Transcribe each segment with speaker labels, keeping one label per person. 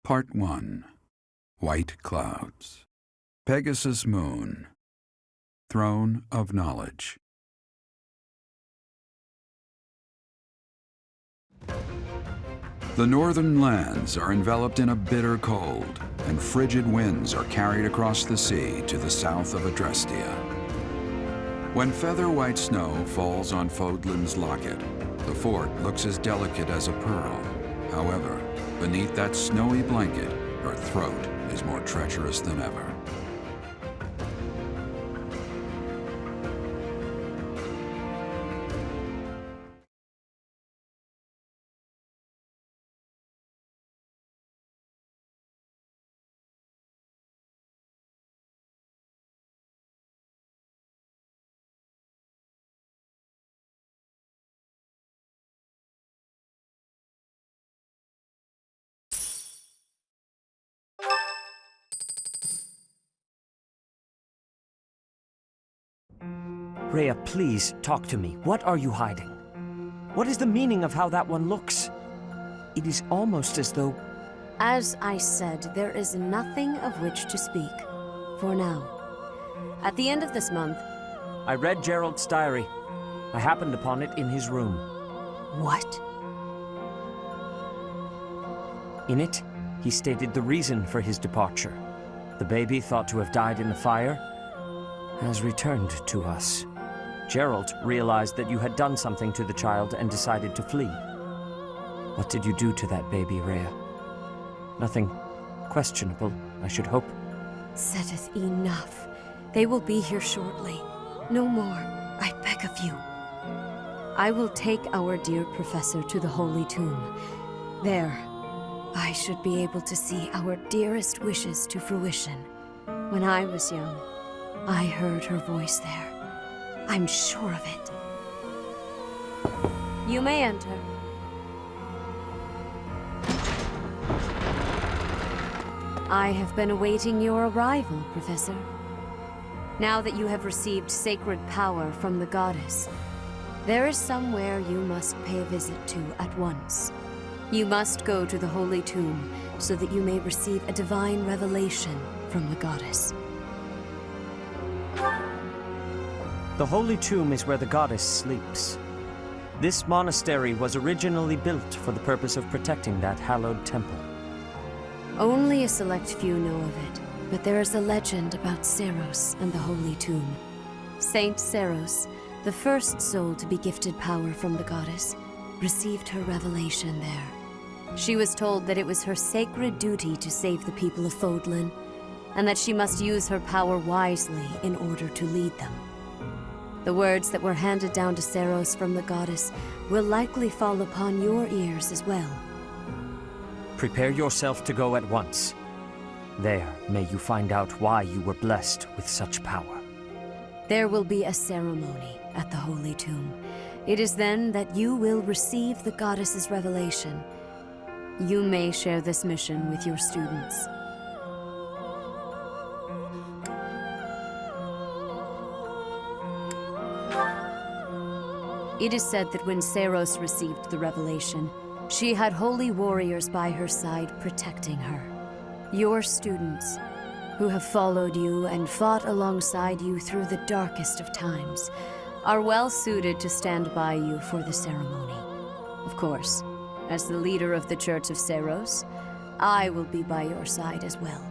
Speaker 1: Part 1. White Clouds. Pegasus Moon. Throne of Knowledge. The northern lands are enveloped in a bitter cold, and frigid winds are carried across the sea to the south of Adrestia. When feather-white snow falls on Fodlan's locket, the fort looks as delicate as a pearl. However, beneath that snowy blanket, her throat is more treacherous than ever.
Speaker 2: Rhea, please, talk to me. What are you hiding? What is the meaning of how that one looks? It is almost as though...
Speaker 3: As I said, there is nothing of which to speak. For now. At the end of this month...
Speaker 2: I read Gerald's diary. I happened upon it in his room.
Speaker 3: What?
Speaker 2: In it, he stated the reason for his departure. The baby, thought to have died in the fire, has returned to us. Gerald realized that you had done something to the child and decided to flee. What did you do to that baby, Rhea? Nothing questionable, I should hope.
Speaker 3: Setteth enough. They will be here shortly. No more, I beg of you. I will take our dear professor to the Holy Tomb. There, I should be able to see our dearest wishes to fruition. When I was young, I heard her voice there. I'm sure of it. You may enter. I have been awaiting your arrival, Professor. Now that you have received sacred power from the goddess, there is somewhere you must pay a visit to at once. You must go to the Holy Tomb so that you may receive a divine revelation from the goddess.
Speaker 2: The Holy Tomb is where the goddess sleeps. This monastery was originally built for the purpose of protecting that hallowed temple.
Speaker 3: Only a select few know of it, but there is a legend about Seiros and the Holy Tomb. Saint Seiros, the first soul to be gifted power from the goddess, received her revelation there. She was told that it was her sacred duty to save the people of Fodlan, and that she must use her power wisely in order to lead them. The words that were handed down to Seiros from the goddess will likely fall upon your ears as well.
Speaker 2: Prepare yourself to go at once. There, may you find out why you were blessed with such power.
Speaker 3: There will be a ceremony at the Holy Tomb. It is then that you will receive the goddess's revelation. You may share this mission with your students. It is said that when Seiros received the revelation, she had holy warriors by her side protecting her. Your students, who have followed you and fought alongside you through the darkest of times, are well suited to stand by you for the ceremony. Of course, as the leader of the Church of Seiros, I will be by your side as well.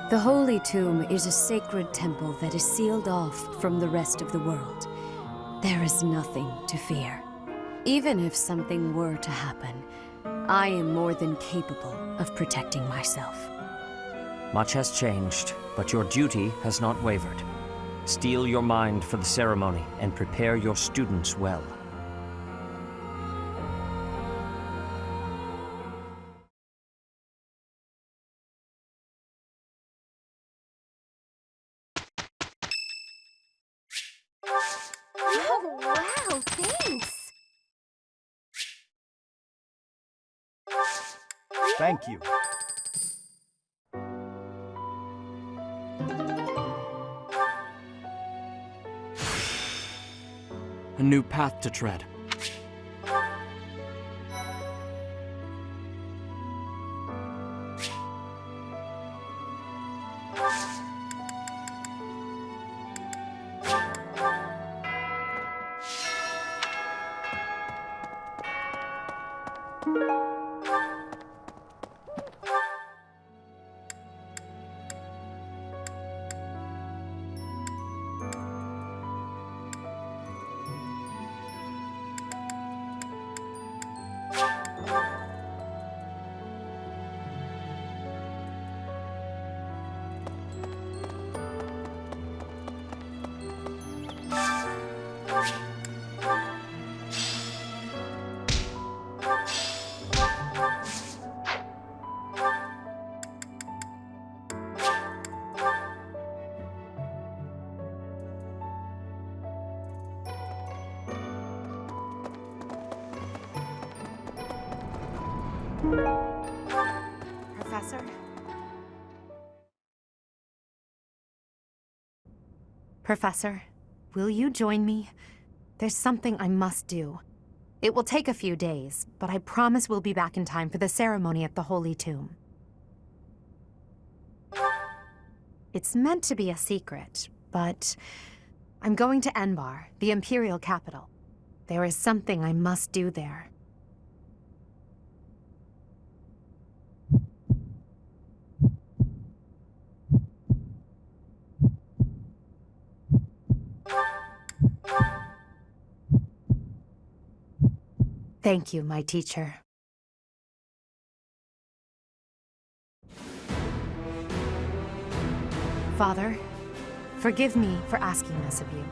Speaker 3: The Holy Tomb is a sacred temple that is sealed off from the rest of the world. There is nothing to fear. Even if something were to happen, I am more than capable of protecting myself.
Speaker 2: Much has changed, but your duty has not wavered. Steel your mind for the ceremony and prepare your students well.
Speaker 4: Oh, wow, thanks!
Speaker 5: Thank you.
Speaker 6: A new path to tread.
Speaker 5: Professor? Professor, will you join me? There's something I must do. It will take a few days, but I promise we'll be back in time for the ceremony at the Holy Tomb. It's meant to be a secret, but I'm going to Enbar, the Imperial capital. There is something I must do there. Thank you, my teacher. Father, forgive me for asking this of you.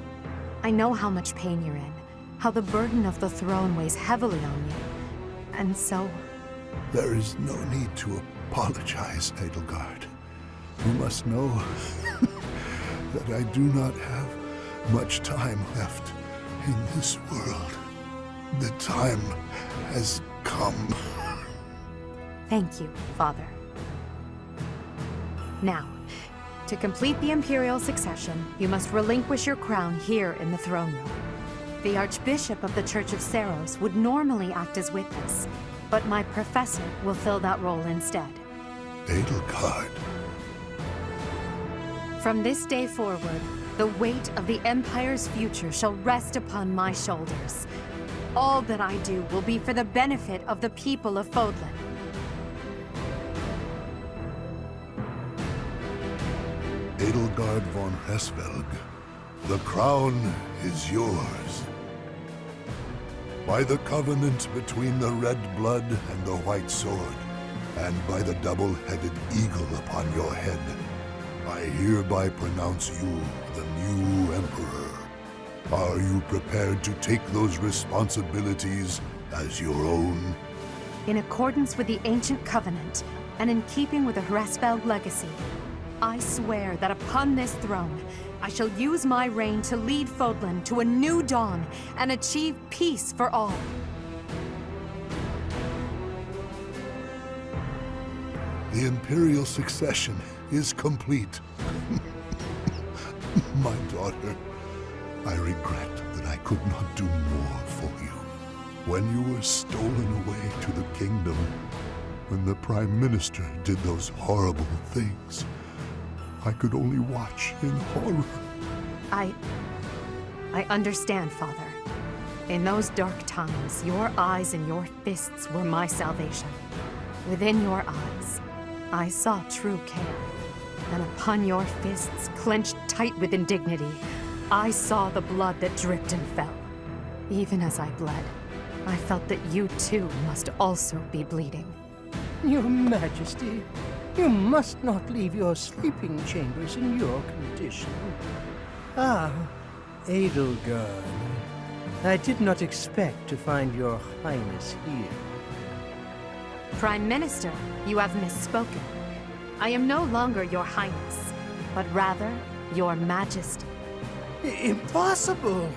Speaker 5: I know how much pain you're in, how the burden of the throne weighs heavily on you. And so...
Speaker 6: There is no need to apologize, Edelgard. You must know that I do not have much time left in this world. The time has come.
Speaker 5: Thank you, Father. Now, to complete the Imperial succession, you must relinquish your crown here in the throne room. The Archbishop of the Church of Seiros would normally act as witness, but my professor will fill that role instead.
Speaker 6: Edelgard.
Speaker 5: From this day forward, the weight of the Empire's future shall rest upon my shoulders. All that I do will be for the benefit of the people of Fodlan.
Speaker 6: Edelgard von Hesvelg, the crown is yours. By the covenant between the red blood and the white sword, and by the double-headed eagle upon your head, I hereby pronounce you the new Emperor. Are you prepared to take those responsibilities as your own?
Speaker 5: In accordance with the ancient covenant, and in keeping with the Hresvelg legacy, I swear that upon this throne, I shall use my reign to lead Fodlan to a new dawn and achieve peace for all.
Speaker 6: The Imperial succession is complete. My daughter, I regret that I could not do more for you. When you were stolen away to the kingdom, when the Prime Minister did those horrible things, I could only watch in horror.
Speaker 5: I understand, Father. In those dark times, your eyes and your fists were my salvation. Within your eyes, I saw true care. And upon your fists, clenched tight with indignity, I saw the blood that dripped and fell. Even as I bled, I felt that you too must also be bleeding.
Speaker 7: Your Majesty, you must not leave your sleeping chambers in your condition. Ah, Edelgard. I did not expect to find your Highness here.
Speaker 5: Prime Minister, you have misspoken. I am no longer your Highness, but rather your Majesty.
Speaker 7: Impossible!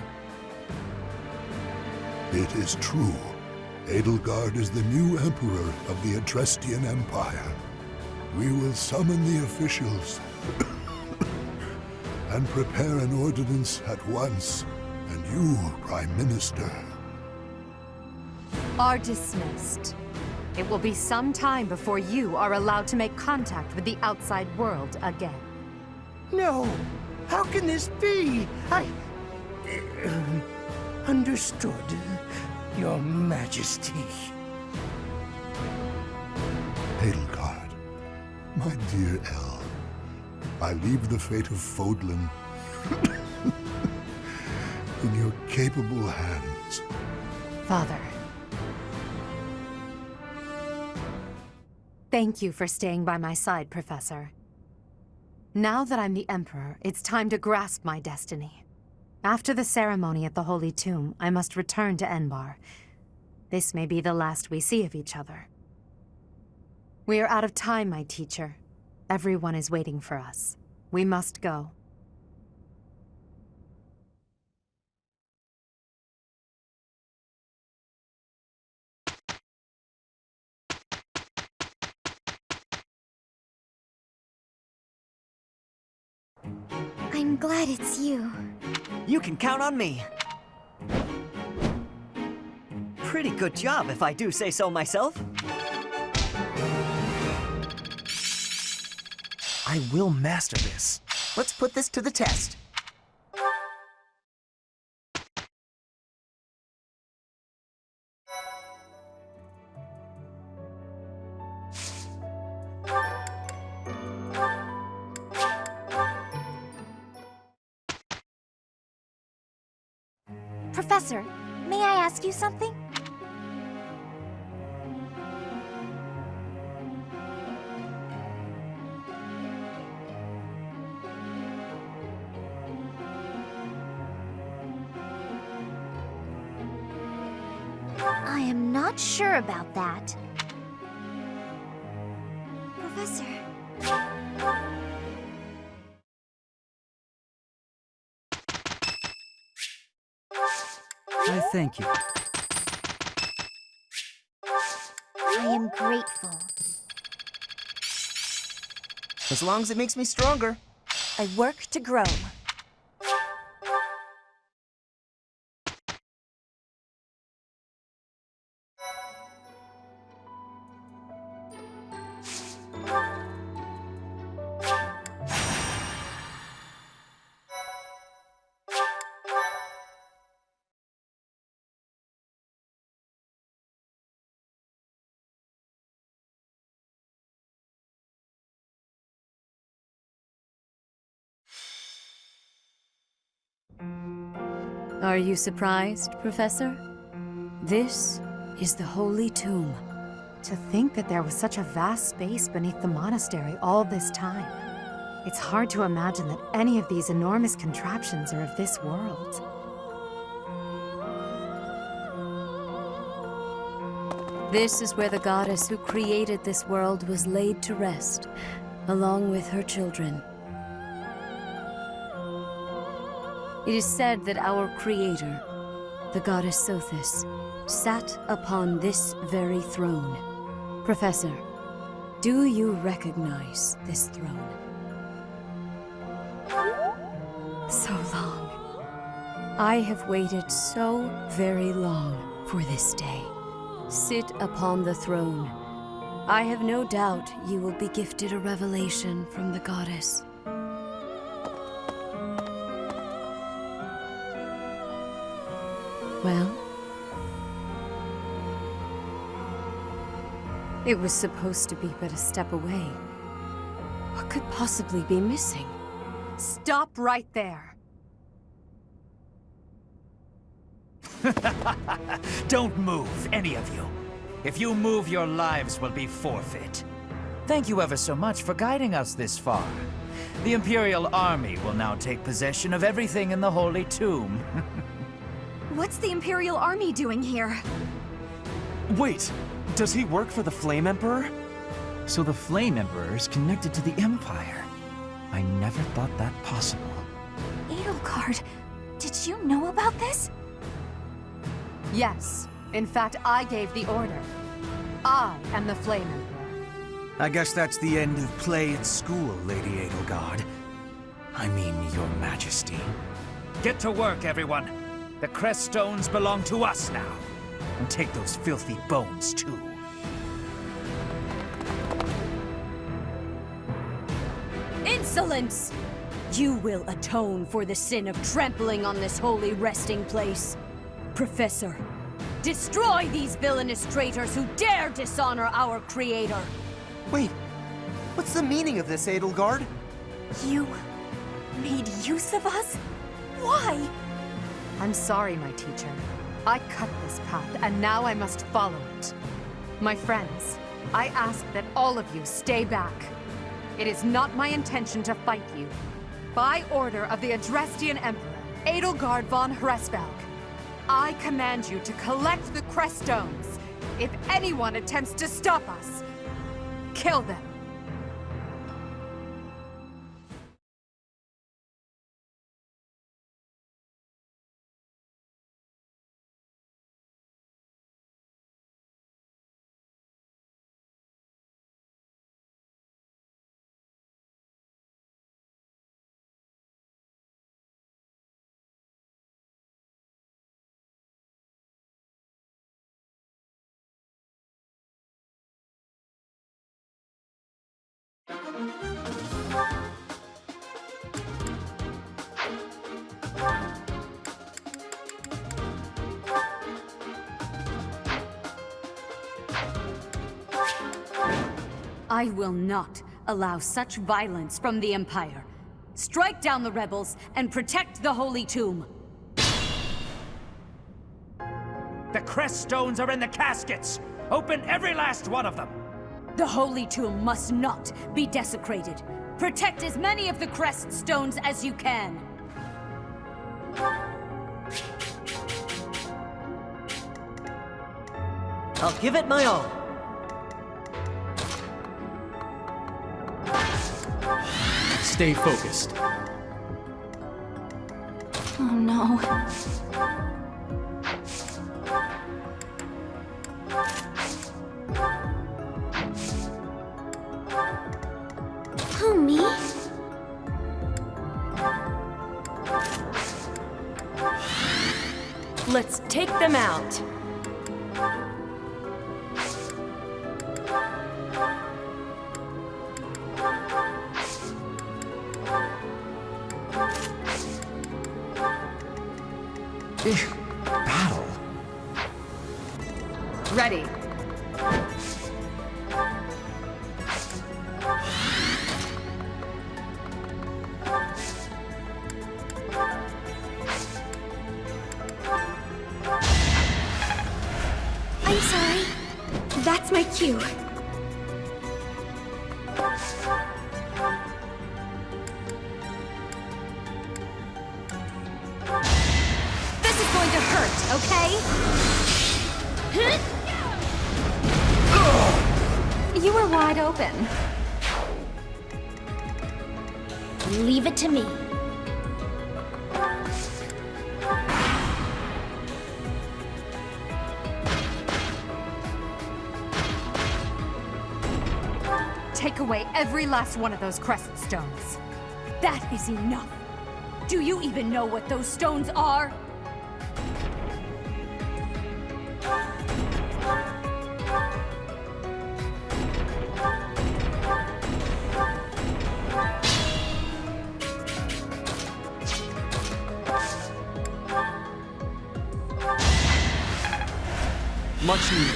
Speaker 6: It is true. Edelgard is the new Emperor of the Adrestian Empire. We will summon the officials and prepare an ordinance at once. And you, Prime Minister.
Speaker 5: Are dismissed. It will be some time before you are allowed to make contact with the outside world again.
Speaker 7: No! How can this be? Understood, Your Majesty.
Speaker 6: Edelgard, my dear El, I leave the fate of Fodlan in your capable hands.
Speaker 5: Father. Thank you for staying by my side, Professor. Now that I'm the Emperor, it's time to grasp my destiny. After the ceremony at the Holy Tomb, I must return to Enbar. This may be the last we see of each other. We are out of time, my teacher. Everyone is waiting for us. We must go.
Speaker 4: I'm glad it's you.
Speaker 8: You can count on me. Pretty good job, if I do say so myself.
Speaker 9: I will master this.
Speaker 8: Let's put this to the test.
Speaker 4: Professor, may I ask you something? I am not sure about that. Professor.
Speaker 9: I thank you.
Speaker 4: I am grateful.
Speaker 8: As long as it makes me stronger.
Speaker 4: I work to grow.
Speaker 3: Are you surprised, Professor? This is the Holy Tomb.
Speaker 5: To think that there was such a vast space beneath the monastery all this time. It's hard to imagine that any of these enormous contraptions are of this world.
Speaker 3: This is where the goddess who created this world was laid to rest, along with her children. It is said that our creator, the goddess Sothis, sat upon this very throne. Professor, do you recognize this throne? So long. I have waited so very long for this day. Sit upon the throne. I have no doubt you will be gifted a revelation from the goddess. Well? It was supposed to be but a step away. What could possibly be missing?
Speaker 5: Stop right there!
Speaker 9: Don't move, any of you. If you move, your lives will be forfeit. Thank you ever so much for guiding us this far. The Imperial Army will now take possession of everything in the Holy Tomb.
Speaker 4: What's the Imperial Army doing here?
Speaker 10: Wait, does he work for the Flame Emperor? So the Flame Emperor is connected to the Empire. I never thought that possible.
Speaker 4: Edelgard, did you know about this?
Speaker 5: Yes. In fact, I gave the order. I am the Flame Emperor.
Speaker 10: I guess that's the end of play at school, Lady Edelgard. I mean, Your Majesty.
Speaker 9: Get to work, everyone. The crest stones belong to us now. And take those filthy bones, too.
Speaker 3: Insolence! You will atone for the sin of trampling on this holy resting place. Professor, destroy these villainous traitors who dare dishonor our creator!
Speaker 8: Wait, what's the meaning of this, Edelgard?
Speaker 4: You made use of us? Why?
Speaker 5: I'm sorry, my teacher. I cut this path, and now I must follow it. My friends, I ask that all of you stay back. It is not my intention to fight you. By order of the Adrestian Emperor, Edelgard von Hresvelg, I command you to collect the crest stones. If anyone attempts to stop us, kill them.
Speaker 3: I will not allow such violence from the Empire. Strike down the rebels and protect the Holy Tomb.
Speaker 9: The crest stones are in the caskets! Open every last one of them!
Speaker 3: The Holy Tomb must not be desecrated. Protect as many of the crest stones as you can.
Speaker 8: I'll give it my all.
Speaker 10: Stay focused.
Speaker 4: Oh no.
Speaker 3: Who, me?
Speaker 5: Let's take them out.
Speaker 10: Battle?
Speaker 5: Ready.
Speaker 3: I'm sorry. That's my cue. This is going to hurt, okay? You were wide open. Leave it to me.
Speaker 5: Take away every last one of those crest stones.
Speaker 3: That is enough. Do you even know what those stones are?
Speaker 10: Much needed.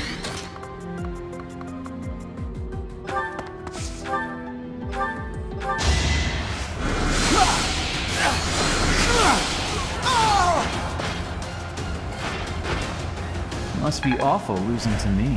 Speaker 10: Must be awful losing to me.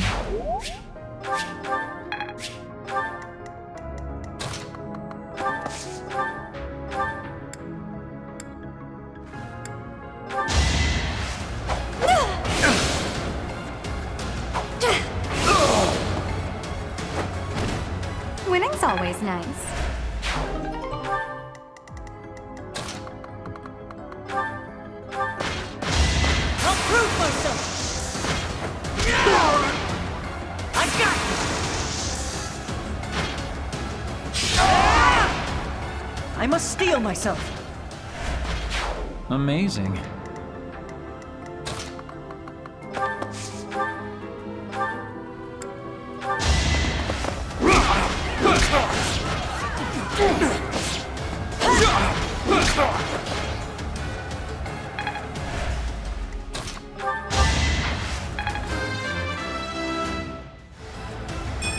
Speaker 4: Winning's always nice.
Speaker 8: I'll prove myself! I got you! I must steel myself.
Speaker 10: Amazing.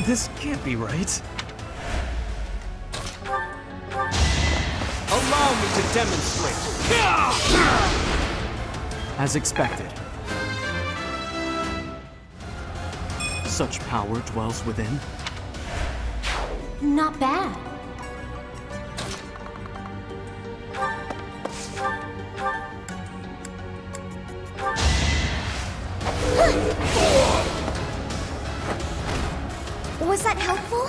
Speaker 10: This can't be right.
Speaker 8: Allow me to demonstrate.
Speaker 10: As expected. Such power dwells within.
Speaker 3: Not bad. Was that helpful?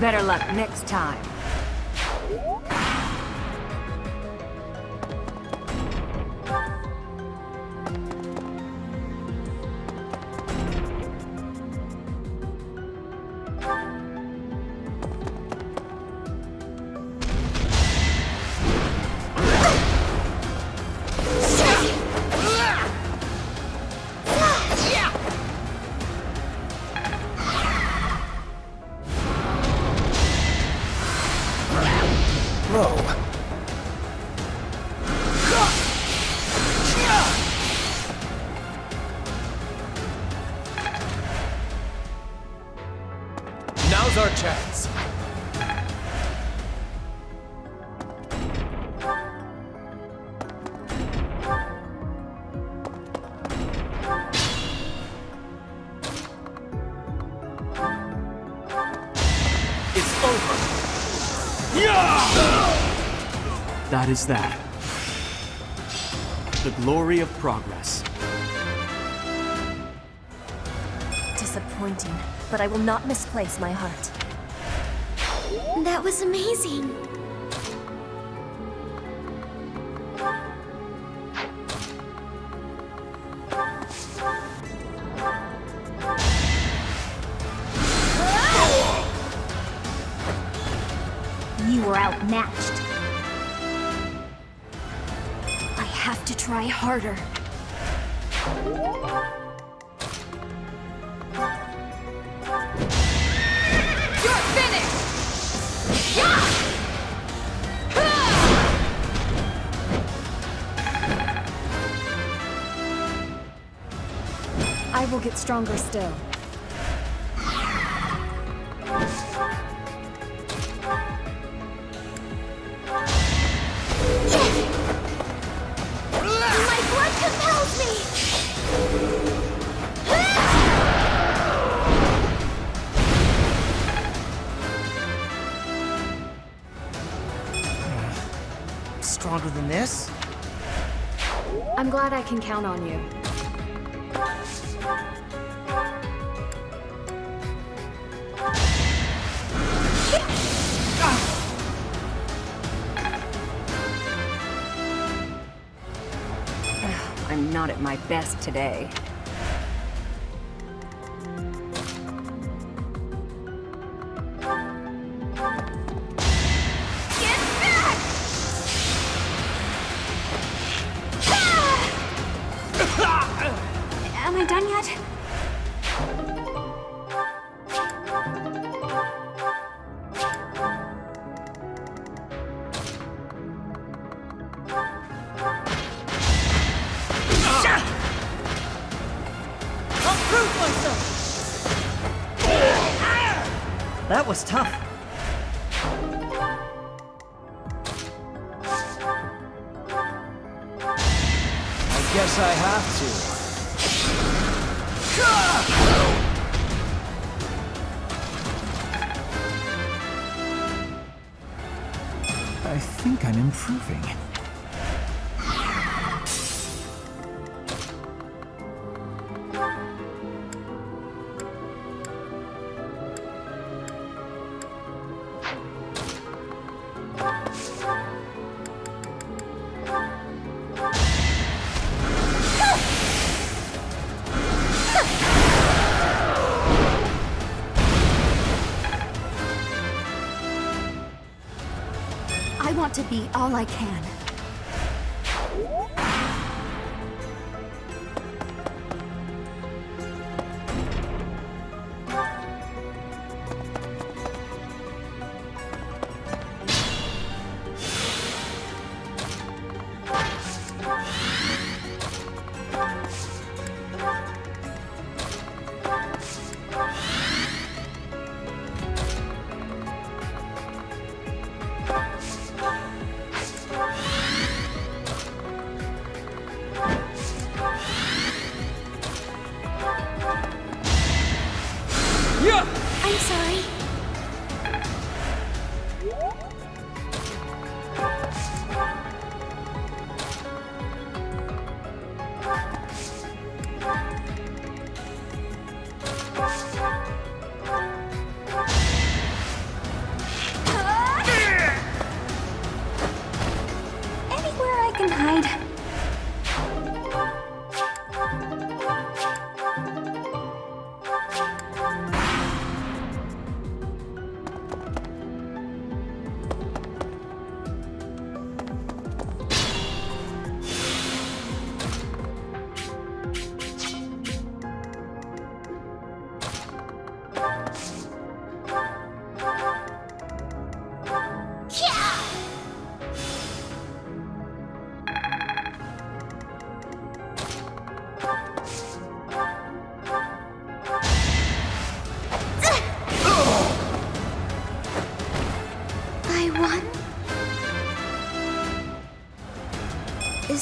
Speaker 11: Better luck next time.
Speaker 12: Now's our chance. It's over.
Speaker 10: That is that. The glory of progress.
Speaker 4: Disappointing, but I will not misplace my heart. That was amazing. You were outmatched. I have to try harder.
Speaker 11: You're finished!
Speaker 4: I will get stronger still. My blood compels me!
Speaker 8: Stronger than this?
Speaker 3: I'm glad I can count on you.
Speaker 11: I'm not at my best today.
Speaker 4: Am I done yet?
Speaker 11: I'll prove myself!
Speaker 8: That was tough.
Speaker 12: I guess I have to.
Speaker 10: I think I'm improving.
Speaker 4: I want to be all I can.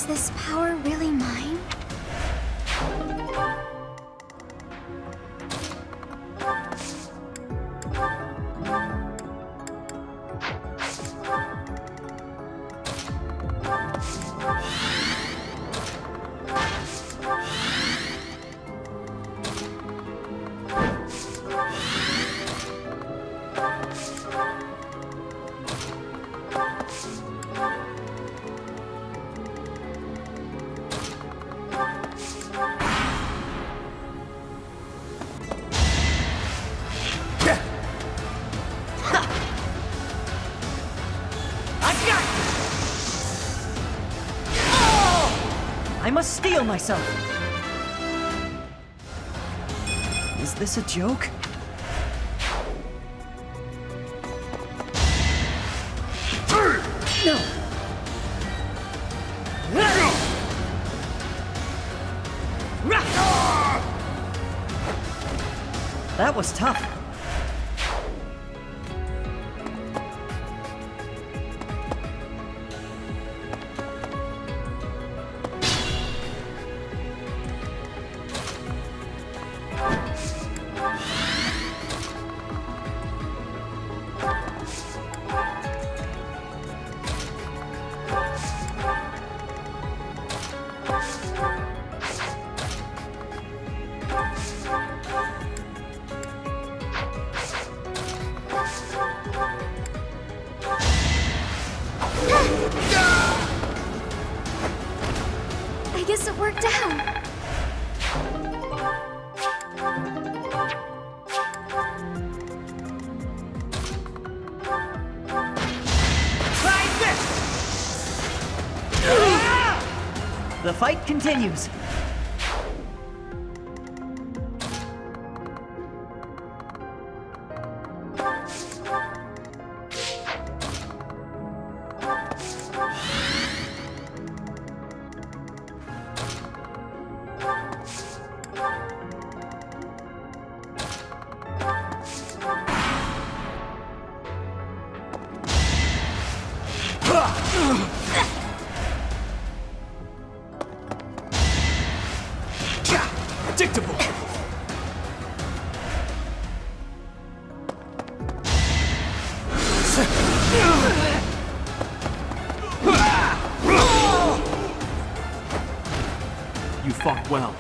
Speaker 4: Is this power really mine?
Speaker 13: I must steel myself! Is this a joke? No! That was tough.
Speaker 4: I guess it worked out.
Speaker 13: Try this! The fight continues.
Speaker 12: Predictable!
Speaker 10: You fought well.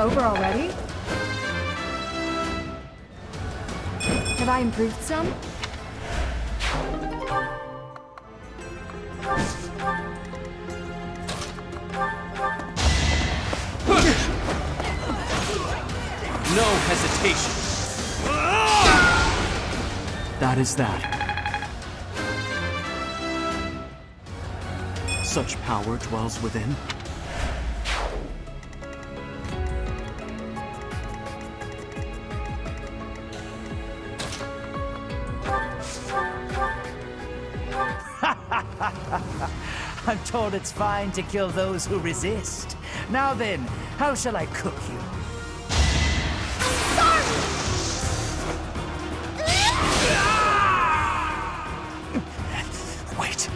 Speaker 11: Over already? Have I improved some?
Speaker 12: No hesitation.
Speaker 10: That is that. Such power dwells within.
Speaker 9: I'm told it's fine to kill those who resist. Now then, how shall I cook you? Wait.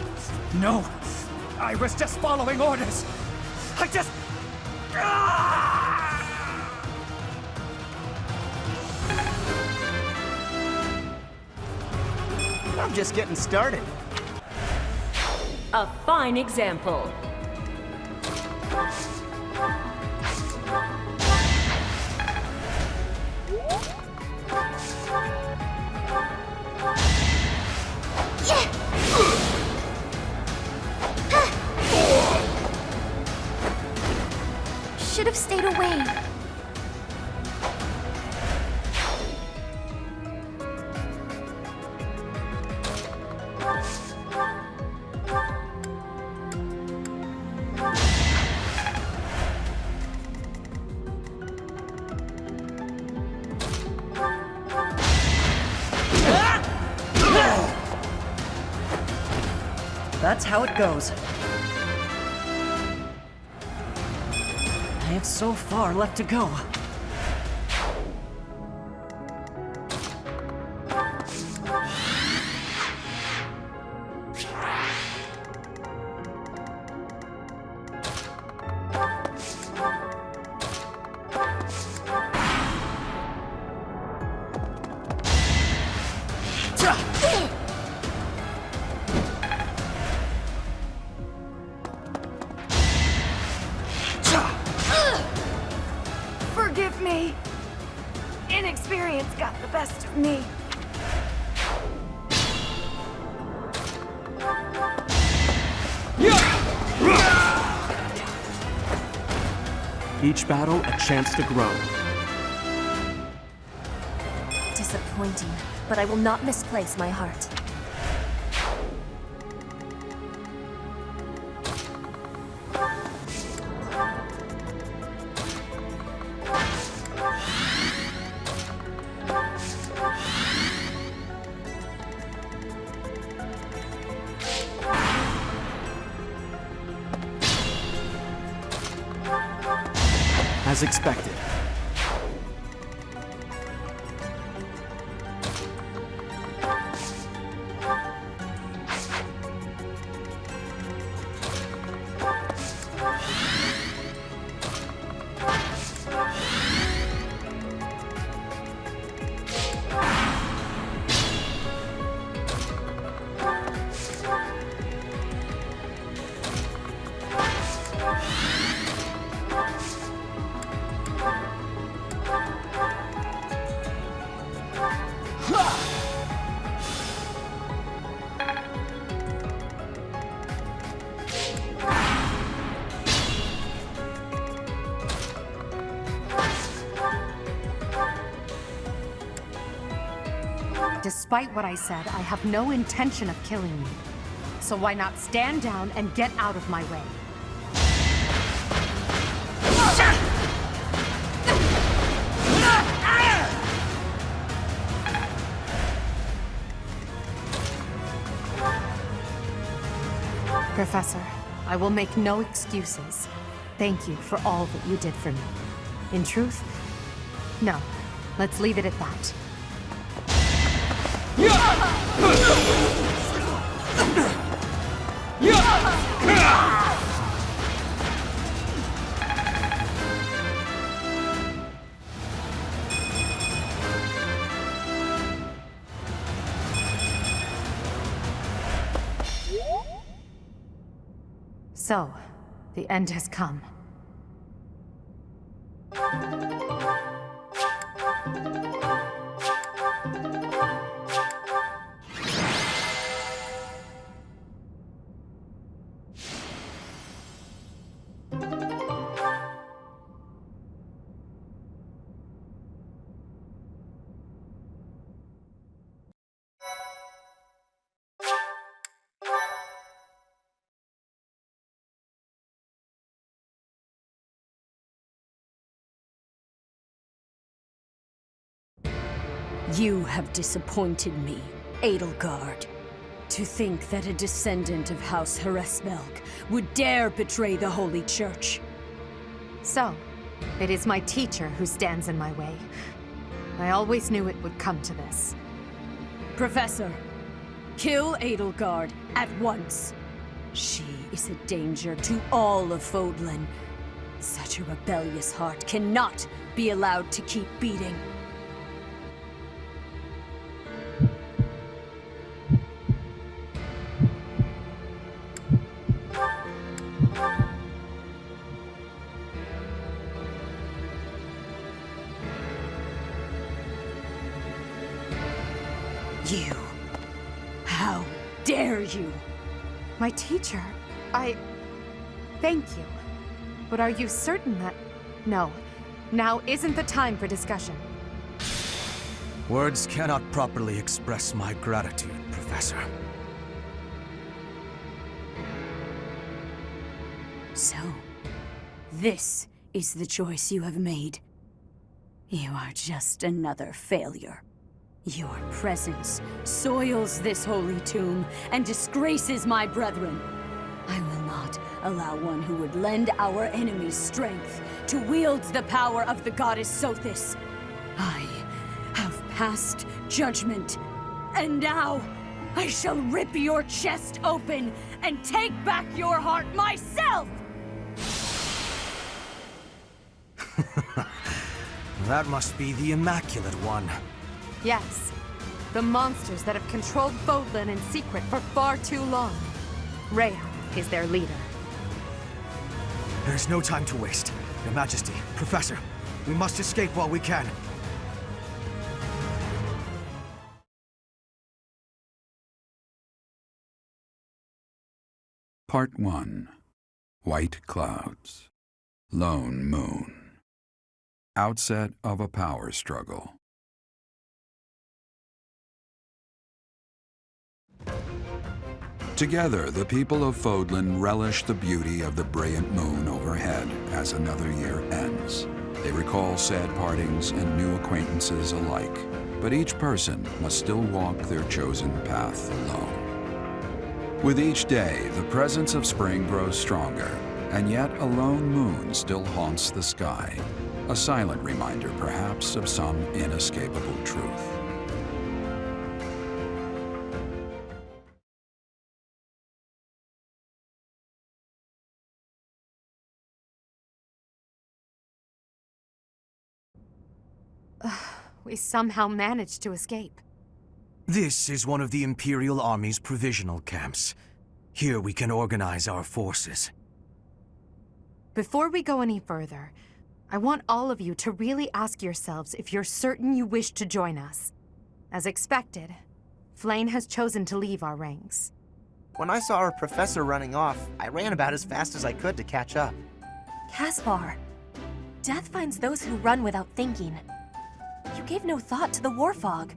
Speaker 9: No. I was just following orders. I just...
Speaker 8: I'm just getting started.
Speaker 11: A fine example.
Speaker 4: Should have stayed away.
Speaker 13: that's how it goes. I have so far left to go.
Speaker 11: Forgive me. Inexperience got the best of me.
Speaker 12: Each battle, a chance to grow.
Speaker 4: Disappointing, but I will not misplace my heart.
Speaker 12: As expected.
Speaker 5: Despite what I said, I have no intention of killing you. So why not stand down and get out of my way? Professor, I will make no excuses. Thank you for all that you did for me. In truth, no. Let's leave it at that. So, the end has come.
Speaker 11: You have disappointed me, Edelgard. To think that a descendant of House Hresvelg would dare betray the Holy Church.
Speaker 5: So, it is my teacher who stands in my way. I always knew it would come to this.
Speaker 11: Professor, kill Edelgard at once. She is a danger to all of Fodlan. Such a rebellious heart cannot be allowed to keep beating. You. How dare you?
Speaker 5: My teacher, Thank you. But are you certain that... No. Now isn't the time for discussion.
Speaker 14: Words cannot properly express my gratitude, Professor.
Speaker 11: So, this is the choice you have made. You are just another failure. Your presence soils this holy tomb and disgraces my brethren. I will not allow one who would lend our enemies strength to wield the power of the goddess Sothis. I have passed judgment, and now I shall rip your chest open and take back your heart myself!
Speaker 14: That must be the Immaculate One.
Speaker 5: Yes. The monsters that have controlled Fodlan in secret for far too long. Rhea is their leader.
Speaker 14: There's no time to waste. Your Majesty, Professor, we must escape while we can.
Speaker 1: Part 1. White Clouds. Lone Moon. Outset of a power struggle. Together, the people of Fodlan relish the beauty of the brilliant moon overhead as another year ends. They recall sad partings and new acquaintances alike, but each person must still walk their chosen path alone. With each day, the presence of spring grows stronger, and yet a lone moon still haunts the sky, a silent reminder perhaps of some inescapable truth.
Speaker 5: We somehow managed to escape.
Speaker 14: This is one of the Imperial Army's provisional camps. Here we can organize our forces.
Speaker 5: Before we go any further, I want all of you to really ask yourselves if you're certain you wish to join us. As expected, Flayn has chosen to leave our ranks.
Speaker 8: When I saw our professor running off, I ran about as fast as I could to catch up.
Speaker 4: Caspar, death finds those who run without thinking. You gave no thought to the war fog.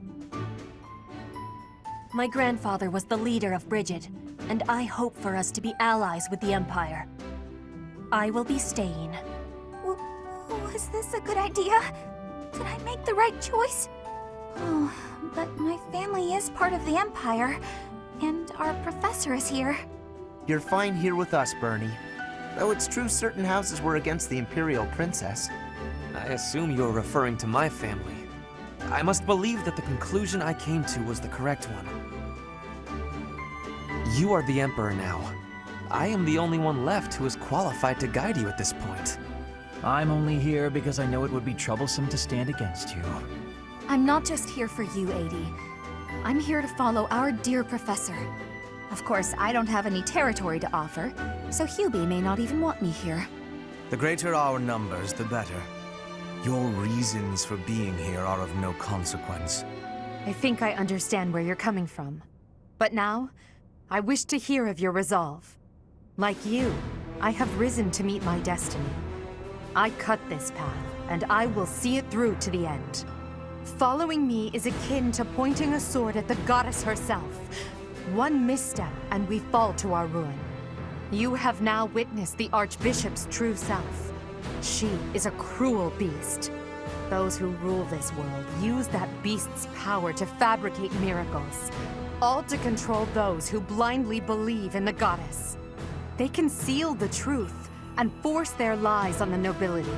Speaker 4: My grandfather was the leader of Brigid, and I hope for us to be allies with the Empire. I will be staying.
Speaker 15: Was this a good idea? Did I make the right choice? Oh, but my family is part of the Empire, and our professor is here.
Speaker 8: You're fine here with us, Bernie. Though it's true certain houses were against the Imperial Princess.
Speaker 13: I assume you're referring to my family. I must believe that the conclusion I came to was the correct one. You are the Emperor now. I am the only one left who is qualified to guide you at this point.
Speaker 10: I'm only here because I know it would be troublesome to stand against you.
Speaker 15: I'm not just here for you, Adi. I'm here to follow our dear professor. Of course, I don't have any territory to offer, so Hubie may not even want me here.
Speaker 14: The greater our numbers, the better. Your reasons for being here are of no consequence.
Speaker 5: I think I understand where you're coming from. But now, I wish to hear of your resolve. Like you, I have risen to meet my destiny. I cut this path, and I will see it through to the end. Following me is akin to pointing a sword at the goddess herself. One misstep, and we fall to our ruin. You have now witnessed the Archbishop's true self. She is a cruel beast. Those who rule this world use that beast's power to fabricate miracles, all to control those who blindly believe in the goddess. They conceal the truth and force their lies on the nobility.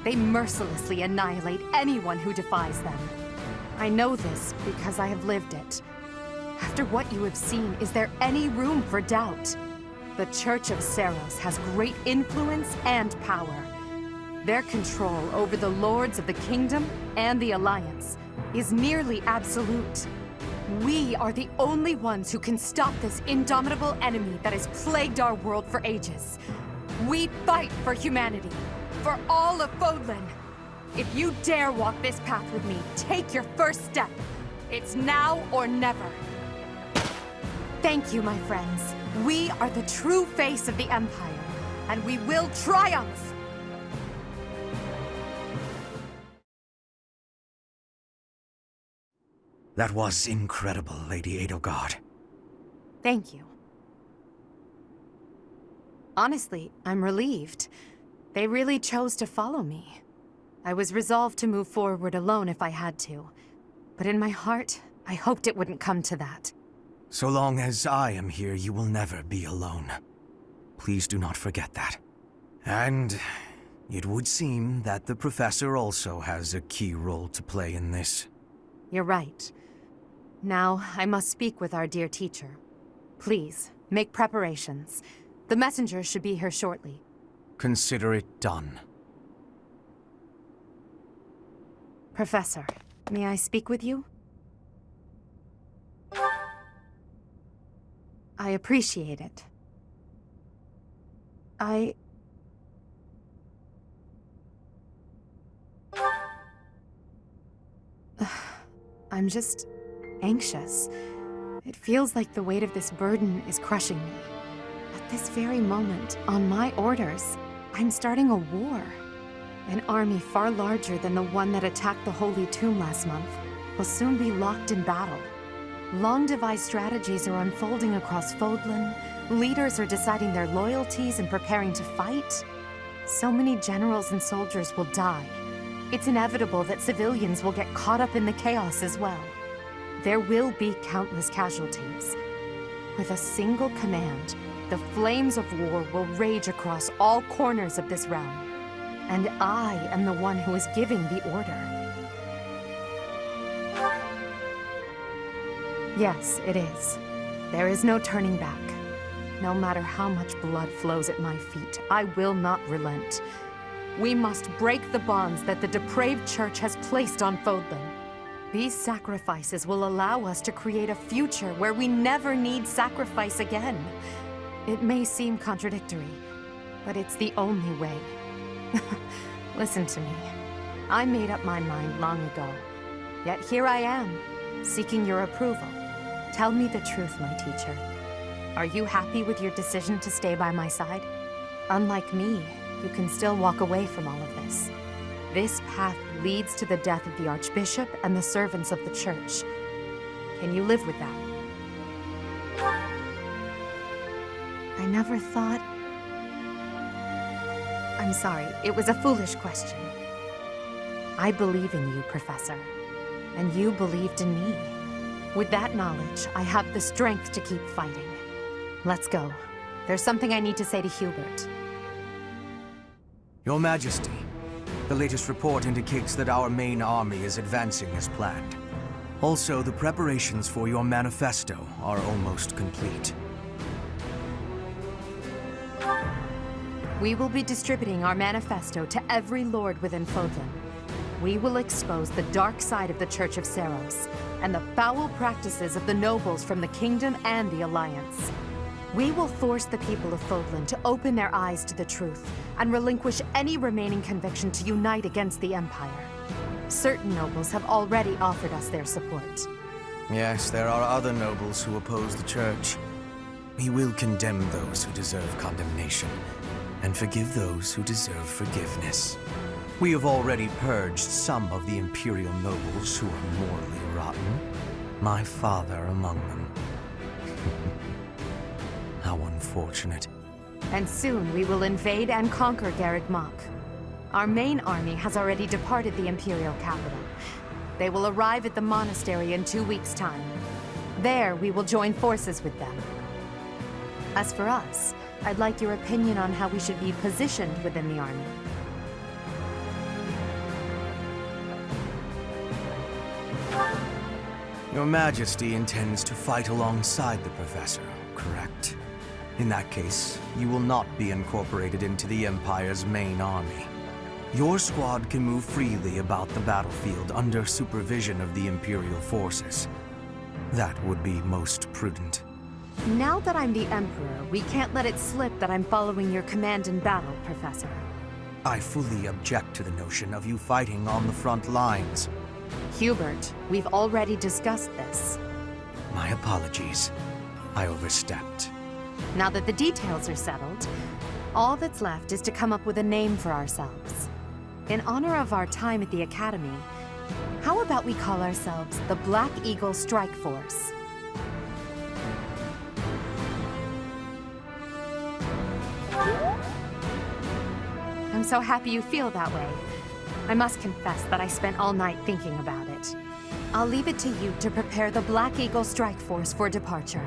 Speaker 5: They mercilessly annihilate anyone who defies them. I know this because I have lived it. After what you have seen, is there any room for doubt? The Church of Seiros has great influence and power. Their control over the Lords of the Kingdom and the Alliance is nearly absolute. We are the only ones who can stop this indomitable enemy that has plagued our world for ages. We fight for humanity, for all of Fodlan. If you dare walk this path with me, take your first step. It's now or never. Thank you, my friends. We are the true face of the Empire, and we will triumph!
Speaker 14: That was incredible, Lady Edelgard.
Speaker 5: Thank you. Honestly, I'm relieved. They really chose to follow me. I was resolved to move forward alone if I had to. But in my heart, I hoped it wouldn't come to that.
Speaker 14: So long as I am here, you will never be alone. Please do not forget that. And it would seem that the Professor also has a key role to play in this.
Speaker 5: You're right. Now, I must speak with our dear teacher. Please, make preparations. The messenger should be here shortly.
Speaker 14: Consider it done.
Speaker 5: Professor, may I speak with you? I appreciate it. I'm just anxious. It feels like the weight of this burden is crushing me. At this very moment, on my orders, I'm starting a war. An army far larger than the one that attacked the Holy Tomb last month will soon be locked in battle. Long-devised strategies are unfolding across Fodlan. Leaders are deciding their loyalties and preparing to fight. So many generals and soldiers will die. It's inevitable that civilians will get caught up in the chaos as well. There will be countless casualties. With a single command, the flames of war will rage across all corners of this realm. And I am the one who is giving the order. Yes, it is. There is no turning back. No matter how much blood flows at my feet, I will not relent. We must break the bonds that the depraved church has placed on Fodlan. These sacrifices will allow us to create a future where we never need sacrifice again. It may seem contradictory, but it's the only way. Listen to me. I made up my mind long ago. Yet here I am, seeking your approval. Tell me the truth, my teacher. Are you happy with your decision to stay by my side? Unlike me, you can still walk away from all of this. This path leads to the death of the Archbishop and the servants of the Church. Can you live with that? I never thought... I'm sorry, it was a foolish question. I believe in you, Professor. And you believed in me. With that knowledge, I have the strength to keep fighting. Let's go. There's something I need to say to Hubert.
Speaker 14: Your Majesty, the latest report indicates that our main army is advancing as planned. Also, the preparations for your manifesto are almost complete.
Speaker 5: We will be distributing our manifesto to every lord within Fodlan. We will expose the dark side of the Church of Seros, and the foul practices of the nobles from the Kingdom and the Alliance. We will force the people of Fodlan to open their eyes to the truth, and relinquish any remaining conviction to unite against the Empire. Certain nobles have already offered us their support.
Speaker 14: Yes, there are other nobles who oppose the Church. We will condemn those who deserve condemnation, and forgive those who deserve forgiveness. We have already purged some of the Imperial nobles who are morally rotten, my father among them. How unfortunate.
Speaker 5: And soon we will invade and conquer Garreg Mach. Our main army has already departed the Imperial capital. They will arrive at the monastery in 2 weeks' time. There, we will join forces with them. As for us, I'd like your opinion on how we should be positioned within the army.
Speaker 14: Your Majesty intends to fight alongside the Professor, correct? In that case, you will not be incorporated into the Empire's main army. Your squad can move freely about the battlefield under supervision of the Imperial forces. That would be most prudent.
Speaker 5: Now that I'm the Emperor, we can't let it slip that I'm following your command in battle, Professor.
Speaker 14: I fully object to the notion of you fighting on the front lines.
Speaker 5: Hubert, we've already discussed this.
Speaker 14: My apologies. I overstepped.
Speaker 5: Now that the details are settled, all that's left is to come up with a name for ourselves. In honor of our time at the Academy, how about we call ourselves the Black Eagle Strike Force? I'm so happy you feel that way. I must confess that I spent all night thinking about it. I'll leave it to you to prepare the Black Eagle Strike Force for departure.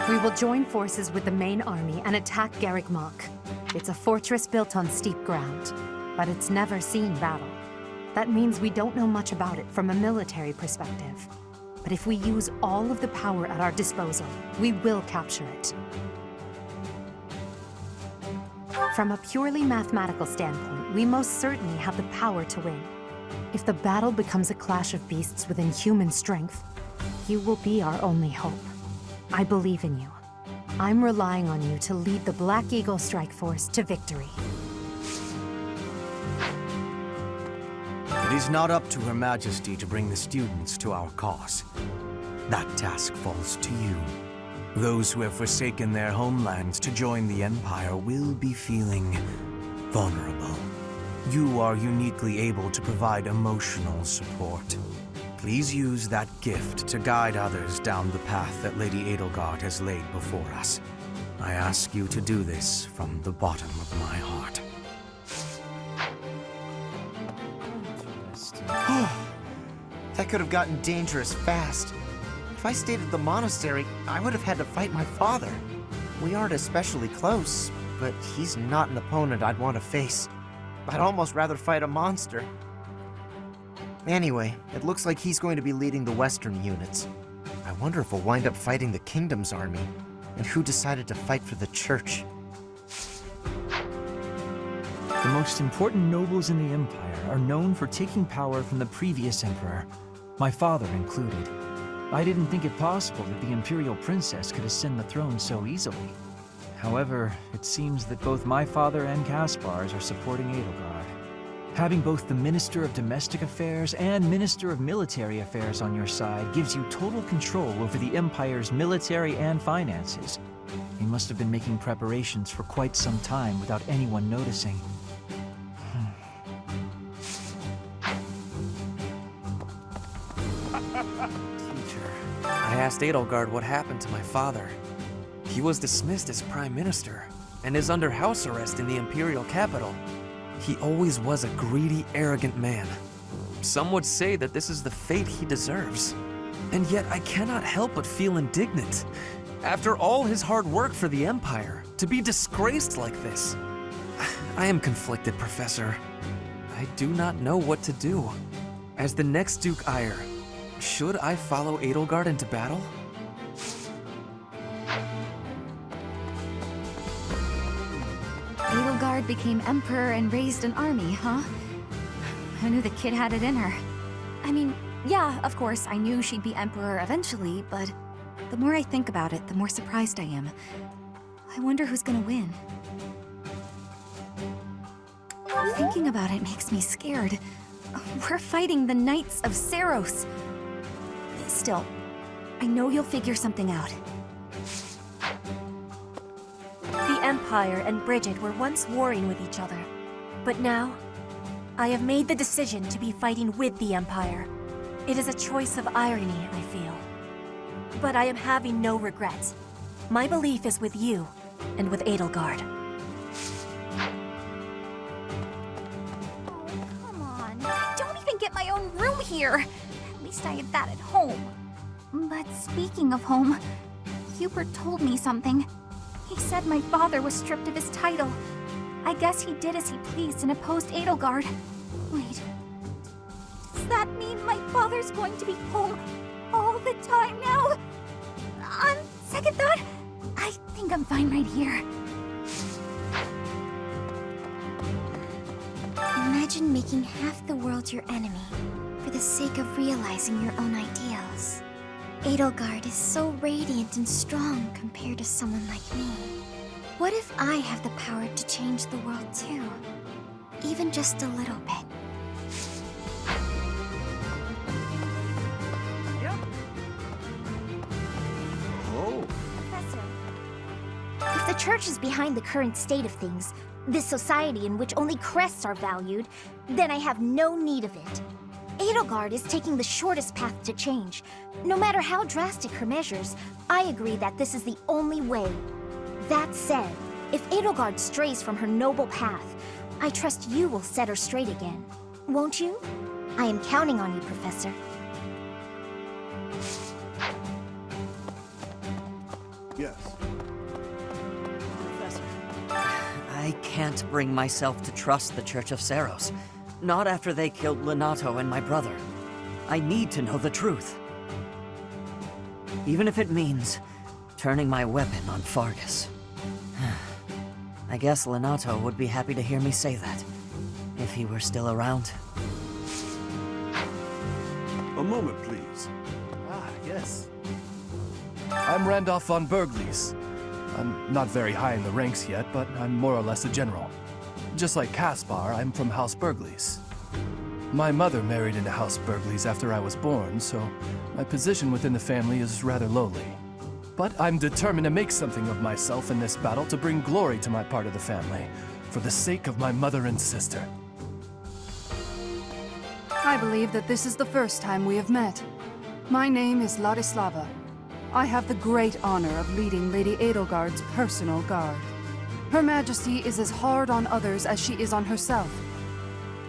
Speaker 5: We will join forces with the main army and attack Garrick Mach. It's a fortress built on steep ground, but it's never seen battle. That means we don't know much about it from a military perspective. But if we use all of the power at our disposal, we will capture it. From a purely mathematical standpoint, we most certainly have the power to win. If the battle becomes a clash of beasts within human strength, you will be our only hope. I believe in you. I'm relying on you to lead the Black Eagle Strike Force to victory.
Speaker 14: It is not up to Her Majesty to bring the students to our cause. That task falls to you. Those who have forsaken their homelands to join the Empire will be feeling vulnerable. You are uniquely able to provide emotional support. Please use that gift to guide others down the path that Lady Edelgard has laid before us. I ask you to do this from the bottom of my heart.
Speaker 8: That could have gotten dangerous fast. If I stayed at the monastery, I would have had to fight my father. We aren't especially close, but he's not an opponent I'd want to face. I'd almost rather fight a monster. Anyway, it looks like he's going to be leading the Western units. I wonder if we'll wind up fighting the Kingdom's army, and who decided to fight for the Church.
Speaker 10: The most important nobles in the Empire are known for taking power from the previous Emperor, my father included. I didn't think it possible that the Imperial Princess could ascend the throne so easily. However, it seems that both my father and Caspar's are supporting Edelgard. Having both the Minister of Domestic Affairs and Minister of Military Affairs on your side gives you total control over the Empire's military and finances. You must have been making preparations for quite some time without anyone noticing.
Speaker 13: Teacher, I asked Edelgard what happened to my father. He was dismissed as Prime Minister and is under house arrest in the Imperial capital. He always was a greedy, arrogant man. Some would say that this is the fate he deserves. And yet I cannot help but feel indignant. After all his hard work for the Empire, to be disgraced like this. I am conflicted, Professor. I do not know what to do. As the next Duke Eyre, should I follow Edelgard into battle?
Speaker 15: Edelgard became emperor and raised an army, huh? I knew the kid had it in her. I mean, yeah, of course, I knew she'd be emperor eventually, but the more I think about it, the more surprised I am. I wonder who's gonna win. Thinking about it makes me scared. We're fighting the Knights of Seiros. Still, I know you'll figure something out.
Speaker 4: The Empire and Bridget were once warring with each other. But now, I have made the decision to be fighting with the Empire. It is a choice of irony, I feel. But I am having no regrets. My belief is with you, and with Edelgard.
Speaker 15: Oh, come on. I don't even get my own room here. At least I had that at home. But speaking of home, Hubert told me something. He said my father was stripped of his title. I guess he did as he pleased and opposed Edelgard. Wait, does that mean my father's going to be home all the time now? On second thought, I think I'm fine right here. Imagine making half the world your enemy for the sake of realizing your own ideals. Edelgard is so radiant and strong compared to someone like me. What if I have the power to change the world too? Even just a little bit. If the church is behind the current state of things, this society in which only crests are valued, then I have no need of it. Edelgard is taking the shortest path to change. No matter how drastic her measures, I agree that this is the only way. That said, if Edelgard strays from her noble path, I trust you will set her straight again. Won't you? I am counting on you, Professor.
Speaker 6: Yes.
Speaker 2: I can't bring myself to trust the Church of Seros. Not after they killed Lenato and my brother. I need to know the truth. Even if it means turning my weapon on Fargus. I guess Lenato would be happy to hear me say that, if he were still around.
Speaker 12: A moment, please.
Speaker 16: Ah, yes. I'm Randolph von Berglies. I'm not very high in the ranks yet, but I'm more or less a general. Just like Caspar, I'm from House Berglies. My mother married into House Berglies after I was born, so my position within the family is rather lowly. But I'm determined to make something of myself in this battle to bring glory to my part of the family, for the sake of my mother and sister.
Speaker 17: I believe that this is the first time we have met. My name is Ladislava. I have the great honor of leading Lady Edelgard's personal guard. Her Majesty is as hard on others as she is on herself.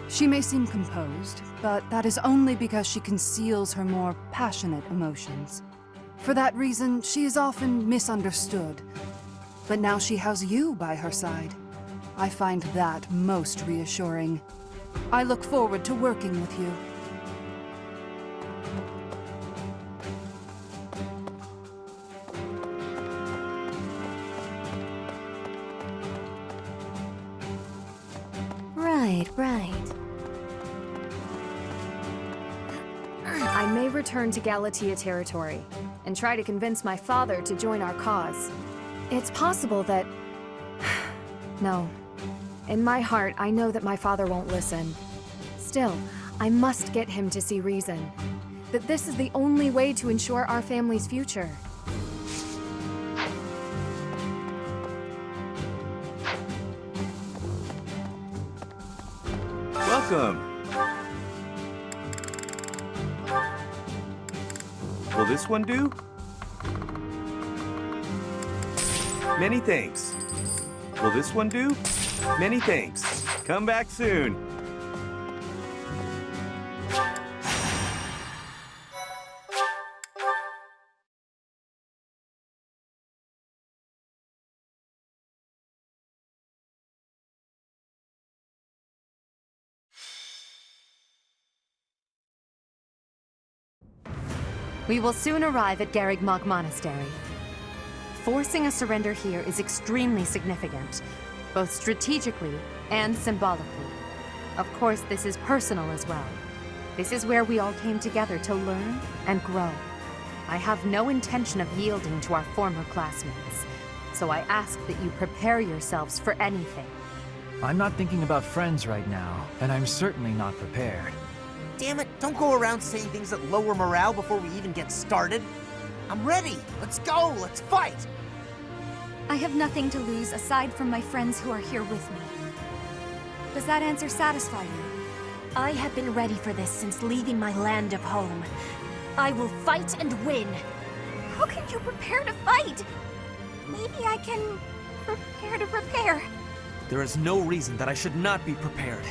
Speaker 17: She may seem composed, but that is only because she conceals her more passionate emotions. For that reason, she is often misunderstood. But now she has you by her side. I find that most reassuring. I look forward to working with you.
Speaker 3: Right.
Speaker 18: I may return to Galatia territory and try to convince my father to join our cause. It's possible that... No. In my heart, I know that my father won't listen. Still, I must get him to see reason. That this is the only way to ensure our family's future.
Speaker 12: Welcome. Will this one do? Many thanks. Will this one do? Many thanks. Come back soon.
Speaker 5: We will soon arrive at Garrigmog Monastery. Forcing a surrender here is extremely significant, both strategically and symbolically. Of course, this is personal as well. This is where we all came together to learn and grow. I have no intention of yielding to our former classmates, so I ask that you prepare yourselves for anything.
Speaker 10: I'm not thinking about friends right now, and I'm certainly not prepared.
Speaker 8: Damn it, don't go around saying things that lower morale before we even get started. I'm ready. Let's go. Let's fight.
Speaker 4: I have nothing to lose aside from my friends who are here with me. Does that answer satisfy you?
Speaker 15: I have been ready for this since leaving my land of home. I will fight and win. How can you prepare to fight? Maybe I can prepare to prepare.
Speaker 13: There is no reason that I should not be prepared.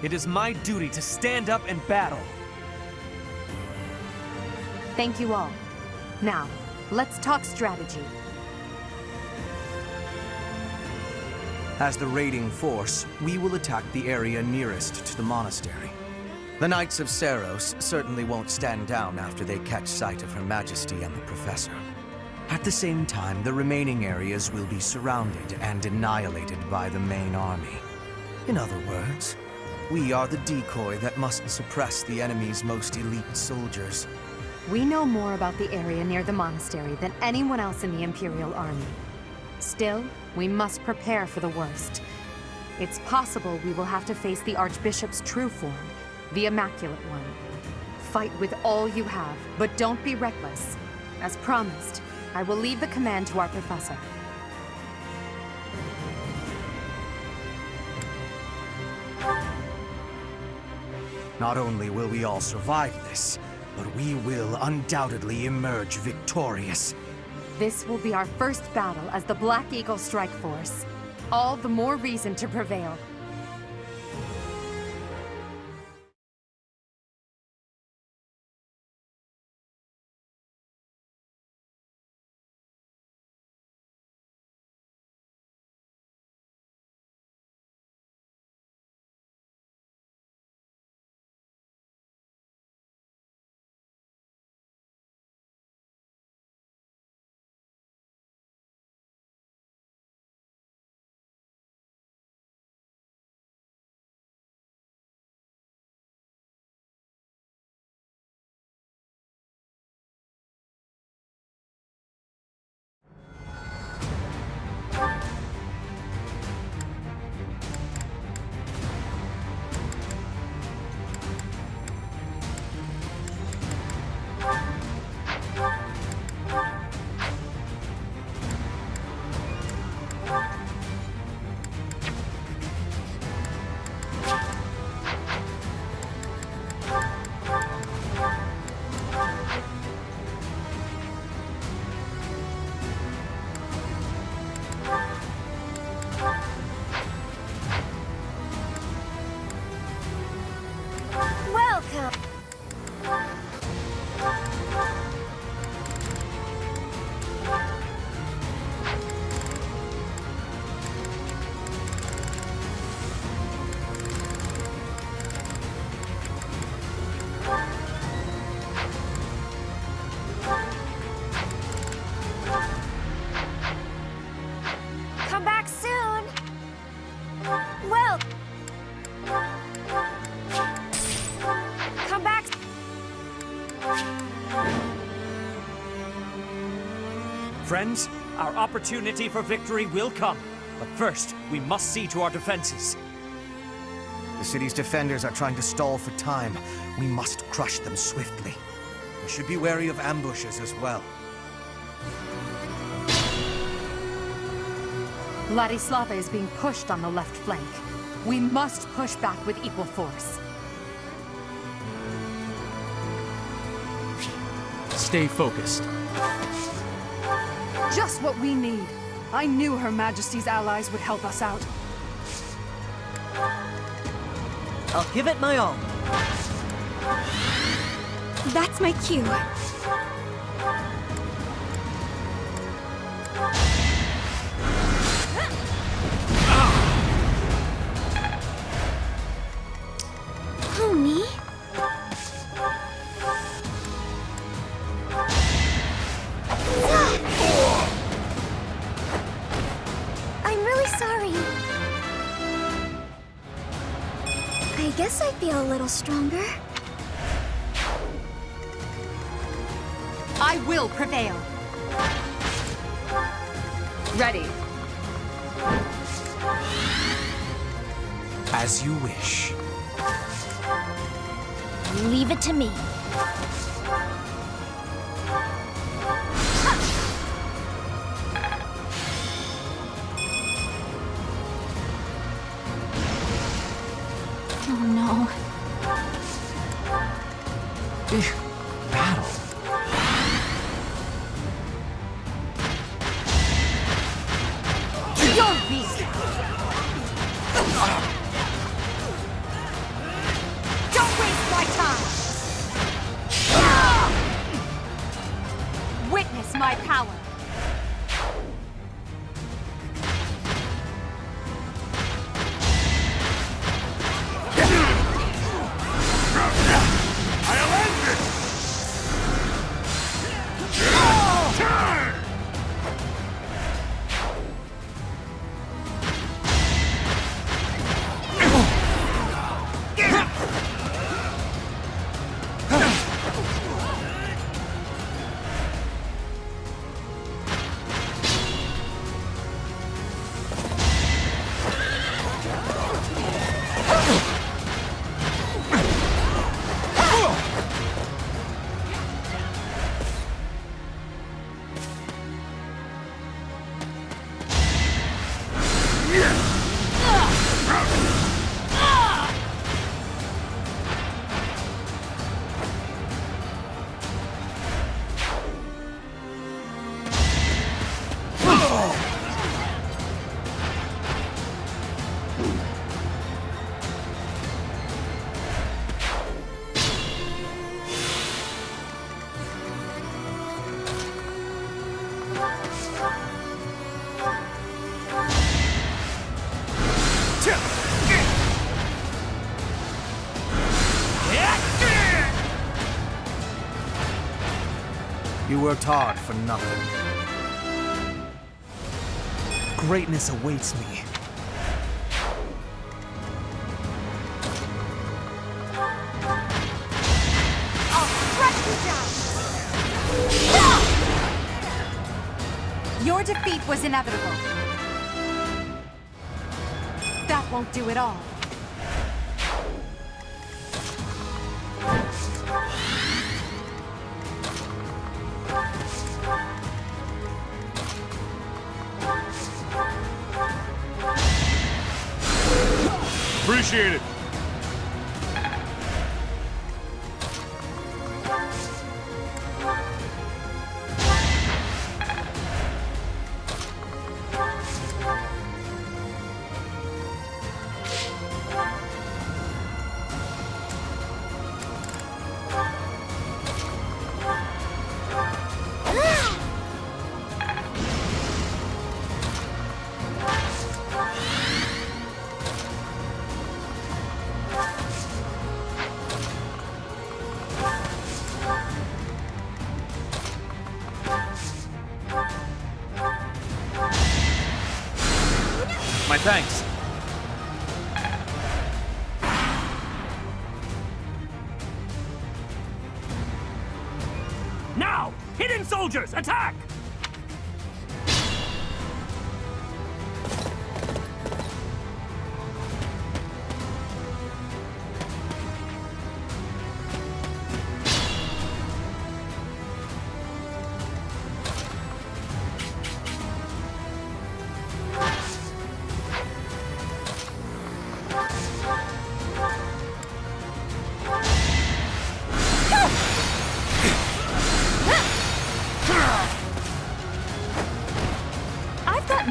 Speaker 13: It is my duty to stand up and battle.
Speaker 5: Thank you all. Now, let's talk strategy.
Speaker 14: As the raiding force, we will attack the area nearest to the monastery. The Knights of Seros certainly won't stand down after they catch sight of Her Majesty and the Professor. At the same time, the remaining areas will be surrounded and annihilated by the main army. In other words, we are the decoy that must suppress the enemy's most elite soldiers.
Speaker 5: We know more about the area near the monastery than anyone else in the Imperial Army. Still, we must prepare for the worst. It's possible we will have to face the Archbishop's true form, the Immaculate One. Fight with all you have, but don't be reckless. As promised, I will leave the command to our professor.
Speaker 14: Not only will we all survive this, but we will undoubtedly emerge victorious.
Speaker 5: This will be our first battle as the Black Eagle Strike Force. All the more reason to prevail.
Speaker 4: Come back soon! Well... Come back...
Speaker 2: Friends, our opportunity for victory will come. But first, we must see to our defenses.
Speaker 14: The city's defenders are trying to stall for time. We must crush them swiftly. We should be wary of ambushes as well.
Speaker 5: Ladislava is being pushed on the left flank. We must push back with equal force.
Speaker 16: Stay focused.
Speaker 17: Just what we need. I knew Her Majesty's allies would help us out.
Speaker 19: I'll give it my all.
Speaker 15: That's my cue. Pony? I'm really sorry. I guess I feel a little stronger.
Speaker 5: I will prevail. Ready.
Speaker 14: As you wish.
Speaker 15: Leave it to me. Oh no.
Speaker 14: Battle.
Speaker 5: Don't be. Don't waste my time. Witness my power.
Speaker 14: You worked hard for nothing. Greatness awaits me.
Speaker 15: I'll crush you down! Your defeat was inevitable. That won't do it all.
Speaker 20: Appreciate it.
Speaker 9: My thanks.
Speaker 2: Now! Hidden soldiers, attack!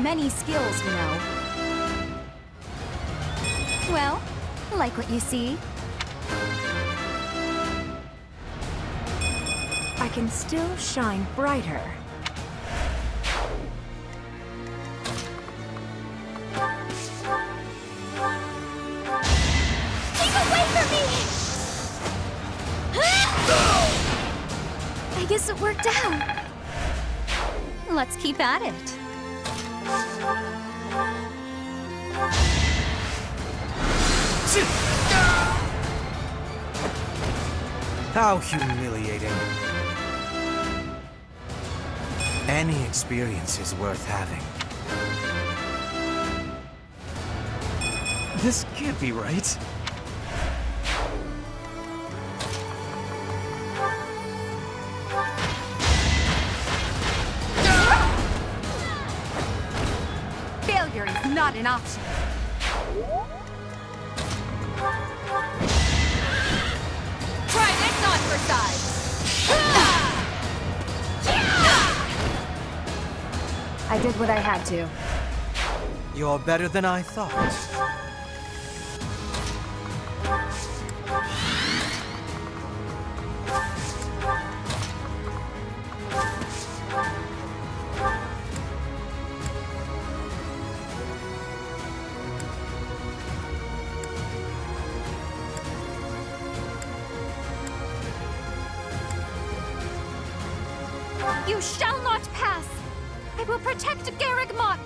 Speaker 15: Many skills, you know. Well, like what you see.
Speaker 4: I can still shine brighter.
Speaker 15: Keep away from me! I guess it worked out. Let's keep at it.
Speaker 14: How humiliating. Any experience is worth having.
Speaker 10: This can't be right.
Speaker 15: Failure is not an option. Try this on for size.
Speaker 18: I did what I had to.
Speaker 14: You're better than I thought.
Speaker 15: You shall not pass! I will protect Garreg Mach!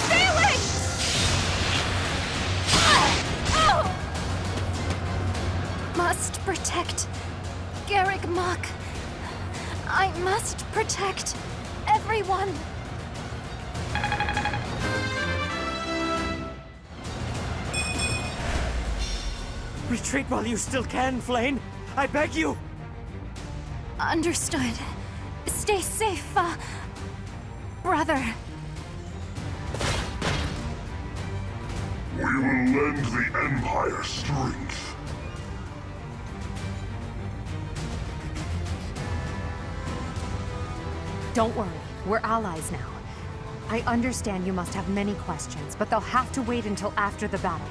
Speaker 15: Stay away! Must protect Garreg Mach. I must protect everyone.
Speaker 2: Retreat while you still can, Flame. I beg you.
Speaker 15: Understood. Stay safe, brother.
Speaker 6: will lend the Empire strength.
Speaker 5: Don't worry, we're allies now. I understand you must have many questions, but they'll have to wait until after the battle.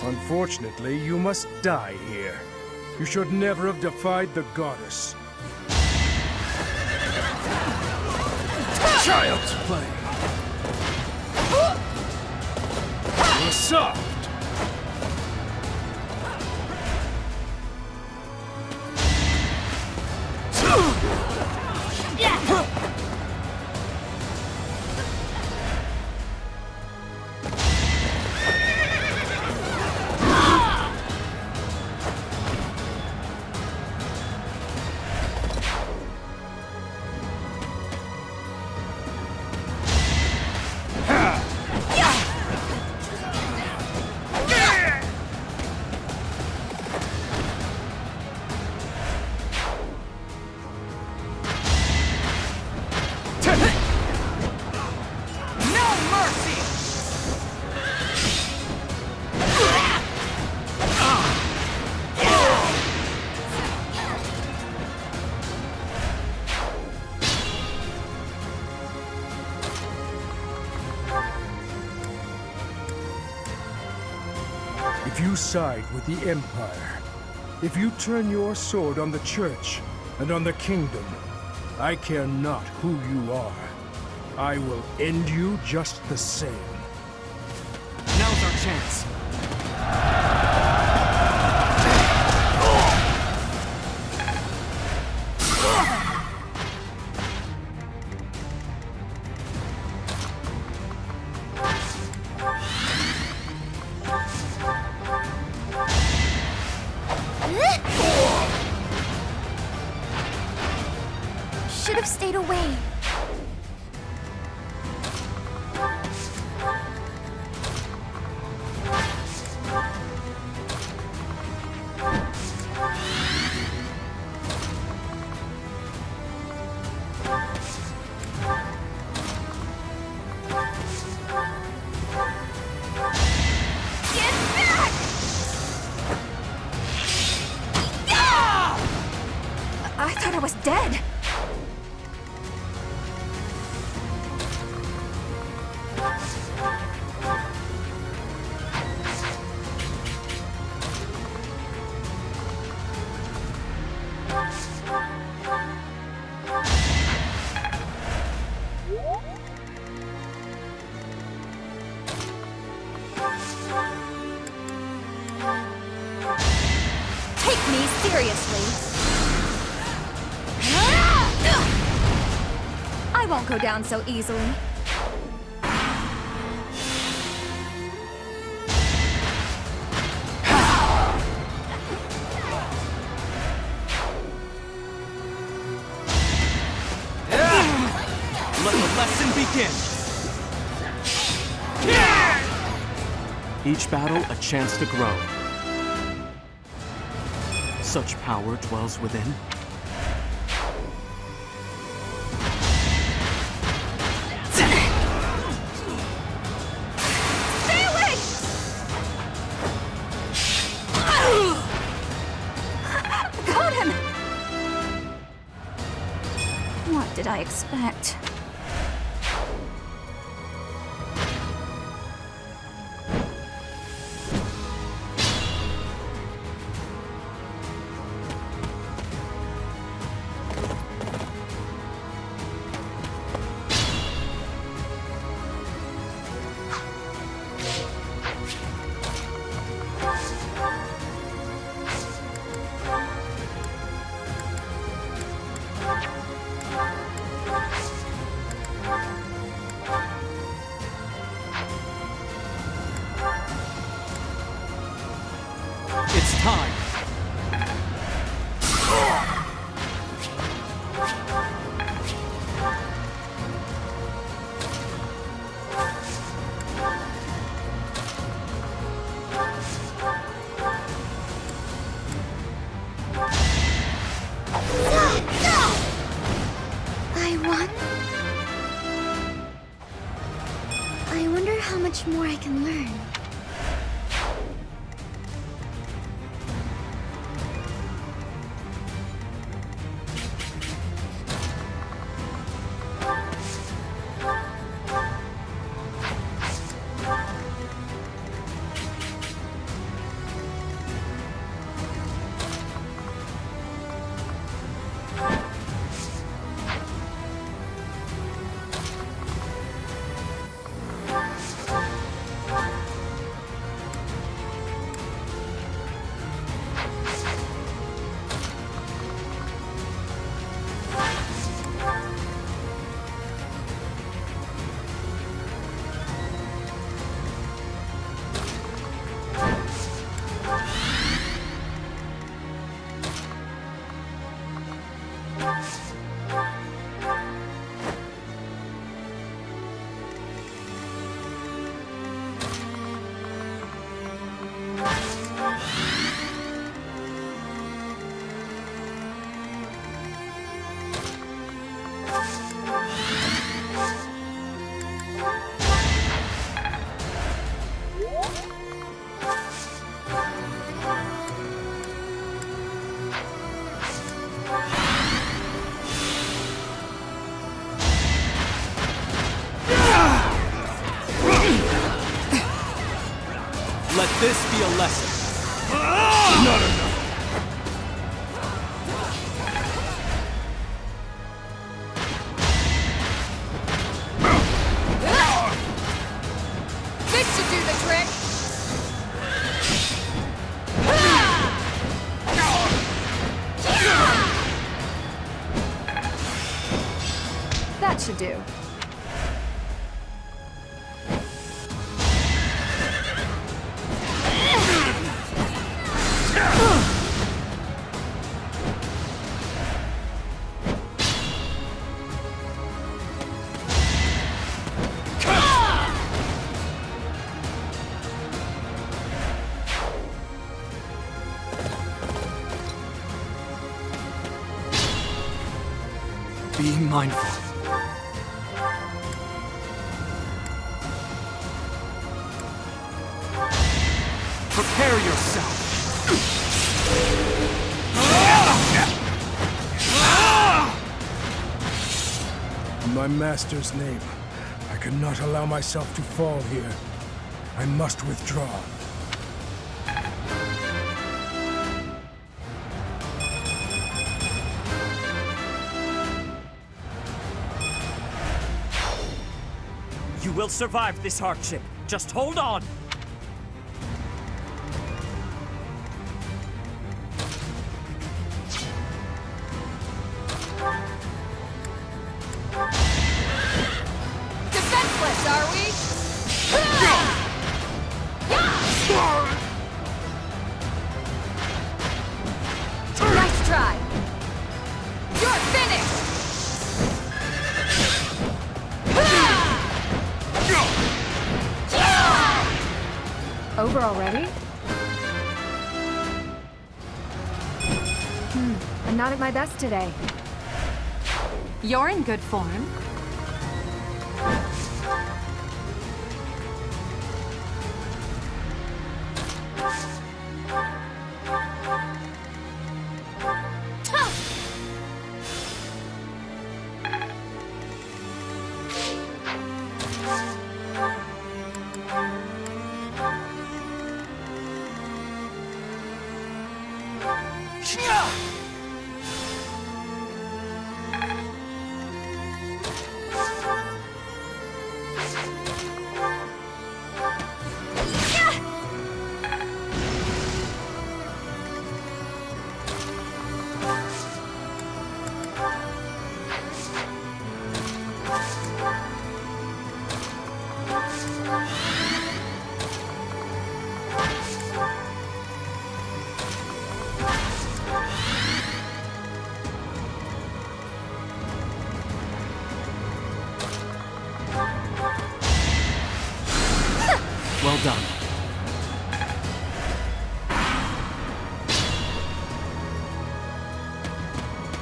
Speaker 21: Unfortunately, you must die here. You should never have defied the goddess. Child's play! You're soft! If you side with the Empire, if you turn your sword on the Church and on the Kingdom, I care not who you are. I will end you just the same.
Speaker 13: Now's our chance.
Speaker 15: Should have stayed away. I thought I was dead. Take me seriously. I won't go down so easily.
Speaker 13: Let the lesson begin. Each battle a chance to grow. Such power dwells within.
Speaker 15: Stay away! Got him! What did I expect?
Speaker 14: time.
Speaker 15: I won? I wonder how much more I can learn.
Speaker 14: Let this be a lesson.
Speaker 21: Not enough.
Speaker 11: This should do the trick!
Speaker 18: That should do.
Speaker 14: Be mindful. Prepare yourself.
Speaker 21: In my master's name, I cannot allow myself to fall here. I must withdraw.
Speaker 2: You will survive this hardship. Just hold on.
Speaker 11: Defenseless, are we? Nice try. You're finished.
Speaker 18: Over already? I'm not at my best today.
Speaker 5: You're in good form.
Speaker 2: done.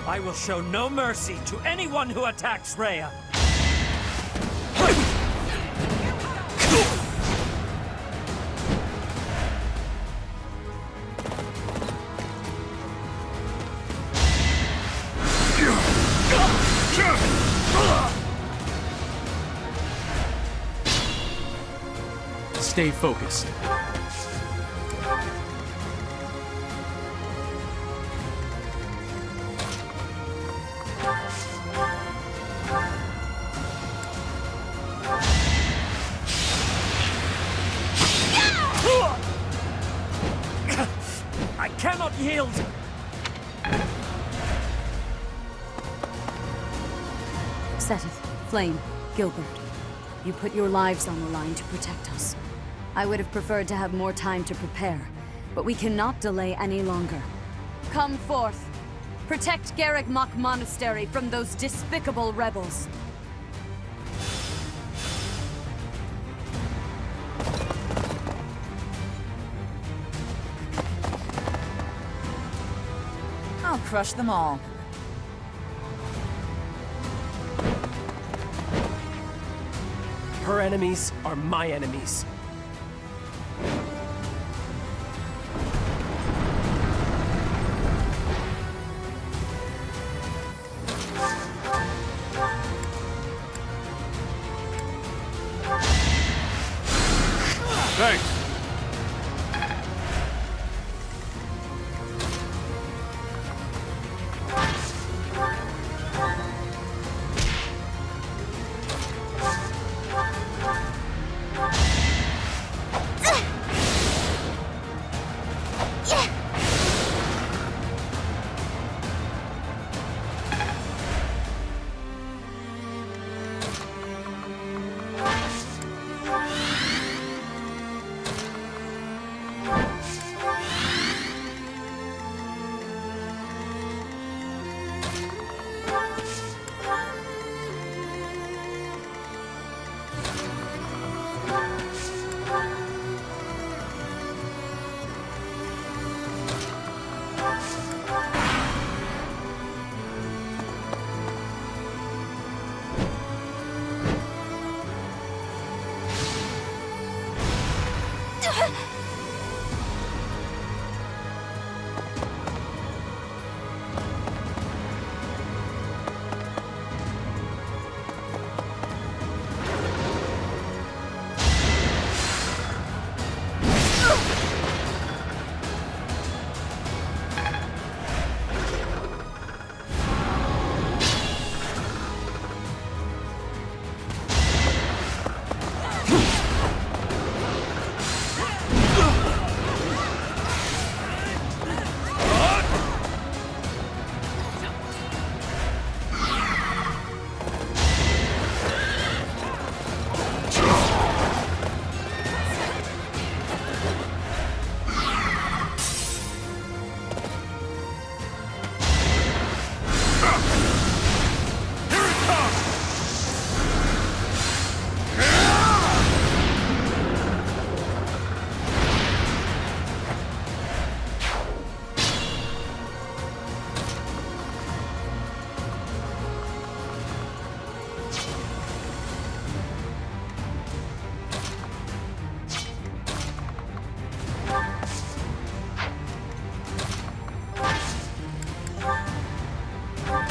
Speaker 2: I will show no mercy to anyone who attacks Rhea.
Speaker 7: Stay focused.
Speaker 2: I cannot yield!
Speaker 11: Seteth, Flame, Gilbert. You put your lives on the line to protect us. I would have preferred to have more time to prepare, but we cannot delay any longer. Come forth. Protect Garreg Mach Monastery from those despicable rebels.
Speaker 22: I'll crush them all.
Speaker 7: Her enemies are my enemies.
Speaker 21: Thanks.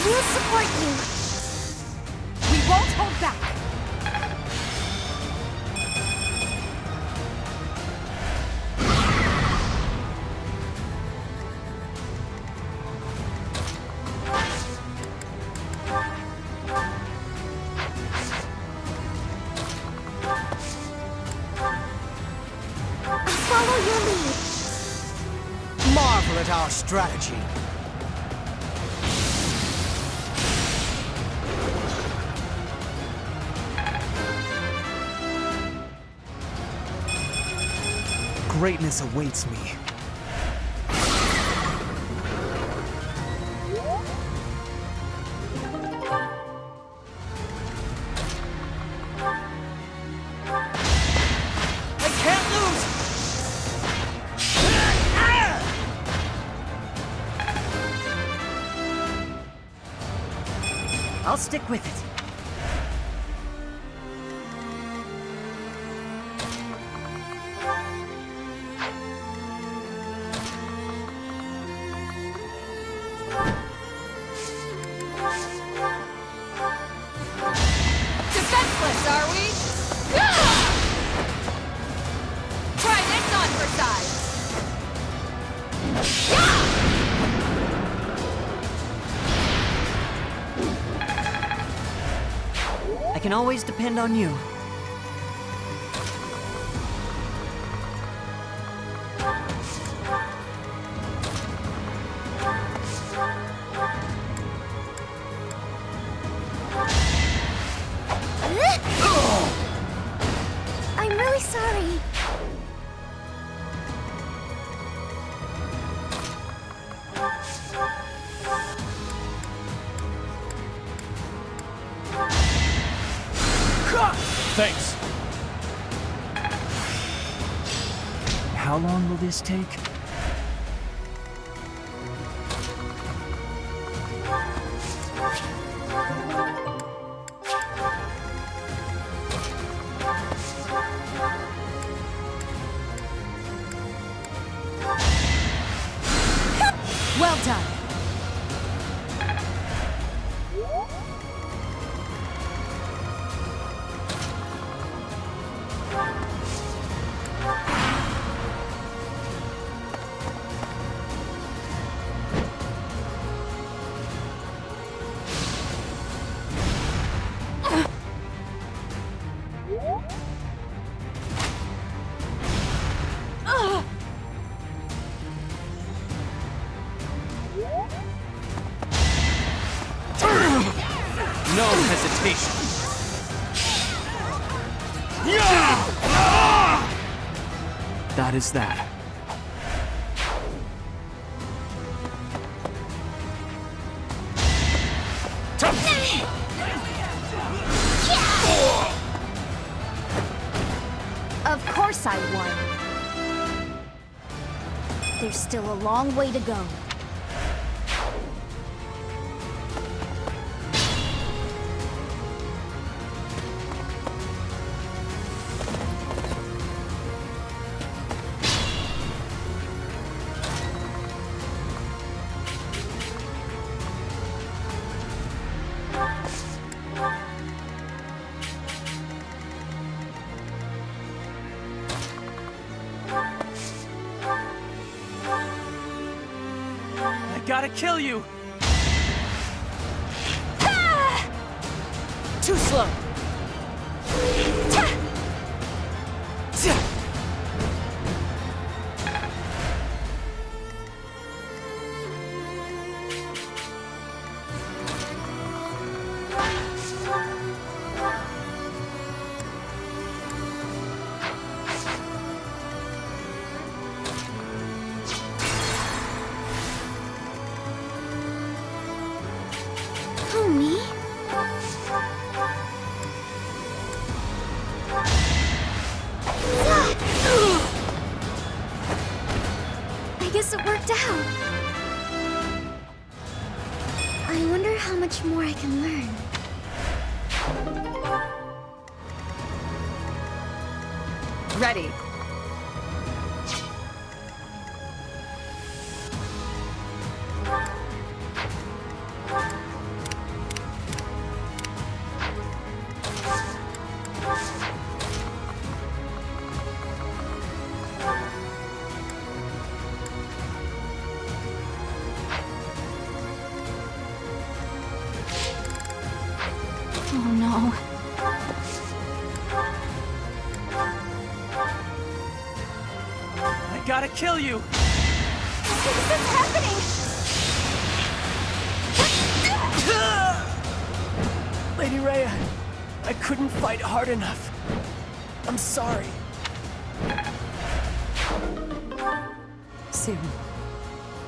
Speaker 15: We'll support you.
Speaker 11: We won't hold back.
Speaker 15: Follow your lead.
Speaker 14: Marvel at our strategy. Greatness awaits me. I can't lose!
Speaker 19: I'll stick with it.
Speaker 11: Defenseless, are we? Try this on for size.
Speaker 19: I can always depend on you.
Speaker 15: I'm really sorry.
Speaker 7: Thanks.
Speaker 10: How long will this take?
Speaker 11: Well done.
Speaker 7: No hesitation.
Speaker 10: That is that.
Speaker 15: Of course I won. There's still a long way to go.
Speaker 7: I gotta kill you!
Speaker 11: Too slow.
Speaker 15: Who, me? I guess it worked out. I wonder how much more I can learn.
Speaker 11: Ready.
Speaker 15: Oh no.
Speaker 7: I gotta kill you!
Speaker 15: What's happening?
Speaker 7: Lady Rhea, I couldn't fight hard enough. I'm sorry.
Speaker 11: Soon,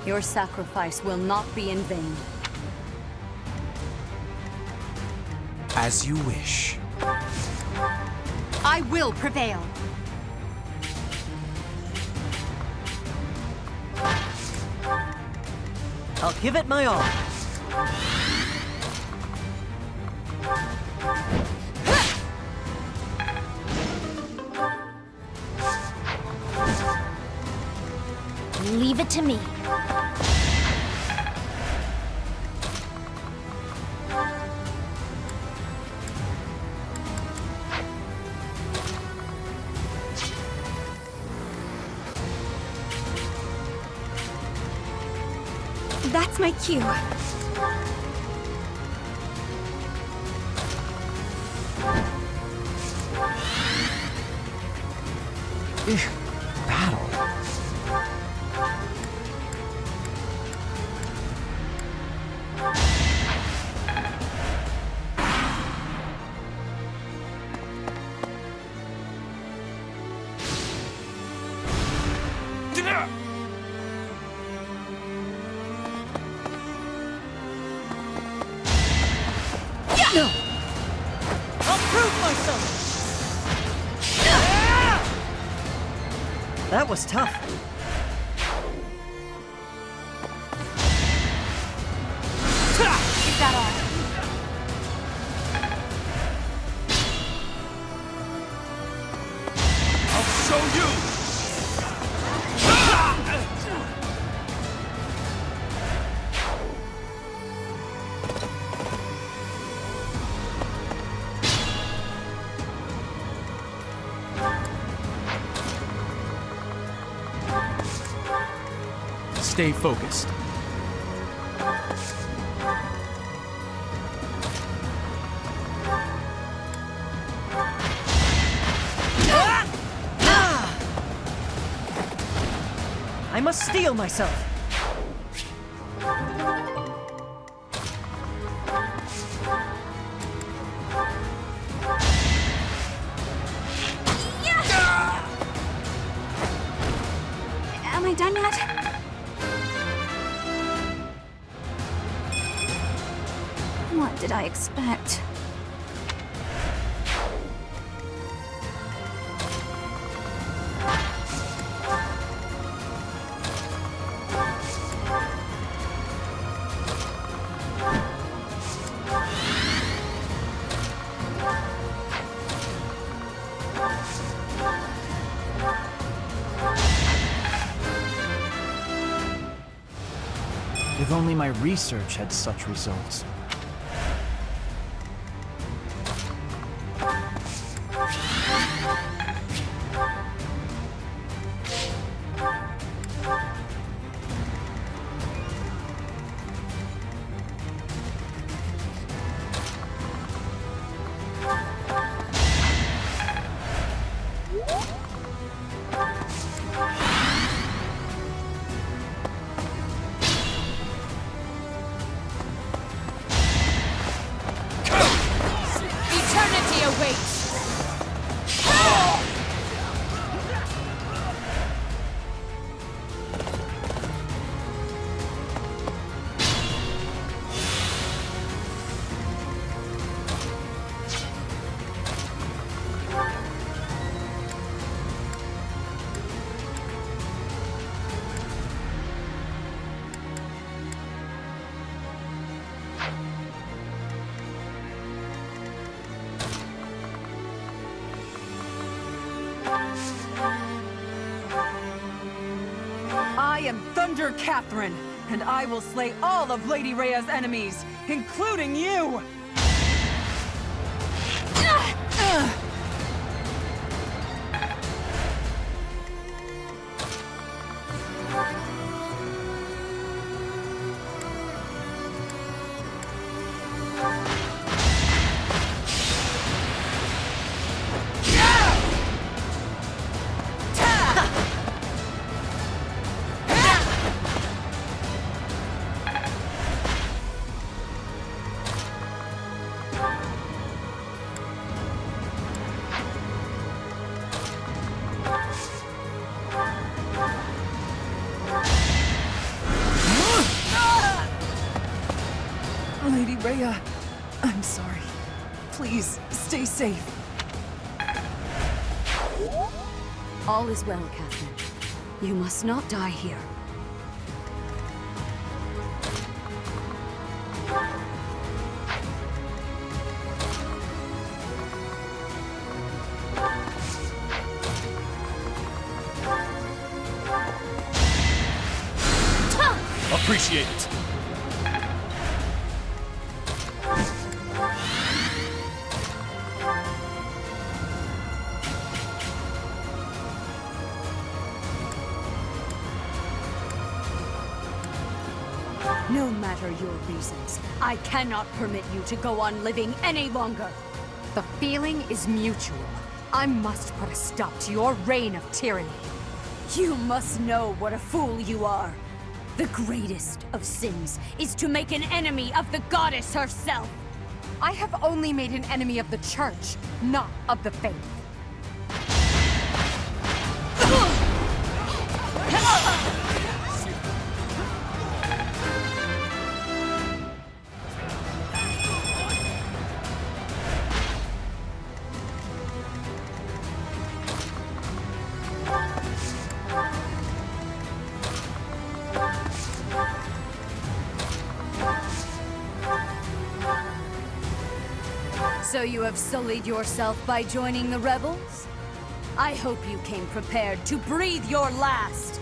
Speaker 11: your sacrifice will not be in vain.
Speaker 14: As you wish.
Speaker 5: I will prevail.
Speaker 19: I'll give it my all.
Speaker 15: Leave it to me.
Speaker 4: That's my cue.
Speaker 13: Battle.
Speaker 11: No! I'll prove myself!
Speaker 19: That was tough.
Speaker 4: Is that all?
Speaker 20: I'll show you!
Speaker 10: Stay focused.
Speaker 19: I must steel myself.
Speaker 15: Am I done yet? What did I expect?
Speaker 10: If only my research had such results.
Speaker 11: Eternity awaits!
Speaker 1: I am Thunder Catherine, and I will slay all of Lady Rhea's enemies, including you! Lady Rhea, I'm sorry. Please, stay safe.
Speaker 11: All is well, Catherine. You must not die here.
Speaker 20: Appreciate it.
Speaker 11: No matter your reasons, I cannot permit you to go on living any longer.
Speaker 5: The feeling is mutual. I must put a stop to your reign of tyranny.
Speaker 11: You must know what a fool you are. The greatest of sins is to make an enemy of the goddess herself.
Speaker 5: I have only made an enemy of the church, not of the faith.
Speaker 11: So you have sullied yourself by joining the rebels? I hope you came prepared to breathe your last.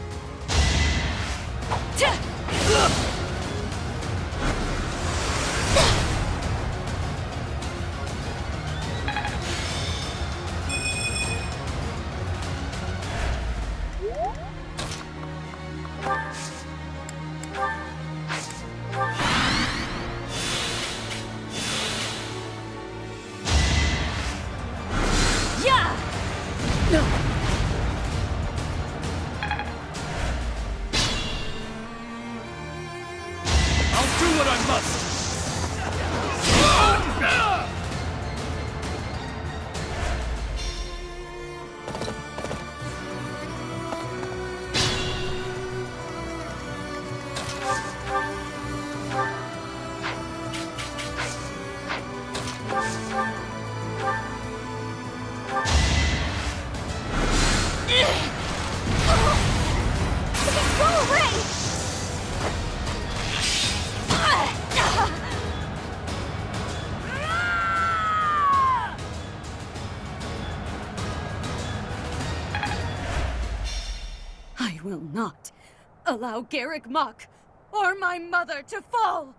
Speaker 11: I will not allow Garrick Mach or my mother to fall!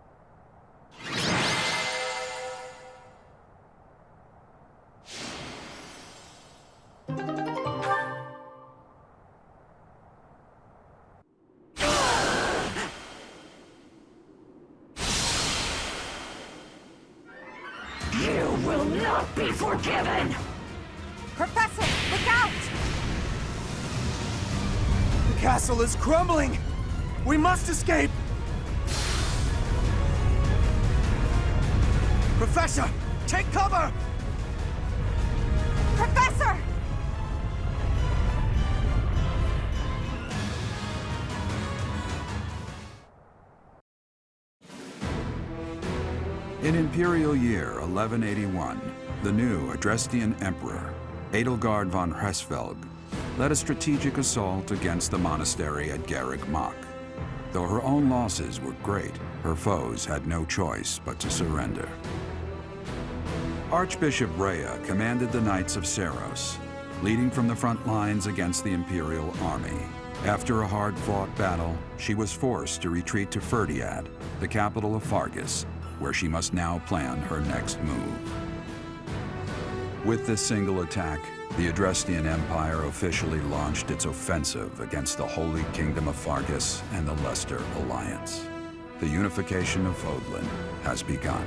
Speaker 3: You will not be forgiven!
Speaker 5: Professor, look out!
Speaker 14: The castle is crumbling! We must escape! Professor, take cover!
Speaker 5: Professor!
Speaker 12: In Imperial Year 1181, the new Adrestian Emperor, Edelgard von Hresvelg, led a strategic assault against the monastery at Garrick Mach. Though her own losses were great, her foes had no choice but to surrender. Archbishop Rhea commanded the Knights of Seros, leading from the front lines against the Imperial army. After a hard-fought battle, she was forced to retreat to Ferdiad, the capital of Fargus, where she must now plan her next move. With this single attack, the Adrestian Empire officially launched its offensive against the Holy Kingdom of Fargus and the Leicester Alliance. The unification of Fodlan has begun.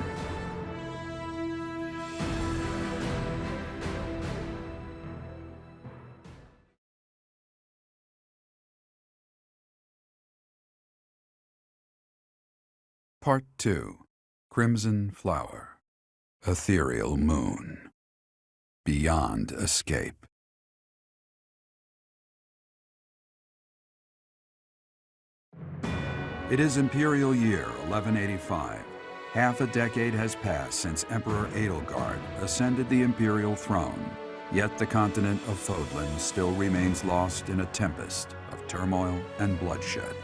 Speaker 12: Part 2. Crimson Flower. Ethereal Moon. Beyond Escape. It is Imperial Year 1185. Half a decade has passed since Emperor Edelgard ascended the Imperial throne, yet the continent of Fodlan still remains lost in a tempest of turmoil and bloodshed.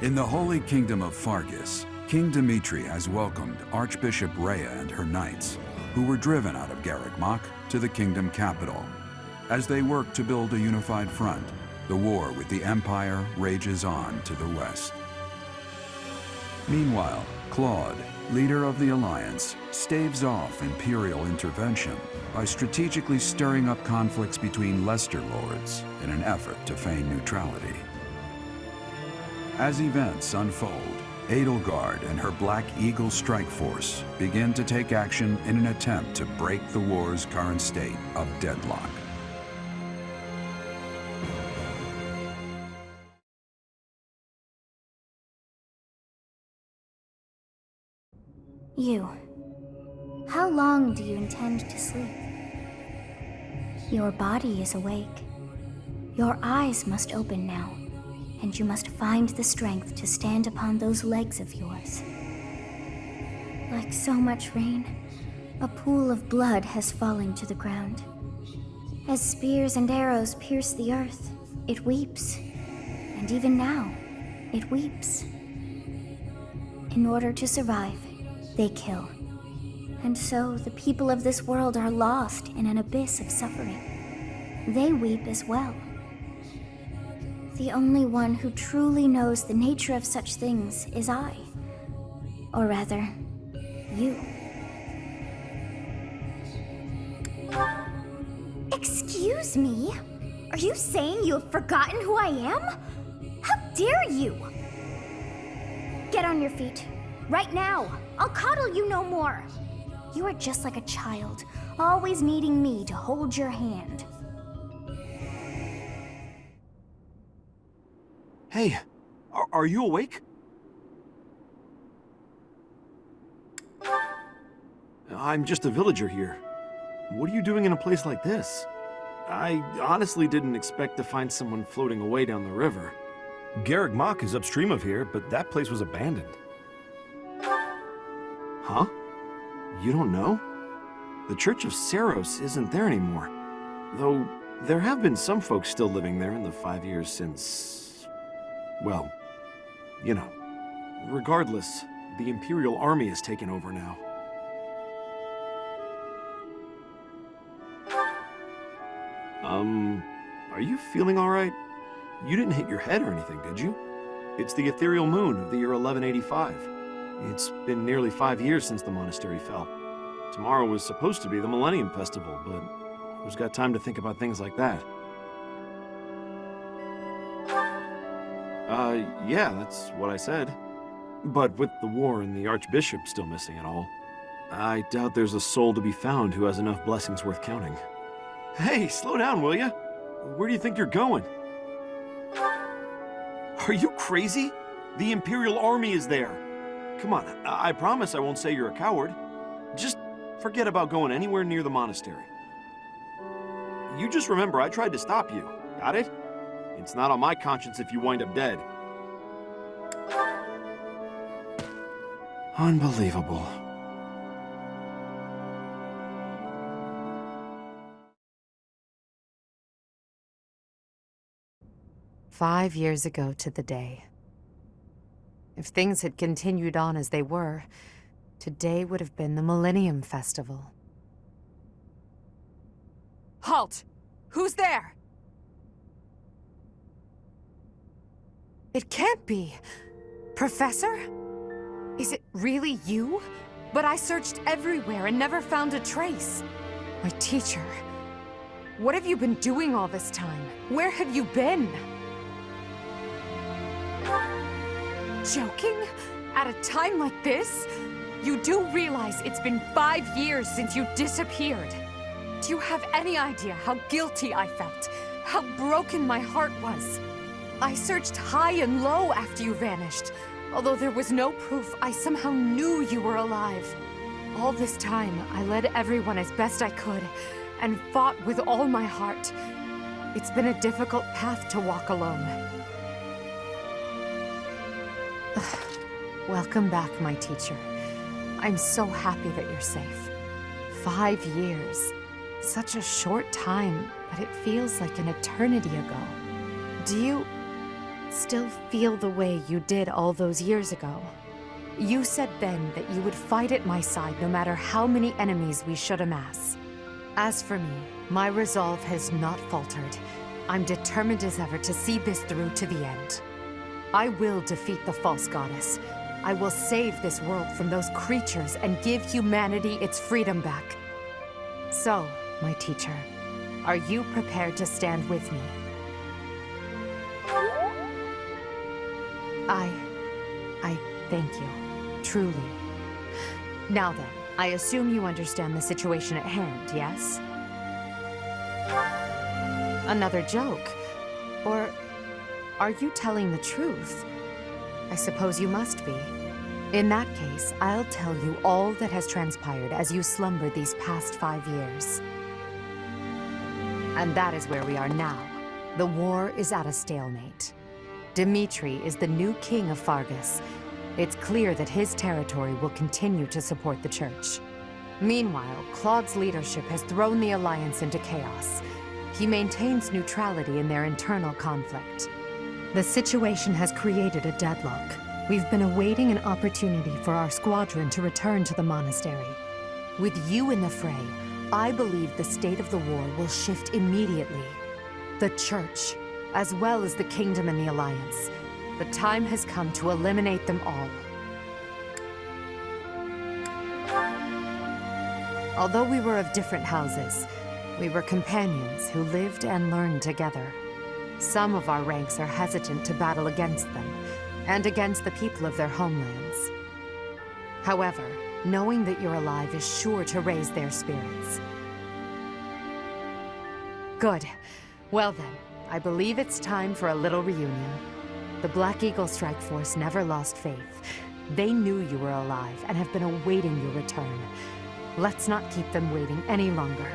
Speaker 12: In the Holy Kingdom of Fargus, King Dimitri has welcomed Archbishop Rhea and her knights, who were driven out of Garrick Mach to the kingdom capital. As they work to build a unified front, the war with the Empire rages on to the west. Meanwhile, Claude, leader of the Alliance, staves off Imperial intervention by strategically stirring up conflicts between Lesser Lords in an effort to feign neutrality. As events unfold, Edelgard and her Black Eagle strike force begin to take action in an attempt to break the war's current state of deadlock.
Speaker 15: You. How long do you intend to sleep? Your body is awake. Your eyes must open now, and you must find the strength to stand upon those legs of yours. Like so much rain, a pool of blood has fallen to the ground. As spears and arrows pierce the earth, it weeps. And even now, it weeps. In order to survive, they kill. And so the people of this world are lost in an abyss of suffering. They weep as well. The only one who truly knows the nature of such things is I. Or rather, you. Excuse me? Are you saying you have forgotten who I am? How dare you! Get on your feet. Right now. I'll coddle you no more. You are just like a child, always needing me to hold your hand.
Speaker 8: Hey, are you awake? I'm just a villager here. What are you doing in a place like this? I honestly didn't expect to find someone floating away down the river.
Speaker 21: Garreg Mach is upstream of here, but that place was abandoned.
Speaker 8: Huh? You don't know? The Church of Seiros isn't there anymore. Though, there have been some folks still living there in the 5 years since... well, you know. Regardless, the Imperial Army has taken over now. Are you feeling alright? You didn't hit your head or anything, did you? It's the ethereal moon of the year 1185. It's been nearly 5 years since the monastery fell. Tomorrow was supposed to be the Millennium Festival, but who's got time to think about things like that? Yeah, that's what I said. But with the war and the Archbishop still missing it all, I doubt there's a soul to be found who has enough blessings worth counting. Hey, slow down, will ya? Where do you think you're going? Are you crazy? The Imperial Army is there. Come on, I promise I won't say you're a coward. Just forget about going anywhere near the monastery. You just remember I tried to stop you, got it? It's not on my conscience if you wind up dead. Unbelievable.
Speaker 5: "5 years ago to the day. If things had continued on as they were, today would have been the Millennium Festival."
Speaker 1: Halt! Who's there?
Speaker 5: It can't be. Professor? Is it really you? But I searched everywhere and never found a trace. My teacher. What have you been doing all this time? Where have you been? Joking? At a time like this? You do realize it's been 5 years since you disappeared. Do you have any idea how guilty I felt? How broken my heart was? I searched high and low after you vanished. Although there was no proof, I somehow knew you were alive. All this time, I led everyone as best I could, and fought with all my heart. It's been a difficult path to walk alone. Welcome back, my teacher. I'm so happy that you're safe. 5 years. Such a short time, but it feels like an eternity ago. Do you still feel the way you did all those years ago? You said then that you would fight at my side no matter how many enemies we should amass. As for me, my resolve has not faltered. I'm determined as ever to see this through to the end. I will defeat the false goddess, I will save this world from those creatures and give humanity its freedom back. So, my teacher, are you prepared to stand with me? I thank you. Truly. Now then, I assume you understand the situation at hand, yes? Another joke? Or are you telling the truth? I suppose you must be. In that case, I'll tell you all that has transpired as you slumbered these past 5 years. And that is where we are now. The war is at a stalemate. Dimitri is the new king of Fargus. It's clear that his territory will continue to support the Church. Meanwhile, Claude's leadership has thrown the Alliance into chaos. He maintains neutrality in their internal conflict. The situation has created a deadlock. We've been awaiting an opportunity for our squadron to return to the monastery. With you in the fray, I believe the state of the war will shift immediately. The Church, as well as the Kingdom and the Alliance. The time has come to eliminate them all. Although we were of different houses, we were companions who lived and learned together. Some of our ranks are hesitant to battle against them, and against the people of their homelands. However, knowing that you're alive is sure to raise their spirits. Good. Well then, I believe it's time for a little reunion. The Black Eagle Strike Force never lost faith. They knew you were alive and have been awaiting your return. Let's not keep them waiting any longer.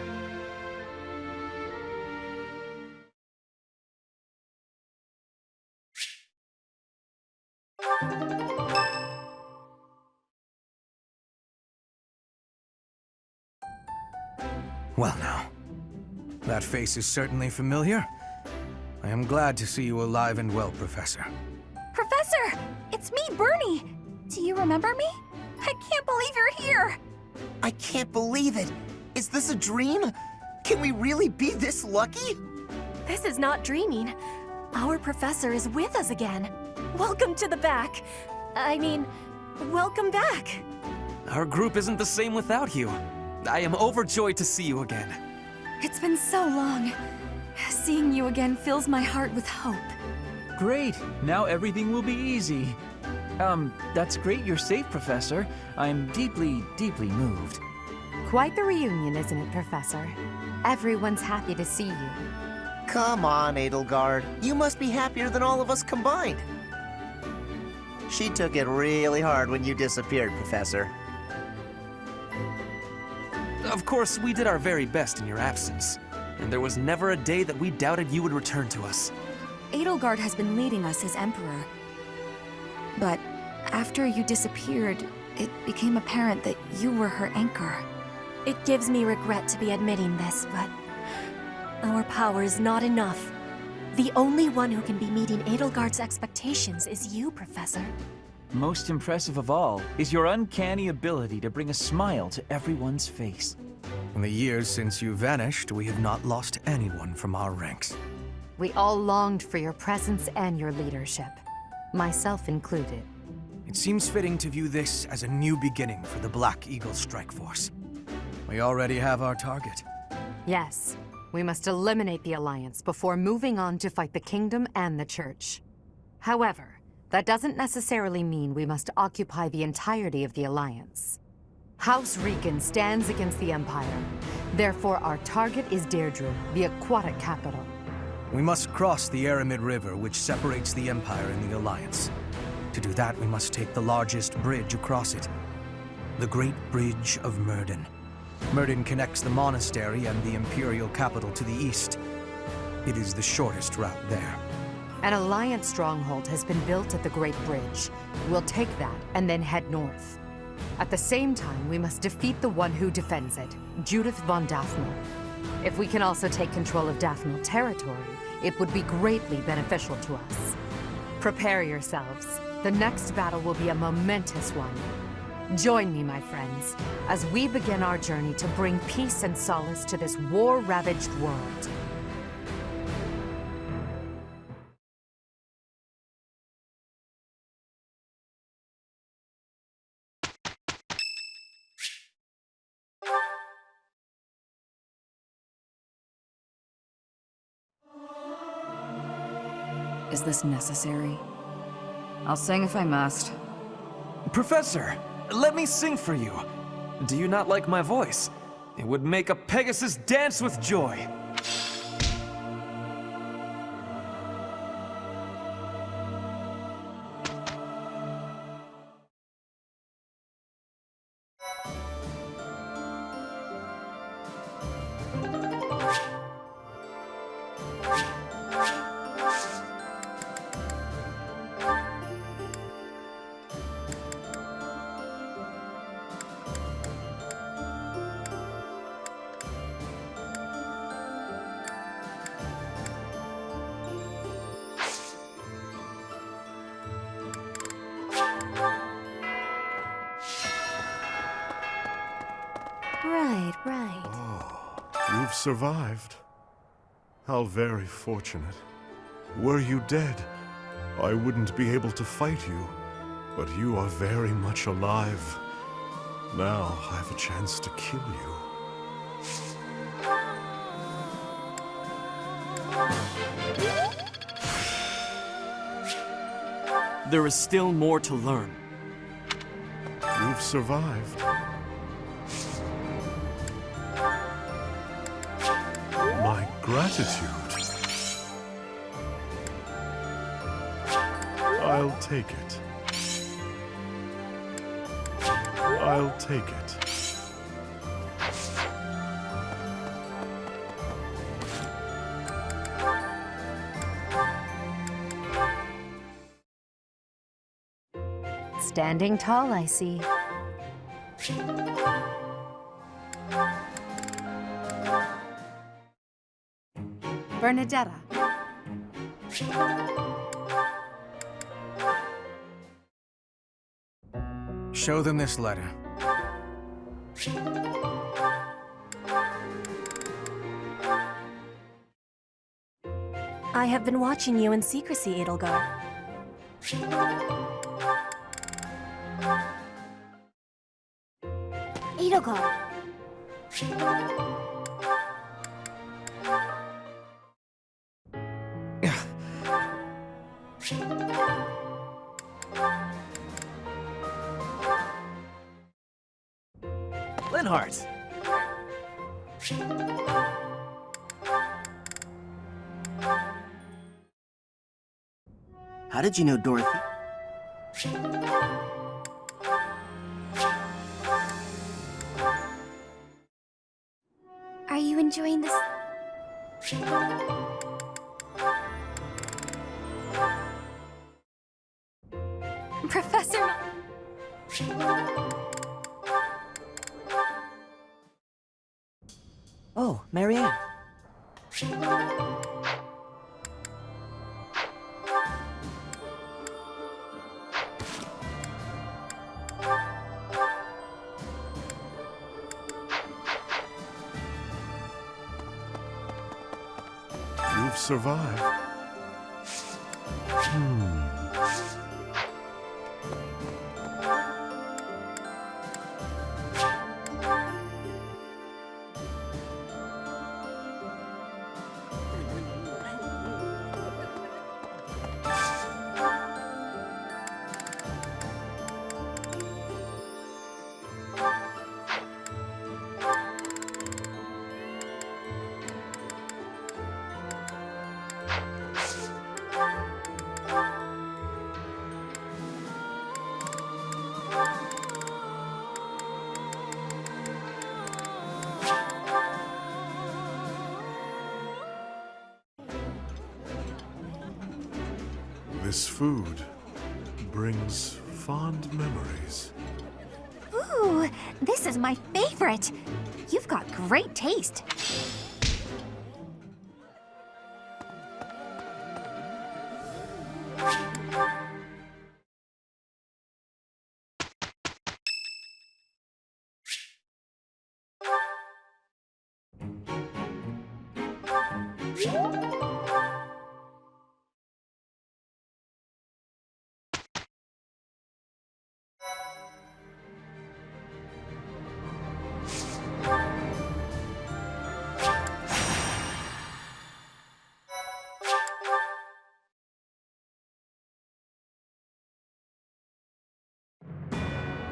Speaker 14: Well now, that face is certainly familiar. I am glad to see you alive and well, Professor.
Speaker 15: Professor! It's me, Bernie! Do you remember me? I can't believe you're here!
Speaker 16: I can't believe it! Is this a dream? Can we really be this lucky?
Speaker 4: This is not dreaming. Our professor is with us again. Welcome to the back. I mean, welcome back.
Speaker 13: Our group isn't the same without you. I am overjoyed to see you again.
Speaker 4: It's been so long. Seeing you again fills my heart with hope.
Speaker 10: Great! Now everything will be easy. That's great you're safe, Professor. I'm deeply, deeply moved.
Speaker 5: Quite the reunion, isn't it, Professor? Everyone's happy to see you.
Speaker 16: Come on, Edelgard. You must be happier than all of us combined. She took it really hard when you disappeared, Professor.
Speaker 13: Of course, we did our very best in your absence, and there was never a day that we doubted you would return to us.
Speaker 11: Edelgard has been leading us as Emperor. But after you disappeared, it became apparent that you were her anchor.
Speaker 4: It gives me regret to be admitting this, but our power is not enough. The only one who can be meeting Edelgard's expectations is you, Professor.
Speaker 10: Most impressive of all is your uncanny ability to bring a smile to everyone's face.
Speaker 14: In the years since you vanished, we have not lost anyone from our ranks.
Speaker 5: We all longed for your presence and your leadership, myself included.
Speaker 14: It seems fitting to view this as a new beginning for the Black Eagle Strike Force. We already have our target.
Speaker 5: Yes, we must eliminate the Alliance before moving on to fight the Kingdom and the Church. However, that doesn't necessarily mean we must occupy the entirety of the Alliance. House Regan stands against the Empire. Therefore, our target is Deirdre, the aquatic capital.
Speaker 14: We must cross the Aramid River, which separates the Empire and the Alliance. To do that, we must take the largest bridge across it. The Great Bridge of Myrden. Myrden connects the monastery and the Imperial capital to the east. It is the shortest route there.
Speaker 5: An Alliance stronghold has been built at the Great Bridge. We'll take that and then head north. At the same time, we must defeat the one who defends it, Judith von Daphne. If we can also take control of Daphne territory, it would be greatly beneficial to us. Prepare yourselves. The next battle will be a momentous one. Join me, my friends, as we begin our journey to bring peace and solace to this war-ravaged world.
Speaker 11: Is this necessary? I'll sing if I must.
Speaker 13: Professor, let me sing for you. Do you not like my voice? It would make a Pegasus dance with joy.
Speaker 4: Right.
Speaker 9: You've survived. How very fortunate. Were you dead, I wouldn't be able to fight you. But you are very much alive. Now I have a chance to kill you.
Speaker 2: There is still more to learn.
Speaker 9: You've survived. My gratitude. I'll take it. I'll take it.
Speaker 5: Standing tall, I see. Bernadetta.
Speaker 14: Show them this letter.
Speaker 4: I have been watching you in secrecy, Edelgard.
Speaker 15: Edelgard.
Speaker 7: Linhardt!
Speaker 16: How did you know Dorothy?
Speaker 15: Are you enjoying this? Professor...
Speaker 19: Oh, Marianne.
Speaker 9: You've survived. This food brings fond memories.
Speaker 15: Ooh, this is my favorite. You've got great taste.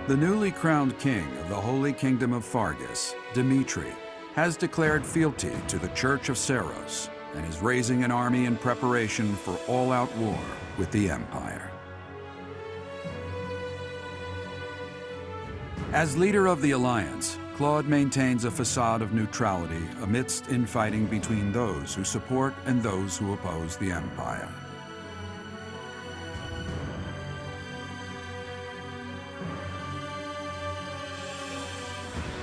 Speaker 12: The newly crowned king of the Holy Kingdom of Fargus, Dimitri, has declared fealty to the Church of Seros and is raising an army in preparation for all-out war with the Empire. As leader of the Alliance, Claude maintains a facade of neutrality amidst infighting between those who support and those who oppose the Empire.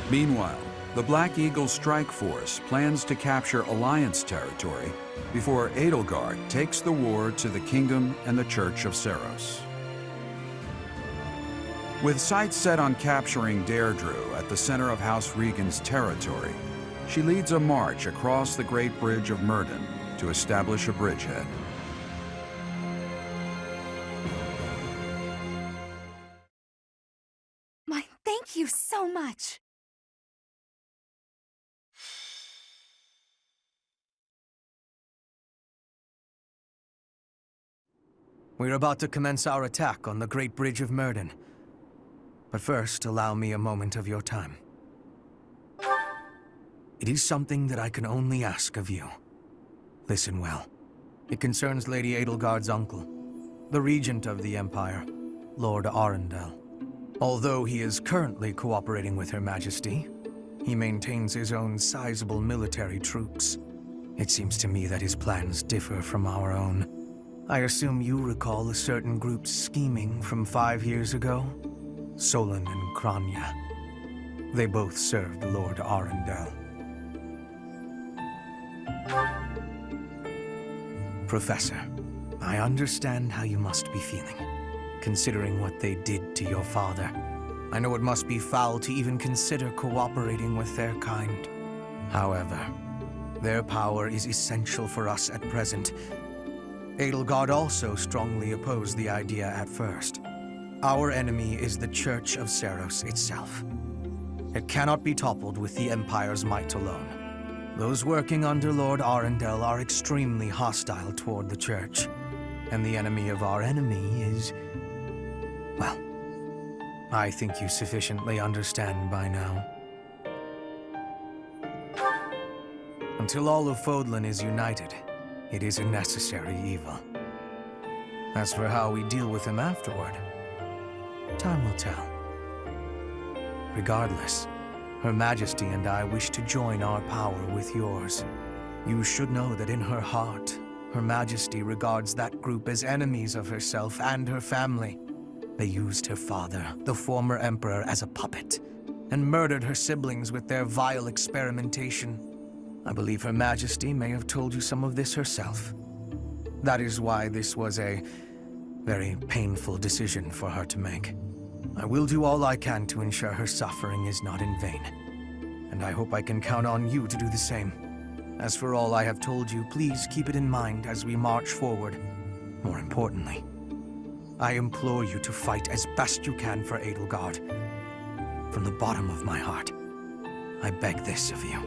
Speaker 12: Meanwhile, the Black Eagle Strike Force plans to capture Alliance territory before Edelgard takes the war to the Kingdom and the Church of Seros. With sights set on capturing Deirdre at the center of House Regan's territory, she leads a march across the Great Bridge of Myrddin to establish a bridgehead.
Speaker 15: Thank you so much.
Speaker 14: We're about to commence our attack on the Great Bridge of Myrddin. But first, allow me a moment of your time. It is something that I can only ask of you. Listen well. It concerns Lady Edelgard's uncle, the Regent of the Empire, Lord Arundel. Although he is currently cooperating with Her Majesty, he maintains his own sizable military troops. It seems to me that his plans differ from our own. I assume you recall a certain group's scheming from 5 years ago? Solon and Kranya. They both served Lord Arundel. Professor, I understand how you must be feeling, considering what they did to your father. I know it must be foul to even consider cooperating with their kind. However, their power is essential for us at present. Edelgard also strongly opposed the idea at first. Our enemy is the Church of Seros itself. It cannot be toppled with the Empire's might alone. Those working under Lord Arundel are extremely hostile toward the Church. And the enemy of our enemy is... well, I think you sufficiently understand by now. Until all of Fodlan is united, it is a necessary evil. As for how we deal with him afterward, time will tell. Regardless, Her Majesty and I wish to join our power with yours. You should know that in her heart, Her Majesty regards that group as enemies of herself and her family. They used her father, the former Emperor, as a puppet, and murdered her siblings with their vile experimentation. I believe Her Majesty may have told you some of this herself. That is why this was a very painful decision for her to make. I will do all I can to ensure her suffering is not in vain. And I hope I can count on you to do the same. As for all I have told you, please keep it in mind as we march forward. More importantly, I implore you to fight as best you can for Edelgard. From the bottom of my heart, I beg this of you.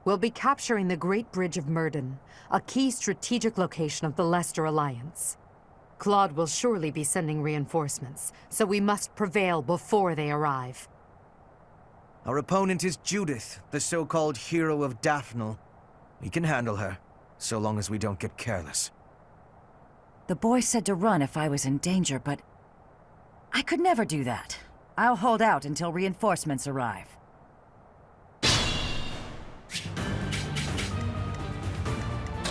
Speaker 5: We'll be capturing the Great Bridge of Myrden, a key strategic location of the Leicester Alliance. Claude will surely be sending reinforcements, so we must prevail before they arrive.
Speaker 14: Our opponent is Judith, the so-called hero of Daphnel. We can handle her, so long as we don't get careless.
Speaker 6: The boy said to run if I was in danger, but I could never do that. I'll hold out until reinforcements arrive.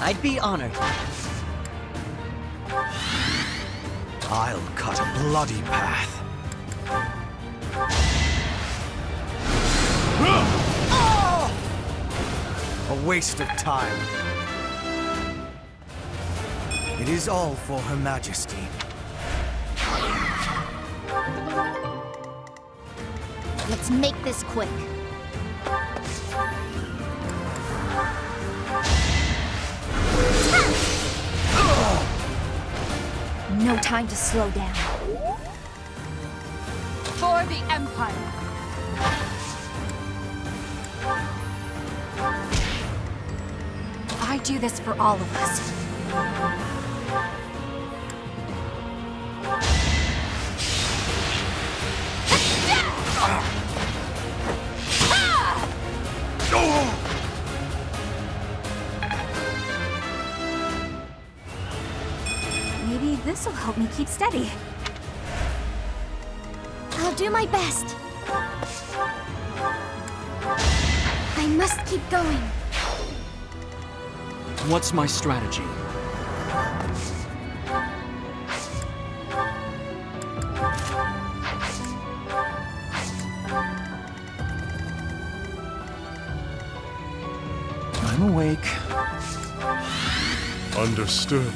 Speaker 19: I'd be honored.
Speaker 14: I'll cut a bloody path. A waste of time. It is all for Her Majesty.
Speaker 15: Let's make this quick. No time to slow down.
Speaker 1: For the Empire!
Speaker 15: I do this for all of us. Maybe this'll help me keep steady. I'll do my best. I must keep going.
Speaker 19: What's my strategy?
Speaker 10: I'm awake.
Speaker 9: Understood.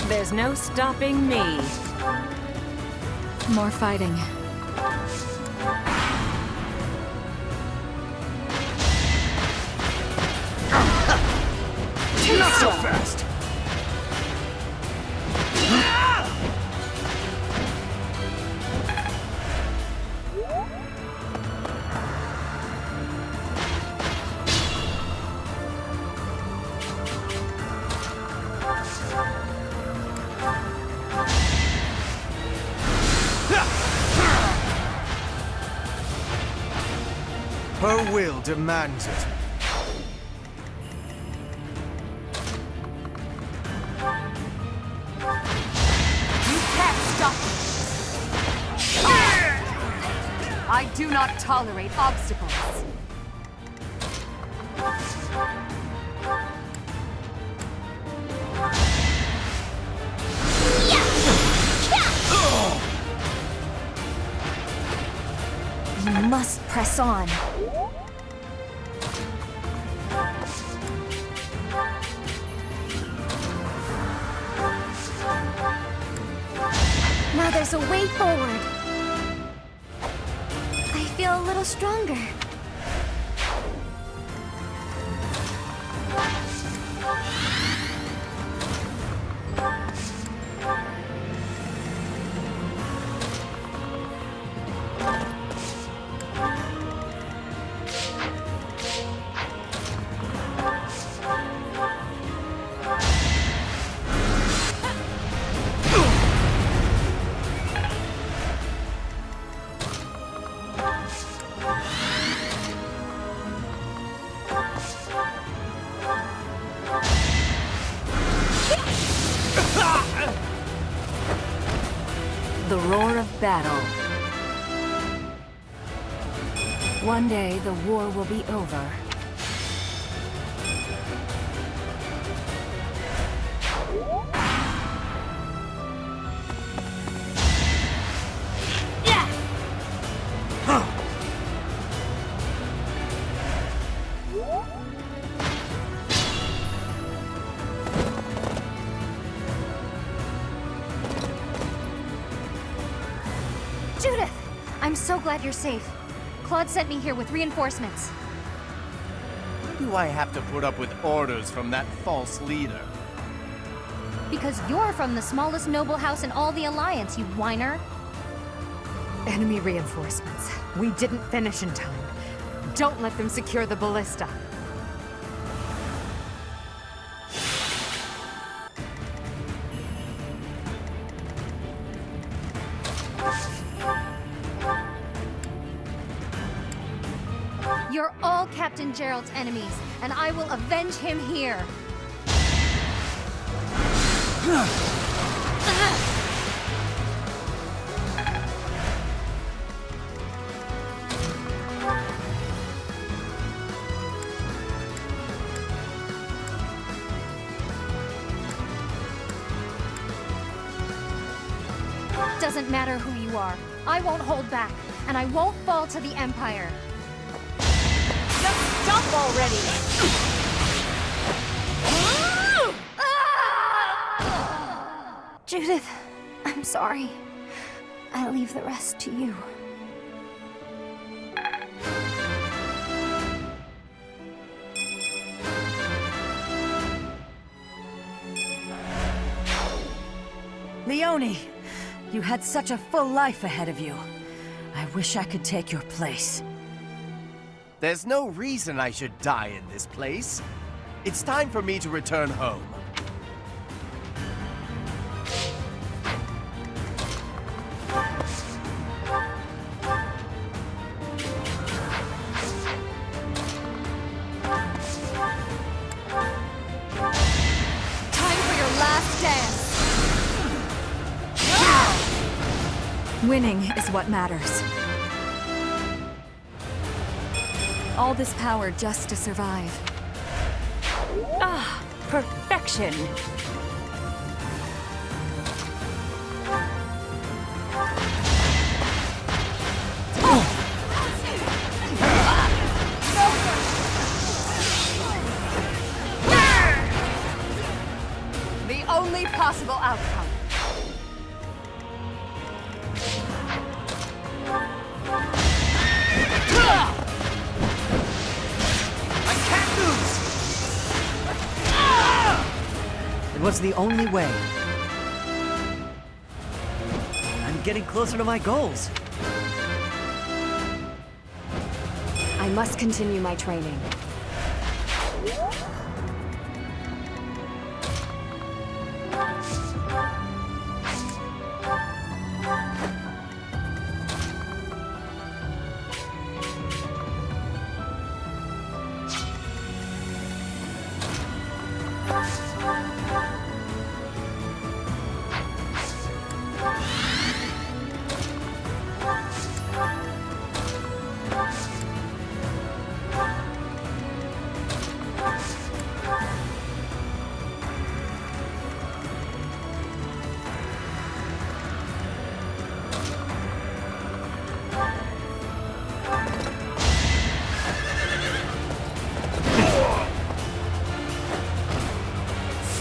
Speaker 11: There's no stopping me.
Speaker 18: More fighting.
Speaker 14: Not so fast! Her will demands it.
Speaker 5: I do not tolerate obstacles.
Speaker 15: You must press on. Now there's a way forward. I feel a little stronger.
Speaker 6: The roar of battle. One day, the war will be over.
Speaker 15: Judith! I'm so glad you're safe. Claude sent me here with reinforcements.
Speaker 17: Why do I have to put up with orders from that false leader?
Speaker 15: Because you're from the smallest noble house in all the Alliance, you whiner.
Speaker 5: Enemy reinforcements. We didn't finish in time. Don't let them secure the ballista.
Speaker 15: You're all Captain Gerald's enemies, and I will avenge him here. Doesn't matter who you are. I won't hold back, and I won't fall to the Empire.
Speaker 1: Just stop already!
Speaker 15: Judith, I'm sorry. I leave the rest to you.
Speaker 6: Leone, you had such a full life ahead of you. I wish I could take your place.
Speaker 17: There's no reason I should die in this place. It's time for me to return home.
Speaker 1: Time for your last dance!
Speaker 20: Winning is what matters. All this power just to survive. Ah, perfection!
Speaker 1: The only possible outcome.
Speaker 19: It was the only way. I'm getting closer to my goals.
Speaker 18: I must continue my training.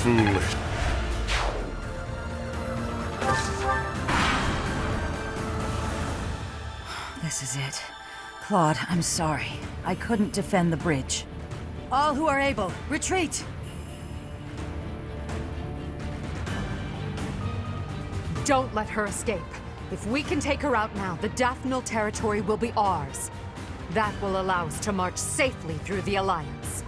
Speaker 9: Foolish.
Speaker 6: This is it. Claude, I'm sorry. I couldn't defend the bridge. All who are able, retreat!
Speaker 5: Don't let her escape. If we can take her out now, the Daphnal territory will be ours. That will allow us to march safely through the Alliance.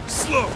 Speaker 9: Slow!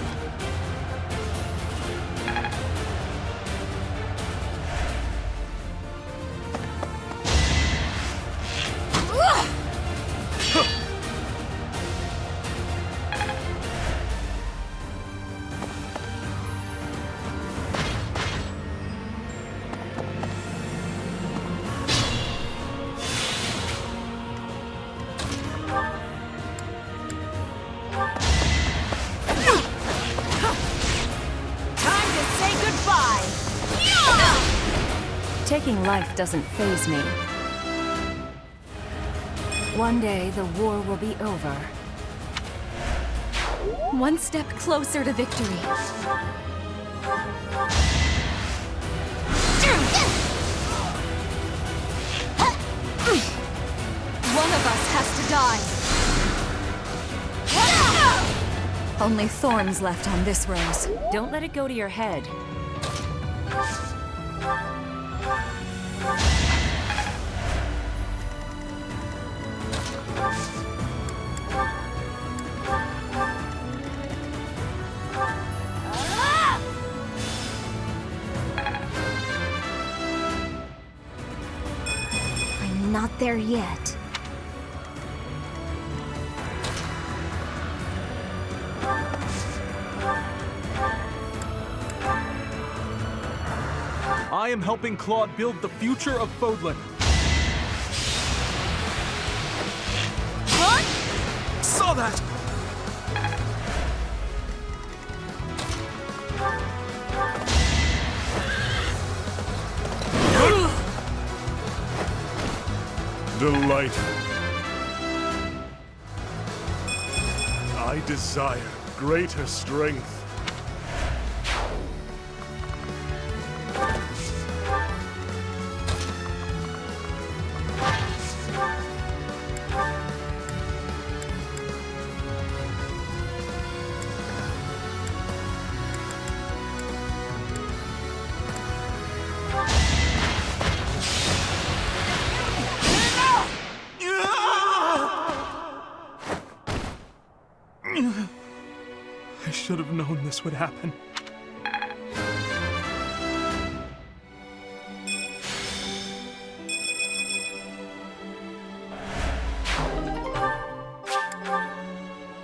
Speaker 20: Taking life doesn't faze me. One day, the war will be over. One step closer to victory.
Speaker 18: die! Only thorns left on this rose.
Speaker 20: Don't let it go to your head.
Speaker 15: I'm not there yet.
Speaker 3: I am helping Claude build the future of Fodlan.
Speaker 15: Huh?
Speaker 3: Saw that!
Speaker 9: Delightful. I desire greater strength.
Speaker 3: I should have known this would happen.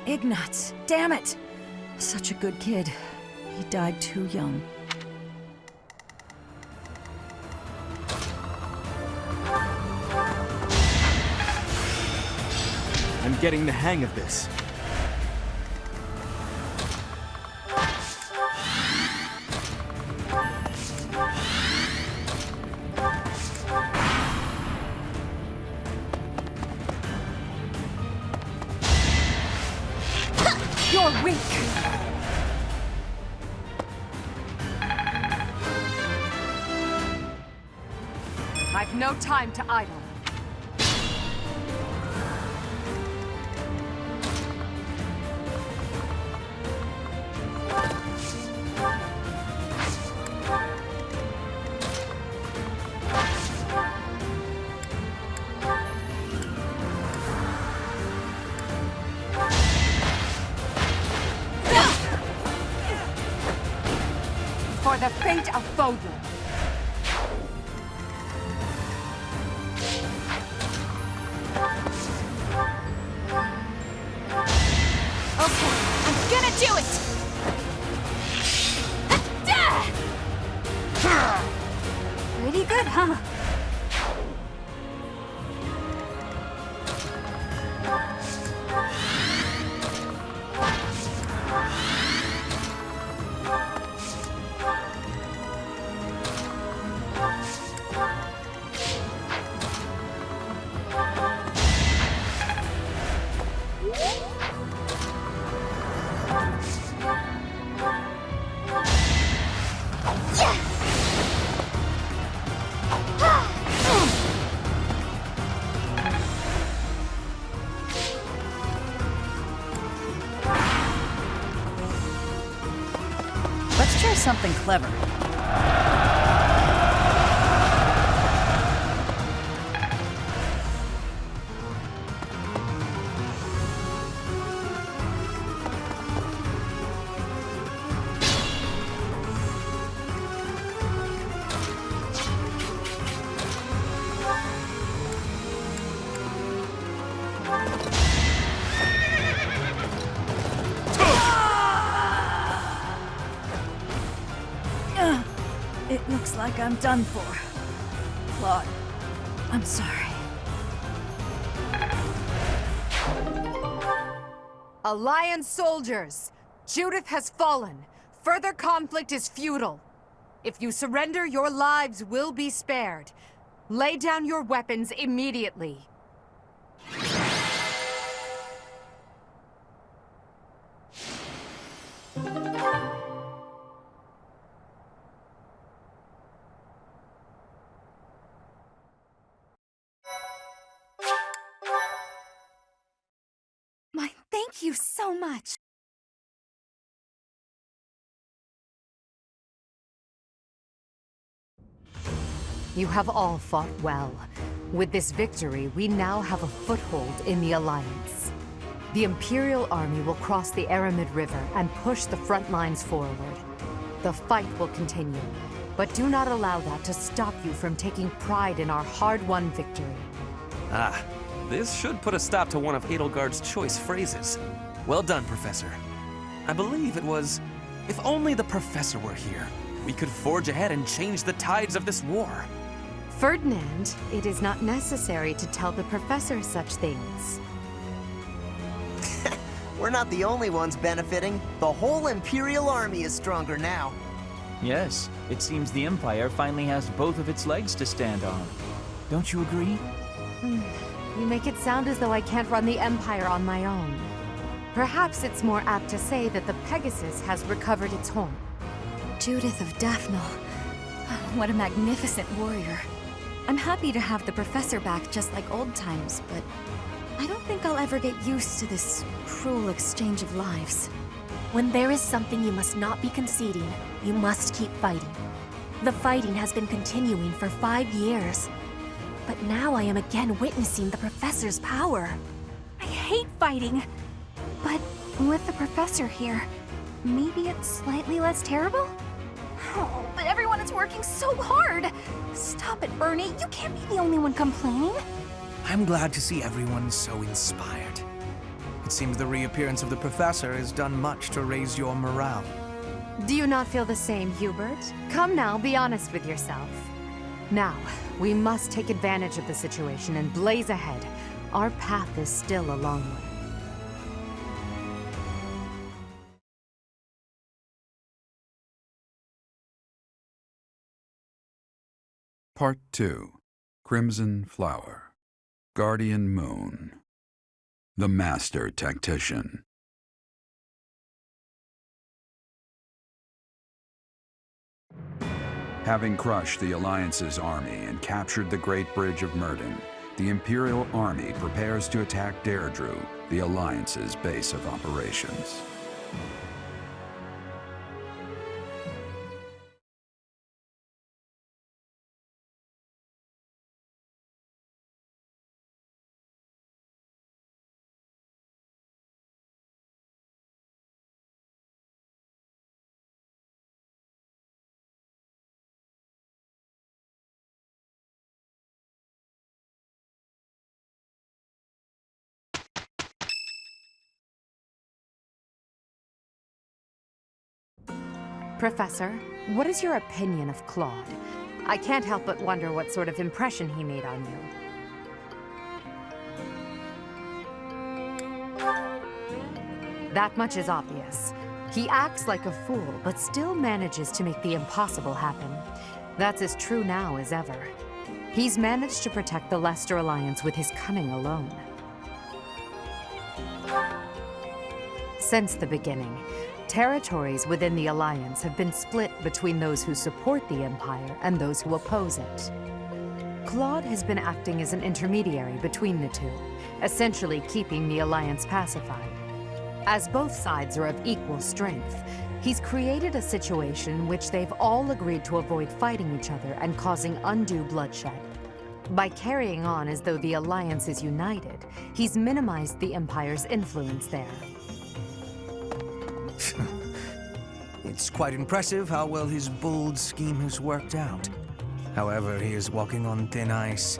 Speaker 6: Ignatz, damn it! Such a good kid. He died too young.
Speaker 3: I'm getting the hang of this.
Speaker 1: You're weak! I've no time to idle. For the fate of Fodlan.
Speaker 15: Okay, I'm gonna do it! Pretty good, huh?
Speaker 6: Let's try something clever. It looks like I'm done for. Claude, I'm sorry.
Speaker 1: Alliance soldiers! Judith has fallen. Further conflict is futile. If you surrender, your lives will be spared. Lay down your weapons immediately.
Speaker 15: Thank you so much.
Speaker 5: You have all fought well. With this victory, we now have a foothold in the Alliance. The Imperial Army will cross the Aramid River and push the front lines forward. The fight will continue, but do not allow that to stop you from taking pride in our hard-won victory.
Speaker 13: Ah, this should put a stop to one of Edelgard's choice phrases. Well done, Professor. I believe it was, if only the Professor were here, we could forge ahead and change the tides of this war.
Speaker 5: Ferdinand, it is not necessary to tell the Professor such things.
Speaker 16: We're not the only ones benefiting. The whole Imperial Army is stronger now.
Speaker 10: Yes, it seems the Empire finally has both of its legs to stand on. Don't you agree?
Speaker 5: You make it sound as though I can't run the Empire on my own. Perhaps it's more apt to say that the Pegasus has recovered its home.
Speaker 15: Judith of Daphne. What a magnificent warrior. I'm happy to have the Professor back just like old times, but I don't think I'll ever get used to this cruel exchange of lives.
Speaker 4: When there is something you must not be conceding, you must keep fighting. The fighting has been continuing for 5 years. But now I am again witnessing the Professor's power.
Speaker 15: I hate fighting. But with the Professor here, maybe it's slightly less terrible? Oh, but everyone is working so hard! Stop it, Bernie. You can't be the only one complaining.
Speaker 14: I'm glad to see everyone so inspired. It seems the reappearance of the Professor has done much to raise your morale.
Speaker 5: Do you not feel the same, Hubert? Come now, be honest with yourself. Now, we must take advantage of the situation and blaze ahead. Our path is still a long way.
Speaker 12: Part 2. Crimson Flower. Guardian Moon. The Master Tactician. Having crushed the Alliance's army and captured the Great Bridge of Myrden, the Imperial Army prepares to attack Deirdre, the Alliance's base of operations.
Speaker 5: Professor, what is your opinion of Claude? I can't help but wonder what sort of impression he made on you. That much is obvious. He acts like a fool, but still manages to make the impossible happen. That's as true now as ever. He's managed to protect the Leicester Alliance with his cunning alone. Since the beginning, territories within the Alliance have been split between those who support the Empire and those who oppose it. Claude has been acting as an intermediary between the two, essentially keeping the Alliance pacified. As both sides are of equal strength, he's created a situation which they've all agreed to avoid fighting each other and causing undue bloodshed. By carrying on as though the Alliance is united, he's minimized the Empire's influence there.
Speaker 14: It's quite impressive how well his bold scheme has worked out. However, he is walking on thin ice.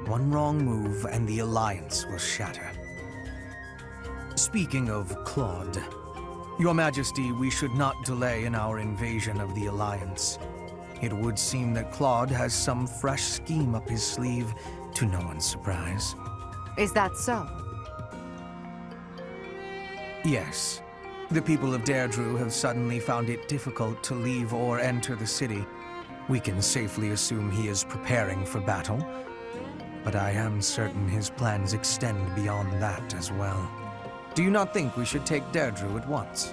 Speaker 14: One wrong move and the Alliance will shatter. Speaking of Claude, Your Majesty, we should not delay in our invasion of the Alliance. It would seem that Claude has some fresh scheme up his sleeve, to no one's surprise.
Speaker 5: Is that so?
Speaker 14: Yes. The people of Deirdre have suddenly found it difficult to leave or enter the city. We can safely assume he is preparing for battle, but I am certain his plans extend beyond that as well. Do you not think we should take Deirdre at once?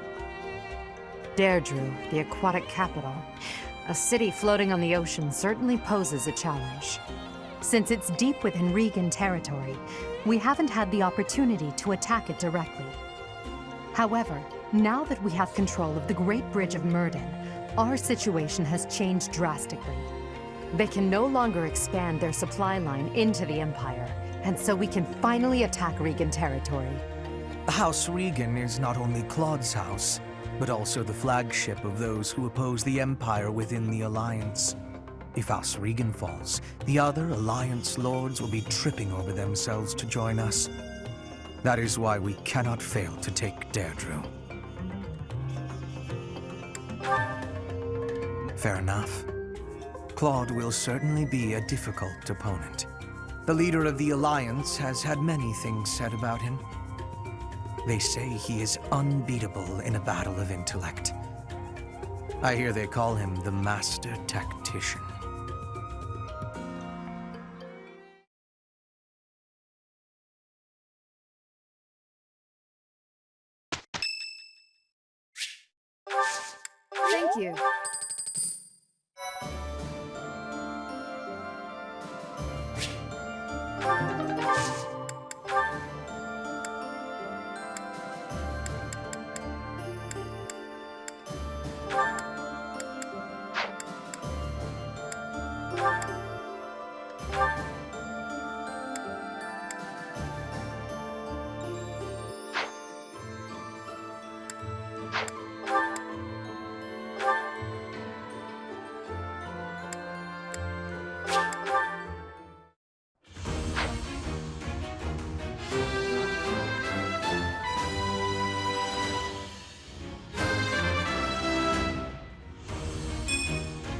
Speaker 5: Deirdre, the aquatic capital. A city floating on the ocean certainly poses a challenge. Since it's deep within Regan territory, we haven't had the opportunity to attack it directly. However, now that we have control of the Great Bridge of Myrden, our situation has changed drastically. They can no longer expand their supply line into the Empire, and so we can finally attack Regan territory.
Speaker 14: House Regan is not only Claude's house, but also the flagship of those who oppose the Empire within the Alliance. If House Regan falls, the other Alliance lords will be tripping over themselves to join us. That is why we cannot fail to take Deirdre. Fair enough. Claude will certainly be a difficult opponent. The leader of the Alliance has had many things said about him. They say he is unbeatable in a battle of intellect. I hear they call him the Master Tactician.
Speaker 18: Thank you.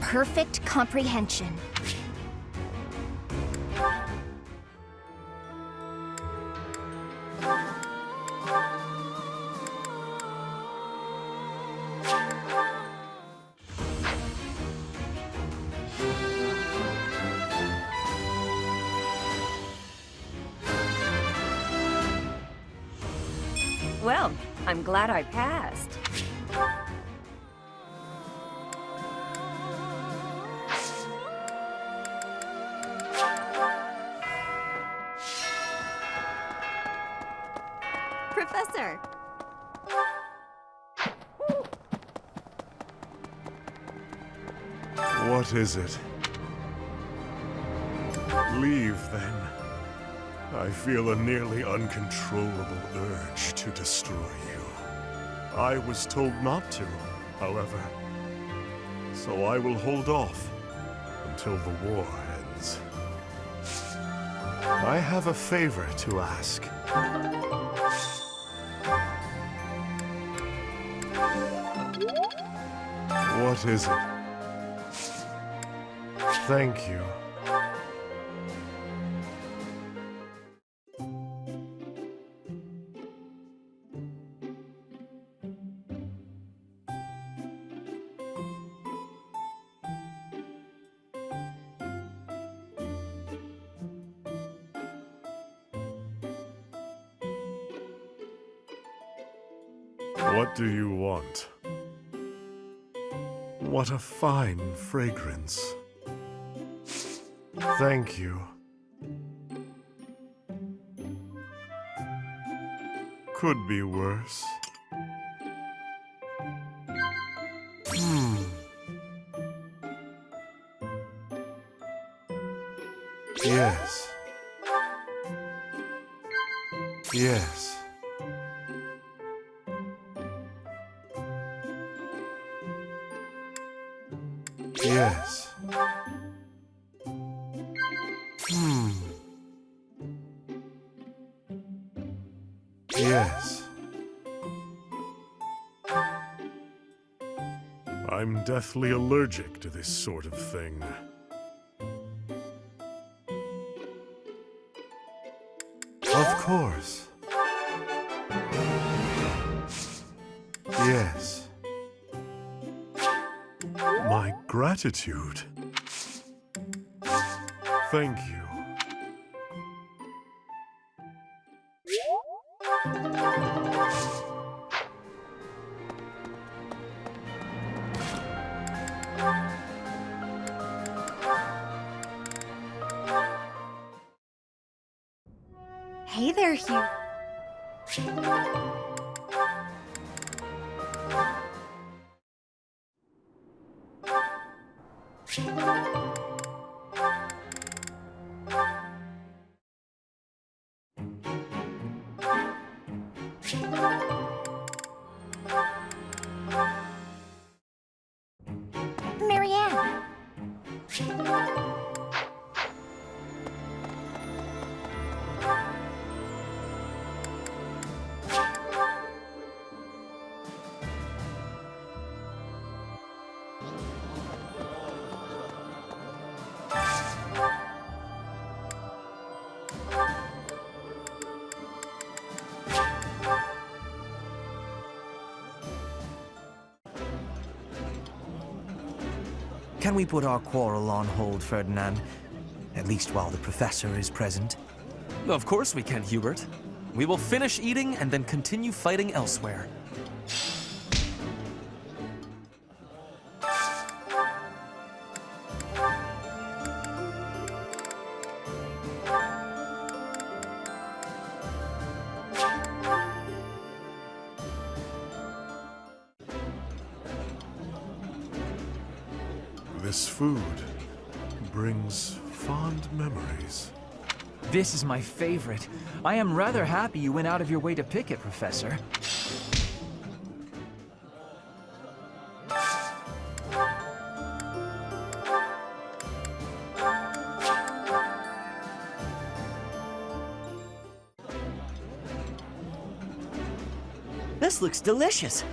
Speaker 15: Perfect comprehension.
Speaker 21: Well, I'm glad I passed.
Speaker 22: Professor!
Speaker 9: What is it? Leave, then. I feel a nearly uncontrollable urge to destroy you. I was told not to, however. So I will hold off until the war ends. I have a favor to ask. What is it? Thank you. What do you want? What a fine fragrance. Thank you. Could be worse. Yes. Yes. Yes. Yes. I'm deathly allergic to this sort of thing. Of course. Yes. My gratitude. Thank you.
Speaker 15: Hey there, Hugh. Marianne!
Speaker 14: Can we put our quarrel on hold, Ferdinand? At least while the professor is present.
Speaker 13: Of course we can, Hubert. We will finish eating and then continue fighting elsewhere.
Speaker 9: This food brings fond memories.
Speaker 10: This is my favorite. I am rather happy you went out of your way to pick it, Professor.
Speaker 19: This looks delicious.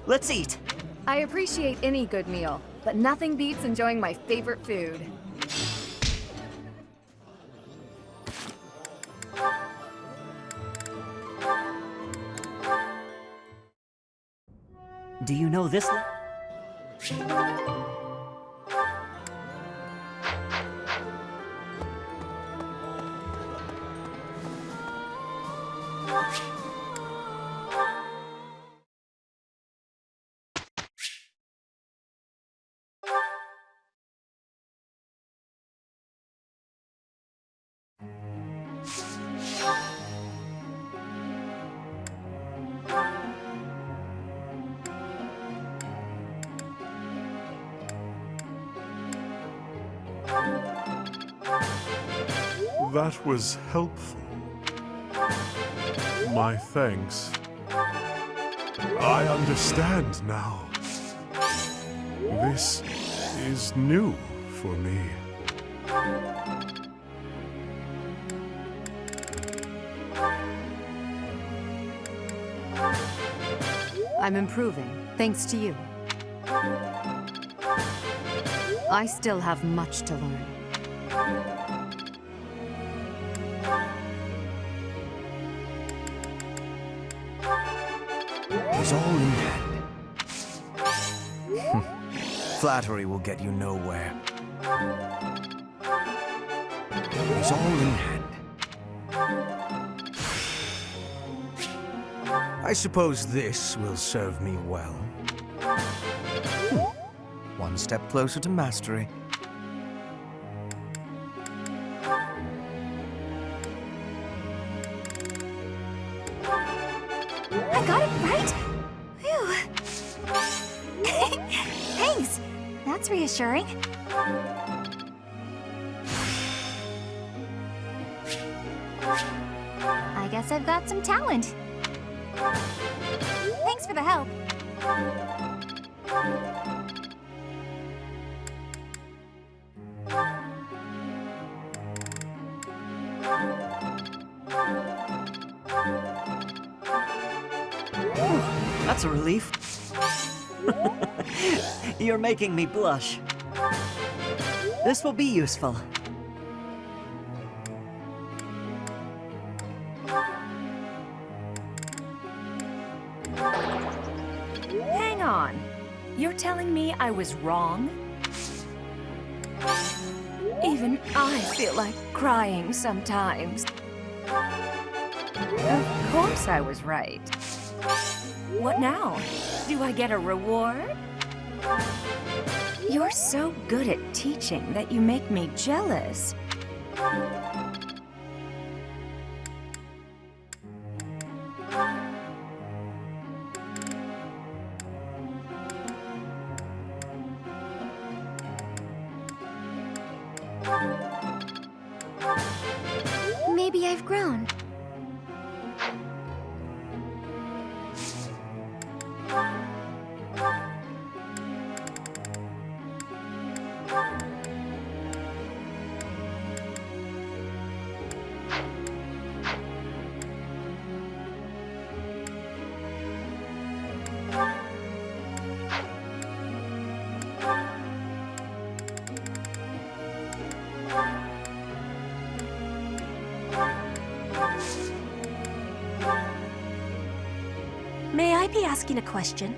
Speaker 19: Let's eat.
Speaker 18: I appreciate any good meal, but nothing beats enjoying my favorite food.
Speaker 19: Do you know this?
Speaker 9: That was helpful. My thanks. I understand now. This is new for me.
Speaker 5: I'm improving, thanks to you. I still have much to learn.
Speaker 14: It's all in hand. Flattery will get you nowhere. It's all in hand. I suppose this will serve me well. One step closer to mastery.
Speaker 15: I got it right! Phew. Thanks! That's reassuring. I guess I've got some talent. Thanks for the help.
Speaker 19: That's a relief. You're making me blush. This will be useful.
Speaker 21: Hang on. You're telling me I was wrong? Even I feel like crying sometimes. Of course I was right. What now? Do I get a reward? You're so good at teaching that you make me jealous.
Speaker 15: Maybe I've grown.
Speaker 4: May I be asking a question?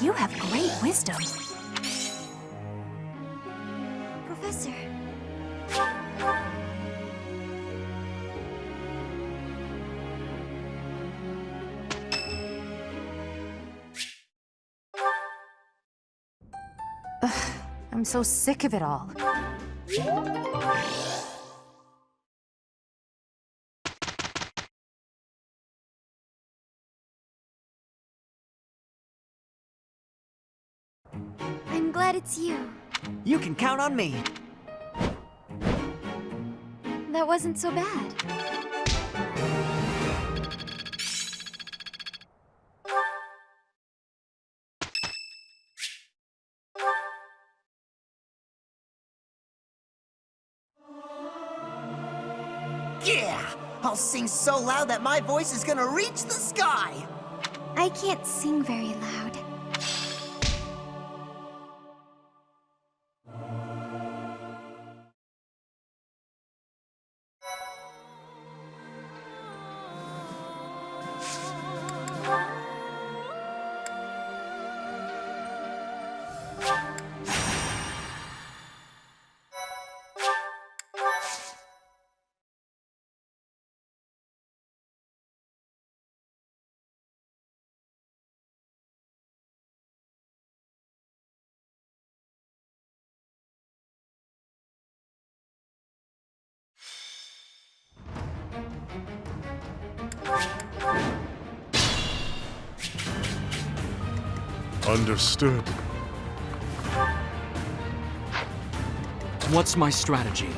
Speaker 4: You have great wisdom.
Speaker 15: Professor.
Speaker 5: I'm so sick of it all.
Speaker 15: I'm glad it's you.
Speaker 19: You can count on me.
Speaker 15: That wasn't so bad.
Speaker 16: Yeah! I'll sing so loud that my voice is gonna reach the sky!
Speaker 15: I can't sing very loud.
Speaker 9: Understood.
Speaker 3: What's my strategy?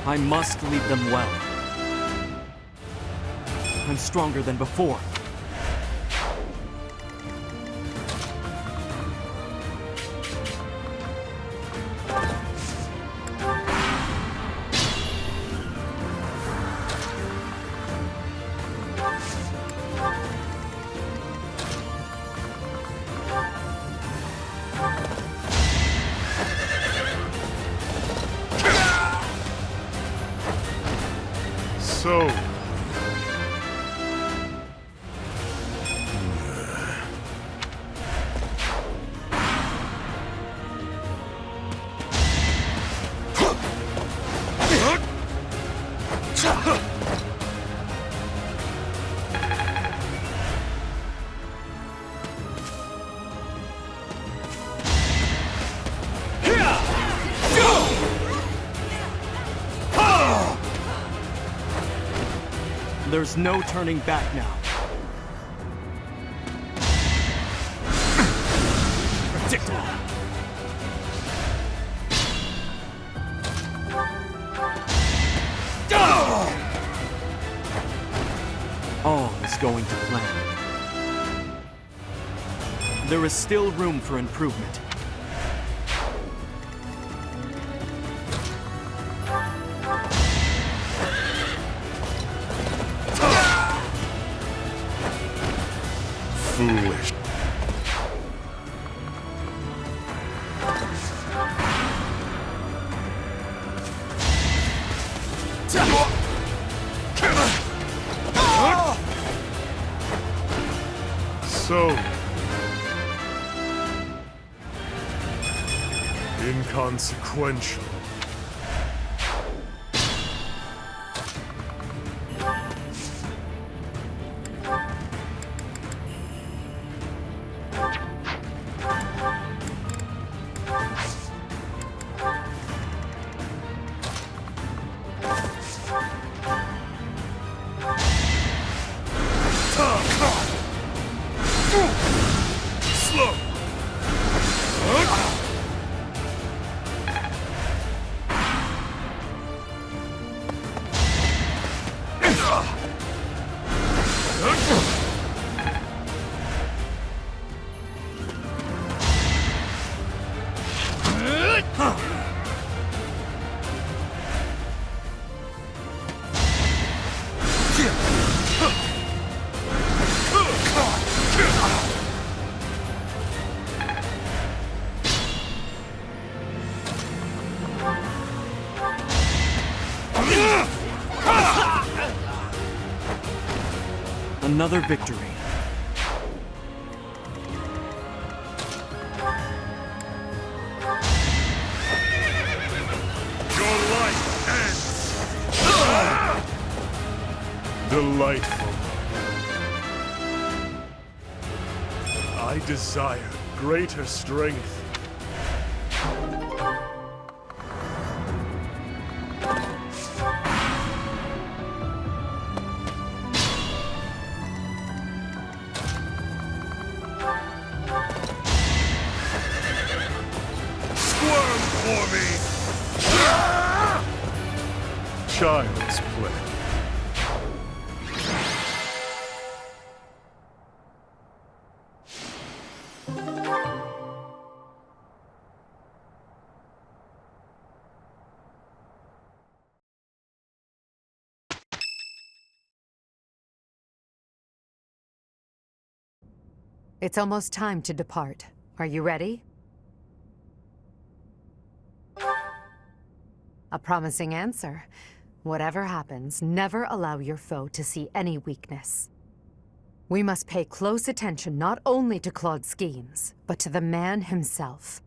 Speaker 3: I must lead them well. I'm stronger than before.
Speaker 9: So...
Speaker 3: There's no turning back now. Predictable. All is going to plan. There is still room for improvement.
Speaker 9: Foolish. So... inconsequential. Slow!
Speaker 3: Another victory.
Speaker 9: Your life ends! Delightful. I desire greater strength. Squirm for me! Child's play.
Speaker 5: It's almost time to depart. Are you ready? A promising answer. Whatever happens, never allow your foe to see any weakness. We must pay close attention not only to Claude's schemes, but to the man himself.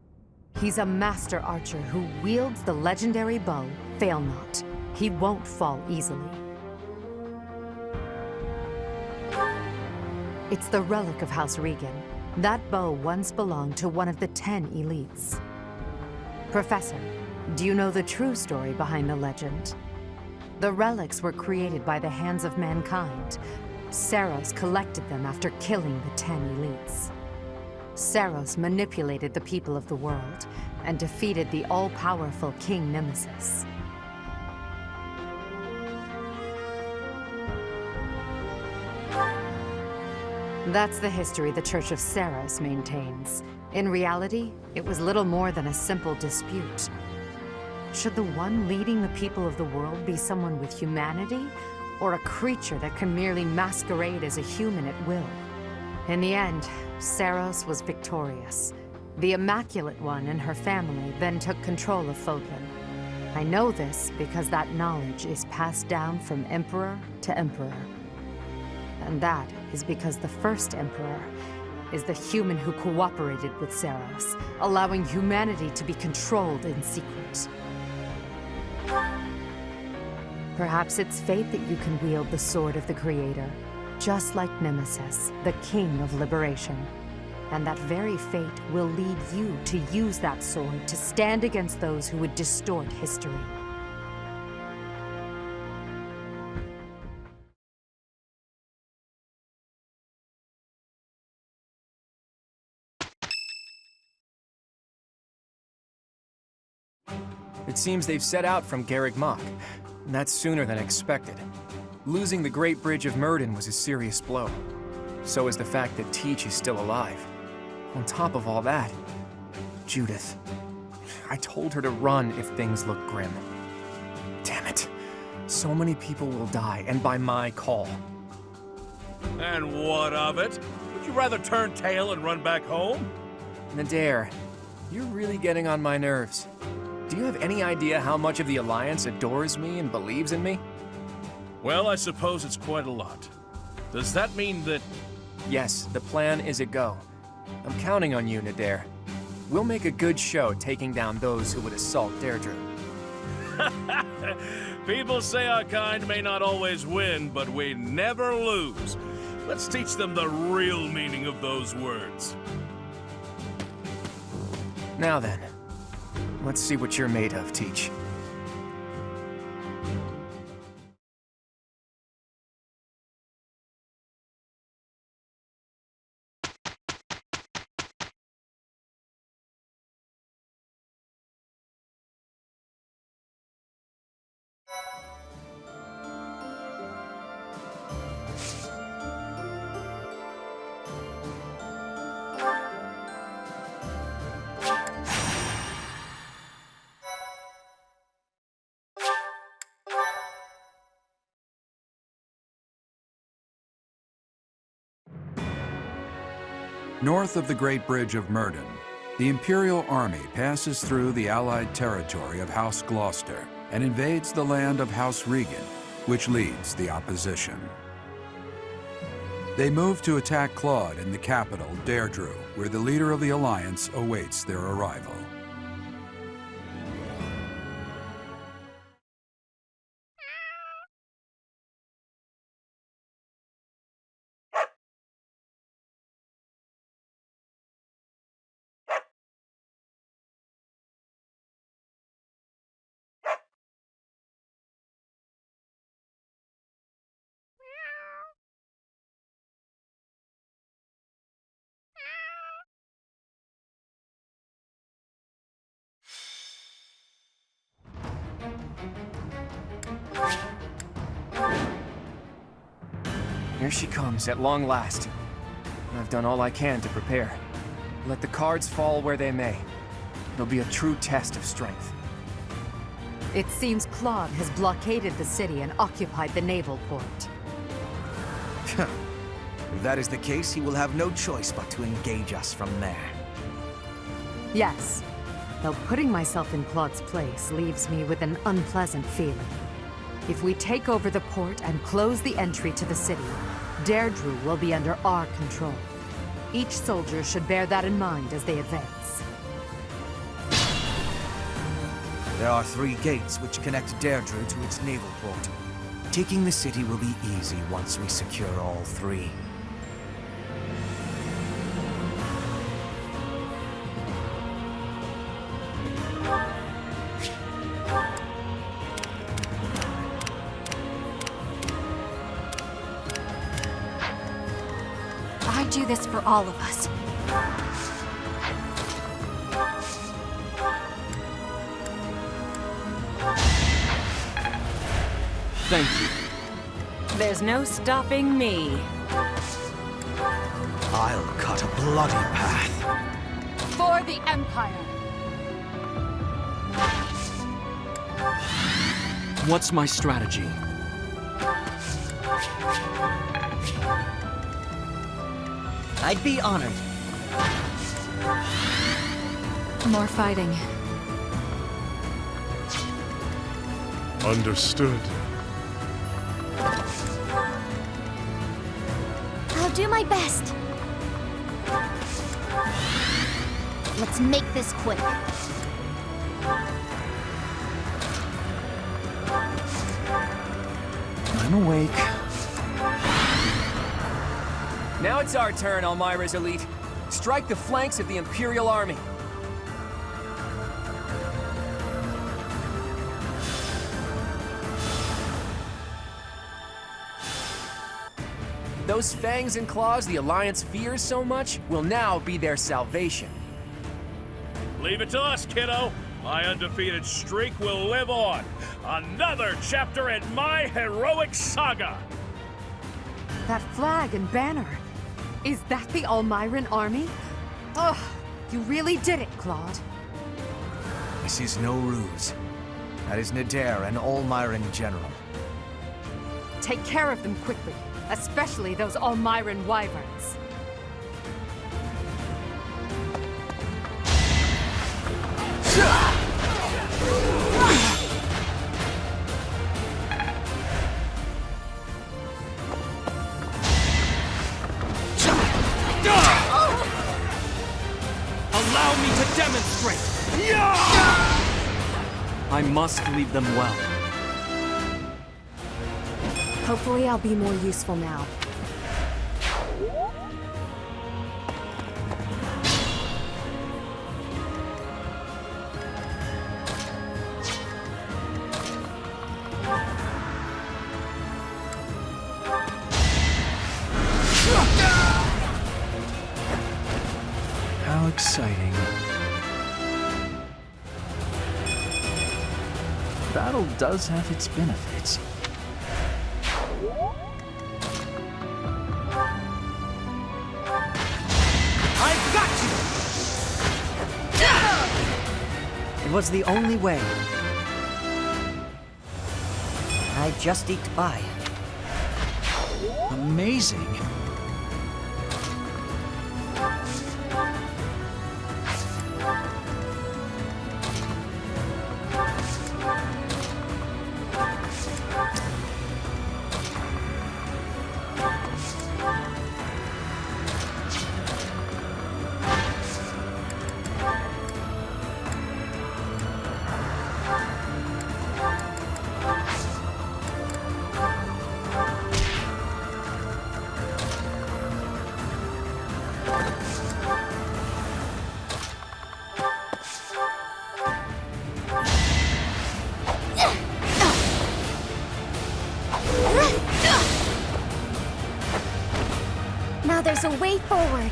Speaker 5: He's a master archer who wields the legendary bow, Fail Not. He won't fall easily. It's the relic of House Regan. That bow once belonged to one of the 10 elites. Professor, do you know the true story behind the legend? The relics were created by the hands of mankind. Seiros collected them after killing the 10 elites. Seiros manipulated the people of the world and defeated the all-powerful King Nemesis. That's the history the Church of Seiros maintains. In reality, it was little more than a simple dispute. Should the one leading the people of the world be someone with humanity, or a creature that can merely masquerade as a human at will? In the end, Seiros was victorious. The Immaculate One and her family then took control of Fodlan. I know this because that knowledge is passed down from Emperor to Emperor. And that is because the first Emperor is the human who cooperated with Seiros, allowing humanity to be controlled in secret. Perhaps it's fate that you can wield the sword of the Creator, just like Nemesis, the King of Liberation. And that very fate will lead you to use that sword to stand against those who would distort history.
Speaker 8: It seems they've set out from Garreg Mach. That's sooner than expected. Losing the Great Bridge of Myrddin was a serious blow. So is the fact that Teach is still alive. On top of all that, Judith. I told her to run if things look grim. Damn it. So many people will die, and by my call.
Speaker 22: And what of it? Would you rather turn tail and run back home?
Speaker 8: Nadir, you're really getting on my nerves. Do you have any idea how much of the Alliance adores me and believes in me?
Speaker 22: Well, I suppose it's quite a lot. Does that mean that...
Speaker 8: Yes, the plan is a go. I'm counting on you, Nadir. We'll make a good show taking down those who would assault Deirdre.
Speaker 22: People say our kind may not always win, but we never lose. Let's teach them the real meaning of those words.
Speaker 8: Now then, let's see what you're made of, Teach.
Speaker 12: North of the Great Bridge of Murden, the Imperial Army passes through the Allied territory of House Gloucester and invades the land of House Regan, which leads the opposition. They move to attack Claude in the capital, Deirdre, where the leader of the Alliance awaits their arrival.
Speaker 8: Here she comes, at long last. I've done all I can to prepare. Let the cards fall where they may. It'll be a true test of strength.
Speaker 5: It seems Claude has blockaded the city and occupied the naval port.
Speaker 14: If that is the case, he will have no choice but to engage us from there.
Speaker 5: Yes, though putting myself in Claude's place leaves me with an unpleasant feeling. If we take over the port and close the entry to the city, Deirdre will be under our control. Each soldier should bear that in mind as they advance.
Speaker 14: There are 3 gates which connect Deirdre to its naval port. Taking the city will be easy once we secure all 3.
Speaker 4: I do this for all of us.
Speaker 3: Thank you.
Speaker 21: There's no stopping me.
Speaker 14: I'll cut a bloody path.
Speaker 1: For the Empire!
Speaker 3: What's my strategy?
Speaker 19: I'd be honored.
Speaker 18: More fighting.
Speaker 9: Understood.
Speaker 15: I'll do my best. Let's make this quick.
Speaker 10: I'm awake.
Speaker 8: Now it's our turn, Elmira's elite. Strike the flanks of the Imperial Army. Those fangs and claws the Alliance fears so much will now be their salvation.
Speaker 22: Leave it to us, kiddo. My undefeated streak will live on. Another chapter in my heroic saga.
Speaker 5: That flag and banner. Is that the Almiran army? Ugh, you really did it, Claude.
Speaker 14: This is no ruse. That is Nadir, an Almiran general.
Speaker 5: Take care of them quickly, especially those Almiran wyverns.
Speaker 3: Allow me to demonstrate! I must leave them well.
Speaker 18: Hopefully I'll be more useful now.
Speaker 10: How exciting. battle does have its benefits.
Speaker 19: I've got you! It was the only way. I just eked by.
Speaker 10: Amazing.
Speaker 15: Now there's a way forward.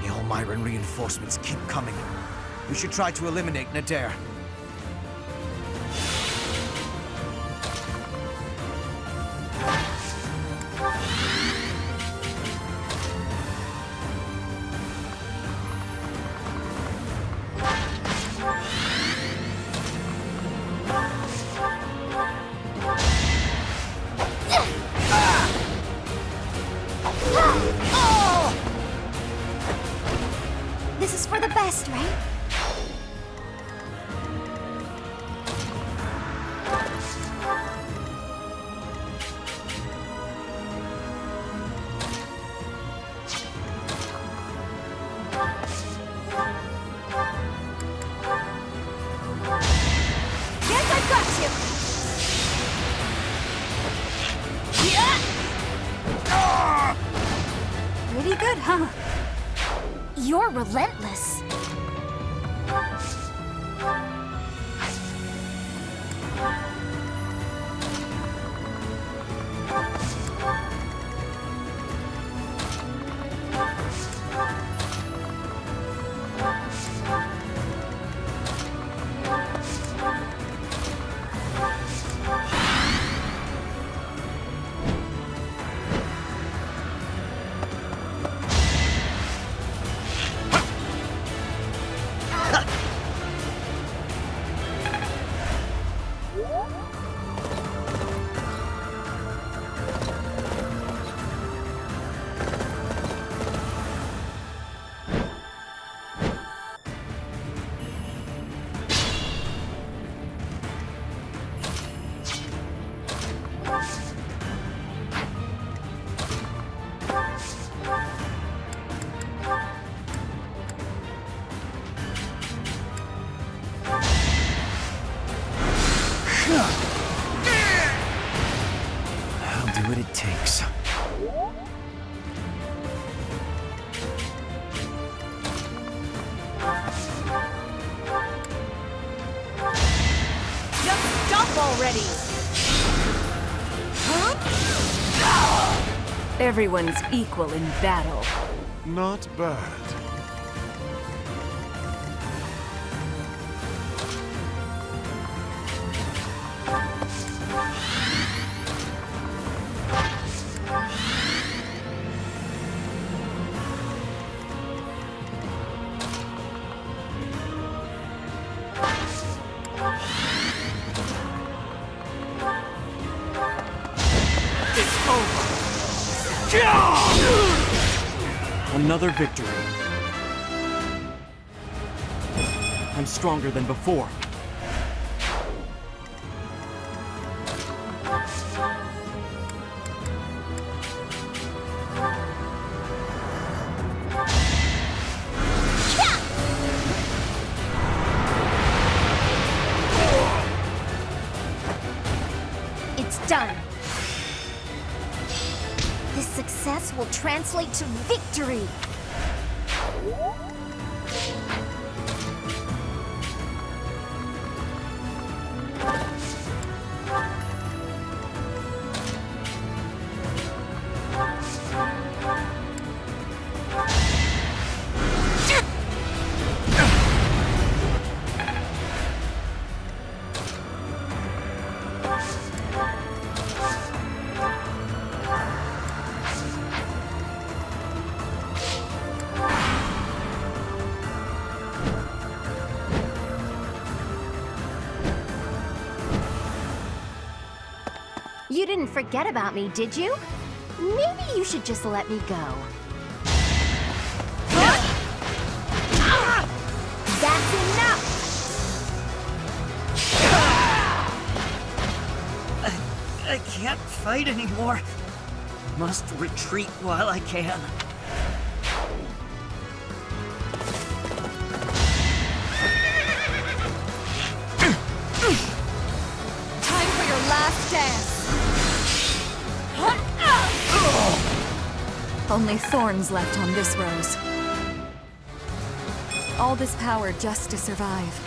Speaker 14: The Elmyran reinforcements keep coming. We should try to eliminate Nadir.
Speaker 15: This is for the best, right? Yes, I've got you! Pretty good, huh? You're relentless.
Speaker 10: I'll do what it takes.
Speaker 11: Just stop already!
Speaker 21: Everyone's equal in battle.
Speaker 9: Not bad.
Speaker 3: Another victory. I'm stronger than before.
Speaker 15: It's done. This success success will translate to victory.
Speaker 2: You didn't forget about me, did you? Maybe you should just let me go. That's enough!
Speaker 19: I can't fight anymore. Must retreat while I can.
Speaker 1: Time for your last dance. Only thorns left on this rose. All this power just to survive.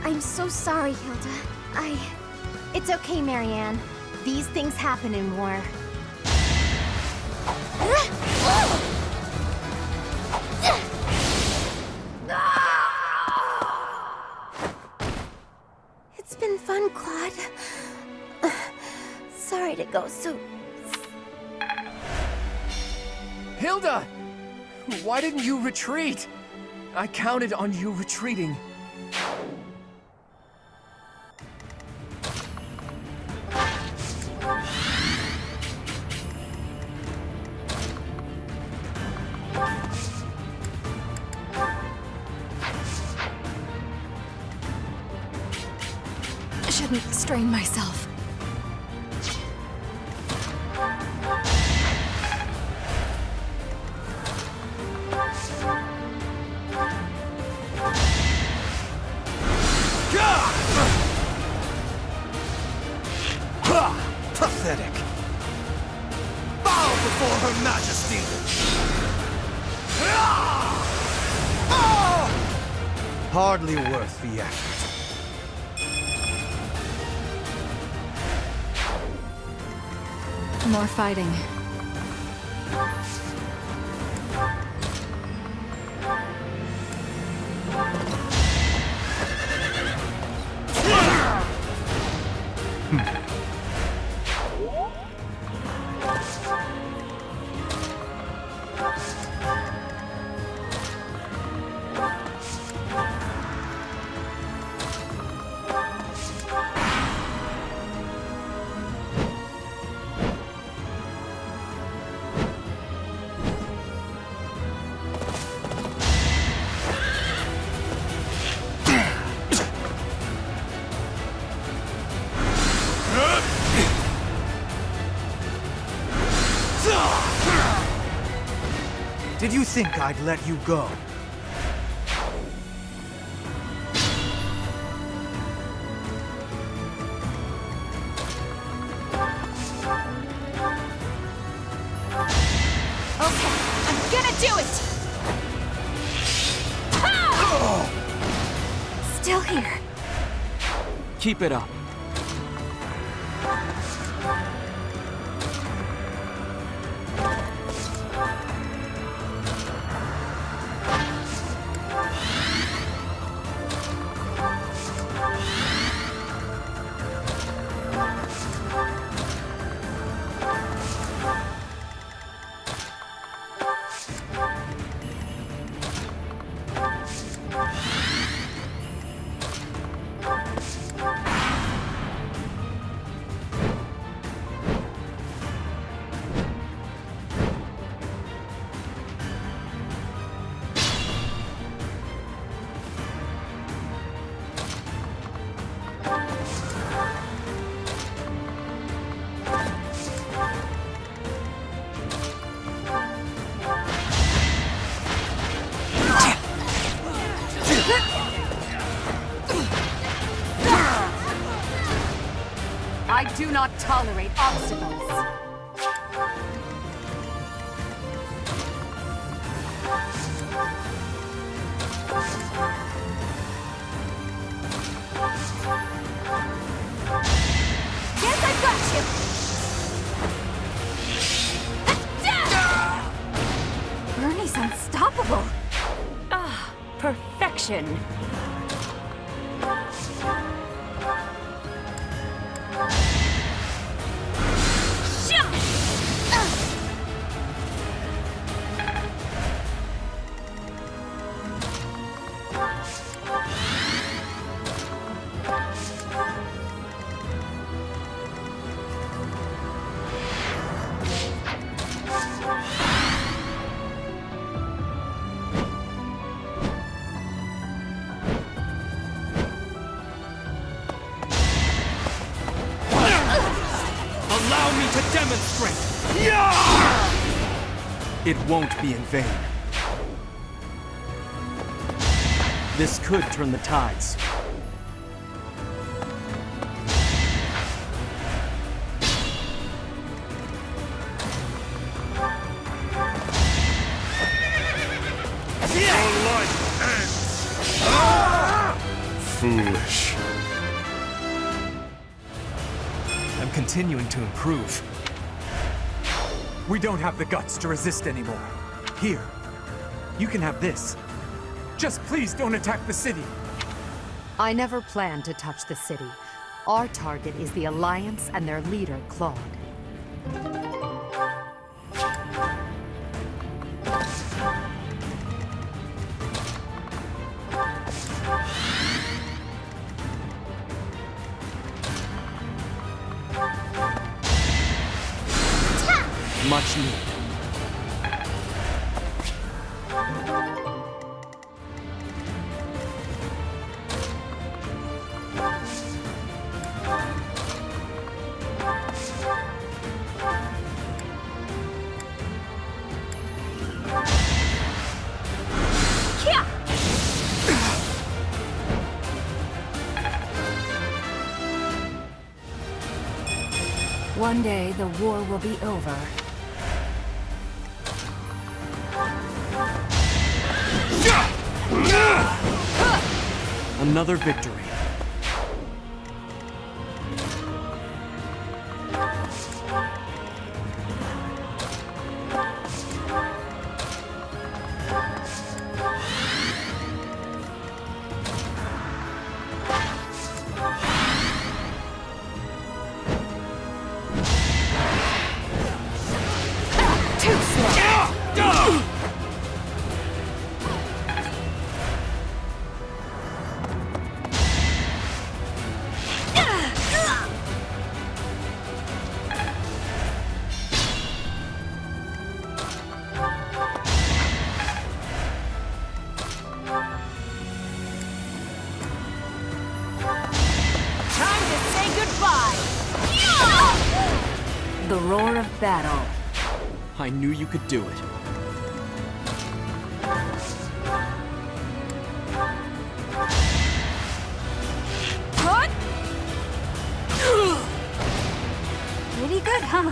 Speaker 2: I'm so sorry, Hilda. It's okay, Marianne. These things happen in war. It's been fun, Claude. Sorry to go so...
Speaker 8: Hilda! Why didn't you retreat? I counted on you retreating.
Speaker 1: Shouldn't strain myself.
Speaker 14: Pathetic. Bow before Her Majesty! Hardly worth the effort.
Speaker 1: More fighting.
Speaker 14: Did you think I'd let you go?
Speaker 1: Okay, I'm gonna do it!
Speaker 2: Still here.
Speaker 3: Keep it up.
Speaker 1: I do not tolerate obstacles.
Speaker 15: Guess I've got you! Bernie's unstoppable!
Speaker 21: Ah, perfection.
Speaker 3: Allow me to demonstrate! It won't be in vain. This could turn the tides.
Speaker 9: Your life ends! Foolish.
Speaker 8: I'm continuing to improve.
Speaker 7: We don't have the guts to resist anymore. Here, you can have this. Just please don't attack the city.
Speaker 5: I never planned to touch the city. Our target is the Alliance and their leader, Claude.
Speaker 3: Much needed.
Speaker 20: One day, the war will be over.
Speaker 3: Another victory.
Speaker 20: The roar of battle.
Speaker 3: I knew you could do it.
Speaker 15: Pretty good, huh?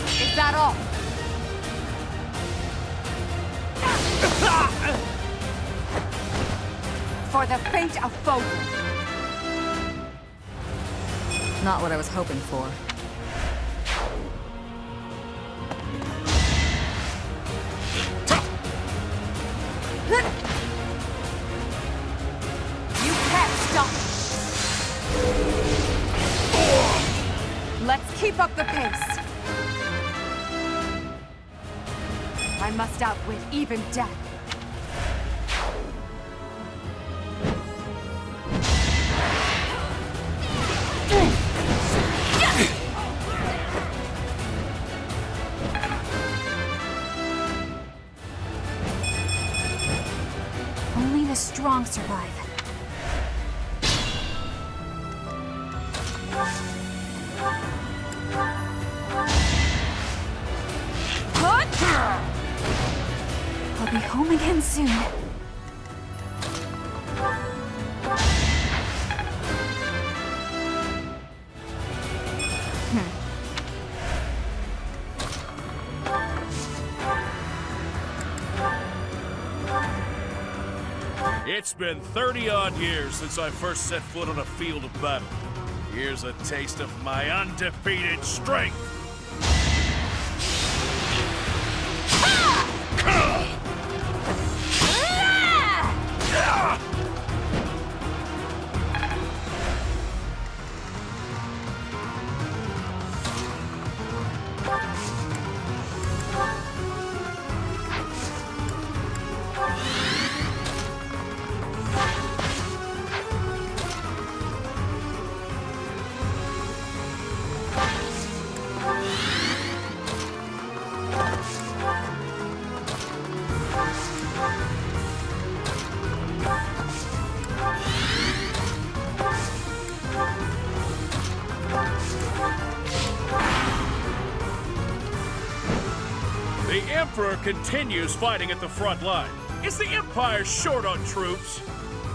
Speaker 1: Is that all? For the fate of Foden.
Speaker 21: Not what I was hoping for.
Speaker 1: You can't stop! Let's keep up the pace! I must outwit even death.
Speaker 15: Only the strong survive. I'll be home again soon.
Speaker 22: It's been 30-odd years since I first set foot on a field of battle. Here's a taste of my undefeated strength! The Emperor continues fighting at the front line. Is the Empire short on troops?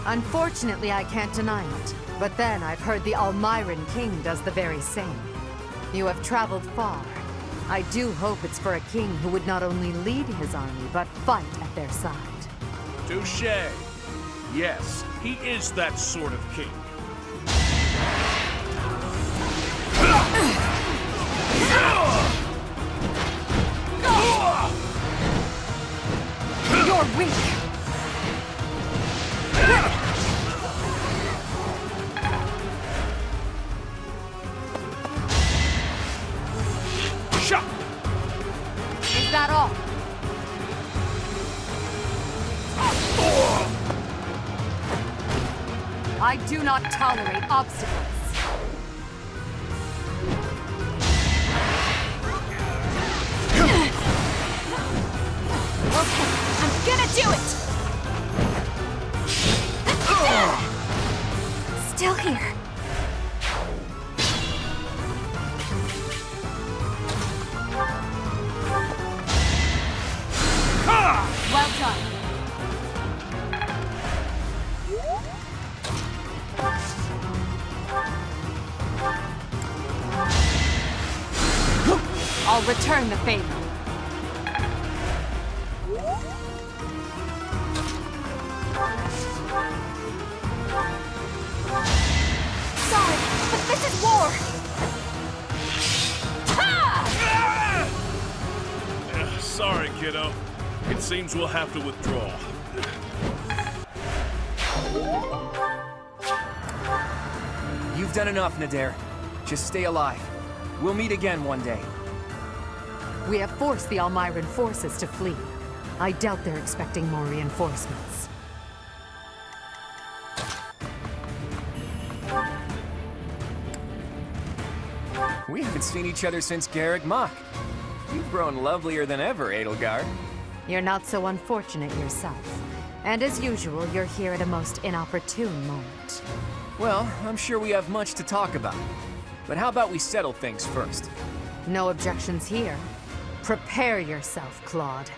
Speaker 5: Unfortunately, I can't deny it. But then I've heard the Almiran King does the very same. You have traveled far. I do hope it's for a king who would not only lead his army, but fight at their side.
Speaker 22: Touché. Yes, he is that sort of king.
Speaker 1: You're weak!
Speaker 22: Shot!
Speaker 1: Is that all? I do not tolerate obstacles.
Speaker 15: Okay, I'm gonna do it! Still here.
Speaker 1: Well done. I'll return the favor.
Speaker 15: Sorry, but this is war!
Speaker 22: Sorry, kiddo. It seems we'll have to withdraw.
Speaker 8: You've done enough, Nadir. Just stay alive. We'll meet again one day.
Speaker 5: We have forced the Almiran forces to flee. I doubt they're expecting more reinforcements.
Speaker 8: We haven't seen each other since Garreg Mach. You've grown lovelier than ever, Edelgard.
Speaker 5: You're not so unfortunate yourself. And as usual, you're here at a most inopportune moment.
Speaker 8: Well, I'm sure we have much to talk about. But how about we settle things first?
Speaker 5: No objections here. Prepare yourself, Claude.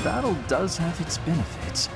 Speaker 10: battle does have its benefits.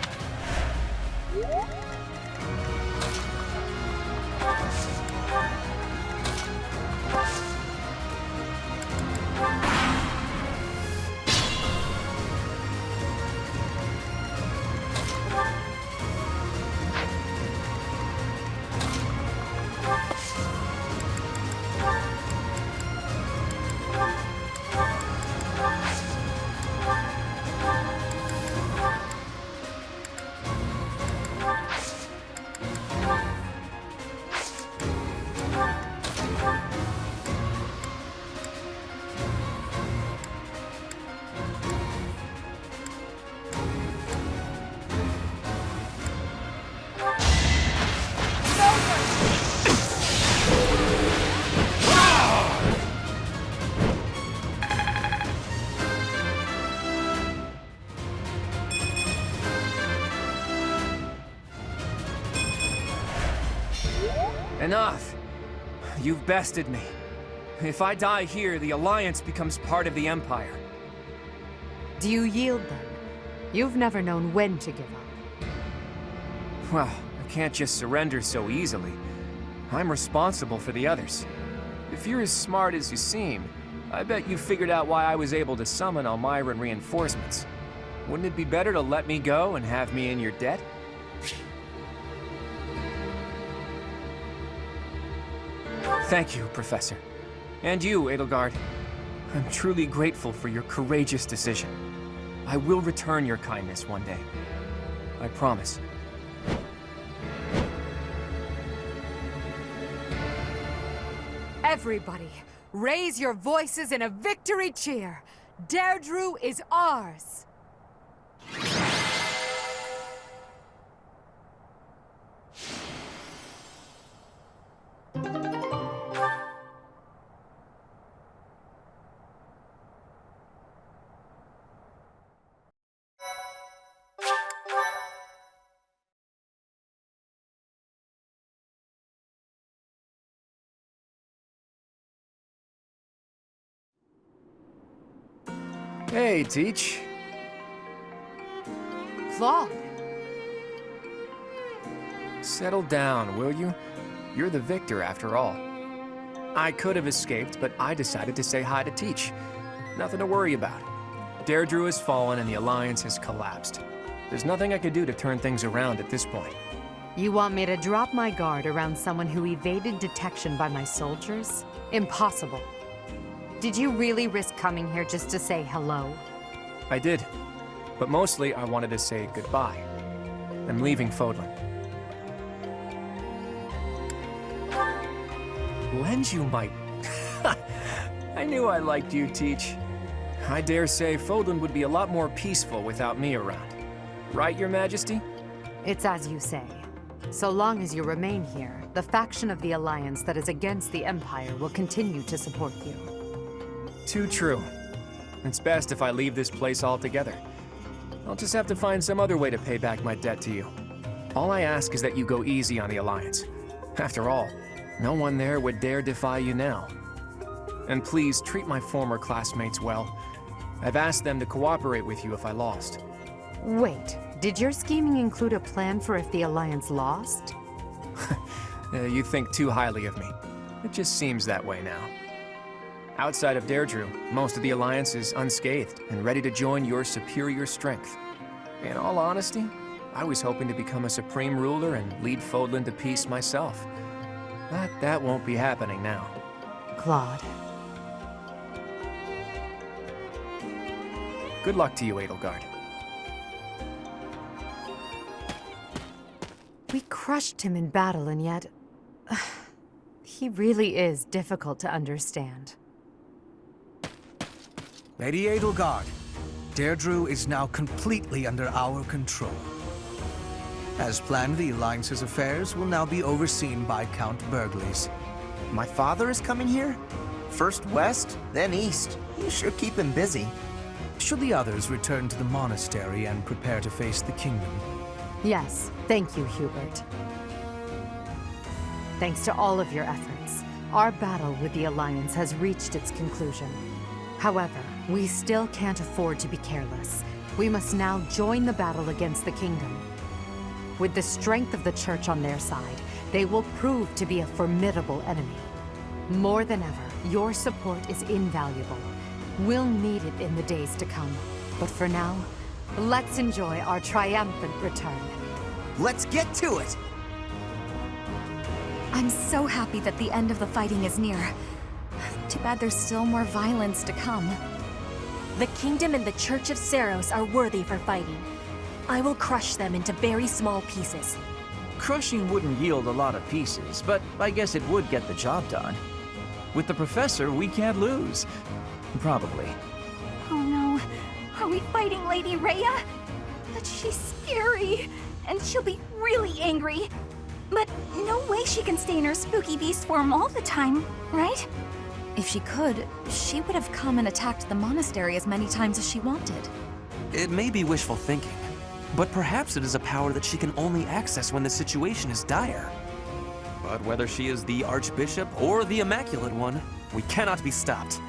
Speaker 8: Enough! You've bested me. If I die here, the Alliance becomes part of the Empire.
Speaker 5: Do you yield then? You've never known when to give up.
Speaker 8: Well, I can't just surrender so easily. I'm responsible for the others. If you're as smart as you seem, I bet you figured out why I was able to summon Almyran reinforcements. Wouldn't it be better to let me go and have me in your debt? Thank you, Professor. And you, Edelgard. I'm truly grateful for your courageous decision. I will return your kindness one day. I promise.
Speaker 1: Everybody, raise your voices in a victory cheer! Deirdre is ours!
Speaker 8: Hey, Teach.
Speaker 1: Claude.
Speaker 8: Settle down, will you? You're the victor, after all. I could have escaped, but I decided to say hi to Teach. Nothing to worry about. Deirdre has fallen and the Alliance has collapsed. There's nothing I could do to turn things around at this point.
Speaker 5: You want me to drop my guard around someone who evaded detection by my soldiers? Impossible. Did you really risk coming here just to say hello?
Speaker 8: I did. But mostly I wanted to say goodbye. I'm leaving Fodlan. Lend you my... I knew I liked you, Teach. I dare say Fodlan would be a lot more peaceful without me around. Right, Your Majesty?
Speaker 5: It's as you say. So long as you remain here, the faction of the Alliance that is against the Empire will continue to support you.
Speaker 8: Too true. It's best if I leave this place altogether. I'll just have to find some other way to pay back my debt to you. All I ask is that you go easy on the Alliance. After all, no one there would dare defy you now. And please treat my former classmates well. I've asked them to cooperate with you if I lost.
Speaker 5: Wait, did your scheming include a plan for if the Alliance lost?
Speaker 8: You think too highly of me. It just seems that way now. Outside of Deirdre, most of the Alliance is unscathed and ready to join your superior strength. In all honesty, I was hoping to become a supreme ruler and lead Fodlan to peace myself. But that won't be happening now.
Speaker 5: Claude.
Speaker 8: Good luck to you, Edelgard.
Speaker 5: We crushed him in battle, and yet... he really is difficult to understand.
Speaker 14: Lady Edelgard, Deirdre is now completely under our control. As planned, the Alliance's affairs will now be overseen by Count Burgles.
Speaker 16: My father is coming here? First west, then east. You sure keep him busy.
Speaker 14: Should the others return to the monastery and prepare to face the kingdom?
Speaker 5: Yes, thank you, Hubert. Thanks to all of your efforts, our battle with the Alliance has reached its conclusion. However, we still can't afford to be careless.
Speaker 1: We must now join the battle against the kingdom. With the strength of the Church on their side, they will prove to be a formidable enemy. More than ever, your support is invaluable. We'll need it in the days to come. But for now, let's enjoy our triumphant return.
Speaker 14: Let's get to it!
Speaker 15: I'm so happy that the end of the fighting is near. Too bad there's still more violence to come.
Speaker 4: The kingdom and the Church of Seros are worthy for fighting. I will crush them into very small pieces.
Speaker 10: Crushing wouldn't yield a lot of pieces, but I guess it would get the job done. With the Professor, we can't lose. Probably.
Speaker 15: Oh no. Are we fighting Lady Rhea? But she's scary, and she'll be really angry. But no way she can stay in her spooky beast form all the time, right? If she could, she would have come and attacked the monastery as many times as she wanted.
Speaker 13: It may be wishful thinking, but perhaps it is a power that she can only access when the situation is dire. But whether she is the Archbishop or the Immaculate One, we cannot be stopped.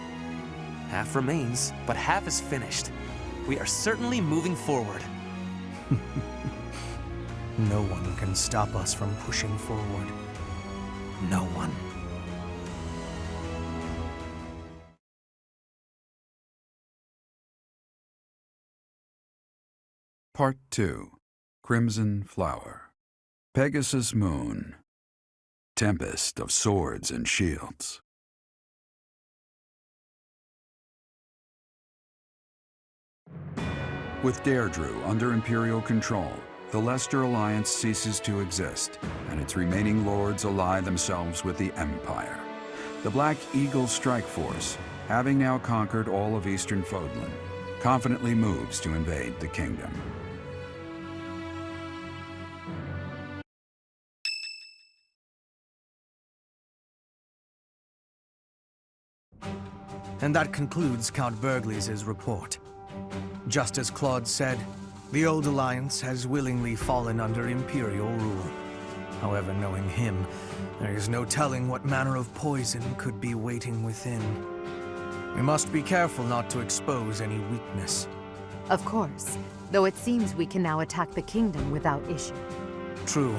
Speaker 13: Half remains, but half is finished. We are certainly moving forward.
Speaker 14: No one can stop us from pushing forward. No one.
Speaker 12: Part 2. Crimson Flower. Pegasus Moon. Tempest of Swords and Shields. With Deirdre under Imperial control, the Leicester Alliance ceases to exist, and its remaining lords ally themselves with the Empire. The Black Eagle Strike Force, having now conquered all of Eastern Fodlan, confidently moves to invade the kingdom.
Speaker 14: And that concludes Count Burghley's report. Just as Claude said, the Old Alliance has willingly fallen under Imperial rule. However, knowing him, there is no telling what manner of poison could be waiting within. We must be careful not to expose any weakness.
Speaker 1: Of course, though it seems we can now attack the kingdom without issue.
Speaker 14: True.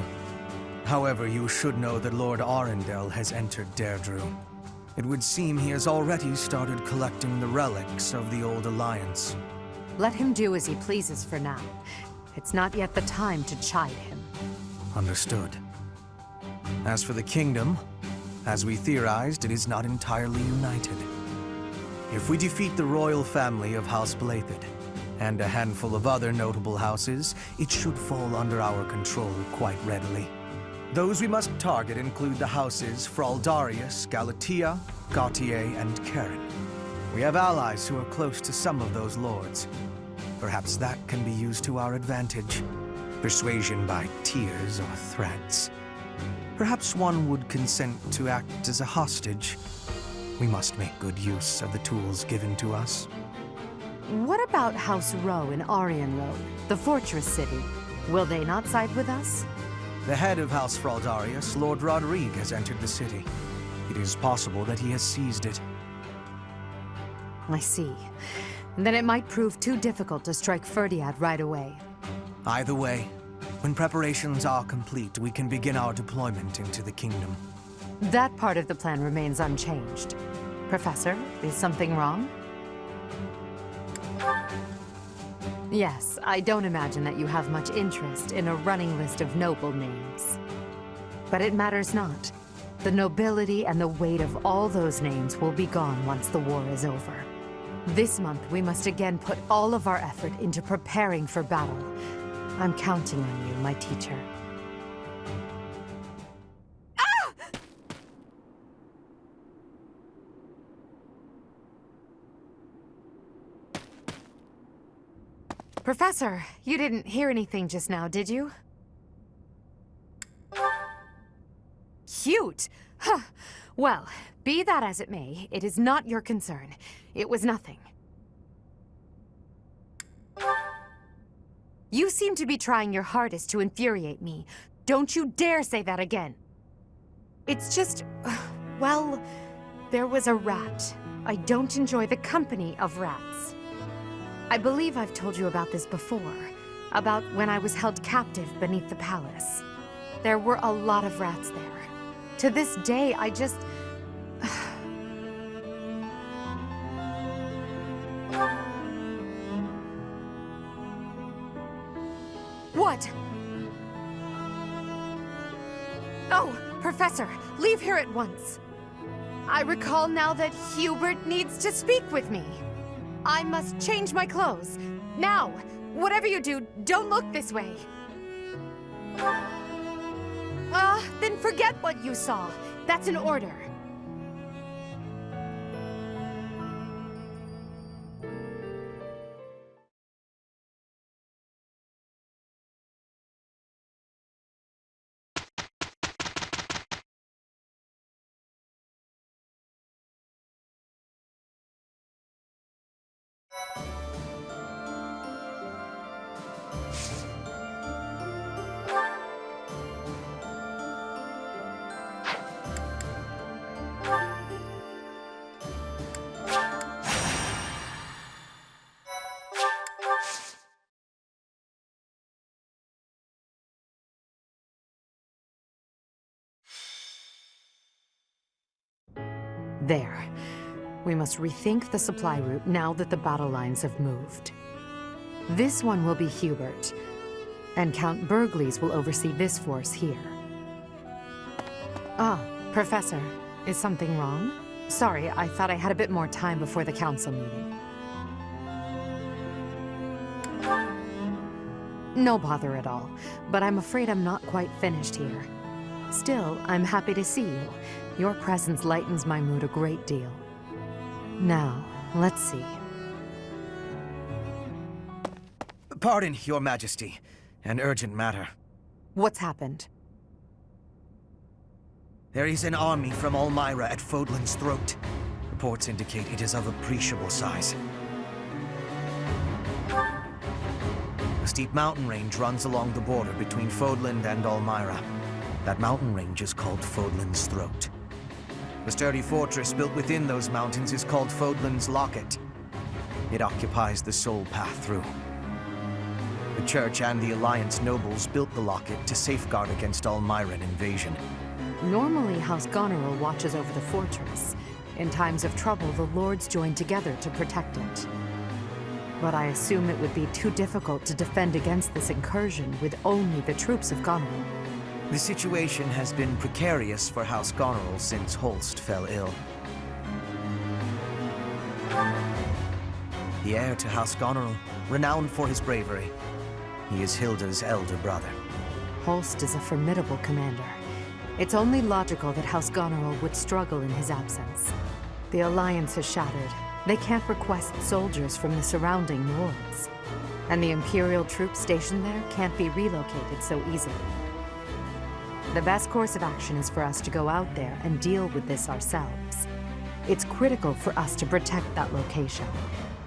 Speaker 14: However, you should know that Lord Arundel has entered Deirdre. It would seem he has already started collecting the relics of the Old Alliance.
Speaker 1: Let him do as he pleases for now. It's not yet the time to chide him.
Speaker 14: Understood. As for the kingdom, as we theorized, it is not entirely united. If we defeat the royal family of House Blathed, and a handful of other notable houses, it should fall under our control quite readily. Those we must target include the houses Fraldarius, Galatea, Gautier, and Karen. We have allies who are close to some of those lords. Perhaps that can be used to our advantage. Persuasion by tears or threats. Perhaps one would consent to act as a hostage. We must make good use of the tools given to us.
Speaker 1: What about House Rowe in Aryan Road, the fortress city? Will they not side with us?
Speaker 14: The head of House Fraldarius, Lord Rodrigue, has entered the city. It is possible that he has seized it.
Speaker 1: I see. Then it might prove too difficult to strike Ferdiad right away.
Speaker 14: Either way, when preparations are complete, we can begin our deployment into the kingdom.
Speaker 1: That part of the plan remains unchanged. Professor, is something wrong? Yes, I don't imagine that you have much interest in a running list of noble names. But it matters not. The nobility and the weight of all those names will be gone once the war is over. This month, we must again put all of our effort into preparing for battle. I'm counting on you, my teacher. Professor, you didn't hear anything just now, did you? Cute! Huh. Well, be that as it may, it is not your concern. It was nothing. You seem to be trying your hardest to infuriate me. Don't you dare say that again. It's just... well, there was a rat. I don't enjoy the company of rats.
Speaker 5: I believe I've told you about this before. About when I was held captive beneath the palace. There were a lot of rats there. To this day, I just... What? Oh, Professor, leave here at once. I recall now that Hubert needs to speak with me. I must change my clothes. Now! Whatever you do, don't look this way. Then forget what you saw. That's an order. There. We must rethink the supply route now that the battle lines have moved. This one will be Hubert, and Count Burgleys will oversee this force here. Ah, Professor, is something wrong? Sorry, I thought I had a bit more time before the council meeting. No bother at all, but I'm afraid I'm not quite finished here. Still, I'm happy to see you. Your presence lightens my mood a great deal. Now, let's see.
Speaker 14: Pardon, Your Majesty. An urgent matter.
Speaker 5: What's happened?
Speaker 14: There is an army from Elmira at Fodlan's throat. Reports indicate it is of appreciable size. A steep mountain range runs along the border between Fodland and Elmira. That mountain range is called Fodlan's Throat. The sturdy fortress built within those mountains is called Fodlan's Locket. It occupies the sole path through. The Church and the Alliance nobles built the locket to safeguard against Elmiran invasion.
Speaker 5: Normally, House Goneril watches over the fortress. In times of trouble, the lords join together to protect it. But I assume it would be too difficult to defend against this incursion with only the troops of Goneril.
Speaker 14: The situation has been precarious for House Goneril since Holst fell ill. The heir to House Goneril, renowned for his bravery. He is Hilda's elder brother.
Speaker 5: Holst is a formidable commander. It's only logical that House Goneril would struggle in his absence. The Alliance has shattered. They can't request soldiers from the surrounding lords. And the Imperial troops stationed there can't be relocated so easily. The best course of action is for us to go out there and deal with this ourselves. It's critical for us to protect that location.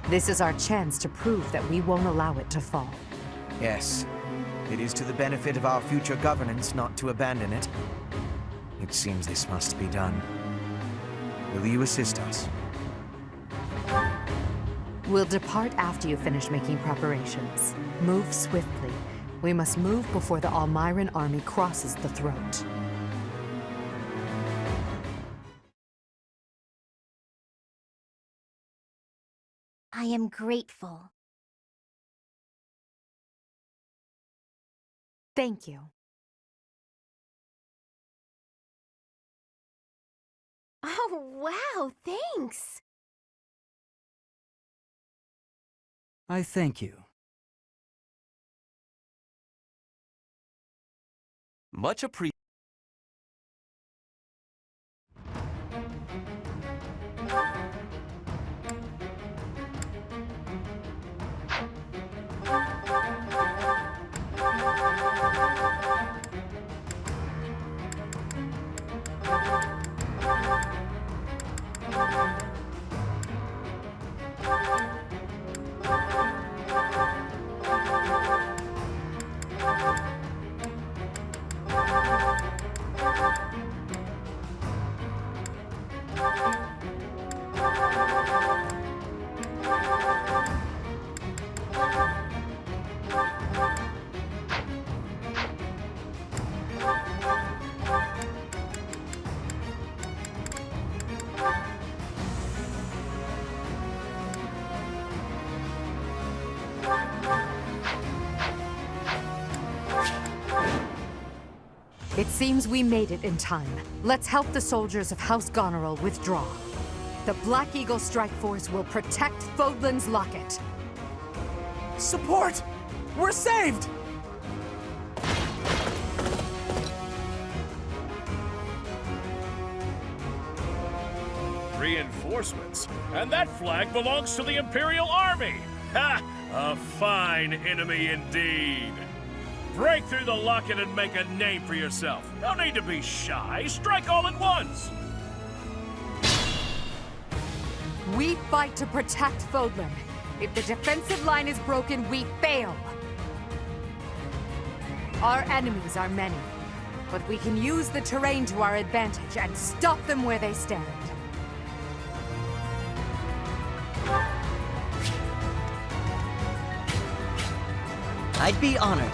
Speaker 5: This is our chance to prove that we won't allow it to fall.
Speaker 14: Yes. It is to the benefit of our future governance not to abandon it. It seems this must be done. Will you assist us?
Speaker 5: We'll depart after you finish making preparations. Move swiftly. We must move before the Elmiran army crosses the throat.
Speaker 2: I am grateful.
Speaker 5: Thank you.
Speaker 2: Oh, wow, thanks!
Speaker 10: I thank you.
Speaker 13: Much appreciated.
Speaker 1: It seems we made it in time. Let's help the soldiers of House Goneril withdraw. The Black Eagle Strike Force will protect Fodlan's locket.
Speaker 14: Support! We're saved!
Speaker 22: Reinforcements? And that flag belongs to the Imperial Army! Ha! A fine enemy indeed! Break through the locket and make a name for yourself. No need to be shy. Strike all at once!
Speaker 1: We fight to protect Fodlan. If the defensive line is broken, we fail. Our enemies are many, but we can use the terrain to our advantage and stop them where they stand.
Speaker 19: I'd be honored.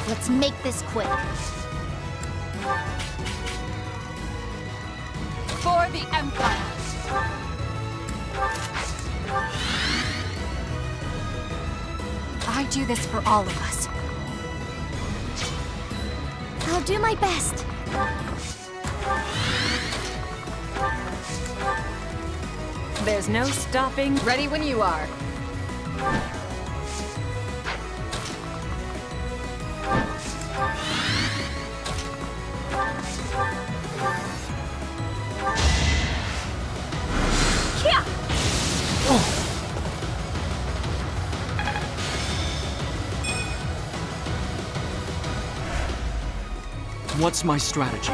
Speaker 2: Let's make this quick.
Speaker 1: For the Empire!
Speaker 2: I do this for all of us. I'll do my best.
Speaker 21: There's no stopping.
Speaker 18: Ready when you are.
Speaker 3: What's my strategy?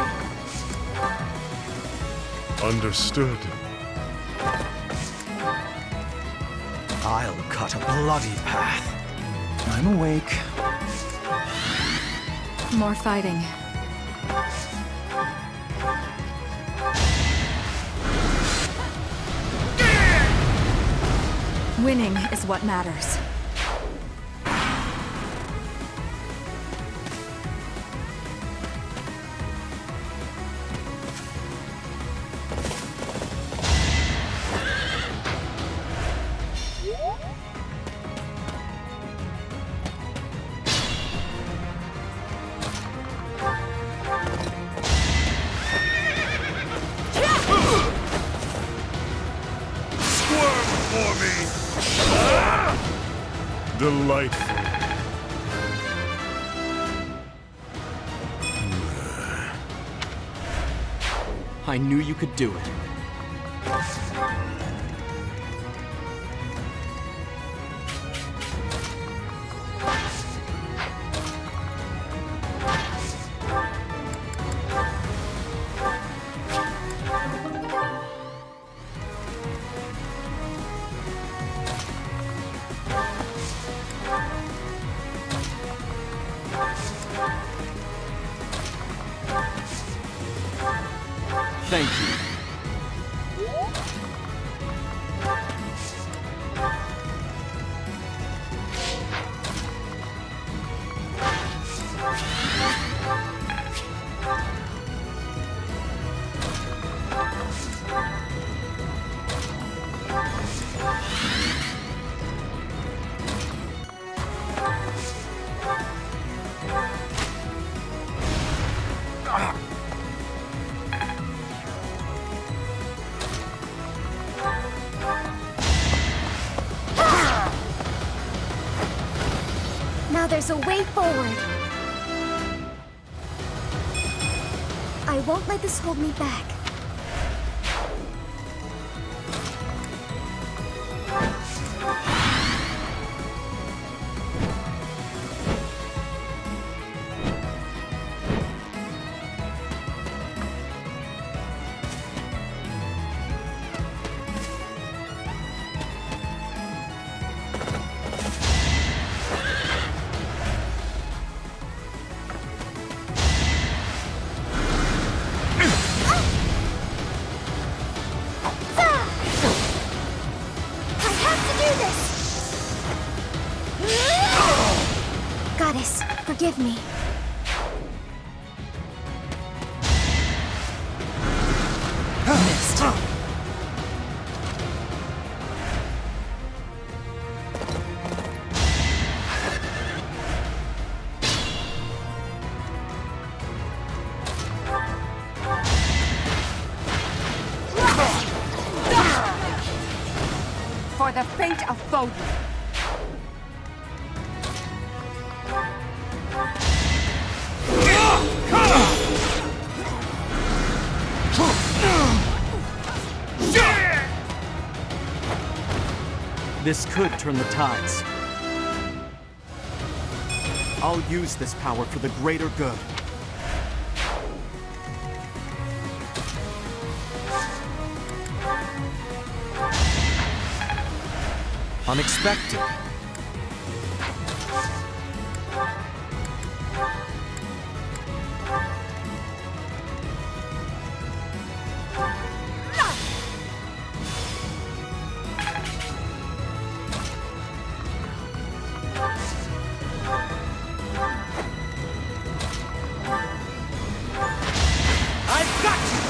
Speaker 9: Understood.
Speaker 14: I'll cut a bloody path. I'm awake.
Speaker 21: More fighting. Winning is what matters.
Speaker 9: Delightful.
Speaker 3: I knew you could do it. Thank you.
Speaker 2: Now there's a way forward. I won't let this hold me back. Forgive me.
Speaker 21: Missed.
Speaker 1: For the fate of Foden.
Speaker 3: This could turn the tides. I'll use this power for the greater good.
Speaker 14: Unexpected.
Speaker 19: I've got you!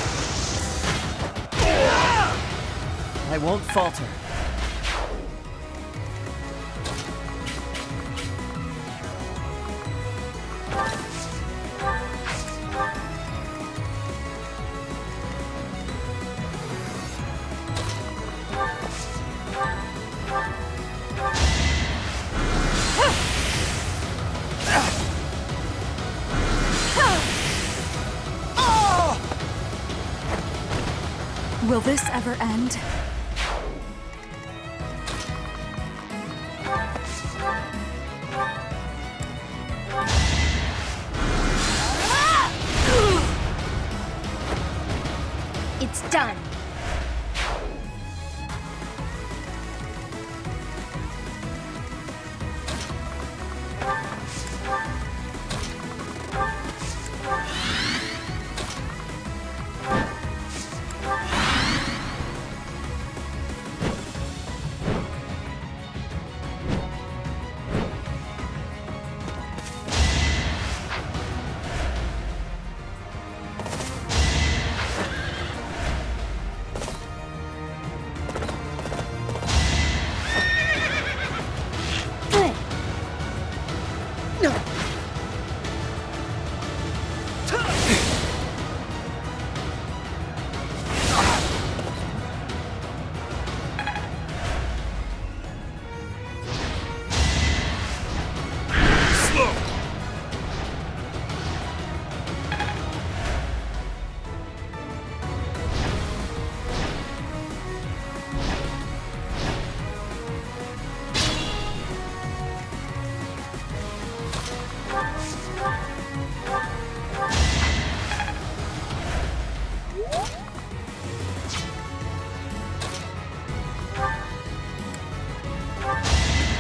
Speaker 19: I won't falter.
Speaker 4: Will this ever end?
Speaker 2: It's done.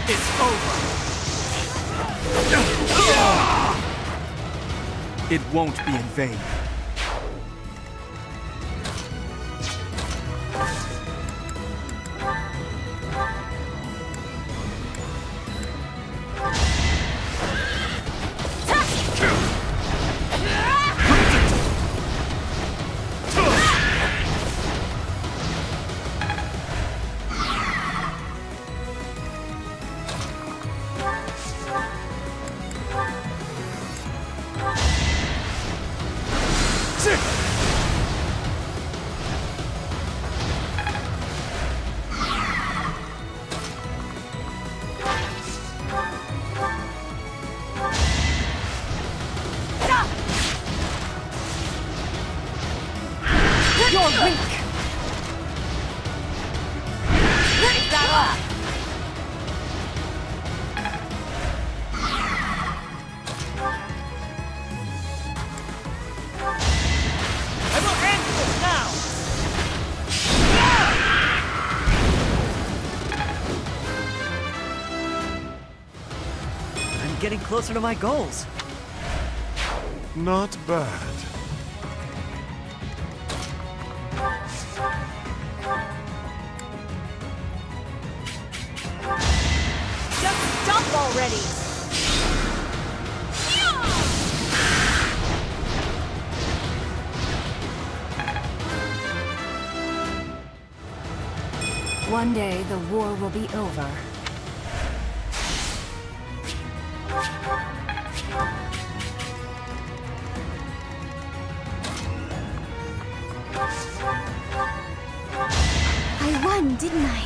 Speaker 3: It's over. It won't be in vain.
Speaker 1: You're weak! Pick that up!
Speaker 19: I will end this now! I'm getting closer to my goals.
Speaker 9: Not bad.
Speaker 11: Just stop already!
Speaker 15: Yeah!
Speaker 20: One day, the war will be over.
Speaker 2: I won, didn't I?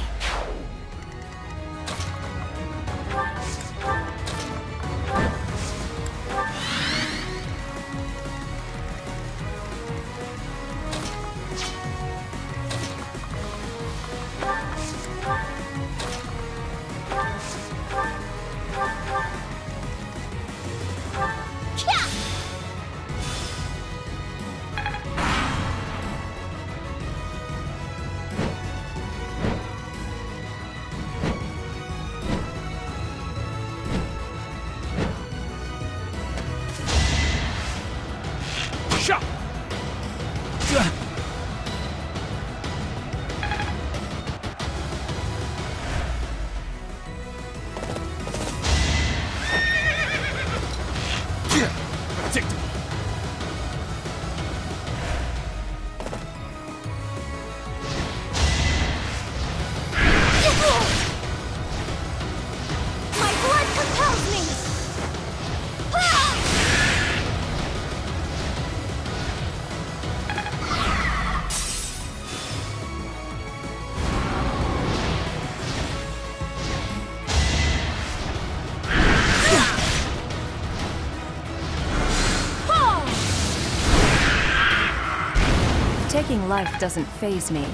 Speaker 20: Taking life doesn't faze me.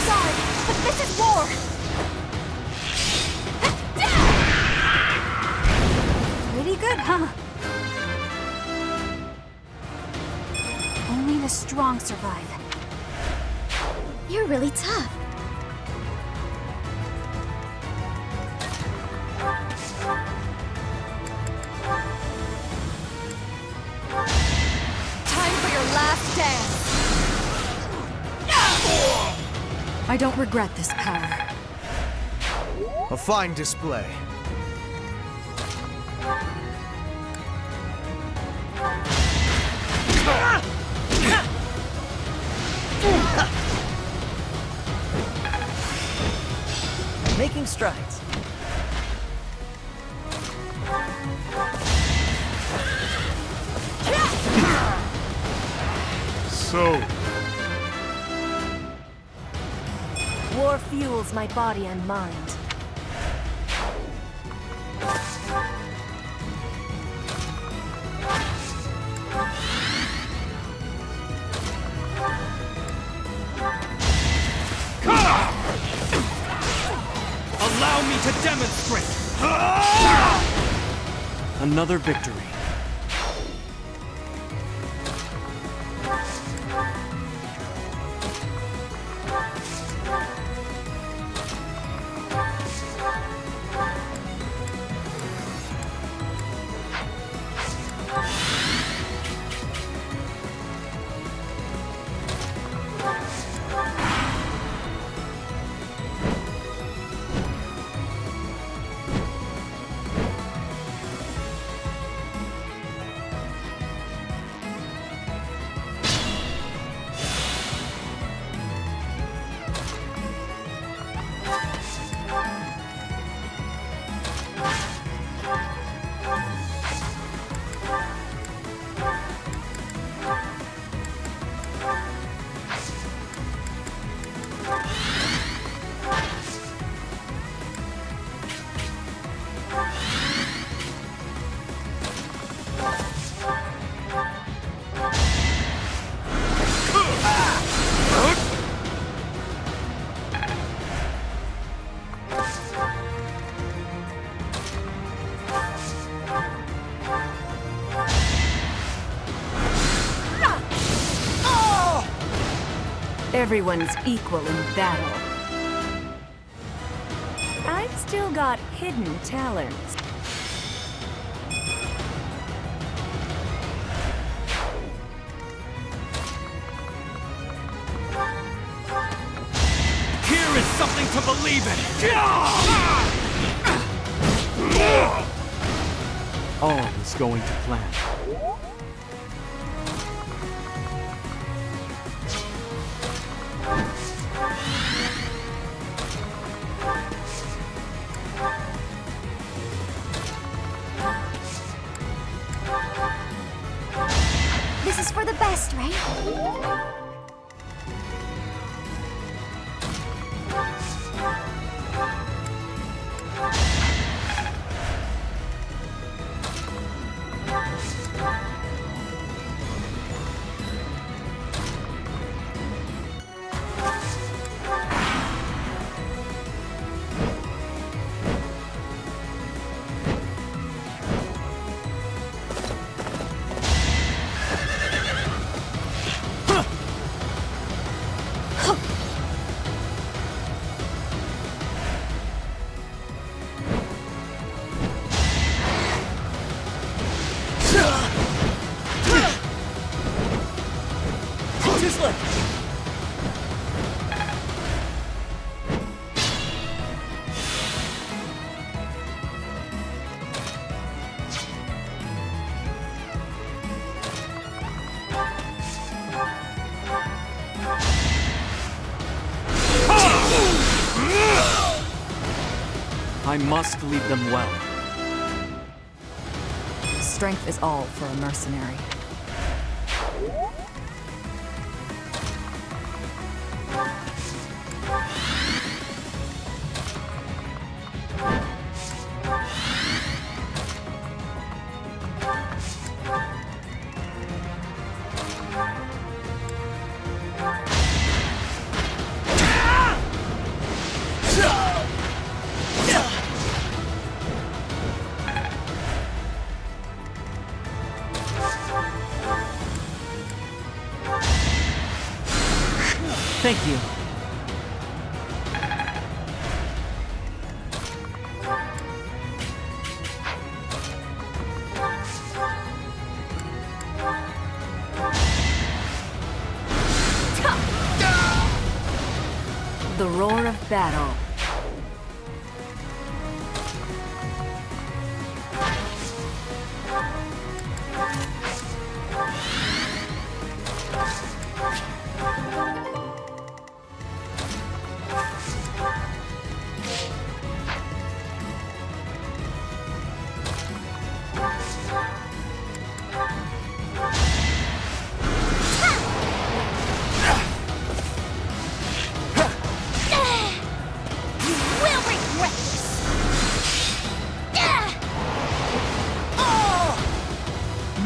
Speaker 2: Sorry, but this is war!
Speaker 15: Pretty good, huh? Only the strong survive.
Speaker 2: You're really tough.
Speaker 1: Time for your last dance! I don't regret this power.
Speaker 14: A fine display.
Speaker 13: Making strides.
Speaker 9: So,
Speaker 4: War fuels my body and mind.
Speaker 3: Allow me to demonstrate! Another victory.
Speaker 20: Everyone's equal in battle.
Speaker 4: I've still got hidden talents.
Speaker 3: All is going to plan.
Speaker 2: This is for the best, right?
Speaker 3: I must lead them well.
Speaker 21: Strength is all for a mercenary.
Speaker 3: Thank you.
Speaker 21: The roar of battle.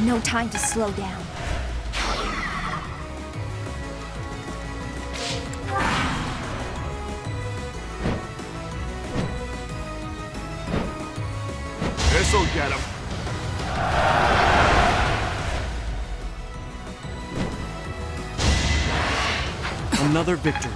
Speaker 2: No time to slow down.
Speaker 9: This'll get him.
Speaker 3: Another victory.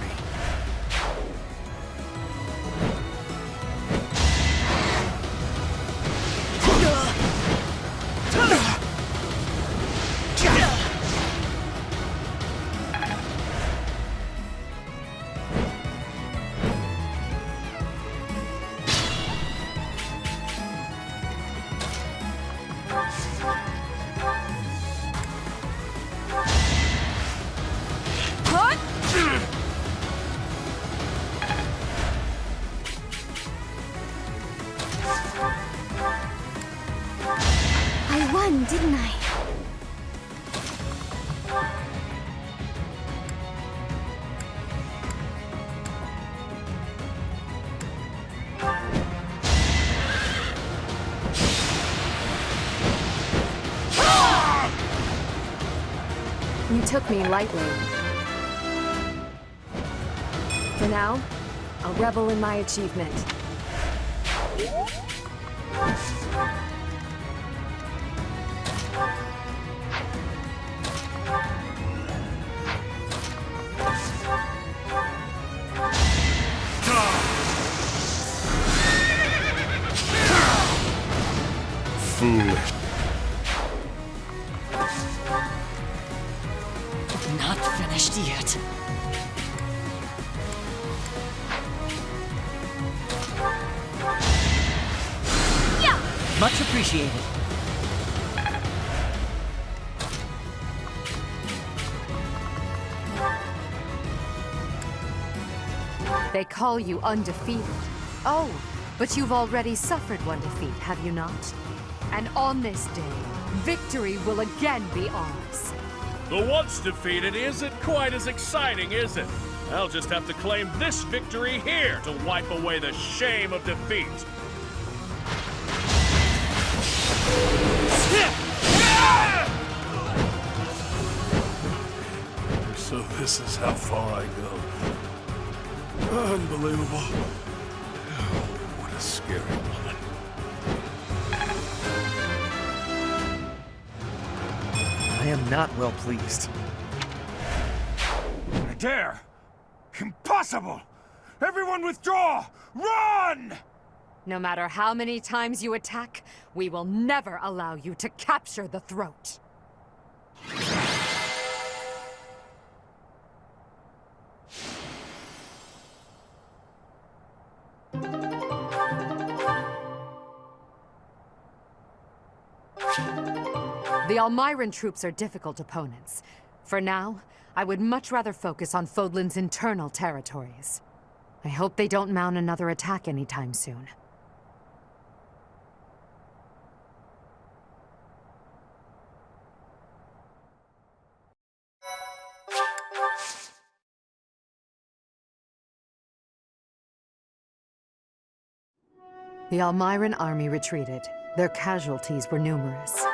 Speaker 2: I won, didn't I?
Speaker 18: You took me lightly. For now, I'll revel in my achievement.
Speaker 9: Foolish.
Speaker 19: Not finished yet.
Speaker 21: Much appreciated.
Speaker 1: They call you undefeated. Oh, but you've already suffered one defeat, have you not? And on this day, victory will again be ours.
Speaker 22: The once defeated isn't quite as exciting, is it? I'll just have to claim this victory here to wipe away the shame of defeat.
Speaker 6: So this is how far I go. Unbelievable. What a scary woman.
Speaker 13: I am not well pleased.
Speaker 17: I dare! Impossible! Everyone withdraw! Run!
Speaker 1: No matter how many times you attack, we will never allow you to capture the throat. The Almiran troops are difficult opponents. For now, I would much rather focus on Fodlan's internal territories. I hope they don't mount another attack anytime soon. The Almiran army retreated. Their casualties were numerous.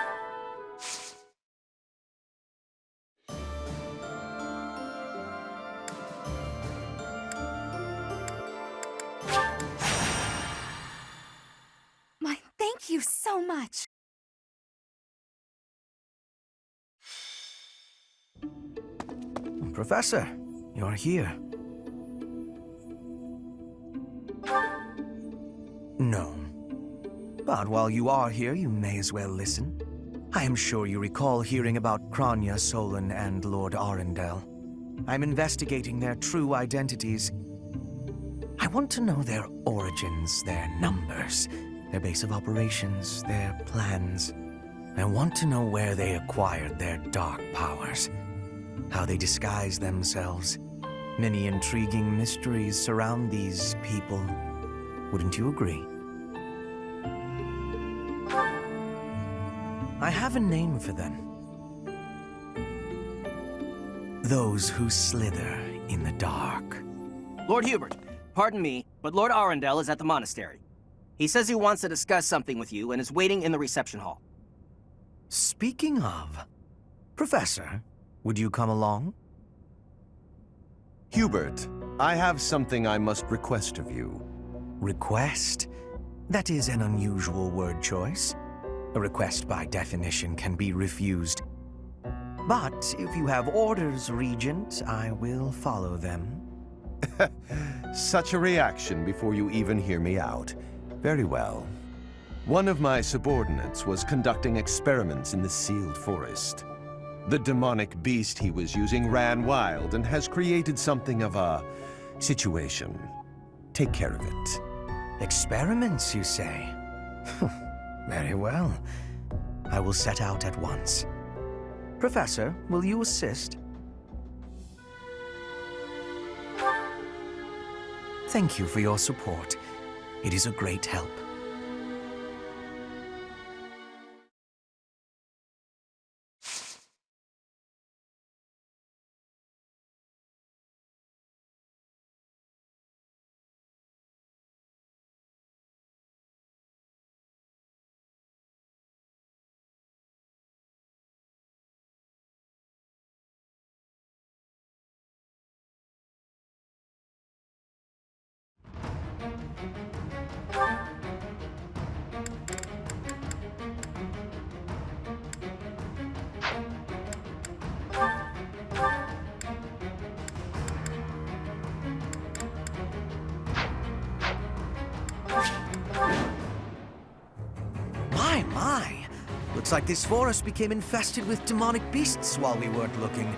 Speaker 15: Thank you so much.
Speaker 14: Professor, you're here. No. But while you are here, you may as well listen. I am sure you recall hearing about Kranya, Solon, and Lord Arundel. I'm investigating their true identities. I want to know their origins, their numbers, their base of operations, their plans. I want to know where they acquired their dark powers, how they disguise themselves. Many intriguing mysteries surround these people. Wouldn't you agree? I have a name for them. Those who slither in the dark.
Speaker 23: Lord Hubert, pardon me, but Lord Arundel is at the monastery. He says he wants to discuss something with you and is waiting in the reception hall.
Speaker 14: Speaking of, Professor, would you come along?
Speaker 24: Hubert, I have something I must request of you.
Speaker 14: Request? That is an unusual word choice. A request by definition can be refused. But if you have orders, Regent, I will follow them.
Speaker 24: Such a reaction before you even hear me out. Very well. One of my subordinates was conducting experiments in the sealed forest. The demonic beast he was using ran wild and has created something of a situation. Take care of it.
Speaker 14: Experiments, you say? Very well. I will set out at once. Professor, will you assist? Thank you for your support. It is a great help. My. Looks like this forest became infested with demonic beasts while we weren't looking.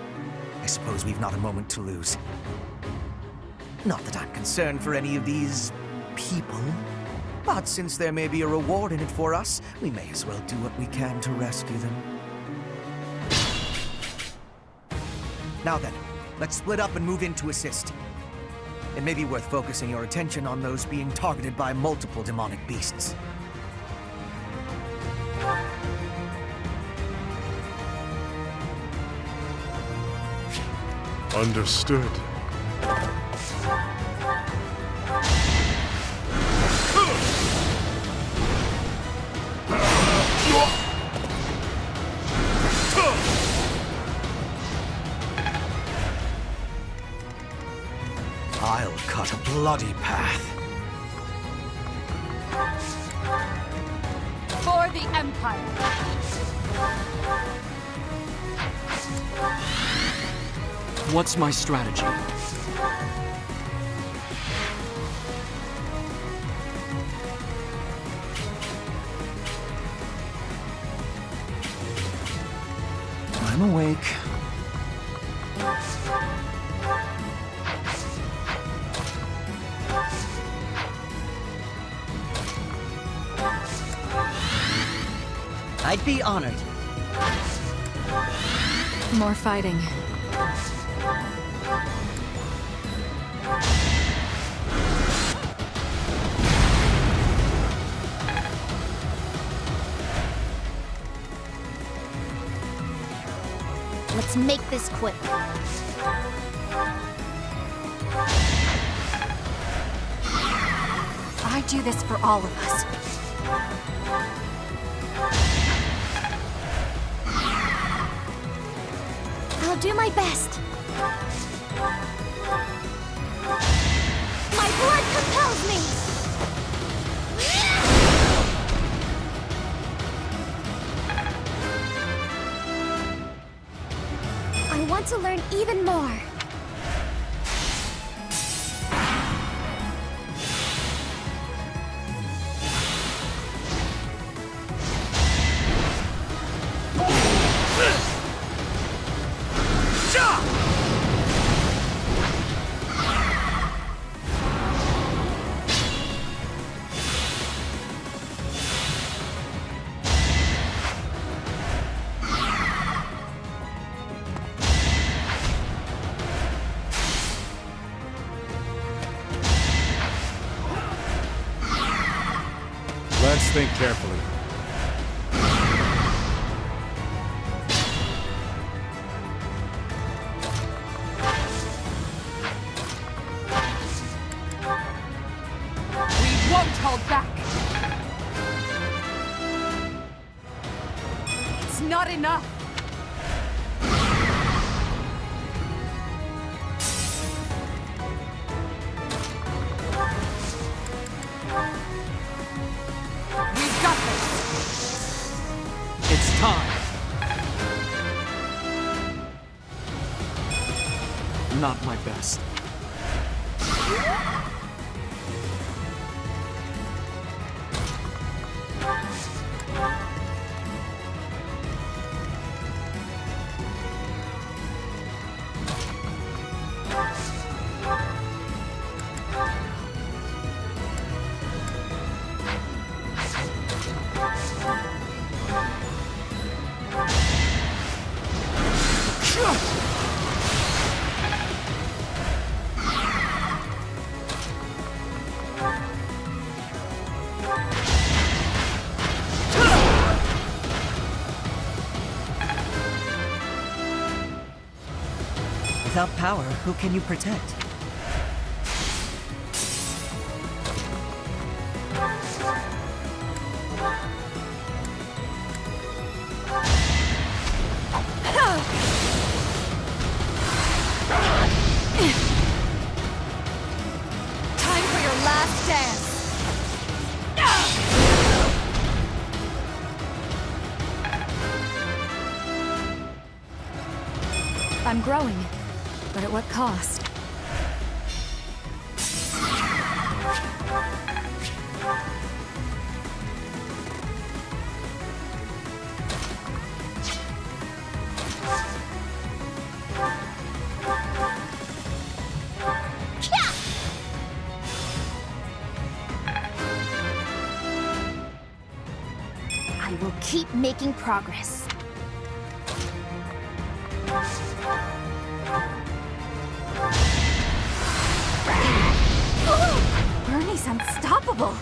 Speaker 14: I suppose we've not a moment to lose. Not that I'm concerned for any of these people, but since there may be a reward in it for us, we may as well do what we can to rescue them. Now then, let's split up and move in to assist. It may be worth focusing your attention on those being targeted by multiple demonic beasts.
Speaker 9: Understood.
Speaker 14: I'll cut a bloody path.
Speaker 1: For the Empire!
Speaker 3: What's my strategy?
Speaker 10: I'm awake.
Speaker 19: I'd be honored.
Speaker 18: More fighting.
Speaker 2: Let's make this quick.
Speaker 4: I do this for all of us.
Speaker 2: I'll do my best. My blood compels me! I want to learn even more.
Speaker 6: Let's think carefully.
Speaker 1: We won't hold back! It's not enough! We've got this!
Speaker 3: It's time! Not my best.
Speaker 19: Without power, who can you protect?
Speaker 1: Time for your last dance!
Speaker 18: I'm growing, but at what cost?
Speaker 2: I will keep making progress.
Speaker 15: journey's unstoppable.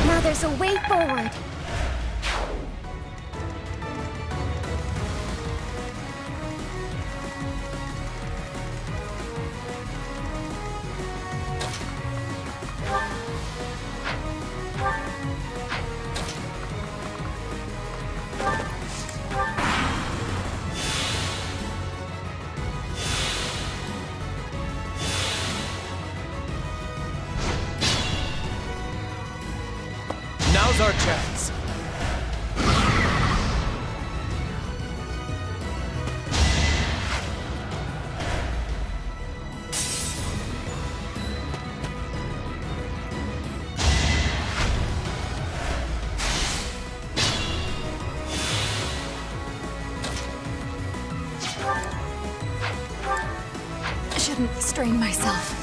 Speaker 2: Now there's a way forward.
Speaker 14: Now's our chance.
Speaker 1: Shouldn't strain myself.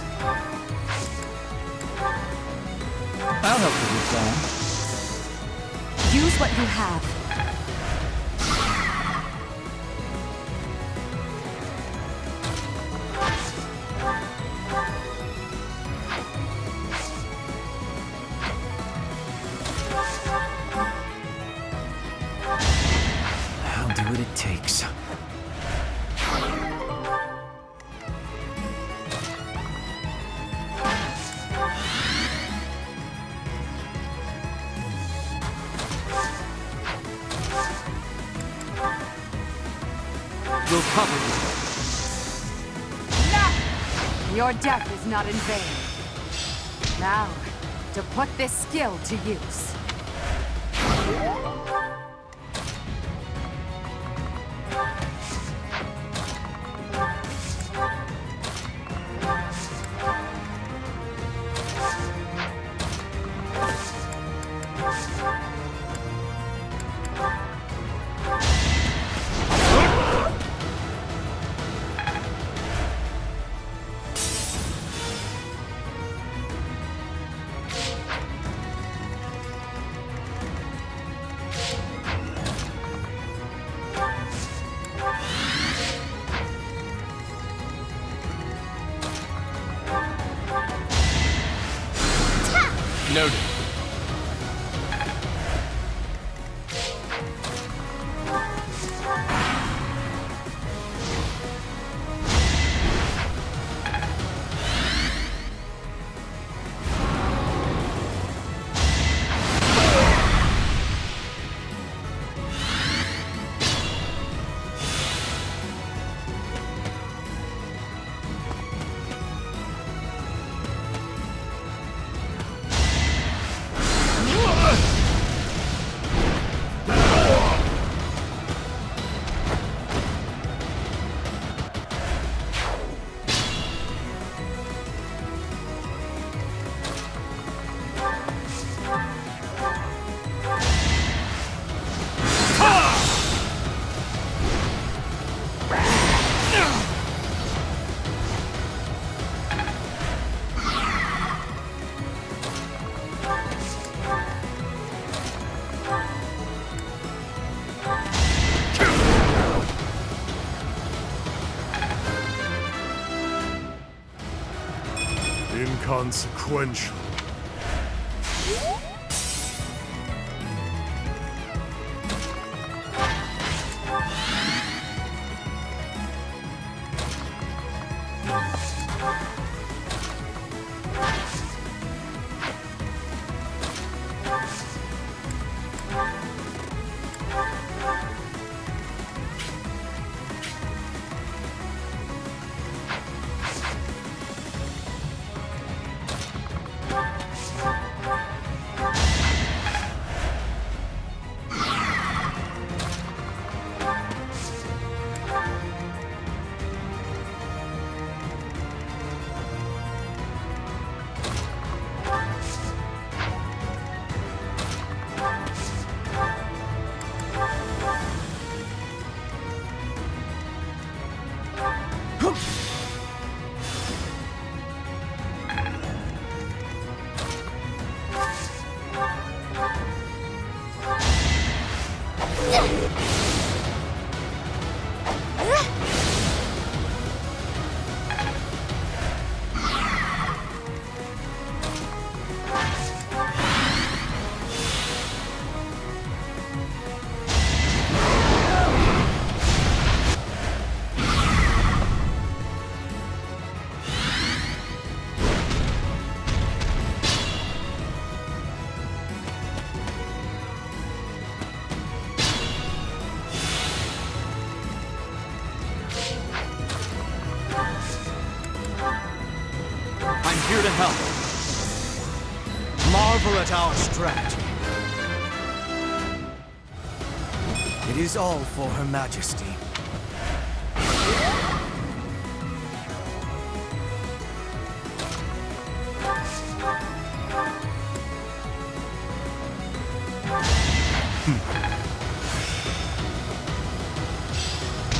Speaker 10: I'll help with your plan.
Speaker 1: Use what you have.
Speaker 10: I'll do what it takes.
Speaker 3: We'll cover you.
Speaker 1: No! Your death is not in vain. Now, to put this skill to use.
Speaker 14: Noted.
Speaker 6: Inconsequential.
Speaker 14: Come. Marvel at our strategy. It is all for Her Majesty.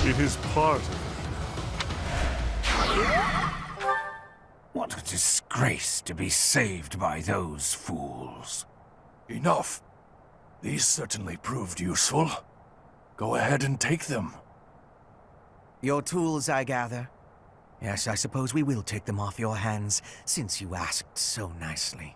Speaker 9: It is part of
Speaker 17: What a disgrace to be saved by those fools. Enough. These certainly proved useful. Go ahead and take them.
Speaker 14: Your tools, I gather. Yes, I suppose we will take them off your hands, since you asked so nicely.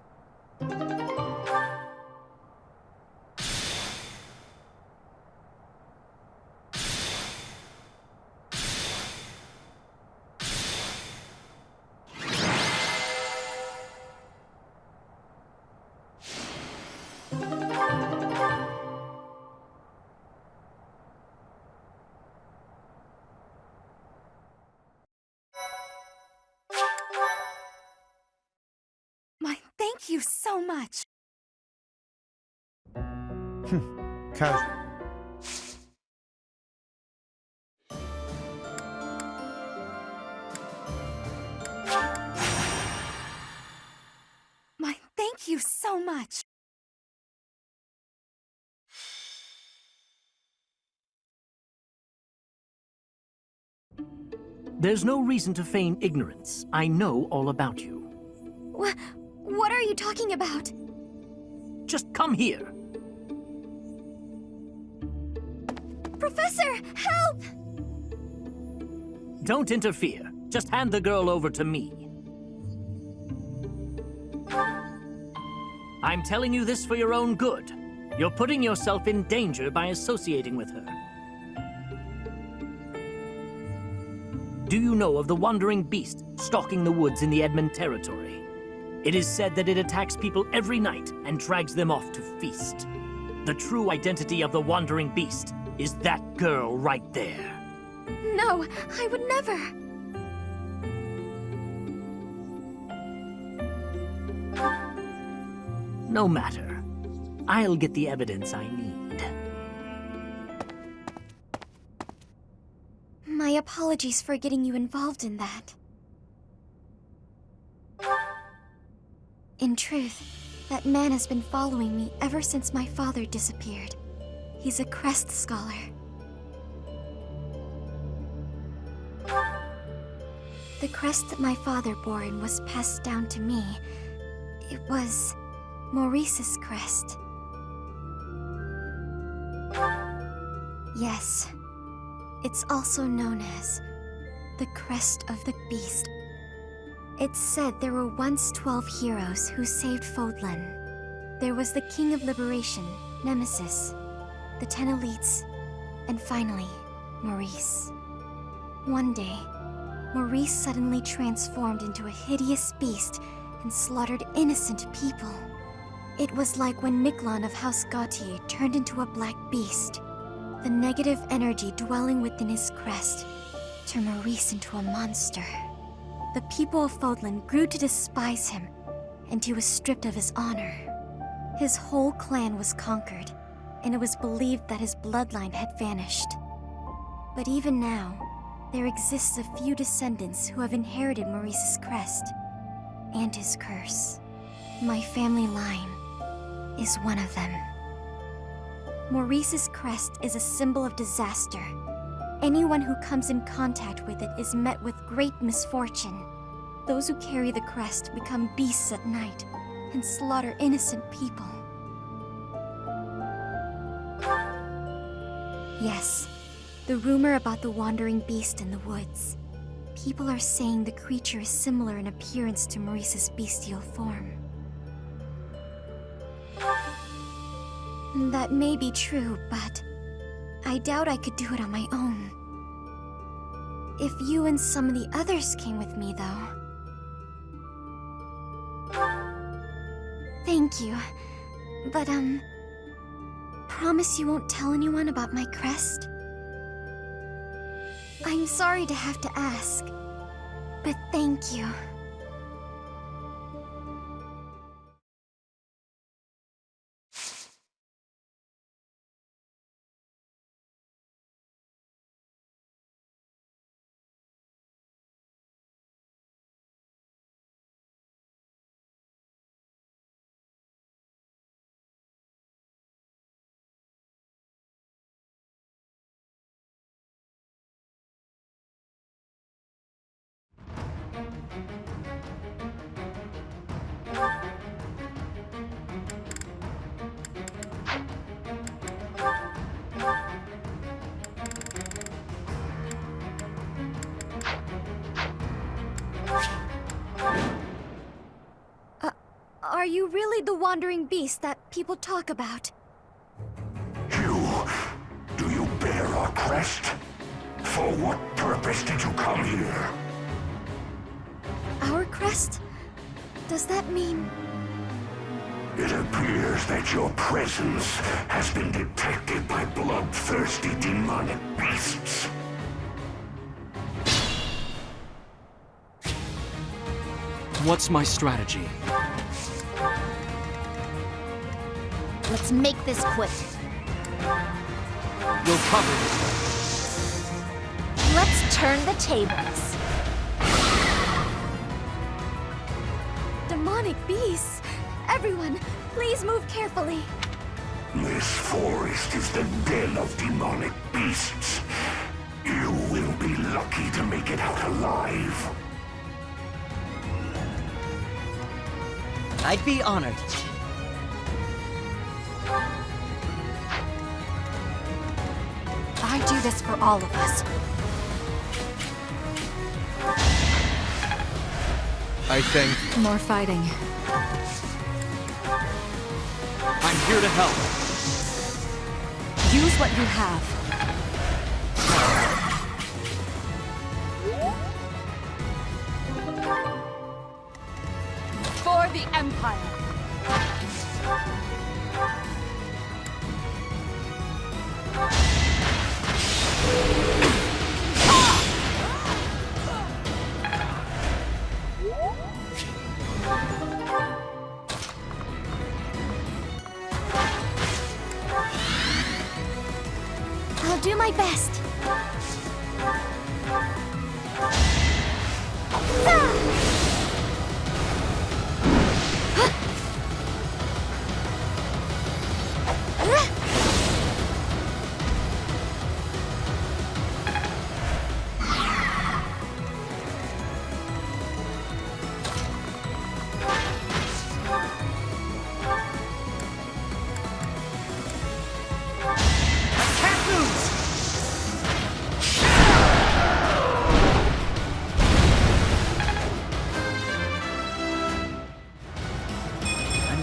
Speaker 1: Thank you so much.
Speaker 24: Casual.
Speaker 1: Thank you so much.
Speaker 7: There's no reason to feign ignorance. I know all about you.
Speaker 2: What are you talking about?
Speaker 7: Just come here.
Speaker 2: Professor, help!
Speaker 7: Don't interfere. Just hand the girl over to me. I'm telling you this for your own good. You're putting yourself in danger by associating with her. Do you know of the Wandering Beast stalking the woods in the Edmund territory? It is said that it attacks people every night and drags them off to feast. The true identity of the Wandering Beast is that girl right there.
Speaker 2: No, I would never.
Speaker 7: No matter. I'll get the evidence I need.
Speaker 2: My apologies for getting you involved in that. In truth, that man has been following me ever since my father disappeared. He's a crest scholar. The crest that my father bore and was passed down to me, it was Maurice's crest. Yes, it's also known as the Crest of the Beast. It's said there were once 12 heroes who saved Fodlan. There was the King of Liberation, Nemesis, the 10 elites, and finally, Maurice. One day, Maurice suddenly transformed into a hideous beast and slaughtered innocent people. It was like when Miquelon of House Gautier turned into a black beast. The negative energy dwelling within his crest turned Maurice into a monster. The people of Fodlan grew to despise him, and he was stripped of his honor. His whole clan was conquered, and it was believed that his bloodline had vanished. But even now, there exists a few descendants who have inherited Maurice's crest and his curse. My family line is one of them. Maurice's crest is a symbol of disaster. Anyone who comes in contact with it is met with great misfortune. Those who carry the crest become beasts at night and slaughter innocent people. Yes, the rumor about the wandering beast in the woods. People are saying the creature is similar in appearance to Maurice's bestial form. That may be true, but I doubt I could do it on my own. If you and some of the others came with me, though. Thank you. But, promise you won't tell anyone about my crest? I'm sorry to have to ask, but thank you. Are you really the wandering beast that people talk about?
Speaker 5: Do you bear our crest? For what purpose did you come here?
Speaker 2: Our crest? Does that mean...
Speaker 5: It appears that your presence has been detected by bloodthirsty demonic beasts.
Speaker 3: What's my strategy?
Speaker 2: Let's make this quick.
Speaker 3: We'll cover it.
Speaker 2: Let's turn the tables. Demonic beasts! Everyone, please move carefully.
Speaker 5: This forest is the den of demonic beasts. You will be lucky to make it out alive.
Speaker 19: I'd be honored.
Speaker 1: I do this for all of us.
Speaker 3: I think...
Speaker 1: More fighting.
Speaker 3: I'm here to help.
Speaker 1: Use what you have. For the Empire.
Speaker 2: I'll do my best.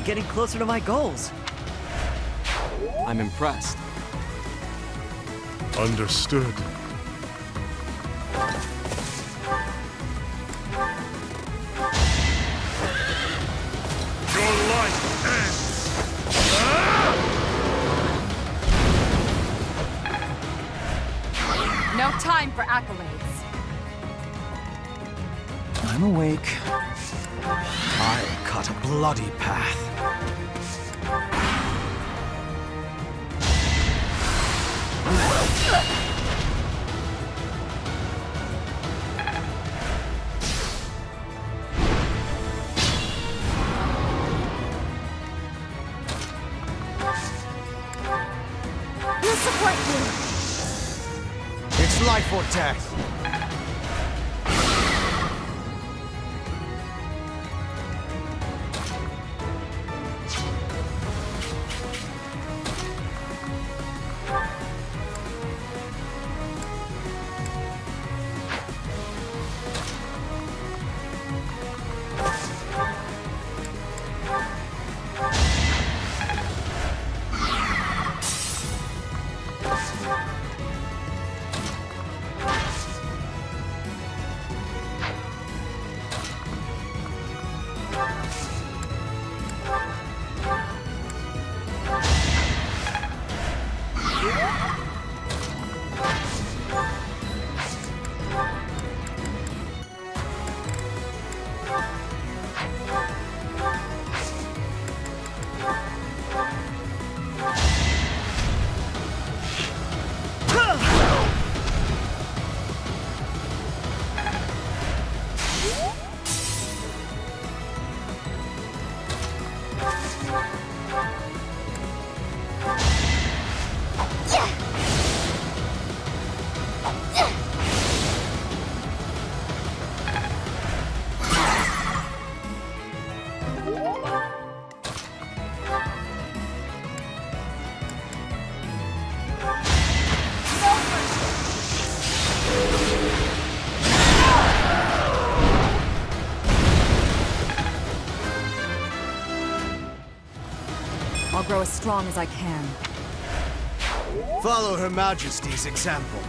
Speaker 19: Getting closer to my goals.
Speaker 3: I'm impressed.
Speaker 9: Understood.
Speaker 6: Your life ends.
Speaker 1: No time for accolades.
Speaker 10: I'm awake. I'll cut a bloody path.
Speaker 2: We'll support you.
Speaker 14: It's life or death.
Speaker 1: I'll grow as strong as I can.
Speaker 14: Follow Her Majesty's example.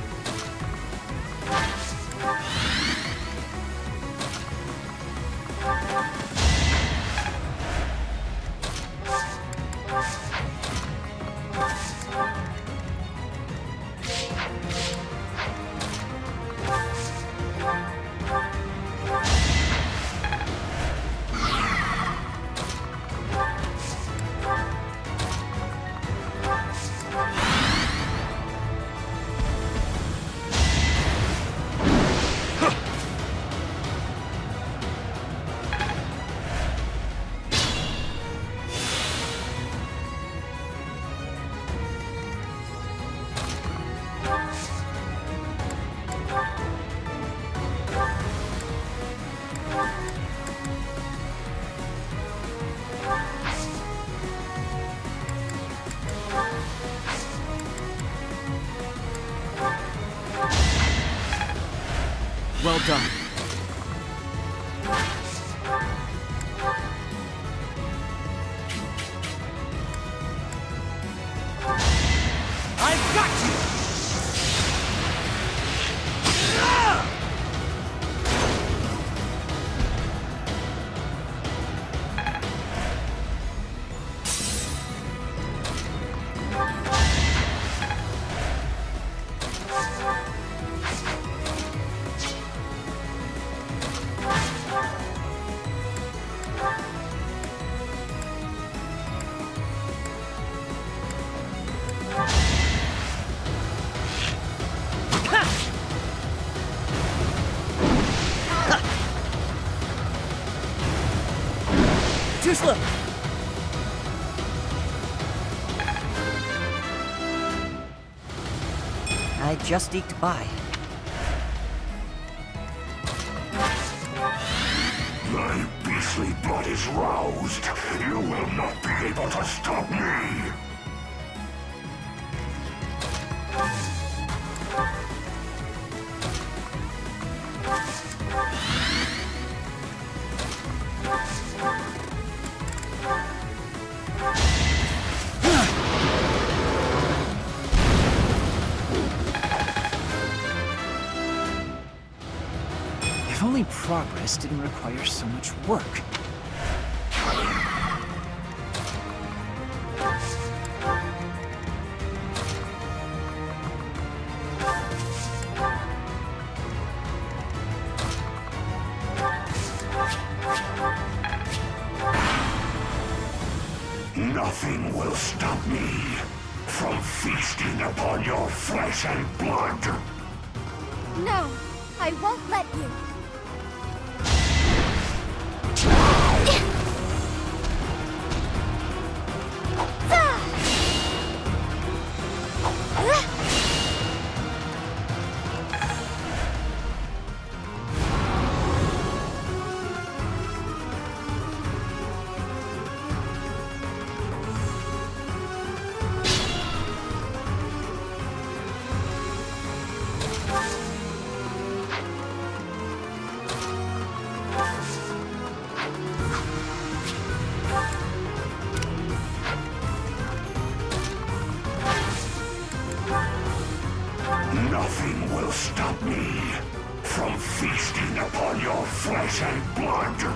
Speaker 3: Well done.
Speaker 14: I've got you!
Speaker 19: Too slow. I just eked by.
Speaker 5: My beastly blood is roused. You will not be able to stop me.
Speaker 10: If only progress didn't require so much work.
Speaker 5: Nothing will stop me from feasting upon your flesh and blood.
Speaker 2: No, I won't let you.
Speaker 5: Nothing will stop me from feasting upon your flesh and blood.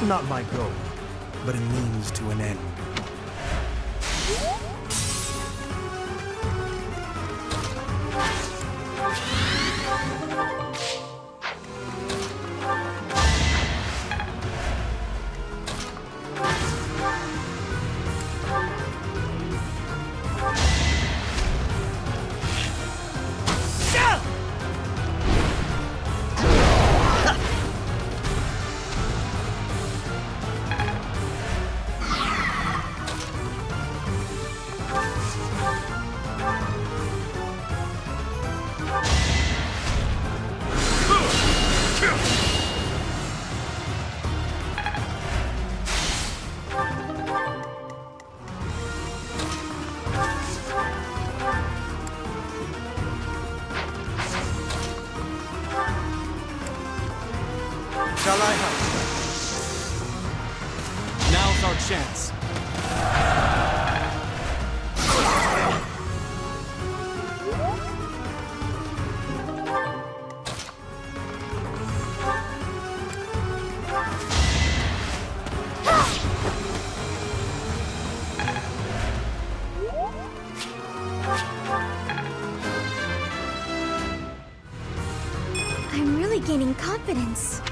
Speaker 14: Not my goal, but a means to an end.
Speaker 3: chance.
Speaker 2: I'm really gaining confidence.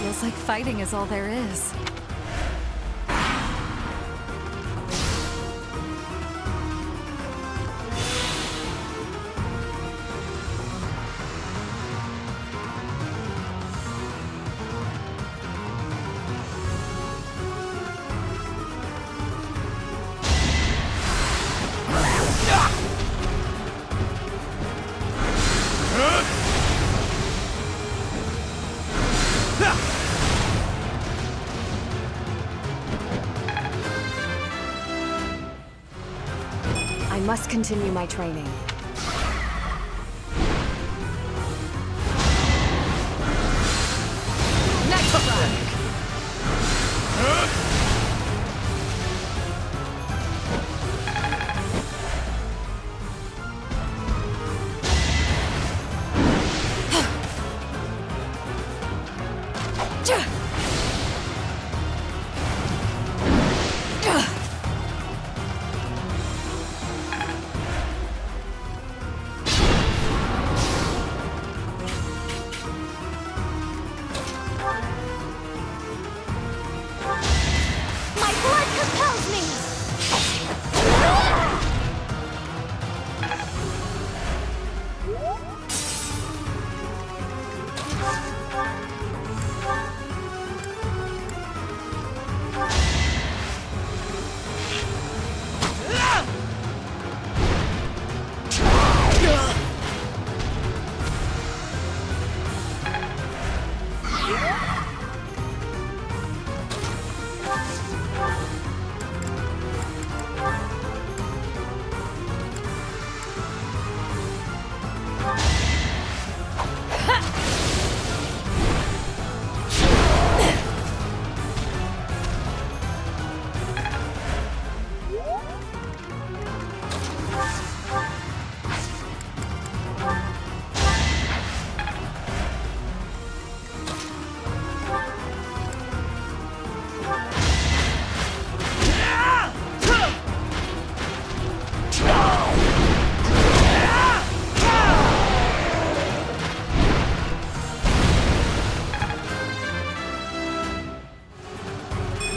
Speaker 18: Feels like fighting is all there is. I must continue my training.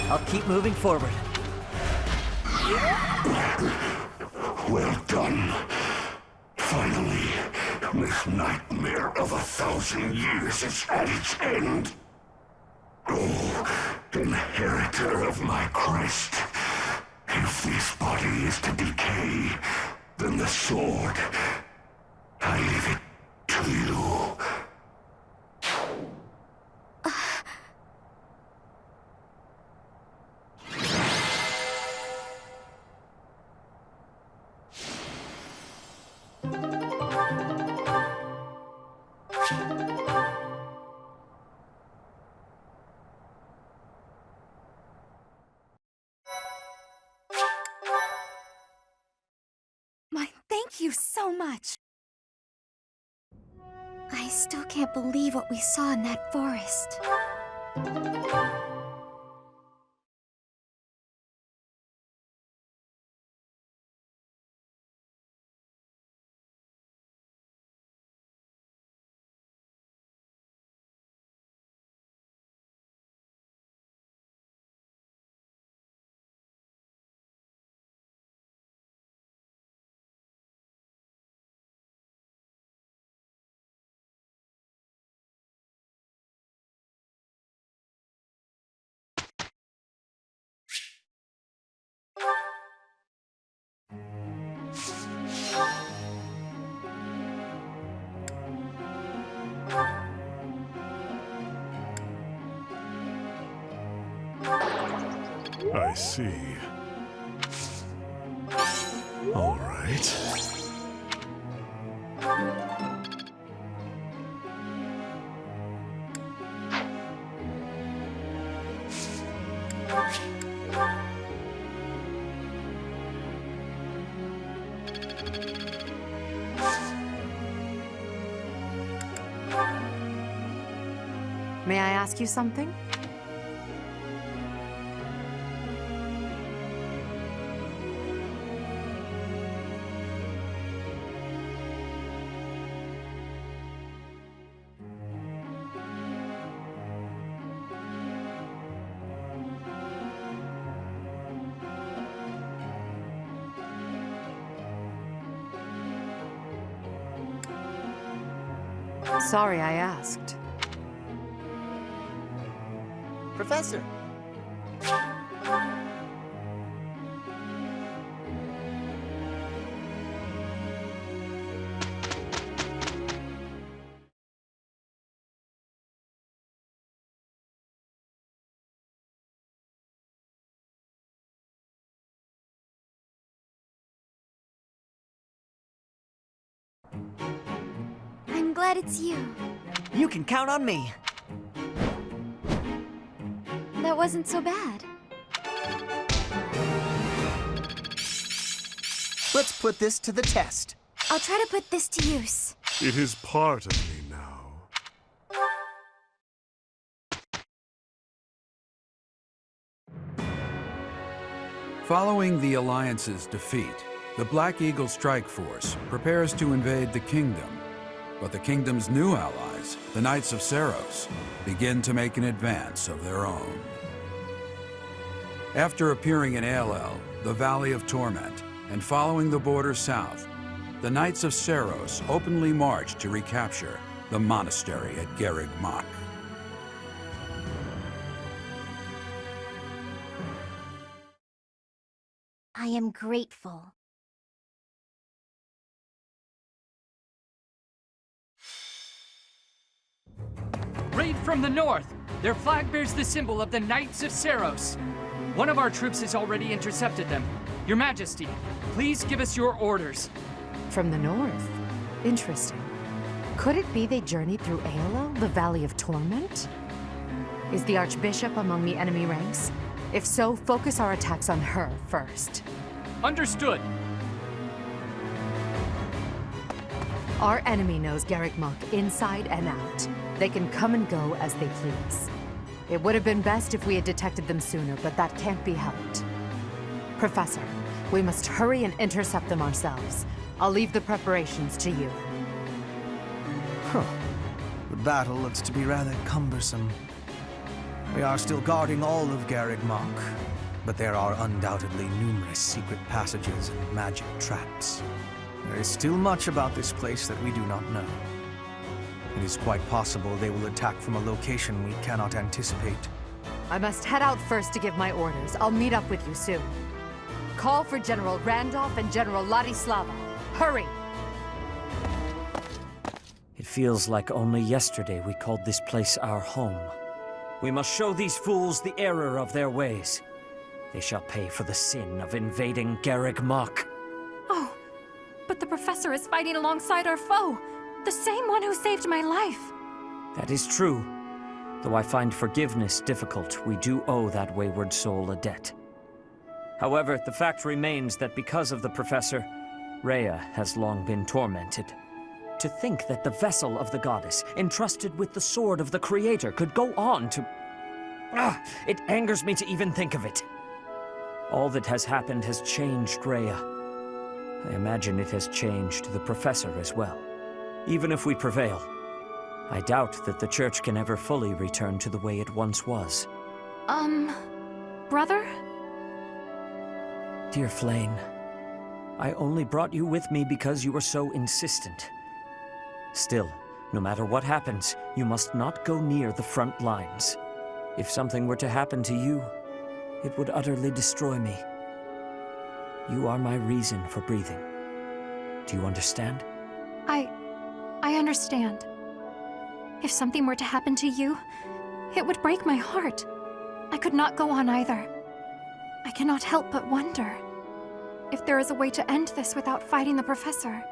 Speaker 19: I'll keep moving forward.
Speaker 5: Well done. Finally, this nightmare of 1,000 years is at its end. Oh, inheritor of my crest. If this body is to decay, then the sword, I leave it to you.
Speaker 15: Thank you so much.
Speaker 2: I still can't believe what we saw in that forest.
Speaker 9: I see. All right.
Speaker 1: May I ask you something? Sorry I asked.
Speaker 23: Professor!
Speaker 2: I'm glad it's you.
Speaker 19: You can count on me.
Speaker 2: That wasn't so bad.
Speaker 19: Let's put this to the test.
Speaker 2: I'll try to put this to use.
Speaker 9: It is part of me now.
Speaker 8: Following the Alliance's defeat, the Black Eagle Strike Force prepares to invade the Kingdom. But the Kingdom's new allies, the Knights of Seiros, begin to make an advance of their own. After appearing in Aelel, the Valley of Torment, and following the border south, the Knights of Seiros openly march to recapture the monastery at Garreg Mach.
Speaker 2: I am grateful.
Speaker 11: Raid from the north! Their flag bears the symbol of the Knights of Seiros. One of our troops has already intercepted them. Your Majesty, please give us your orders.
Speaker 1: From the north? Interesting. Could it be they journeyed through Aelel, the Valley of Torment? Is the Archbishop among the enemy ranks? If so, focus our attacks on her first.
Speaker 11: Understood.
Speaker 1: Our enemy knows Garreg Mach inside and out. They can come and go as they please. It would have been best if we had detected them sooner, but that can't be helped. Professor, we must hurry and intercept them ourselves. I'll leave the preparations to you.
Speaker 14: The battle looks to be rather cumbersome. We are still guarding all of Garreg Mach, but there are undoubtedly numerous secret passages and magic traps. There is still much about this place that we do not know. It is quite possible they will attack from a location we cannot anticipate.
Speaker 1: I must head out first to give my orders. I'll meet up with you soon. Call for General Randolph and General Ladislava. Hurry!
Speaker 7: It feels like only yesterday we called this place our home. We must show these fools the error of their ways. They shall pay for the sin of invading Garreg Mach.
Speaker 4: Oh, but the Professor is fighting alongside our foe. The same one who saved my life.
Speaker 7: That is true. Though I find forgiveness difficult, we do owe that wayward soul a debt. However, the fact remains that because of the Professor, Rhea has long been tormented. To think that the vessel of the goddess, entrusted with the sword of the Creator, could go on to... it angers me to even think of it. All that has happened has changed Rhea. I imagine it has changed the Professor as well. Even if we prevail, I doubt that the Church can ever fully return to the way it once was.
Speaker 4: Brother?
Speaker 7: Dear Flane, I only brought you with me because you were so insistent. Still, no matter what happens, you must not go near the front lines. If something were to happen to you, it would utterly destroy me. You are my reason for breathing. Do you understand?
Speaker 4: I understand. If something were to happen to you, it would break my heart. I could not go on either.
Speaker 18: I cannot help but wonder if there is a way to end this without fighting the Professor.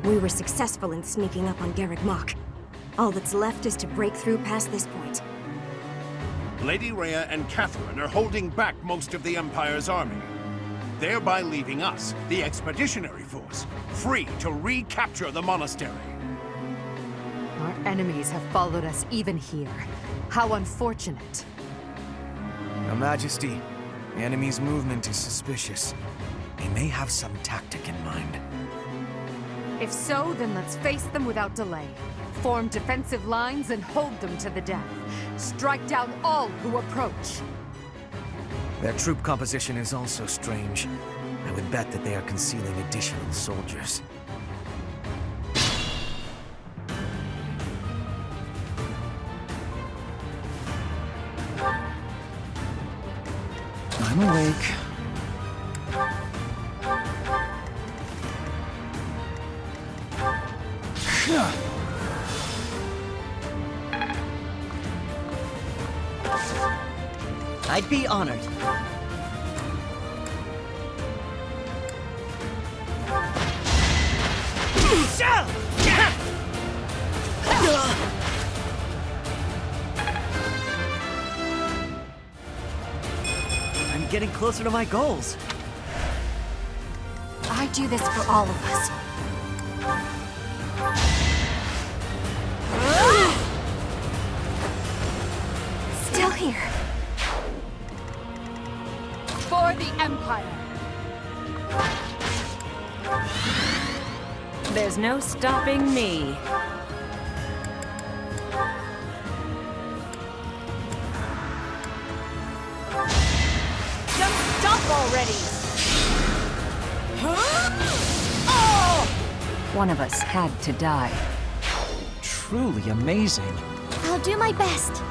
Speaker 12: We were successful in sneaking up on Garreg Mach. All that's left is to break through past this point.
Speaker 16: Lady Rhea and Catherine are holding back most of the Empire's army, thereby leaving us, the Expeditionary Force, free to recapture the monastery.
Speaker 1: Our enemies have followed us even here. How unfortunate.
Speaker 14: Your Majesty, the enemy's movement is suspicious. They may have some tactic in mind.
Speaker 1: If so, then let's face them without delay. Form defensive lines and hold them to the death. Strike down all who approach.
Speaker 14: Their troop composition is also strange. I would bet that they are concealing additional soldiers.
Speaker 10: I'm awake.
Speaker 19: I'd be honored. I'm getting closer to my goals.
Speaker 12: I do this for all of us. Still here.
Speaker 1: For the Empire!
Speaker 12: There's no stopping me.
Speaker 1: Just stop already!
Speaker 12: One of us had to die.
Speaker 10: Truly amazing.
Speaker 2: I'll do my best.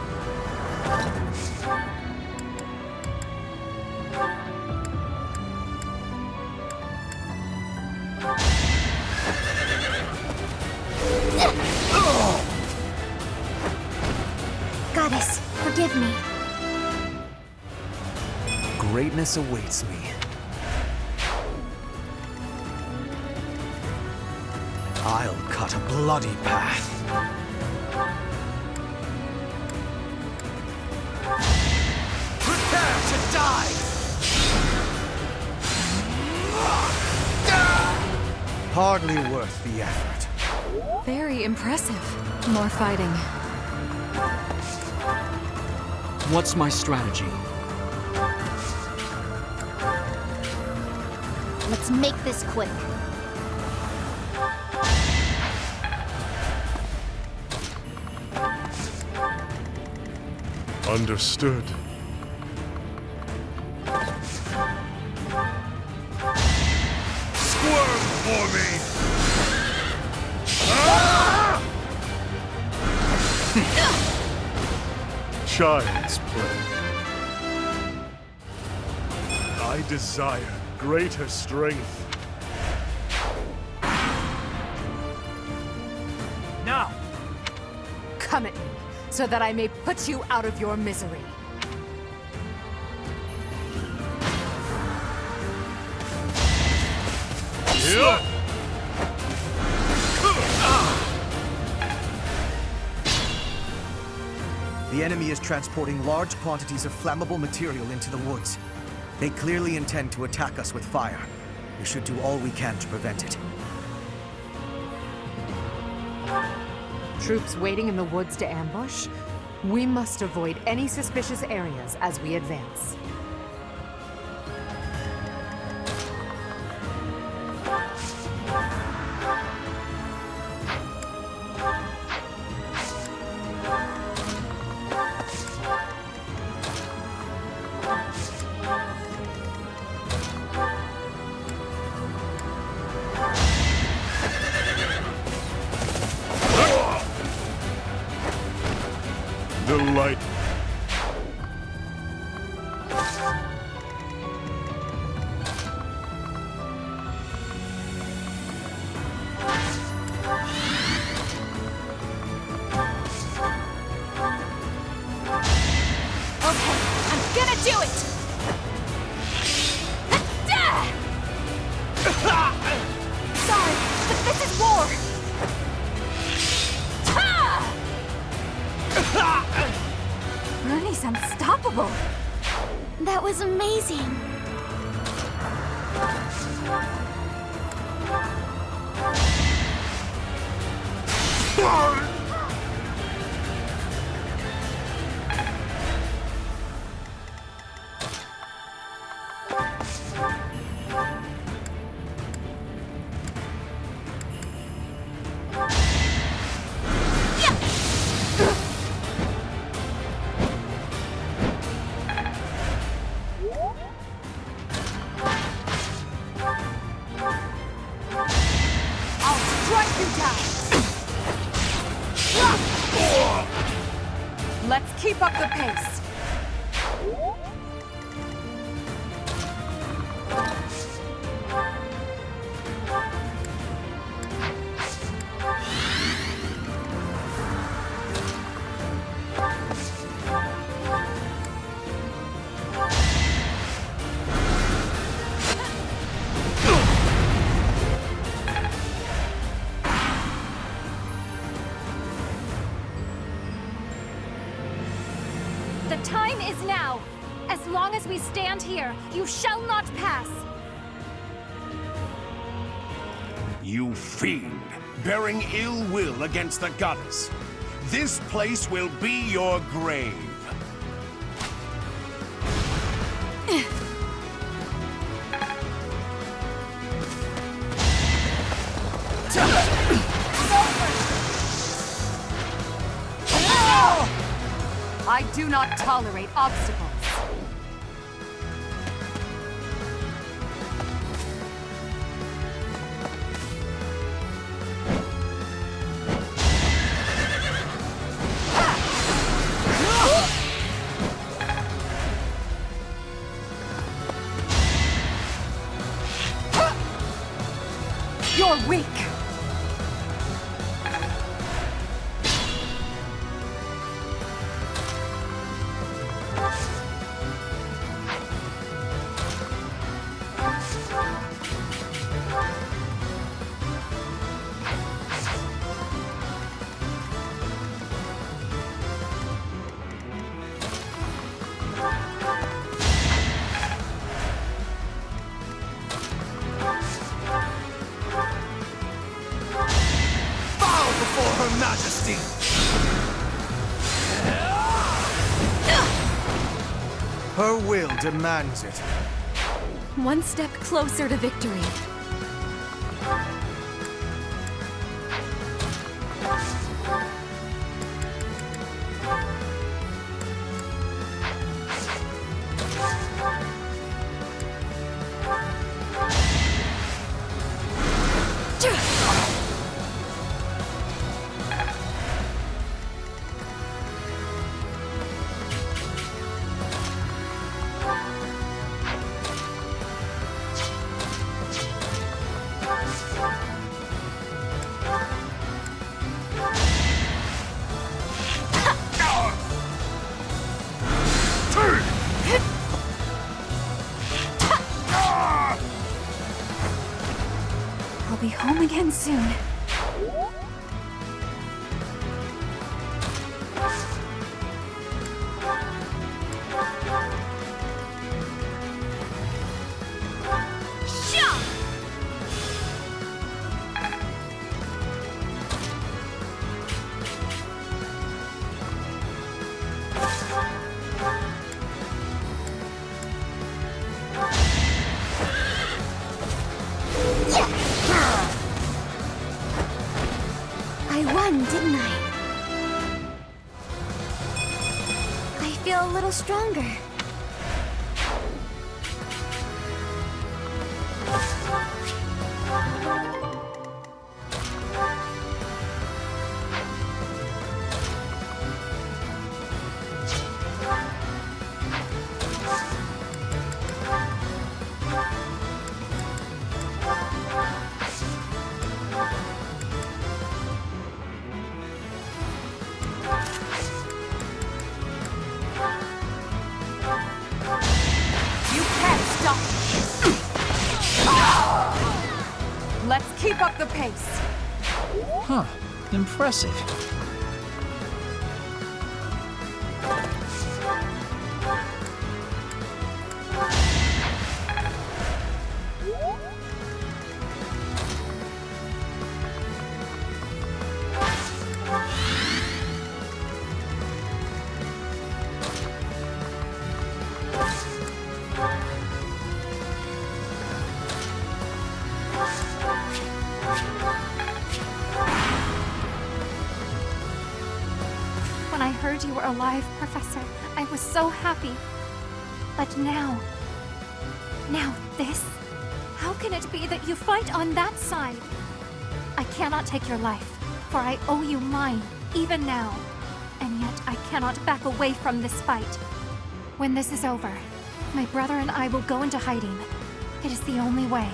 Speaker 2: Goddess, forgive me.
Speaker 14: Greatness awaits me. I'll cut a bloody path. Prepare to die! Hardly worth the effort.
Speaker 18: Very impressive. More fighting.
Speaker 3: What's my strategy?
Speaker 2: Let's make this quick.
Speaker 9: Understood.
Speaker 5: Squirm for me!
Speaker 9: Child's play. I desire greater strength.
Speaker 1: Now! Come at me, so that I may put you out of your misery.
Speaker 6: Useless!
Speaker 14: The enemy is transporting large quantities of flammable material into the woods. They clearly intend to attack us with fire. We should do all we can to prevent it.
Speaker 1: Troops waiting in the woods to ambush? We must avoid any suspicious areas as we advance.
Speaker 9: Delight.
Speaker 15: Unstoppable!
Speaker 2: That was amazing!
Speaker 1: Let's keep up the pace.
Speaker 15: The time is now. As long as we stand here, you shall not pass.
Speaker 16: You fiend, bearing ill will against the goddess. This place will be your grave.
Speaker 1: I do not tolerate obstacles. You're weak.
Speaker 14: Her Majesty! Her will demands it.
Speaker 18: One step closer to victory.
Speaker 15: home again soon.
Speaker 2: I won, didn't I? I feel a little stronger.
Speaker 1: Let's keep up the pace.
Speaker 10: Huh. Impressive.
Speaker 15: When I heard you were alive, Professor, I was so happy. But now this? How can it be that you fight on that side? I cannot take your life, for I owe you mine, even now. And yet I cannot back away from this fight. When this is over, my brother and I will go into hiding. It is the only way.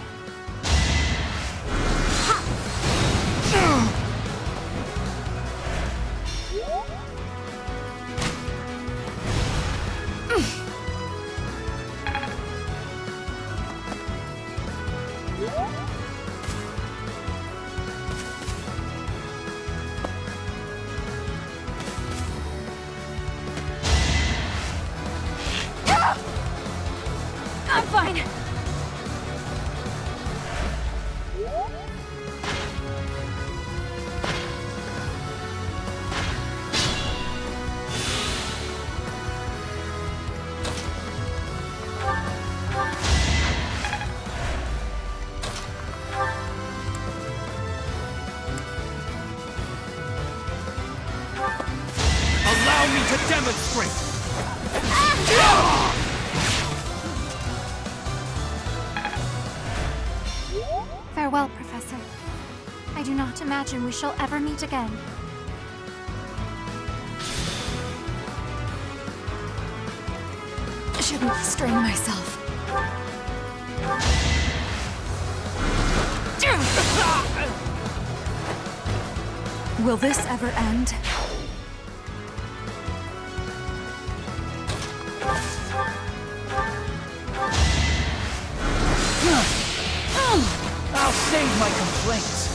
Speaker 15: I'm fine.
Speaker 3: Allow me to demonstrate!
Speaker 15: Farewell, Professor. I do not imagine we shall ever meet again.
Speaker 18: Shouldn't strain myself. Will this ever end?
Speaker 10: I'll save my complaints.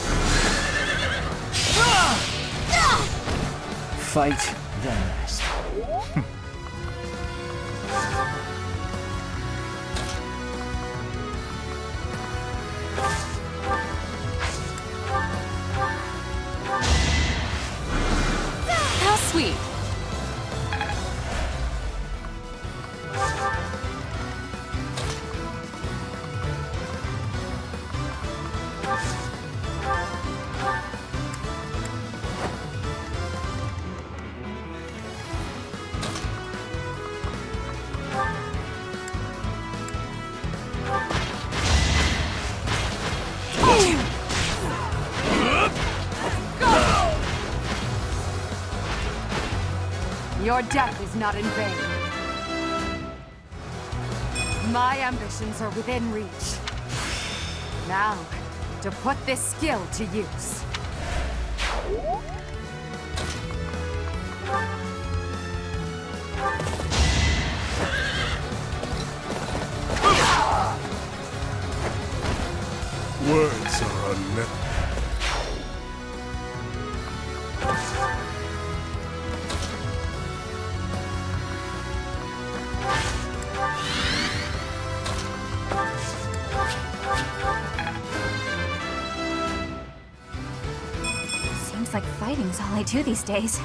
Speaker 10: Fight, then rest.
Speaker 18: How sweet.
Speaker 1: Your death is not in vain. My ambitions are within reach. Now, to put this skill to use.
Speaker 9: Words are
Speaker 15: Seems like fighting's all I do these days.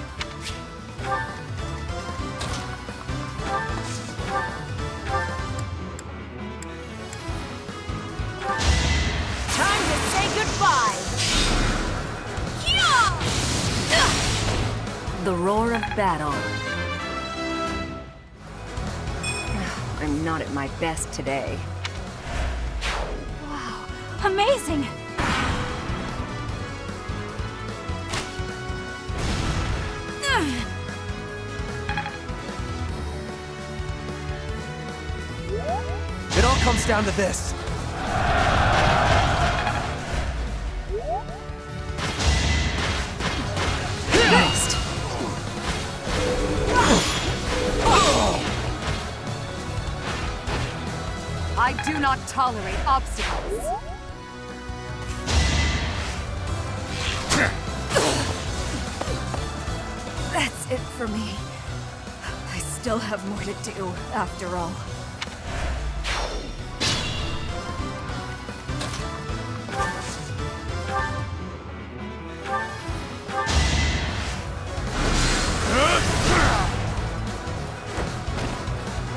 Speaker 1: Time to say goodbye!
Speaker 4: The roar of battle.
Speaker 12: I'm not at my best today.
Speaker 15: Wow, amazing!
Speaker 14: It all comes down to this.
Speaker 1: Next! I do not tolerate obstacles.
Speaker 4: That's it for me. I still have more to do, after all.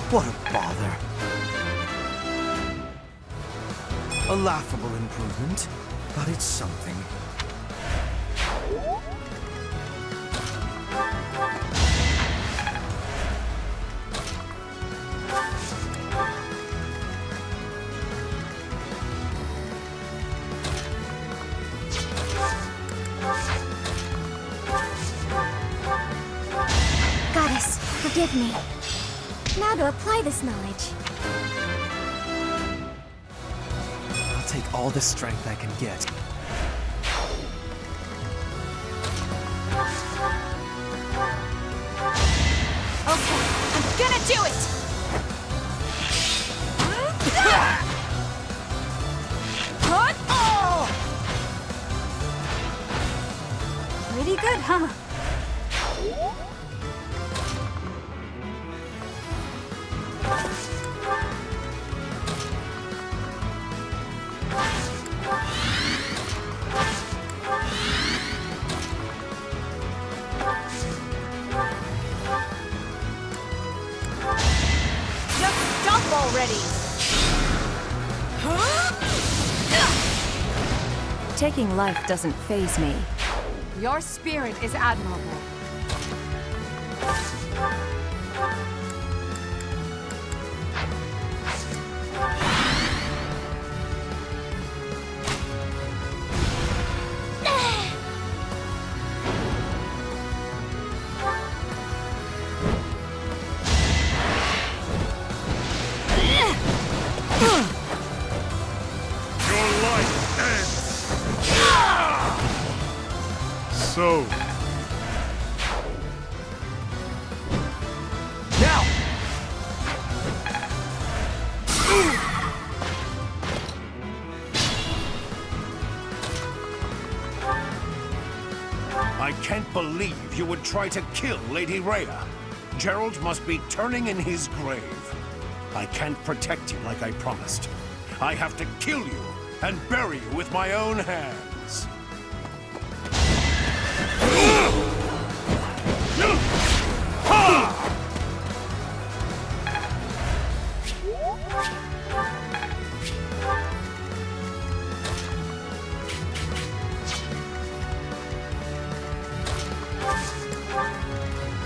Speaker 14: What a bother. A laughable improvement, but it's something.
Speaker 2: Goddess, forgive me. Now to apply this knowledge.
Speaker 14: I'll take all the strength I can get.
Speaker 15: Okay, I'm gonna do it! Pretty good, huh?
Speaker 1: Just stop already!
Speaker 4: Taking life doesn't faze me.
Speaker 1: Your spirit is admirable.
Speaker 9: So...
Speaker 14: Now!
Speaker 16: I can't believe you would try to kill Lady Rhea. Gerald must be turning in his grave. I can't protect you like I promised. I have to kill you and bury you with my own hands.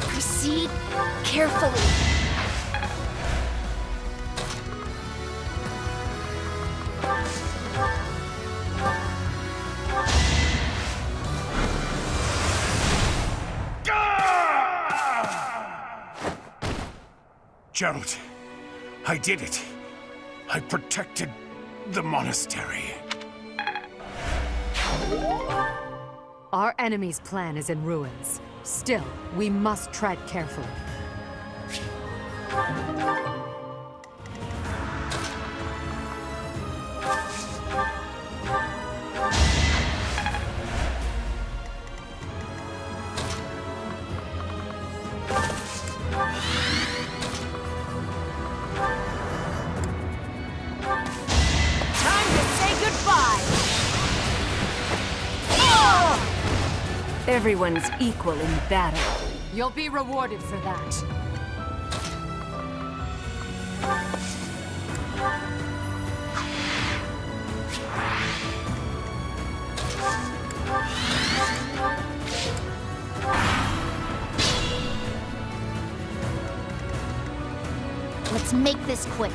Speaker 2: Proceed carefully.
Speaker 16: Gerald, I did it. I protected the monastery.
Speaker 1: Our enemy's plan is in ruins. Still, we must tread carefully. Everyone's equal in battle. You'll be rewarded for that.
Speaker 15: Let's make this quick.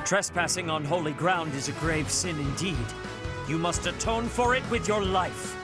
Speaker 7: Trespassing on holy ground is a grave sin indeed. You must atone for it with your life.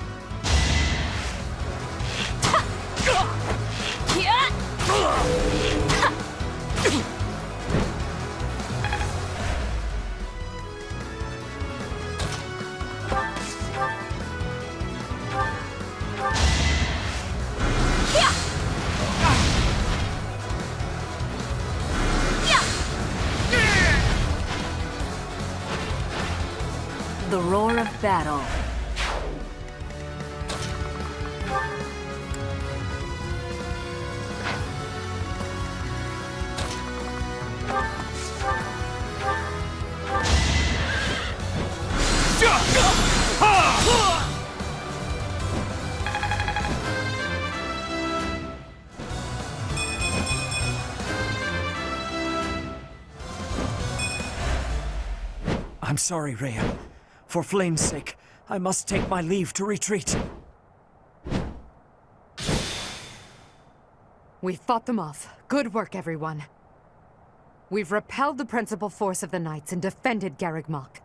Speaker 1: The roar of battle.
Speaker 7: I'm sorry, Rhea. For Flame's sake, I must take my leave to retreat.
Speaker 1: We fought them off. Good work, everyone. We've repelled the principal force of the Knights and defended Garreg Mach.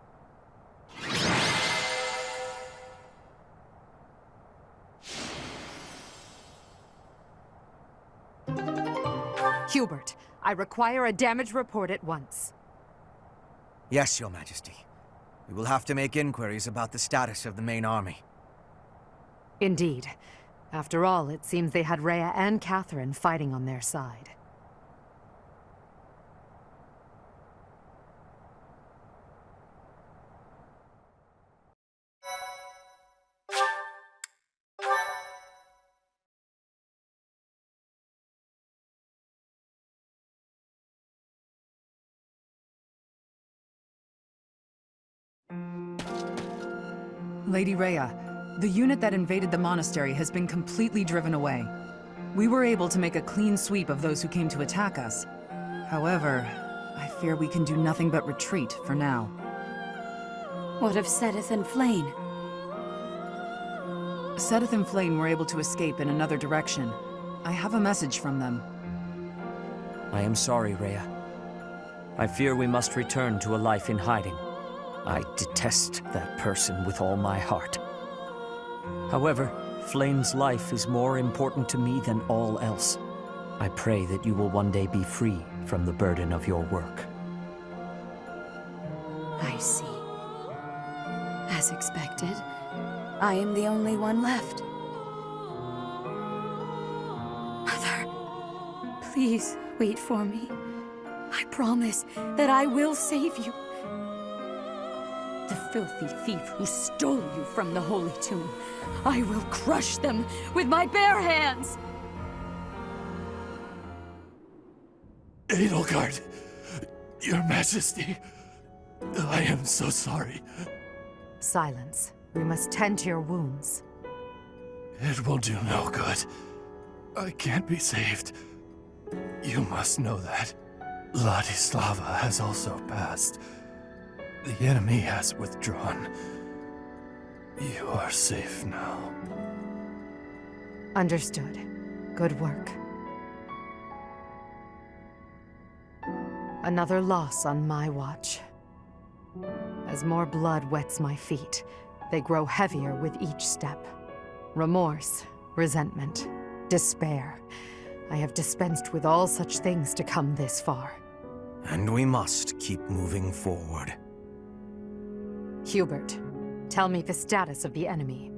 Speaker 1: Hubert, I require a damage report at once.
Speaker 14: Yes, Your Majesty. We will have to make inquiries about the status of the main army.
Speaker 1: Indeed. After all, it seems they had Rhea and Catherine fighting on their side.
Speaker 13: Lady Rhea, the unit that invaded the monastery has been completely driven away. We were able to make a clean sweep of those who came to attack us. However, I fear we can do nothing but retreat for now.
Speaker 20: What of Sedith and Flane?
Speaker 13: Sedith and Flane were able to escape in another direction. I have a message from them.
Speaker 7: I am sorry, Rhea. I fear we must return to a life in hiding. I detest that person with all my heart. However, Flame's life is more important to me than all else. I pray that you will one day be free from the burden of your work.
Speaker 20: I see. As expected, I am the only one left. Mother, please wait for me. I promise that I will save you. The filthy thief who stole you from the Holy Tomb. I will crush them with my bare hands!
Speaker 6: Edelgard, Your Majesty, I am so sorry.
Speaker 1: Silence. We must tend to your wounds.
Speaker 6: It will do no good. I can't be saved. You must know that. Ladislava has also passed. The enemy has withdrawn. You are safe now.
Speaker 1: Understood. Good work. Another loss on my watch. As more blood wets my feet, they grow heavier with each step. Remorse, resentment, despair. I have dispensed with all such things to come this far.
Speaker 14: And we must keep moving forward.
Speaker 1: Hubert, tell me the status of the enemy.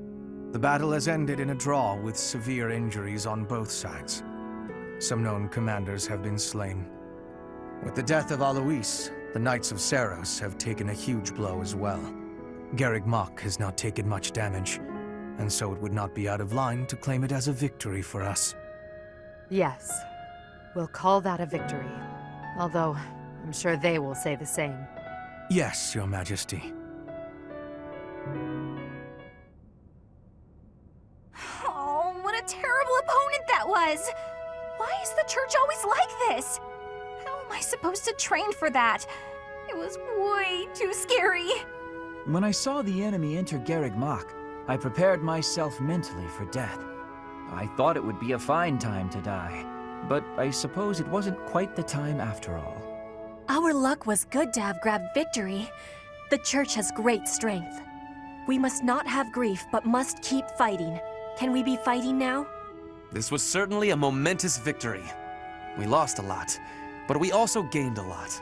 Speaker 14: The battle has ended in a draw with severe injuries on both sides. Some known commanders have been slain. With the death of Alois, the Knights of Seros have taken a huge blow as well. Garreg Mach has not taken much damage, and so it would not be out of line to claim it as a victory for us.
Speaker 1: Yes, we'll call that a victory. Although, I'm sure they will say the same.
Speaker 14: Yes, Your Majesty.
Speaker 15: Oh, what a terrible opponent that was! Why is the church always like this? How am I supposed to train for that? It was way too scary.
Speaker 10: When I saw the enemy enter Garreg Mach, I prepared myself mentally for death. I thought it would be a fine time to die, but I suppose it wasn't quite the time after all.
Speaker 4: Our luck was good to have grabbed victory. The church has great strength. We must not have grief, but must keep fighting. Can we be fighting now?
Speaker 17: This was certainly a momentous victory. We lost a lot, but we also gained a lot.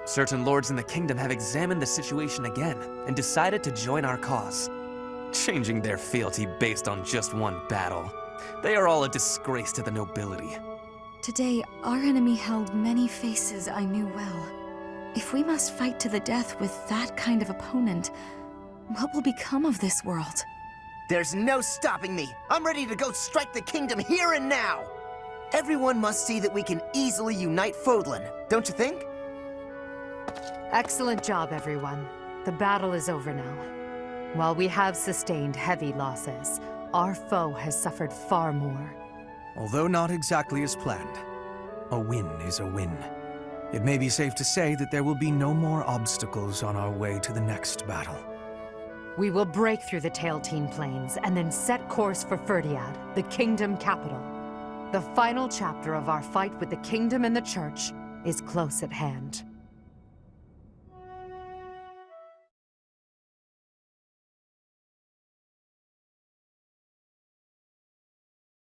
Speaker 17: Certain lords in the kingdom have examined the situation again and decided to join our cause, changing their fealty based on just one battle. They are all a disgrace to the nobility.
Speaker 20: Today, our enemy held many faces I knew well. If we must fight to the death with that kind of opponent, what will become of this world?
Speaker 21: There's no stopping me. I'm ready to go strike the kingdom here and now. Everyone must see that we can easily unite Fodlan, don't you think?
Speaker 1: Excellent job, everyone. The battle is over now. While we have sustained heavy losses, our foe has suffered far more.
Speaker 14: Although not exactly as planned, a win is a win. It may be safe to say that there will be no more obstacles on our way to the next battle.
Speaker 1: We will break through the Tailteen Plains and then set course for Ferdiad, the kingdom capital. The final chapter of our fight with the kingdom and the church is close at hand.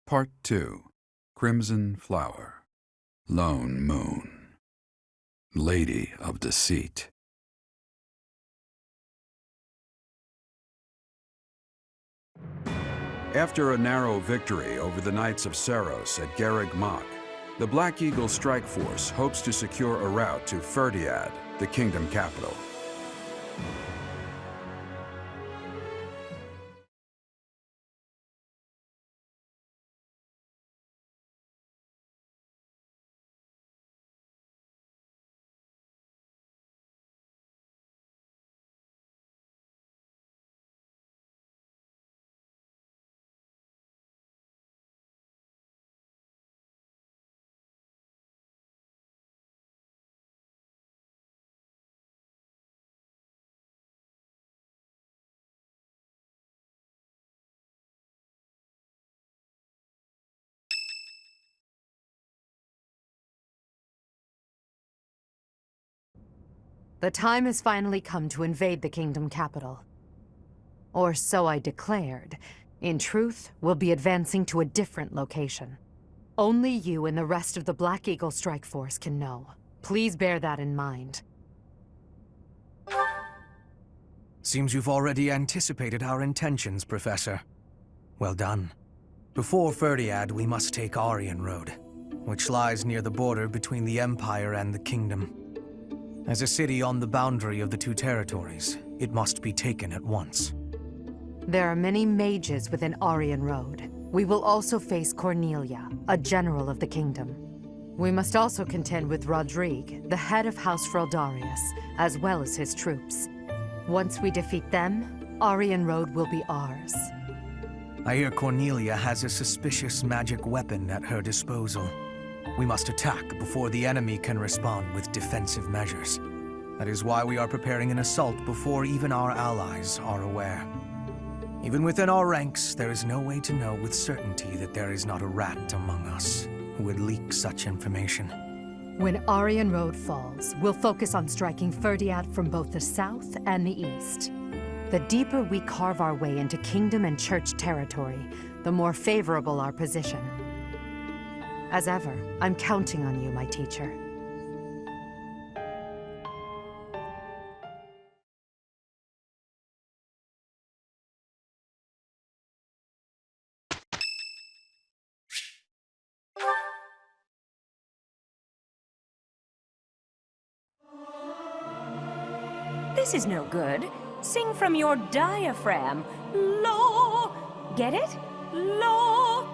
Speaker 8: Part 2. Crimson Flower. Lone Moon. Lady of Deceit. After a narrow victory over the Knights of Seros at Garreg Mach, the Black Eagle Strike Force hopes to secure a route to Ferdiad, the kingdom capital.
Speaker 1: The time has finally come to invade the kingdom capital. Or so I declared. In truth, we'll be advancing to a different location. Only you and the rest of the Black Eagle Strike Force can know. Please bear that in mind.
Speaker 14: Seems you've already anticipated our intentions, Professor. Well done. Before Ferdiad, we must take Aryan Road, which lies near the border between the Empire and the Kingdom. As a city on the boundary of the two territories, it must be taken at once.
Speaker 1: There are many mages within Aryan Road. We will also face Cornelia, a general of the kingdom. We must also contend with Rodrigue, the head of House Fraldarius, as well as his troops. Once we defeat them, Aryan Road will be ours.
Speaker 14: I hear Cornelia has a suspicious magic weapon at her disposal. We must attack before the enemy can respond with defensive measures. That is why we are preparing an assault before even our allies are aware. Even within our ranks, there is no way to know with certainty that there is not a rat among us who would leak such information.
Speaker 1: When Aryan Road falls, we'll focus on striking Ferdiad from both the south and the east. The deeper we carve our way into kingdom and church territory, the more favorable our position. As ever, I'm counting on you, my teacher.
Speaker 11: This is no good. Sing from your diaphragm. Lo! Get it? Lo!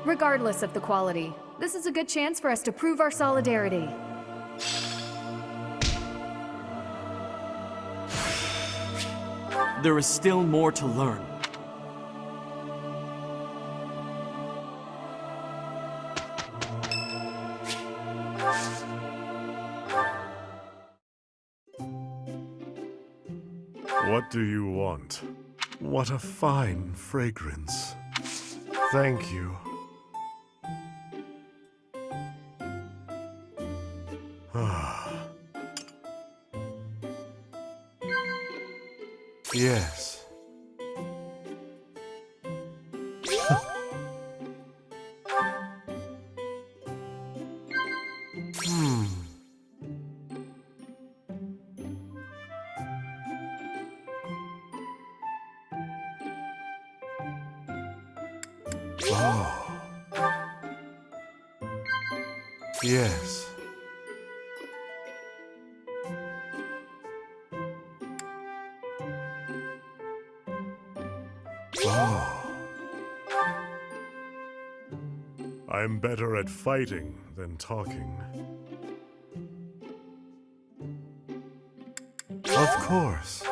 Speaker 18: Regardless of the quality, this is a good chance for us to prove our solidarity.
Speaker 3: There is still more to learn.
Speaker 9: What do you want? What a fine fragrance. Thank you. Ah. Yes. Oh. Yes. Oh. I'm better at fighting than talking. Of course.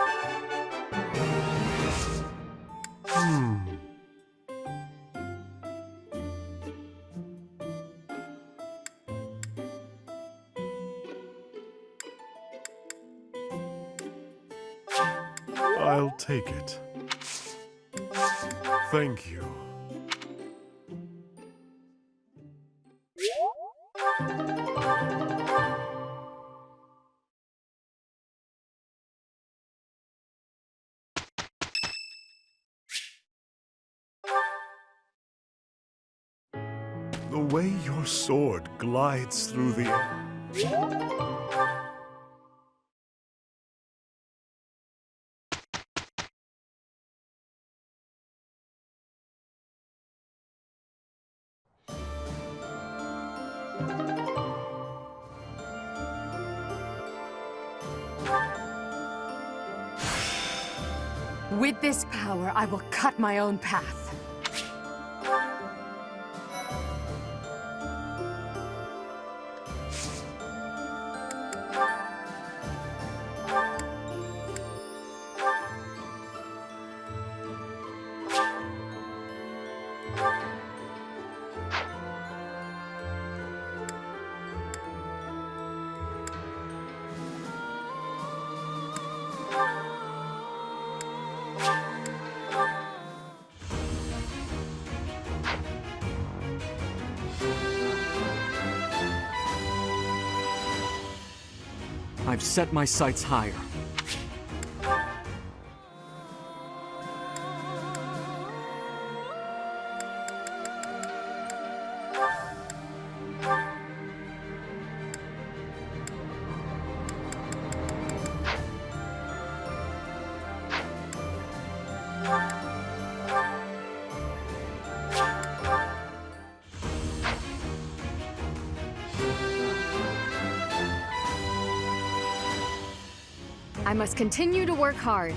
Speaker 9: I'll take it. Thank you. The way your sword glides through the air.
Speaker 1: With this power, I will cut my own path.
Speaker 3: I've set my sights higher.
Speaker 18: I must continue to work hard.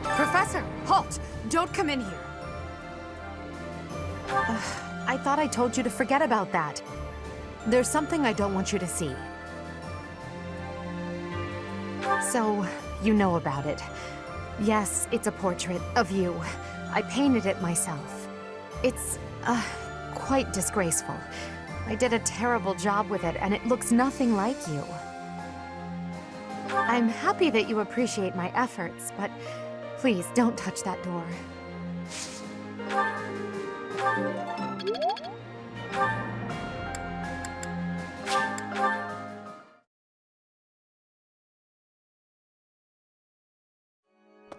Speaker 1: Professor, halt! Don't come in here. I thought I told you to forget about that. There's something I don't want you to see. So, you know about it. Yes, it's a portrait of you. I painted it myself. It's, quite disgraceful. I did a terrible job with it, and it looks nothing like you. I'm happy that you appreciate my efforts, but please don't touch that door.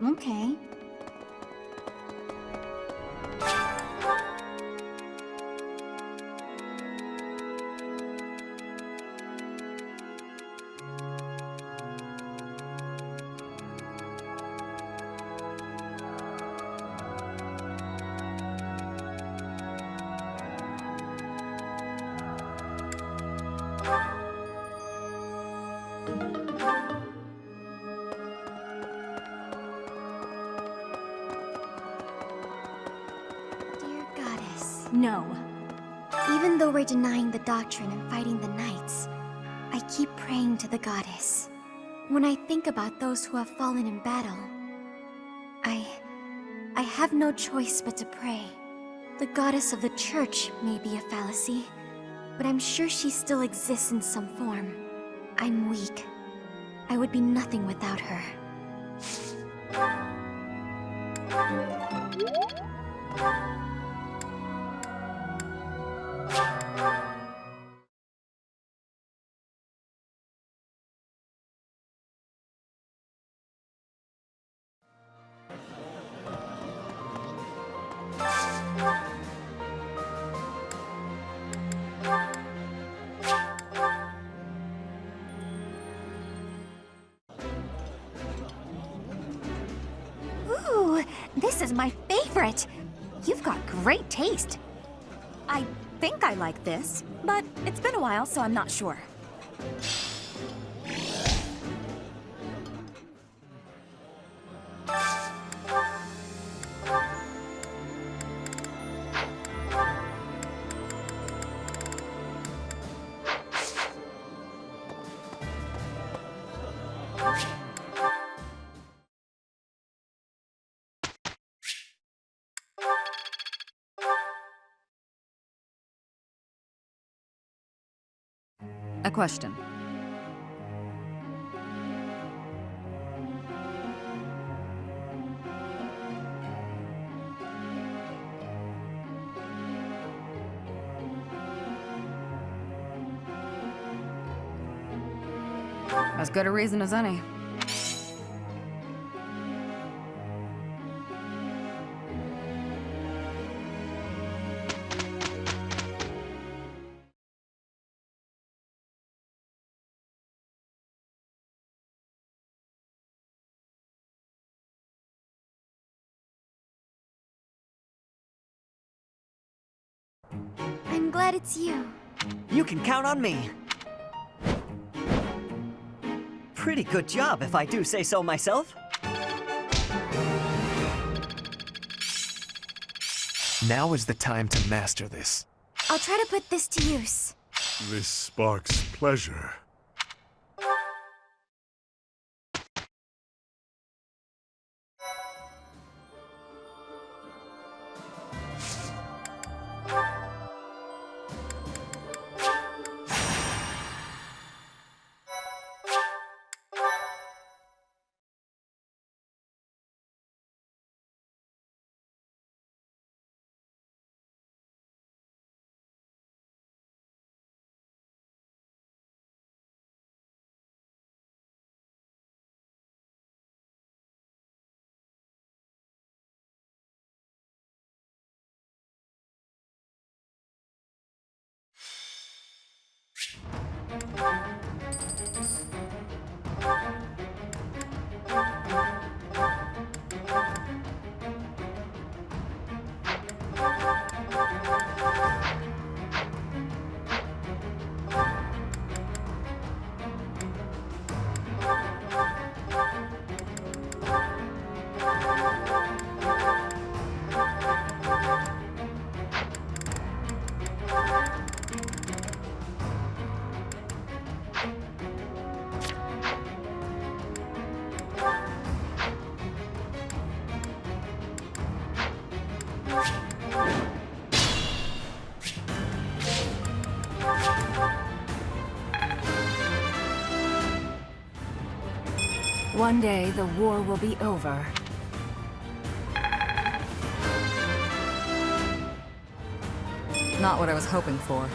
Speaker 15: Okay.
Speaker 2: No. Even though we're denying the doctrine and fighting the knights, I keep praying to the goddess. When I think about those who have fallen in battle, I have no choice but to pray. The goddess of the church may be a fallacy, but I'm sure she still exists in some form. I'm weak. I would be nothing without her.
Speaker 15: Ooh, this is my favorite. You've got great taste. I think I like this, but it's been a while, so I'm not sure.
Speaker 13: A question. As good a reason as any.
Speaker 2: glad it's you.
Speaker 19: You can count on me. Pretty good job, if I do say so myself.
Speaker 17: Now is the time to master this.
Speaker 2: I'll try to put this to use.
Speaker 9: This sparks pleasure.
Speaker 11: One day, the war will be over.
Speaker 13: Not what I was hoping for.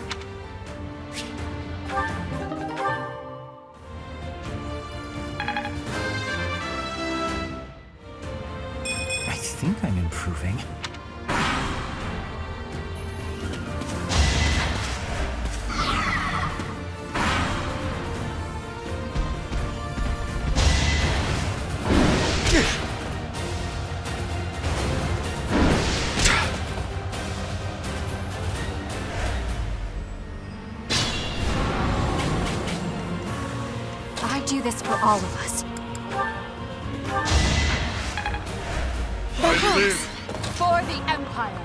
Speaker 10: I think I'm improving.
Speaker 4: I do this for all of us.
Speaker 1: The Roots for the Empire.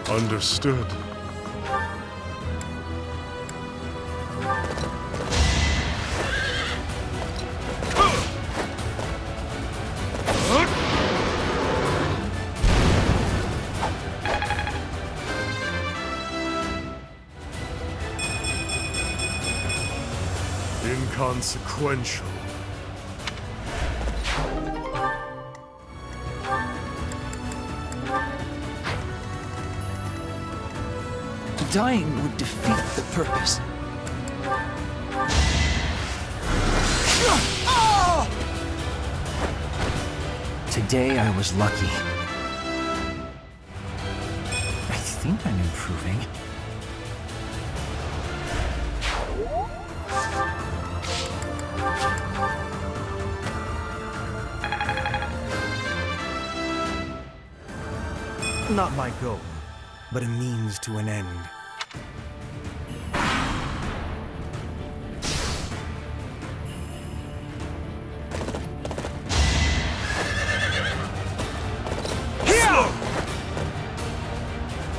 Speaker 9: Understood. Inconsequential.
Speaker 10: Dying would defeat the purpose. Today I was lucky. I think I'm improving.
Speaker 14: Not my goal, but a means to an end.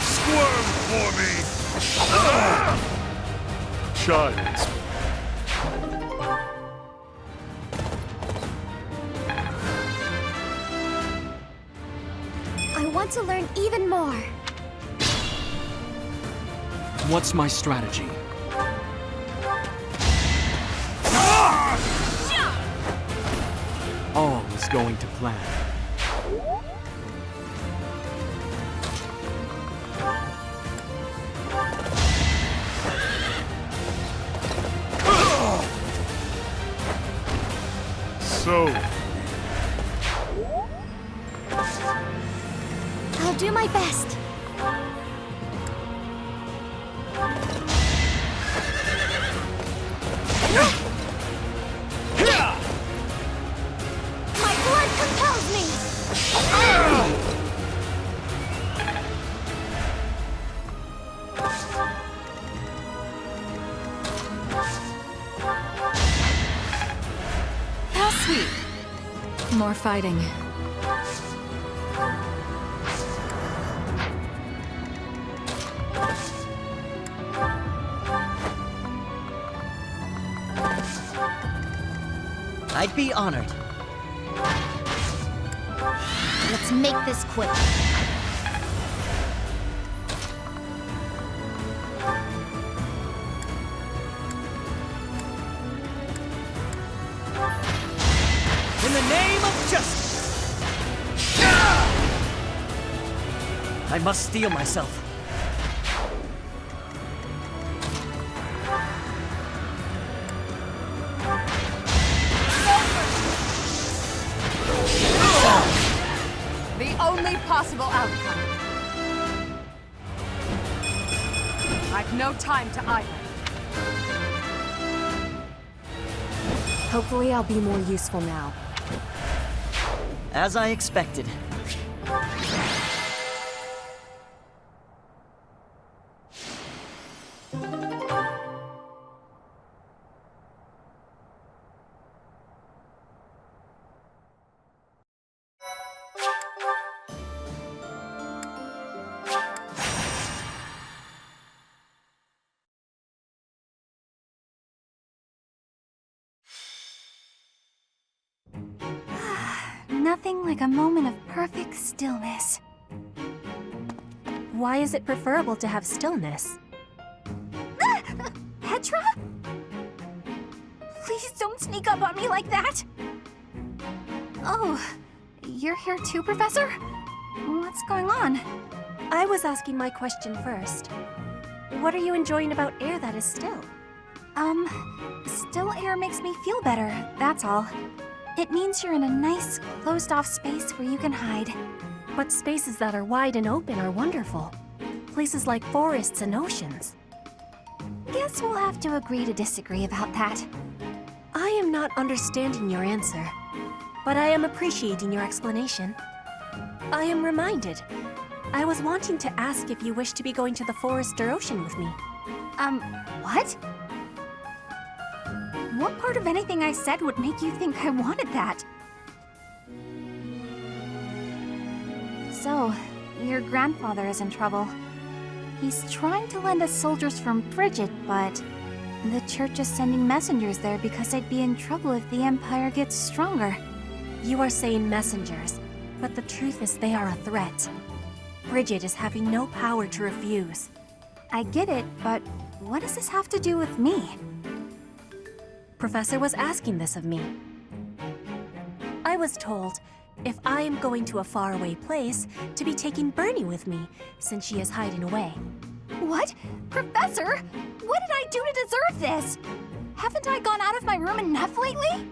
Speaker 9: Squirm for me! Child's
Speaker 2: I want to learn even more.
Speaker 3: What's my strategy? All is going to plan.
Speaker 9: So,
Speaker 2: I'll do my best.
Speaker 13: sweep. More fighting.
Speaker 19: I'd be honored.
Speaker 15: Let's make this quick.
Speaker 19: In the name of justice! I must steel myself.
Speaker 1: The only possible outcome. I've no time to idle.
Speaker 18: Hopefully I'll be more useful now.
Speaker 19: As I expected.
Speaker 15: Nothing like a moment of perfect stillness.
Speaker 4: Why is it preferable to have stillness?
Speaker 15: Petra? Please don't sneak up on me like that! Oh, you're here too, Professor? What's going on?
Speaker 4: I was asking my question first. What are you enjoying about air that is still?
Speaker 15: Still air makes me feel better, that's all. It means you're in a nice, closed-off space where you can hide.
Speaker 4: But spaces that are wide and open are wonderful. Places like forests and oceans.
Speaker 15: Guess we'll have to agree to disagree about that.
Speaker 4: I am not understanding your answer, but I am appreciating your explanation. I am reminded. I was wanting to ask if you wish to be going to the forest or ocean with me.
Speaker 15: What? What part of anything I said would make you think I wanted that? So, your grandfather is in trouble. He's trying to lend us soldiers from Bridget, but the church is sending messengers there because they'd be in trouble if the Empire gets stronger.
Speaker 4: You are saying messengers, but the truth is they are a threat. Bridget is having no power to refuse.
Speaker 15: I get it, but what does this have to do with me?
Speaker 4: Professor was asking this of me. I was told, if I am going to a faraway place, to be taking Bernie with me, since she is hiding away.
Speaker 15: What? Professor? What did I do to deserve this? Haven't I gone out of my room enough lately?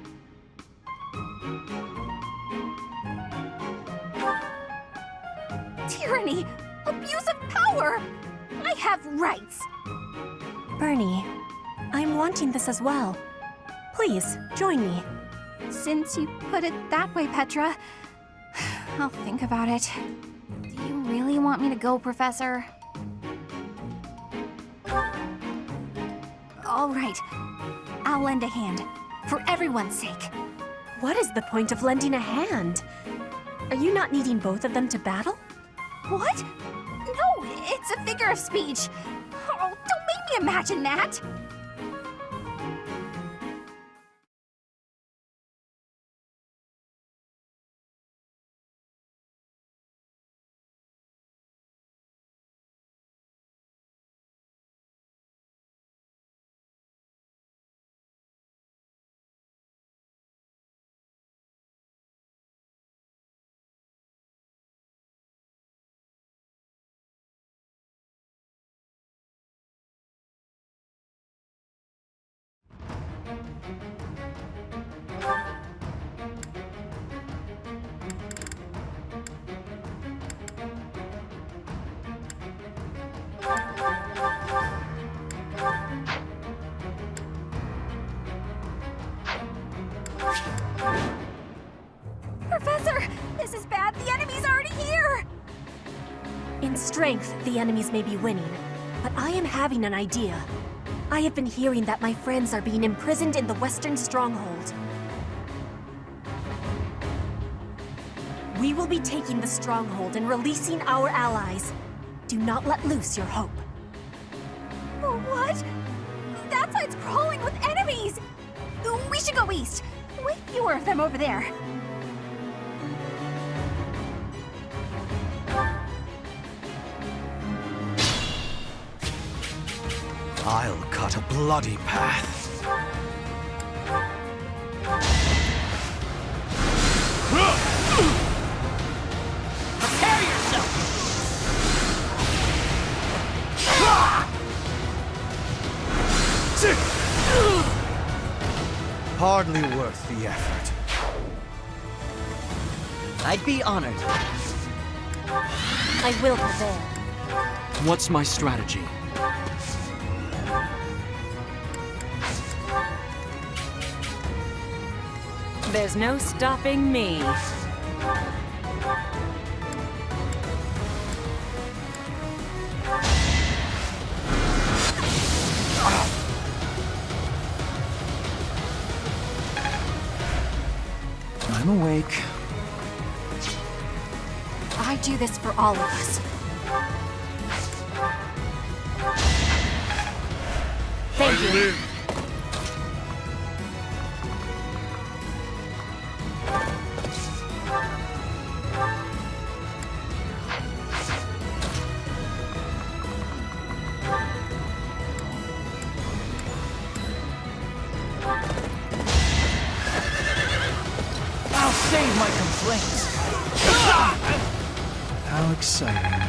Speaker 15: Tyranny! Abuse of power! I have rights!
Speaker 4: Bernie, I'm wanting this as well. Please, join me.
Speaker 15: Since you put it that way, Petra, I'll think about it. Do you really want me to go, Professor? All right. I'll lend a hand. For everyone's sake.
Speaker 4: What is the point of lending a hand? Are you not needing both of them to battle?
Speaker 15: What? No, it's a figure of speech. Oh, don't make me imagine that. Professor! This is bad! The enemy's already here!
Speaker 4: In strength, the enemies may be winning, but I am having an idea. I have been hearing that my friends are being imprisoned in the Western Stronghold. We will be taking the stronghold and releasing our allies. Do not let loose your hope.
Speaker 15: What? That side's crawling with enemies! We should go east. Way fewer of them over there.
Speaker 14: I'll cut a bloody path.
Speaker 7: Prepare yourself!
Speaker 14: Hardly worth the effort.
Speaker 19: I'd be honored.
Speaker 4: I will prevail.
Speaker 3: What's my strategy?
Speaker 11: There's no stopping me.
Speaker 10: I'm awake.
Speaker 4: I do this for all of us. Thank you.
Speaker 10: I'll save my complaints. How exciting.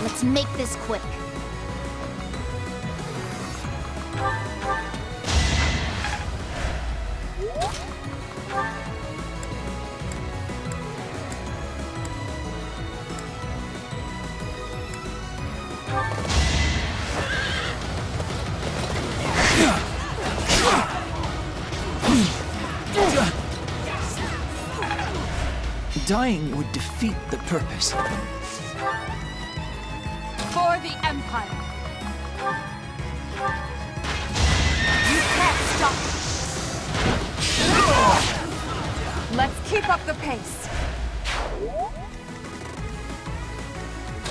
Speaker 15: Let's make this quick.
Speaker 10: Dying would defeat the purpose.
Speaker 1: For the Empire. You can't stop me. Let's keep up the pace.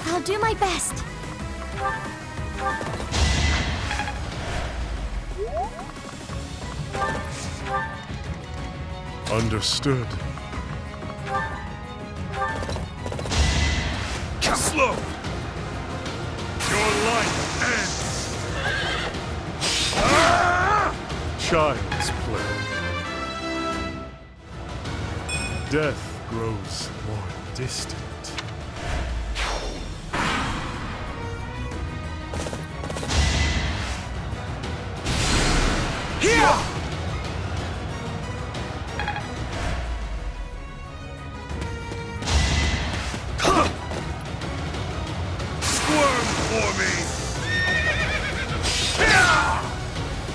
Speaker 2: I'll do my best.
Speaker 9: Understood. Slow! Your life ends! Child's play. Death grows more distant.
Speaker 16: Here! For me!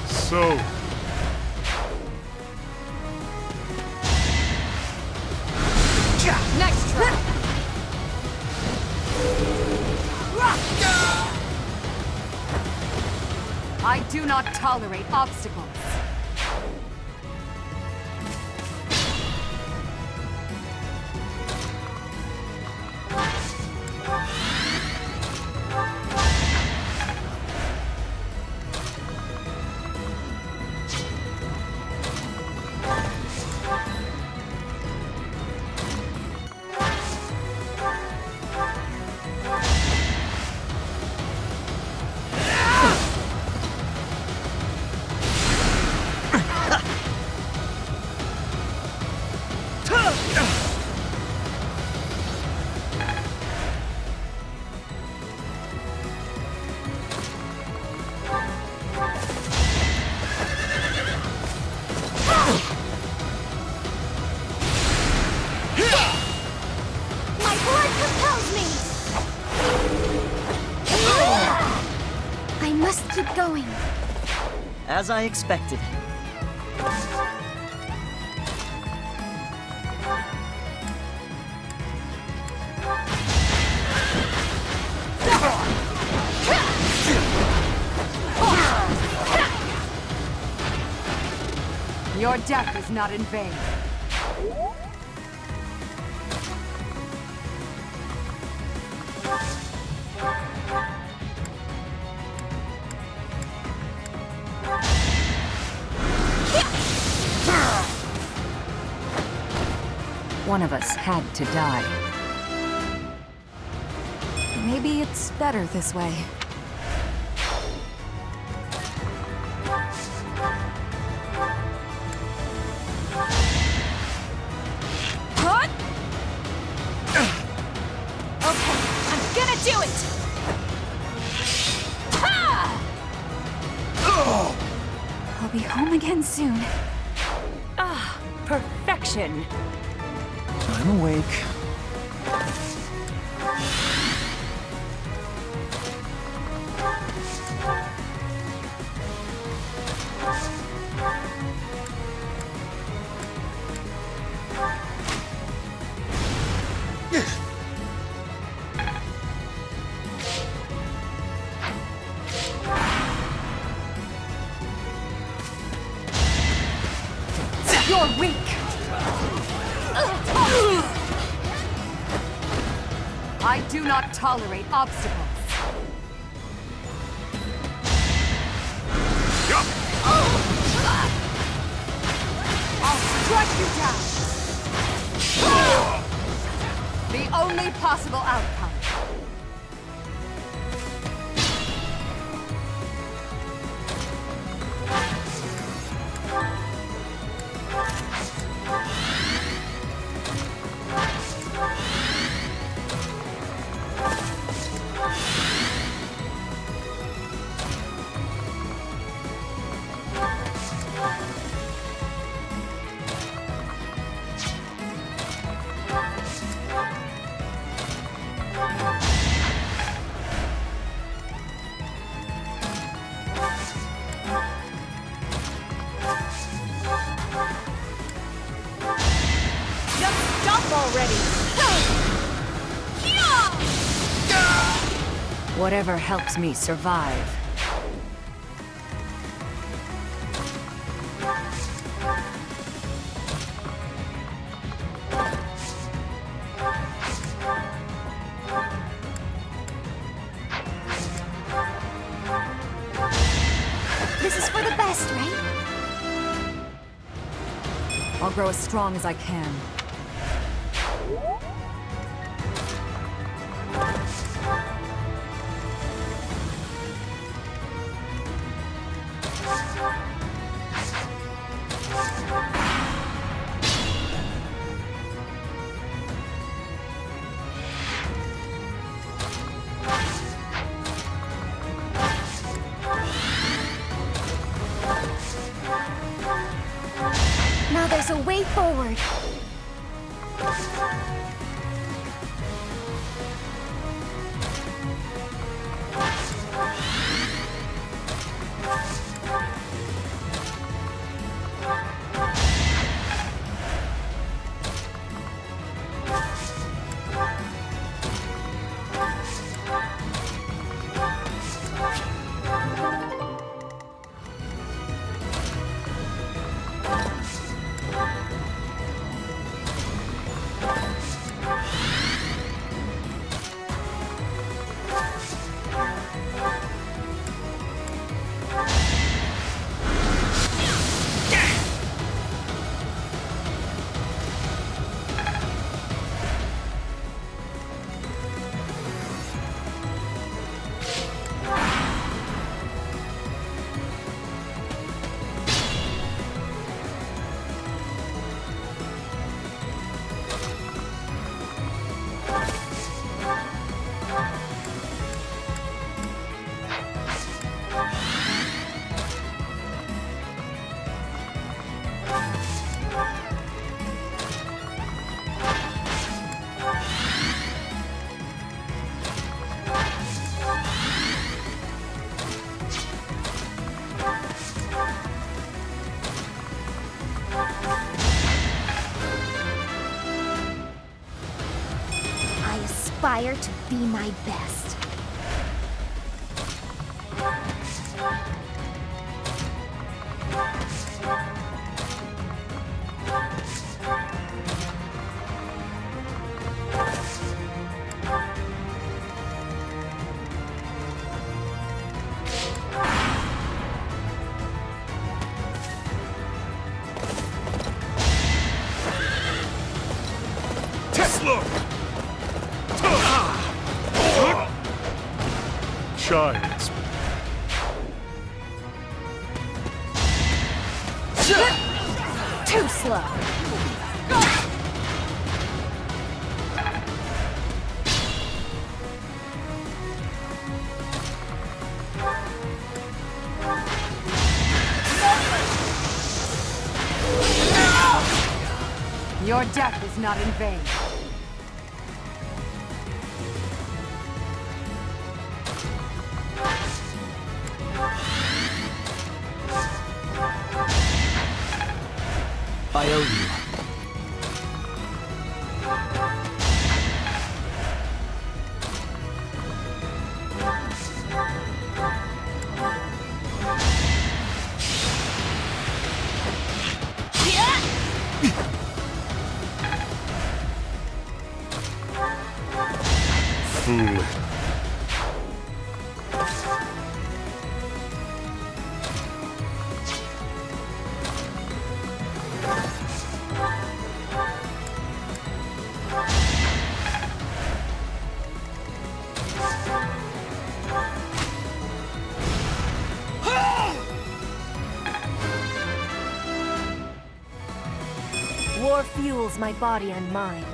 Speaker 9: So...
Speaker 1: Next try. I do not tolerate obstacles.
Speaker 2: Going.
Speaker 19: As I expected.
Speaker 1: Your death is not in vain.
Speaker 11: One of us had to die.
Speaker 1: Maybe it's better this way.
Speaker 15: I'll be home again soon.
Speaker 11: Ah, perfection.
Speaker 10: I'm awake.
Speaker 1: You're weak! I do not tolerate obstacles. I'll strike you down! The only possible outcome.
Speaker 11: Whatever helps me survive.
Speaker 15: This is for the best, right?
Speaker 1: I'll grow as strong as I can.
Speaker 2: Now there's a way forward. Aspire to be my best.
Speaker 9: child's play.
Speaker 18: Too slow.
Speaker 1: Your death is not in vain.
Speaker 3: I owe you.
Speaker 9: Fool.
Speaker 4: War fuels my body and mind.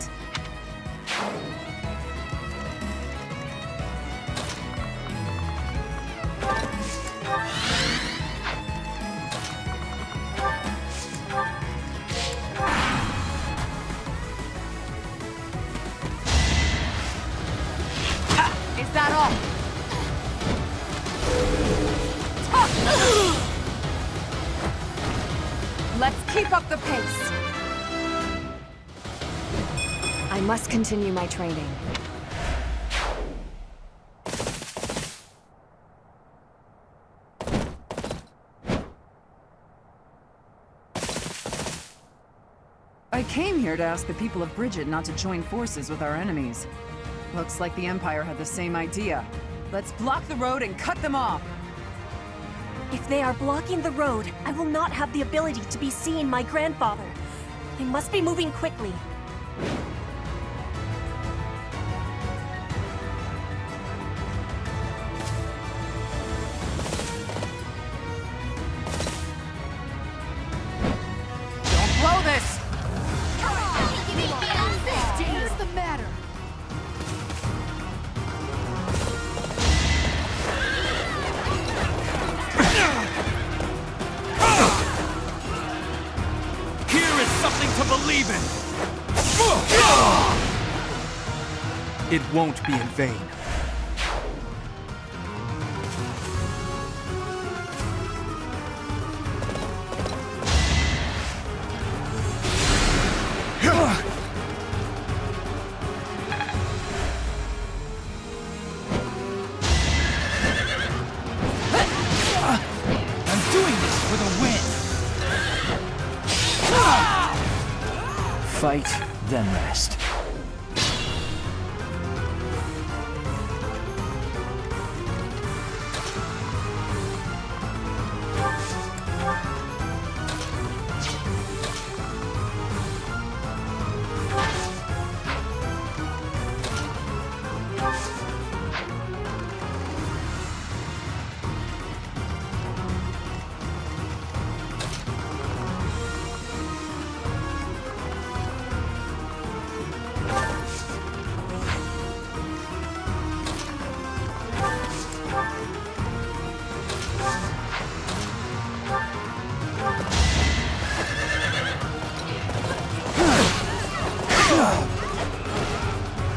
Speaker 1: Is that all? Let's keep up the pace.
Speaker 18: I must continue my training.
Speaker 13: I came here to ask the people of Bridget not to join forces with our enemies. Looks like the Empire had the same idea. Let's block the road and cut them off!
Speaker 4: If they are blocking the road, I will not have the ability to be seeing my grandfather. They must be moving quickly.
Speaker 1: Don't blow this! What's the matter?
Speaker 3: Here is something to believe in! It won't be in vain.
Speaker 10: I'm doing this for the win! Fight, then rest.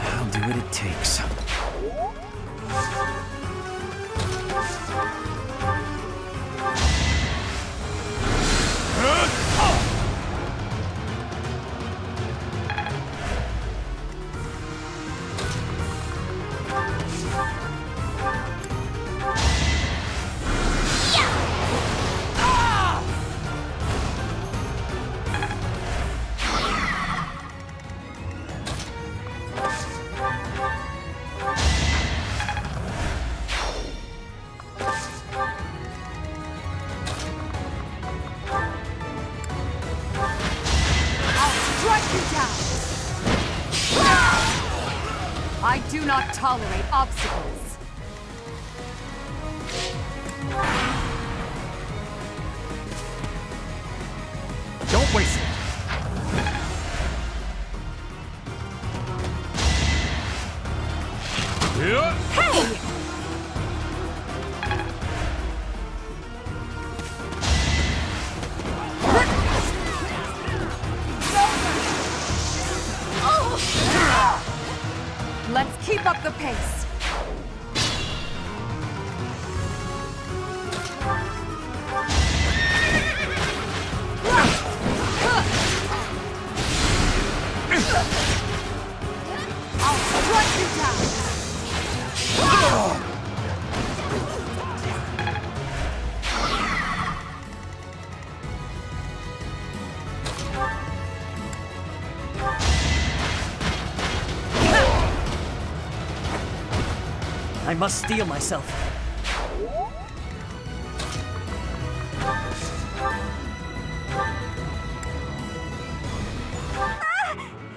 Speaker 10: I'll do what it takes.
Speaker 1: I do not tolerate obstacles.
Speaker 5: Don't waste it.
Speaker 11: Hey!
Speaker 1: Let's keep up the pace. I'll strike you down.
Speaker 19: I must steel myself.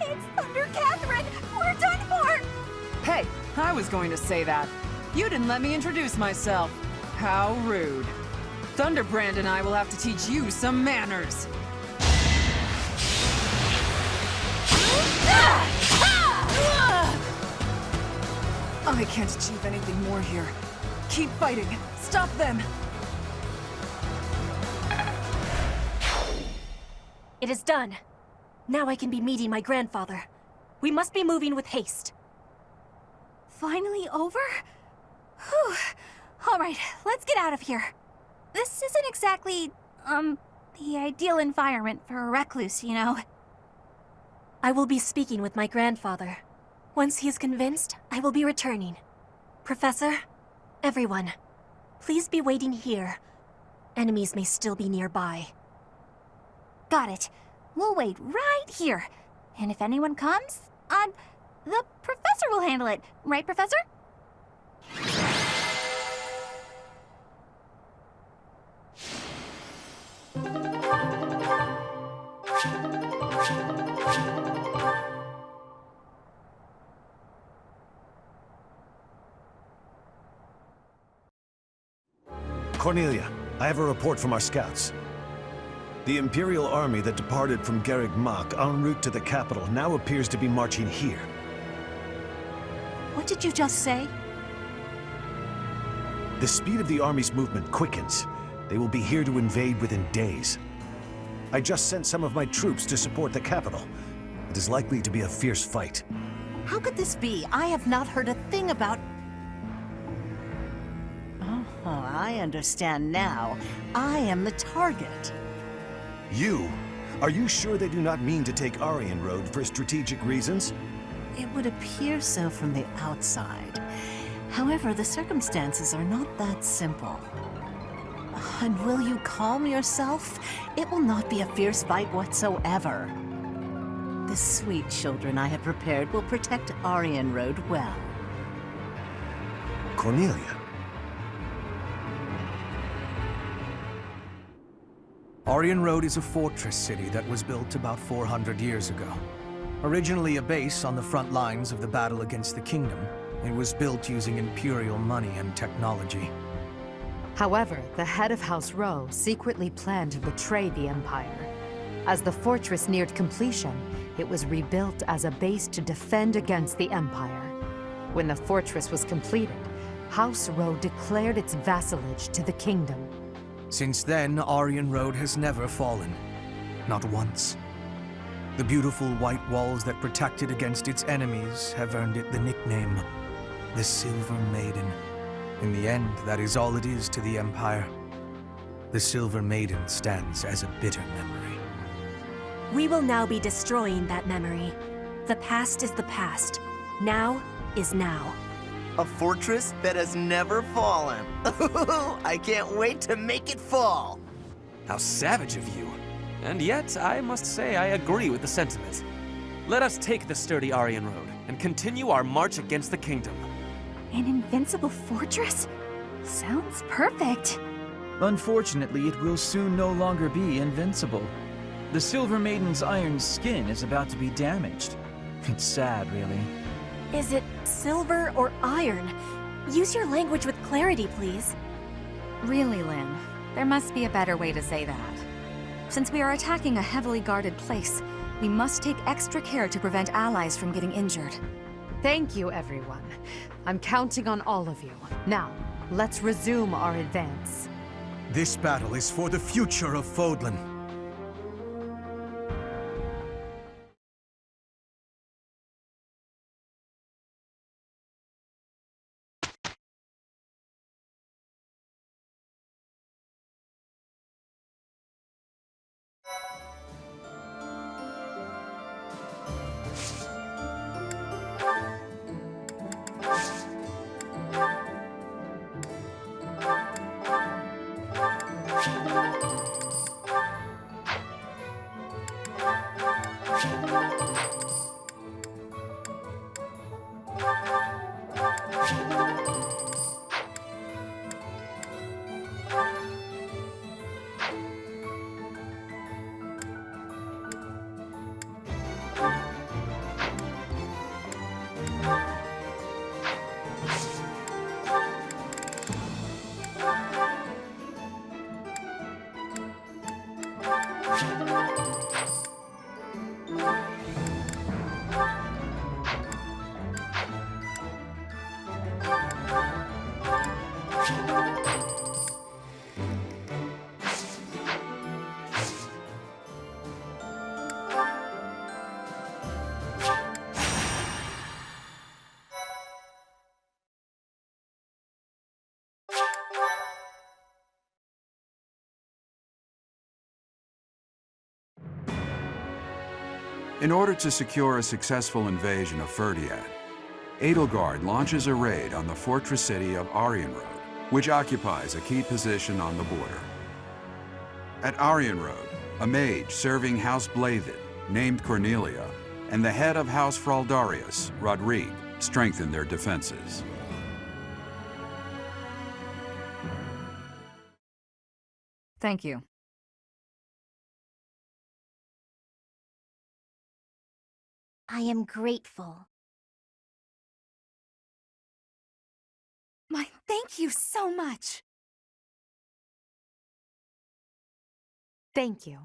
Speaker 15: It's Thunder Catherine! We're done for!
Speaker 13: Hey, I was going to say that. You didn't let me introduce myself. How rude. Thunderbrand and I will have to teach you some manners. I can't achieve anything more here. Keep fighting. Stop them.
Speaker 4: It is done. Now I can be meeting my grandfather. We must be moving with haste.
Speaker 15: Finally over? Whew. Alright, let's get out of here. This isn't exactly, the ideal environment for a recluse, you know.
Speaker 4: I will be speaking with my grandfather. Once he is convinced, I will be returning. Professor, everyone, please be waiting here. Enemies may still be nearby.
Speaker 15: Got it. We'll wait right here. And if anyone comes, the professor will handle it. Right, Professor?
Speaker 22: Cornelia, I have a report from our scouts. The Imperial army that departed from Garreg Mach en route to the capital now appears to be marching here.
Speaker 23: What did you just say?
Speaker 22: The speed of the army's movement quickens. They will be here to invade within days. I just sent some of my troops to support the capital. It is likely to be a fierce fight.
Speaker 23: How could this be? I have not heard a thing about... Oh, I understand now. I am the target.
Speaker 22: You? Are you sure they do not mean to take Aryan Road for strategic reasons?
Speaker 23: It would appear so from the outside. However, the circumstances are not that simple. And will you calm yourself? It will not be a fierce fight whatsoever. The sweet children I have prepared will protect Aryan Road well.
Speaker 22: Cornelia.
Speaker 14: Aryan Road is a fortress city that was built about 400 years ago. Originally a base on the front lines of the battle against the Kingdom, it was built using Imperial money and technology.
Speaker 1: However, the head of House Rowe secretly planned to betray the Empire. As the fortress neared completion, it was rebuilt as a base to defend against the Empire. When the fortress was completed, House Rowe declared its vassalage to the Kingdom.
Speaker 14: Since then, Aryan Road has never fallen. Not once. The beautiful white walls that protect it against its enemies have earned it the nickname, the Silver Maiden. In the end, that is all it is to the Empire. The Silver Maiden stands as a bitter memory.
Speaker 4: We will now be destroying that memory. The past is the past. Now is now.
Speaker 21: A fortress that has never fallen. I can't wait to make it fall.
Speaker 17: How savage of you. And yet, I must say I agree with the sentiment. Let us take the sturdy Aryan Road and continue our march against the Kingdom.
Speaker 15: An invincible fortress? Sounds perfect.
Speaker 10: Unfortunately, it will soon no longer be invincible. The Silver Maiden's iron skin is about to be damaged. It's sad, really.
Speaker 4: Is it silver or iron? Use your language with clarity, please.
Speaker 1: Really, Lynn, there must be a better way to say that.
Speaker 18: Since we are attacking a heavily guarded place, we must take extra care to prevent allies from getting injured.
Speaker 1: Thank you, everyone. I'm counting on all of you. Now, let's resume our advance.
Speaker 14: This battle is for the future of Fodlan.
Speaker 8: In order to secure a successful invasion of Ferdiad, Edelgard launches a raid on the fortress city of Arianrode, which occupies a key position on the border. At Arianrode, a mage serving House Blavid, named Cornelia, and the head of House Fraldarius, Rodrigue, strengthen their defenses.
Speaker 13: Thank you.
Speaker 2: I am grateful.
Speaker 1: Thank you so much. Thank you.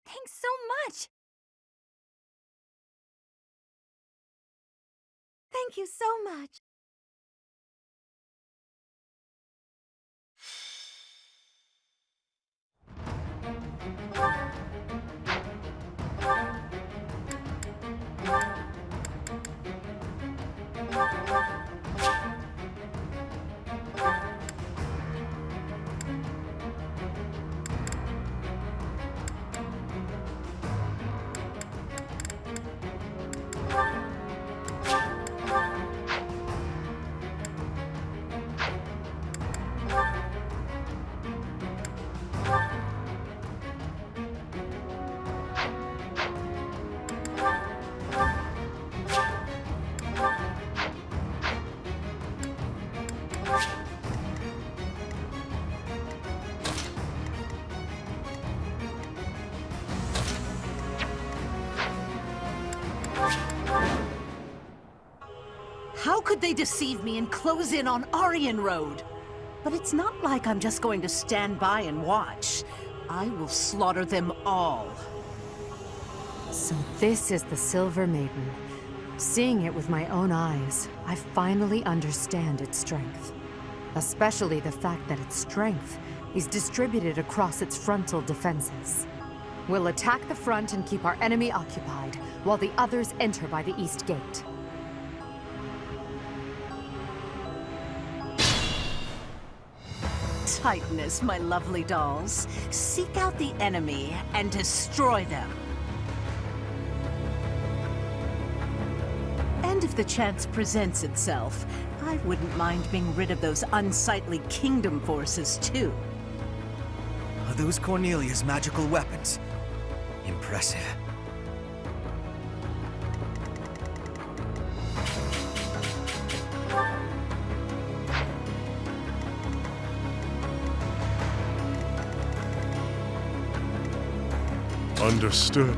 Speaker 15: Thanks so much!
Speaker 1: Thank you so much.
Speaker 23: How could they deceive me and close in on Arianrode? But it's not like I'm just going to stand by and watch. I will slaughter them all.
Speaker 1: So this is the Silver Maiden. Seeing it with my own eyes, I finally understand its strength. Especially the fact that its strength is distributed across its frontal defenses. We'll attack the front and keep our enemy occupied, while the others enter by the east gate.
Speaker 23: Tightness, my lovely dolls. Seek out the enemy and destroy them. And if the chance presents itself, I wouldn't mind being rid of those unsightly kingdom forces, too.
Speaker 14: Are those Cornelia's magical weapons? Impressive.
Speaker 9: Understood.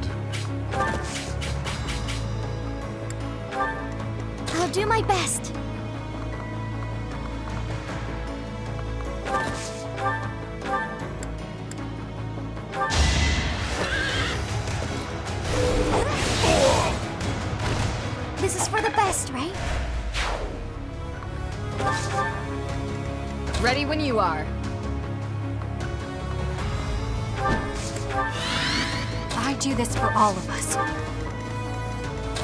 Speaker 2: I'll do my best.
Speaker 18: Ready when you are.
Speaker 4: I do this for all of us.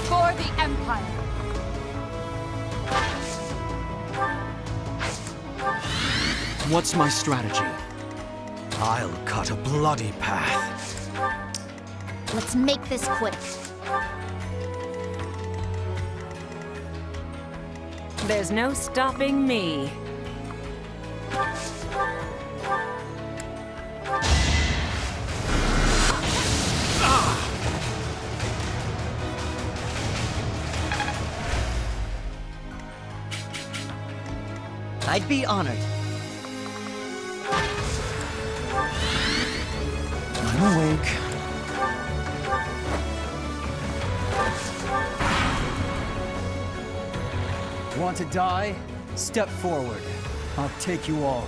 Speaker 1: For the Empire.
Speaker 3: What's my strategy?
Speaker 14: I'll cut a bloody path.
Speaker 15: Let's make this quick.
Speaker 11: There's no stopping me.
Speaker 19: I'd be honored.
Speaker 10: I'm awake. Want to die? Step forward. I'll take you all.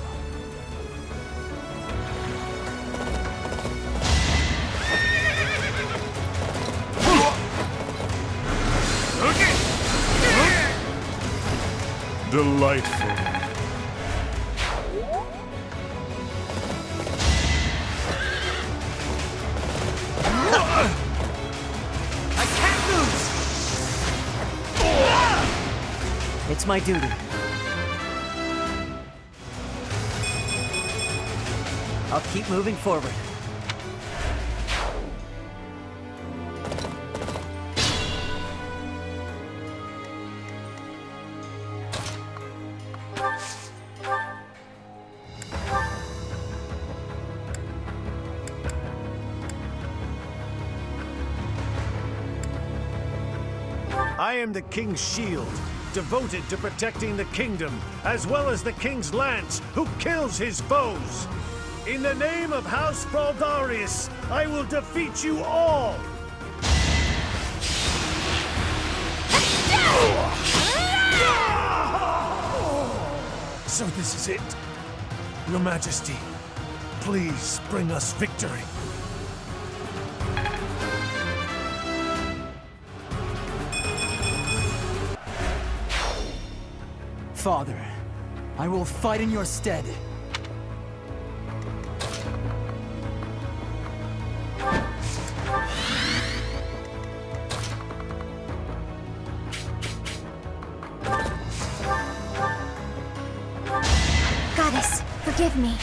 Speaker 9: Delightful.
Speaker 19: I can't lose! It's my duty. I'll keep moving forward.
Speaker 22: I am the King's shield, devoted to protecting the kingdom, as well as the King's lance, who kills his foes. In the name of House Fraldarius, I will defeat you all! So this is it. Your Majesty, please bring us victory.
Speaker 10: Father, I will fight in your stead.
Speaker 2: Goddess, forgive me.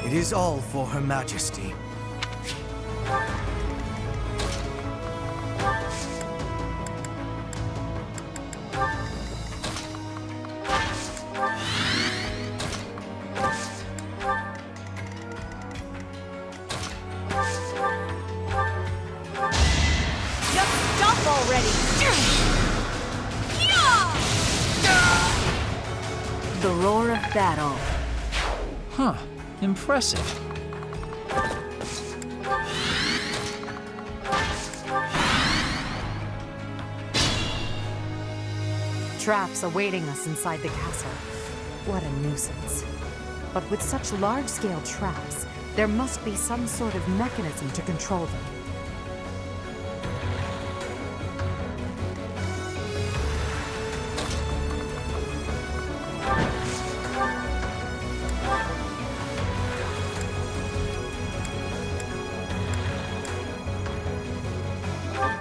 Speaker 14: It is all for Her Majesty.
Speaker 11: Just stop already! The roar of battle.
Speaker 10: Huh. Impressive.
Speaker 1: Traps awaiting us inside the castle. What a nuisance. But with such large-scale traps, there must be some sort of mechanism to control them.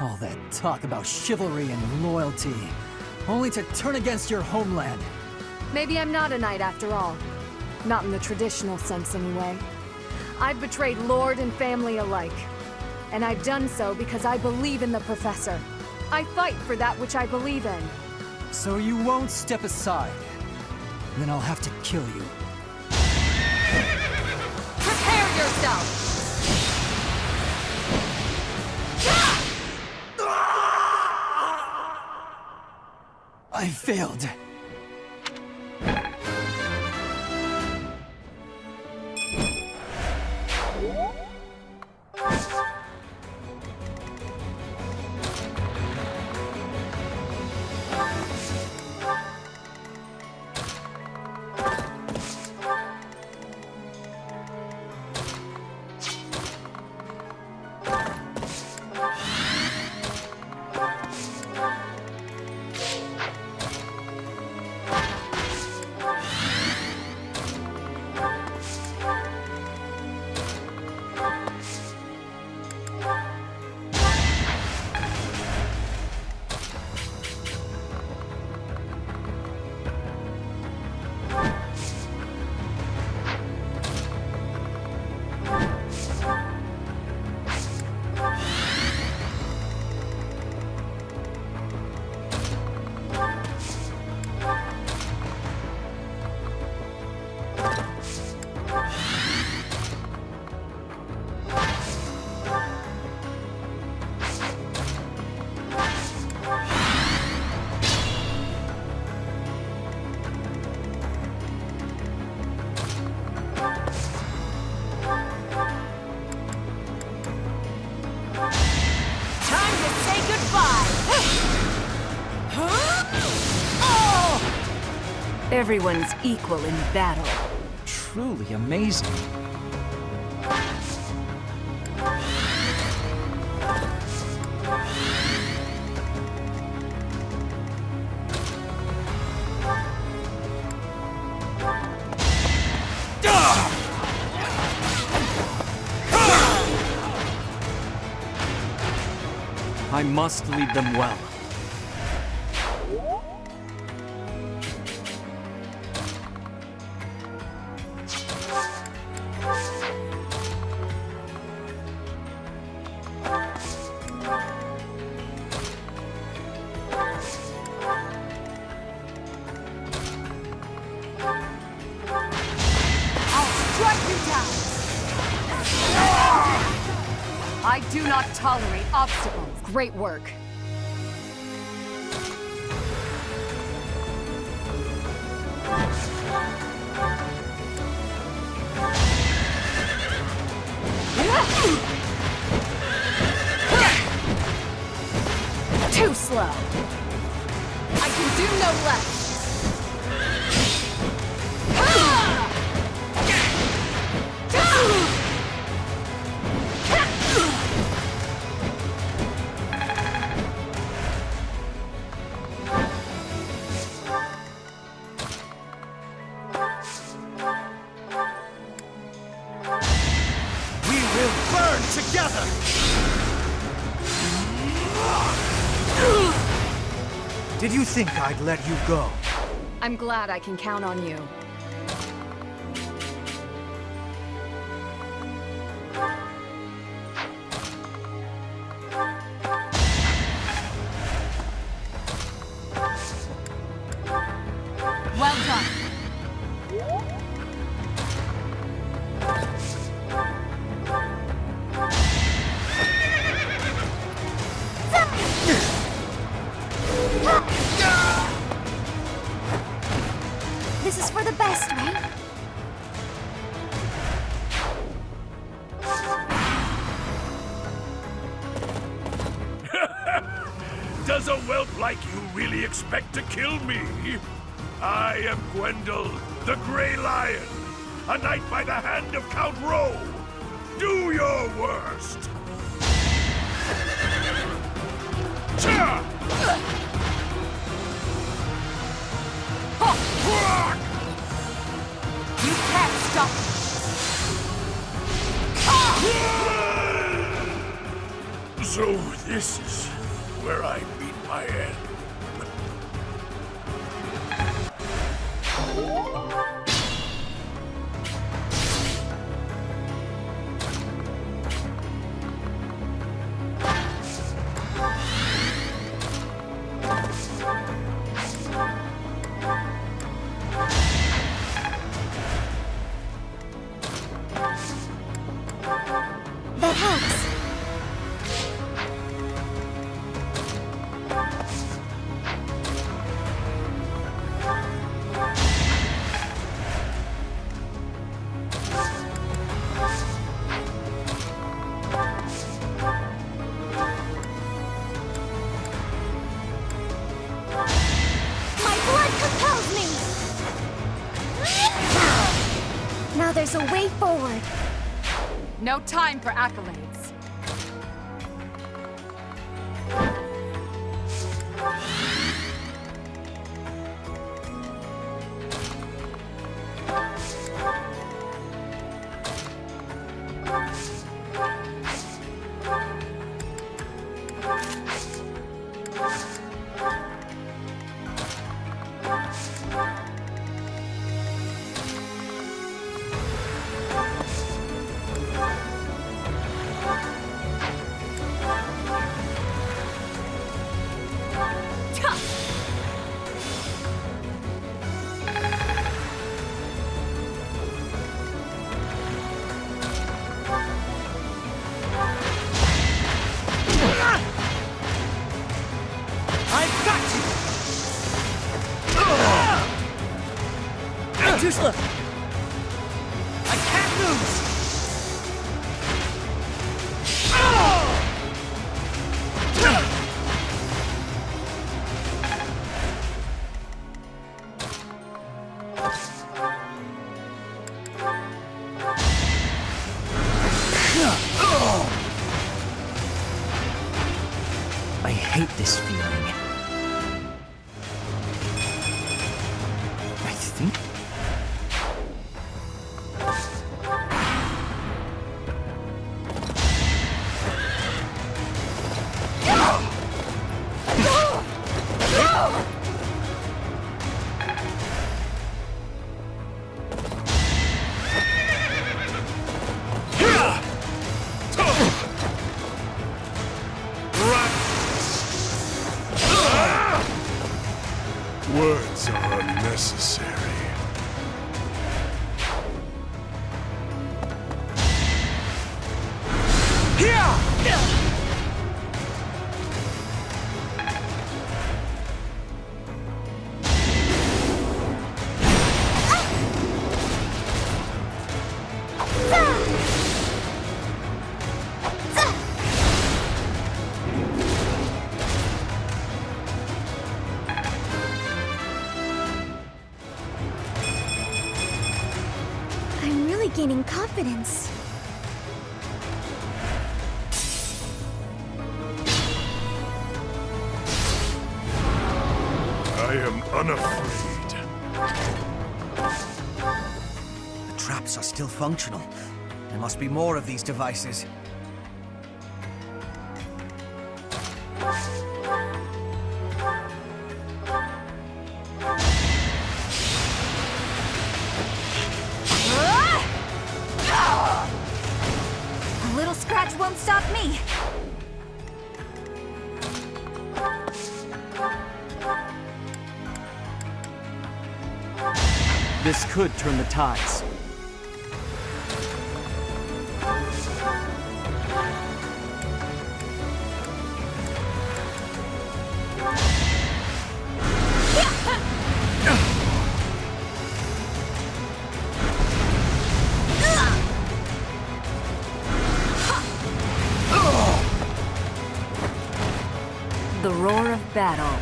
Speaker 10: All that talk about chivalry and loyalty, only to turn against your homeland.
Speaker 18: Maybe I'm not a knight after all. Not in the traditional sense, anyway. I've betrayed lord and family alike. And I've done so because I believe in the Professor. I fight for that which I believe in.
Speaker 10: So you won't step aside. Then I'll have to kill you.
Speaker 1: Prepare yourself!
Speaker 14: I failed.
Speaker 11: Everyone's equal in battle.
Speaker 10: Truly amazing.
Speaker 3: I must lead them well.
Speaker 1: I do not tolerate obstacles.
Speaker 18: Great work.
Speaker 1: Too slow. I can do no less.
Speaker 5: Did you think I'd let you go?
Speaker 18: I'm glad I can count on you.
Speaker 1: Well done.
Speaker 2: This is for the best, right?
Speaker 16: Does a whelp like you really expect to kill me? I am Gwendol, the Grey Lion, a knight by the hand of Count Rowe. Do your worst! Cha!
Speaker 1: You can't stop me.
Speaker 16: So this is where I meet my end.
Speaker 2: That helps. Now there's a way forward.
Speaker 1: No time for accolades.
Speaker 19: Too slow. I can't lose.
Speaker 10: I hate this feeling. I think...
Speaker 9: Words are unnecessary.
Speaker 2: I'm really gaining confidence.
Speaker 9: I am unafraid.
Speaker 21: The traps are still functional. There must be more of these devices.
Speaker 15: A little scratch won't stop me.
Speaker 3: This could turn the tides.
Speaker 4: The roar of battle.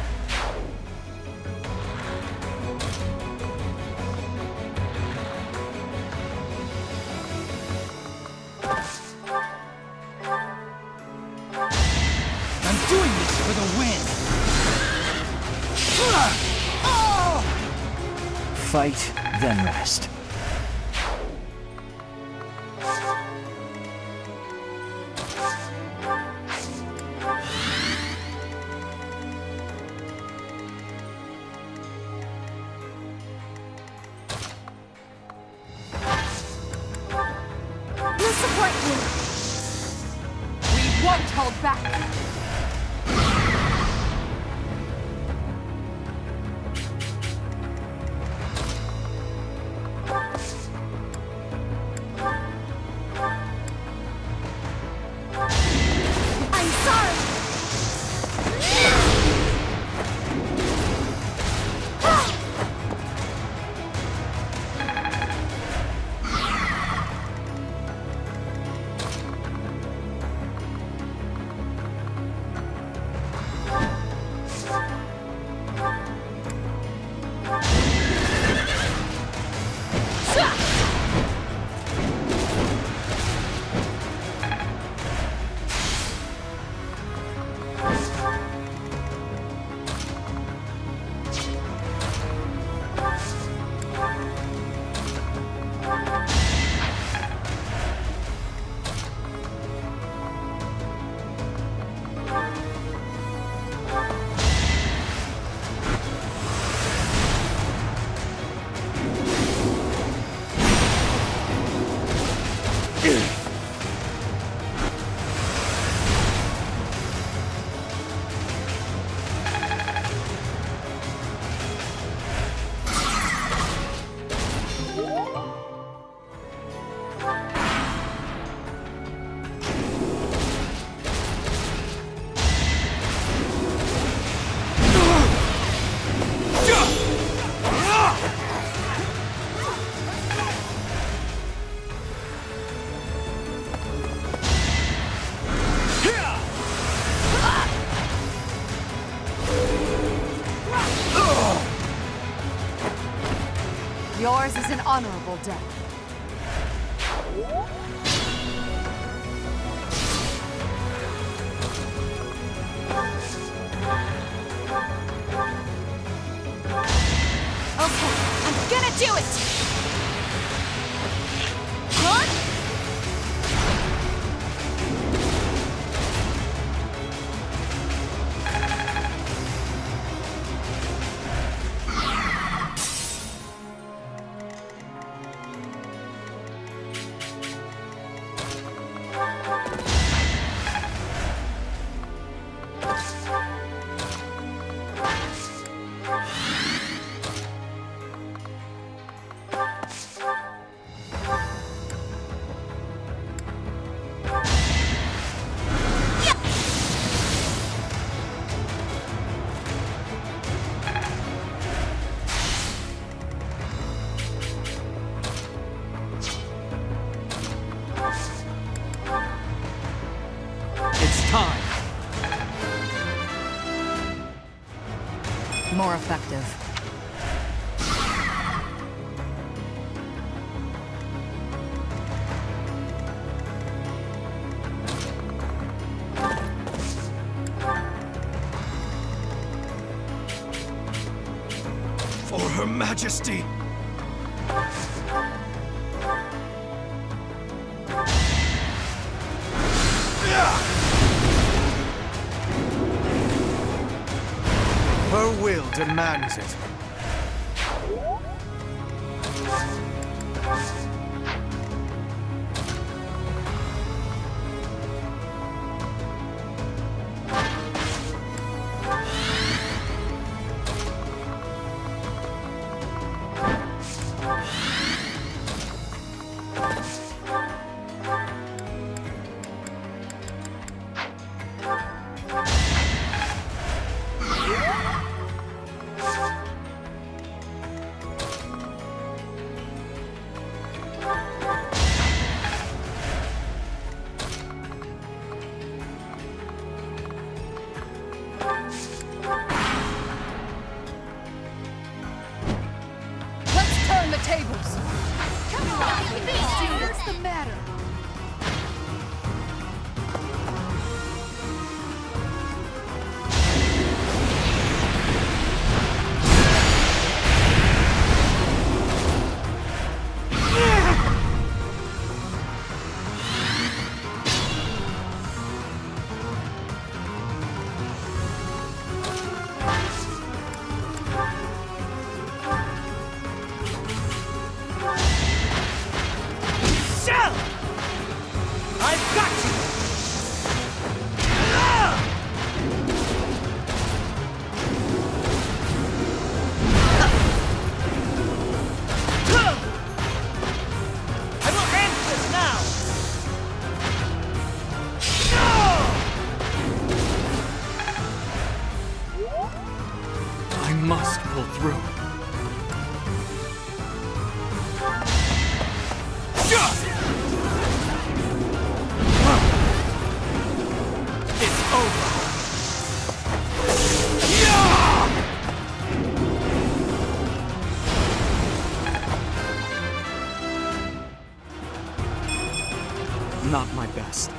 Speaker 5: I'm doing this for the win!
Speaker 10: Fight, then rest.
Speaker 1: We'll support you. We won't hold back.
Speaker 2: I'm sorry!
Speaker 1: Yours is an honorable death.
Speaker 15: Okay, I'm gonna do it! Huh?
Speaker 3: Time.
Speaker 13: More effective.
Speaker 14: For Her Majesty! Her will demands it.
Speaker 1: Tables! Come on, what's the matter?
Speaker 3: Must pull through. It's over. Not my best.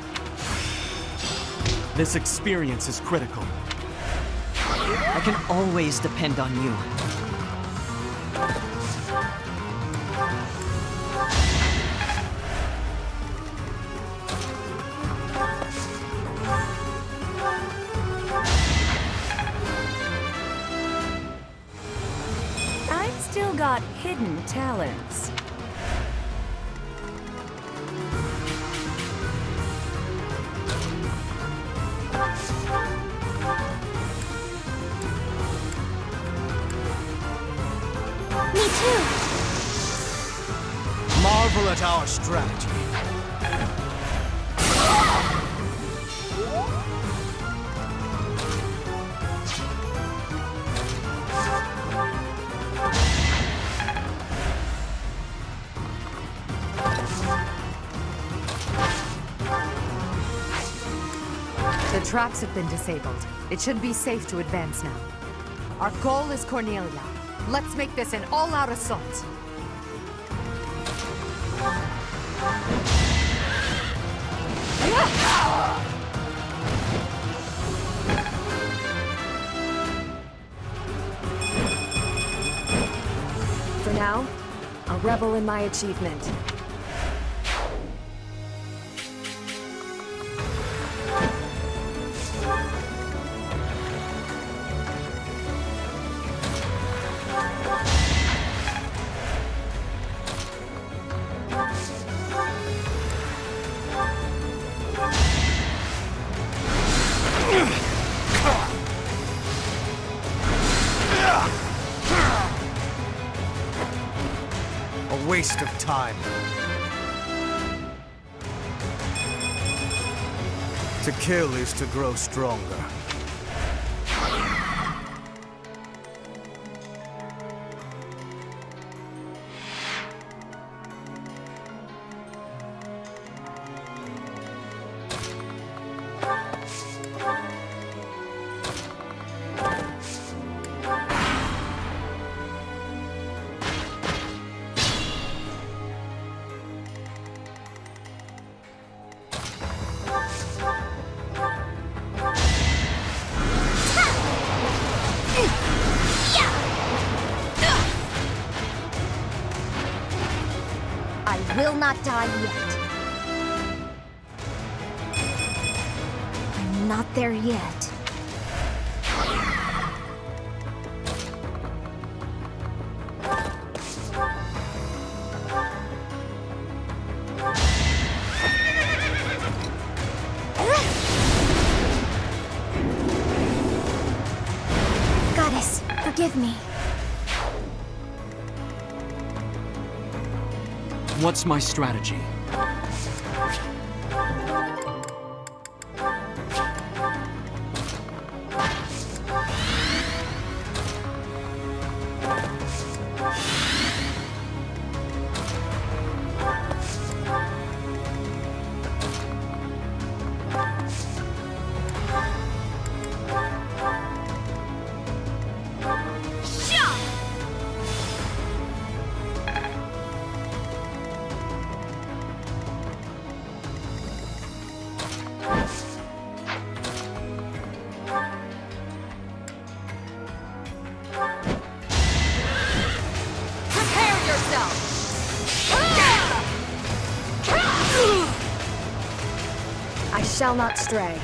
Speaker 3: This experience is critical.
Speaker 19: I can always depend on you.
Speaker 11: I've still got hidden talents.
Speaker 15: Me too!
Speaker 14: Marvel at our strategy.
Speaker 1: The traps have been disabled. It should be safe to advance now. Our goal is Cornelia. Let's make this an all-out assault.
Speaker 18: For now, I'll revel in my achievement.
Speaker 14: A waste of time. To kill is to grow stronger.
Speaker 2: I will not die yet. I'm not there yet. Goddess, forgive me.
Speaker 3: What's my strategy?
Speaker 18: I shall not stray.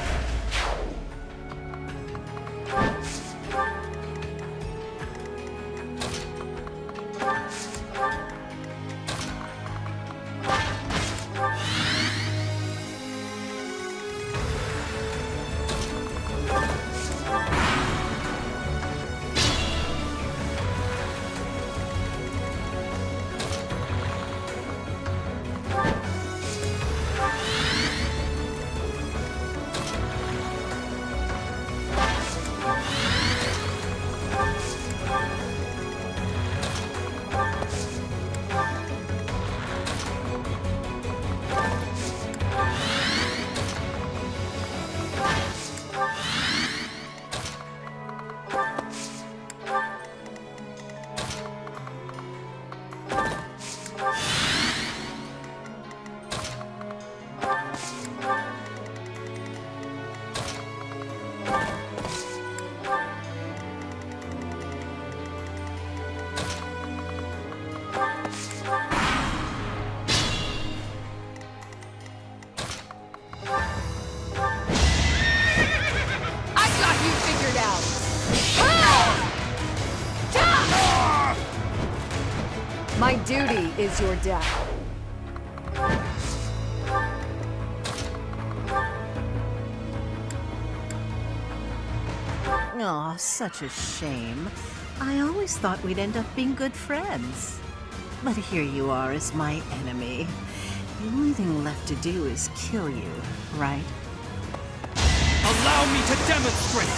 Speaker 18: My duty is your death.
Speaker 23: Oh, such a shame. I always thought we'd end up being good friends. But here you are as my enemy. The only thing left to do is kill you, right?
Speaker 3: Allow me to demonstrate!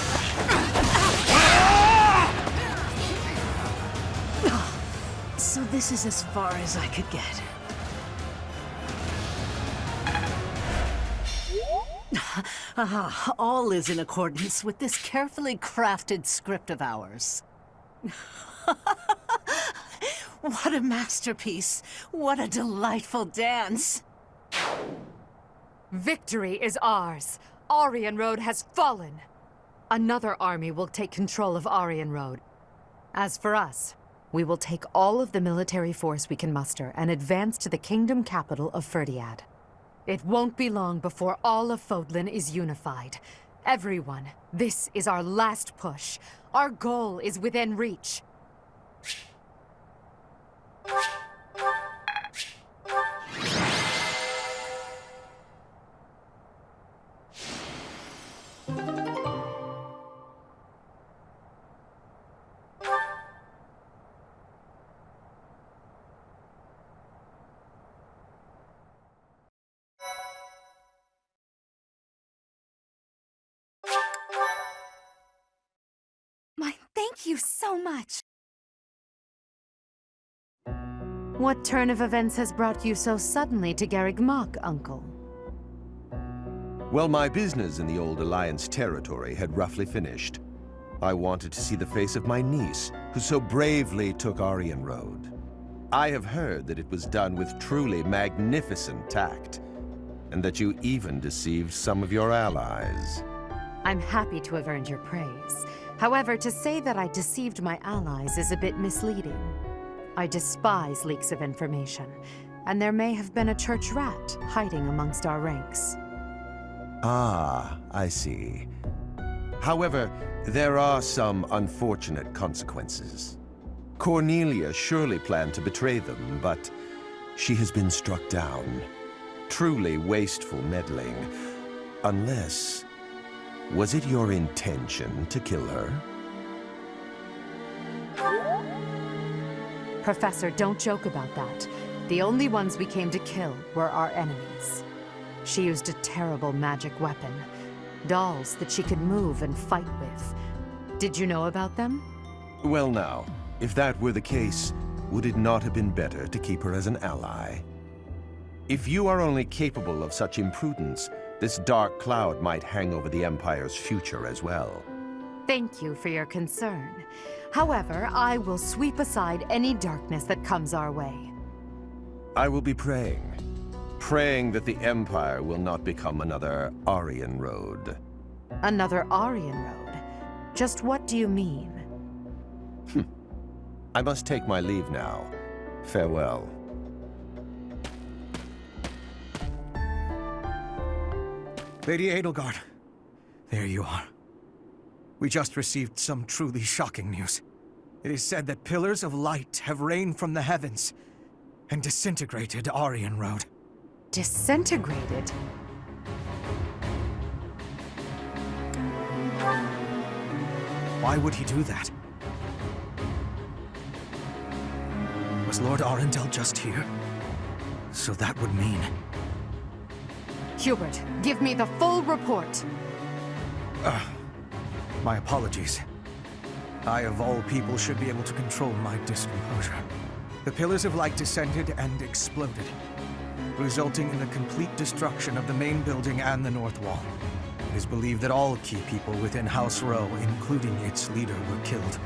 Speaker 23: So this is as far as I could get. All is in accordance with this carefully crafted script of ours. What a masterpiece! What a delightful dance!
Speaker 1: Victory is ours. Aryan Road has fallen. Another army will take control of Aryan Road. As for us, we will take all of the military force we can muster and advance to the kingdom capital of Ferdiad. It won't be long before all of Fodlan is unified. Everyone, this is our last push. Our goal is within reach.
Speaker 15: Thank you so much.
Speaker 1: What turn of events has brought you so suddenly to Garreg Mach, Uncle?
Speaker 6: Well, my business in the old Alliance territory had roughly finished. I wanted to see the face of my niece, who so bravely took Aryan Road. I have heard that it was done with truly magnificent tact, and that you even deceived some of your allies.
Speaker 1: I'm happy to have earned your praise. However, to say that I deceived my allies is a bit misleading. I despise leaks of information, and there may have been a church rat hiding amongst our ranks.
Speaker 6: Ah, I see. However, there are some unfortunate consequences. Cornelia surely planned to betray them, but she has been struck down. Truly wasteful meddling. Unless... was it your intention to kill her?
Speaker 1: Professor, don't joke about that. The only ones we came to kill were our enemies. She used a terrible magic weapon. Dolls that she could move and fight with. Did you know about them?
Speaker 6: Well now, if that were the case, would it not have been better to keep her as an ally? If you are only capable of such imprudence, this dark cloud might hang over the Empire's future as well.
Speaker 1: Thank you for your concern. However, I will sweep aside any darkness that comes our way.
Speaker 6: I will be praying. Praying that the Empire will not become another Aryan Road.
Speaker 1: Another Aryan Road? Just what do you mean?
Speaker 6: I must take my leave now. Farewell.
Speaker 14: Lady Edelgard, there you are. We just received some truly shocking news. It is said that pillars of light have rained from the heavens and disintegrated Aryan Road.
Speaker 1: Disintegrated?
Speaker 14: Why would he do that? Was Lord Arundel just here? So that would mean...
Speaker 1: Hubert, give me the full report.
Speaker 14: My apologies. I, of all people, should be able to control my discomposure. The pillars of light descended and exploded, resulting in the complete destruction of the main building and the north wall. It is believed that all key people within House Row, including its leader, were killed.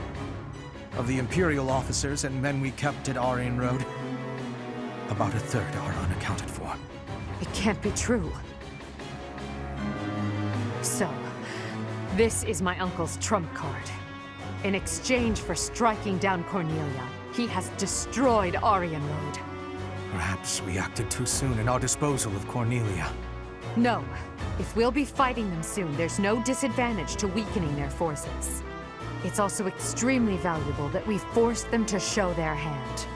Speaker 14: Of the Imperial officers and men we kept at Aryan Road, about a third are unaccounted for.
Speaker 1: It can't be true. So, this is my uncle's trump card. In exchange for striking down Cornelia, he has destroyed Aryan Road.
Speaker 14: Perhaps we acted too soon in our disposal of Cornelia.
Speaker 1: No. If we'll be fighting them soon, there's no disadvantage to weakening their forces. It's also extremely valuable that we forced them to show their hand.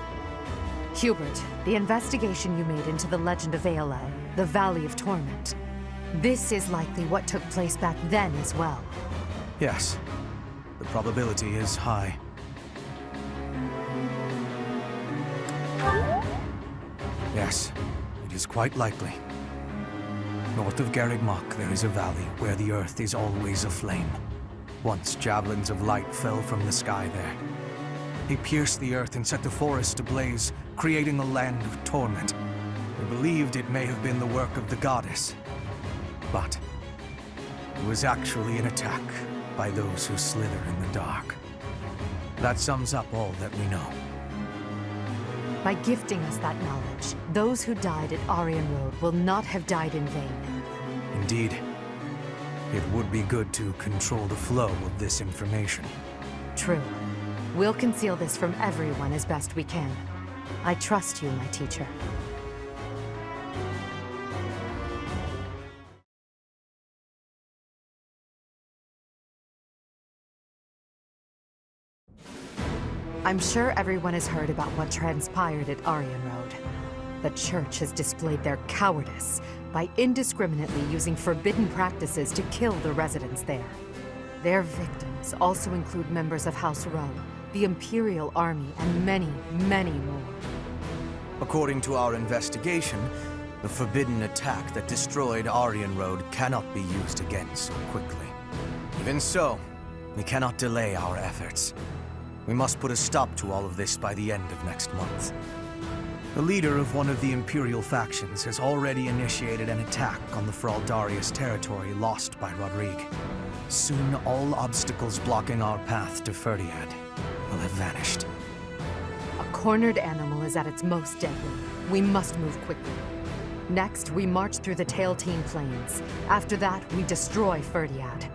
Speaker 1: Hubert, the investigation you made into the legend of Aelai, the Valley of Torment, this is likely what took place back then as well.
Speaker 14: Yes. The probability is high. Yes, it is quite likely. North of Garreg Mach, there is a valley where the earth is always aflame. Once javelins of light fell from the sky there. They pierced the earth and set the forest ablaze, creating a land of torment. We believed it may have been the work of the goddess. But it was actually an attack by those who slither in the dark. That sums up all that we know.
Speaker 1: By gifting us that knowledge, those who died at Aryan Road will not have died in vain.
Speaker 14: Indeed. It would be good to control the flow of this information.
Speaker 1: True. We'll conceal this from everyone as best we can. I trust you, my teacher. I'm sure everyone has heard about what transpired at Aryan Road. The Church has displayed their cowardice by indiscriminately using forbidden practices to kill the residents there. Their victims also include members of House Rome, the Imperial Army, and many, many more.
Speaker 14: According to our investigation, the forbidden attack that destroyed Aryan Road cannot be used again so quickly. Even so, we cannot delay our efforts. We must put a stop to all of this by the end of next month. The leader of one of the Imperial factions has already initiated an attack on the Fraldarius territory lost by Rodrigue. Soon all obstacles blocking our path to Ferdiad will have vanished.
Speaker 1: A cornered animal is at its most deadly. We must move quickly. Next, we march through the Tailtean Plains. After that, we destroy Ferdiad.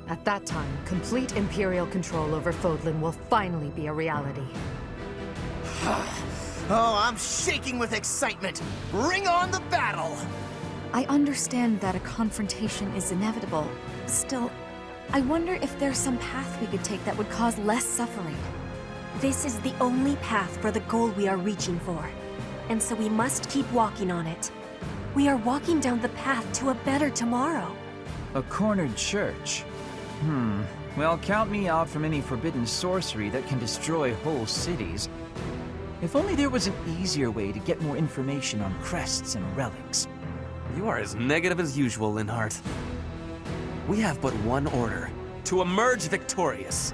Speaker 1: At that time, complete Imperial control over Fodlan will finally be a reality.
Speaker 21: Oh, I'm shaking with excitement! Bring on the battle!
Speaker 4: I understand that a confrontation is inevitable. Still, I wonder if there's some path we could take that would cause less suffering. This is the only path for the goal we are reaching for. And so we must keep walking on it. We are walking down the path to a better tomorrow.
Speaker 10: A cornered church? Well, count me out from any forbidden sorcery that can destroy whole cities. If only there was an easier way to get more information on crests and relics.
Speaker 17: You are as negative as usual, Linhardt. We have but one order: to emerge victorious.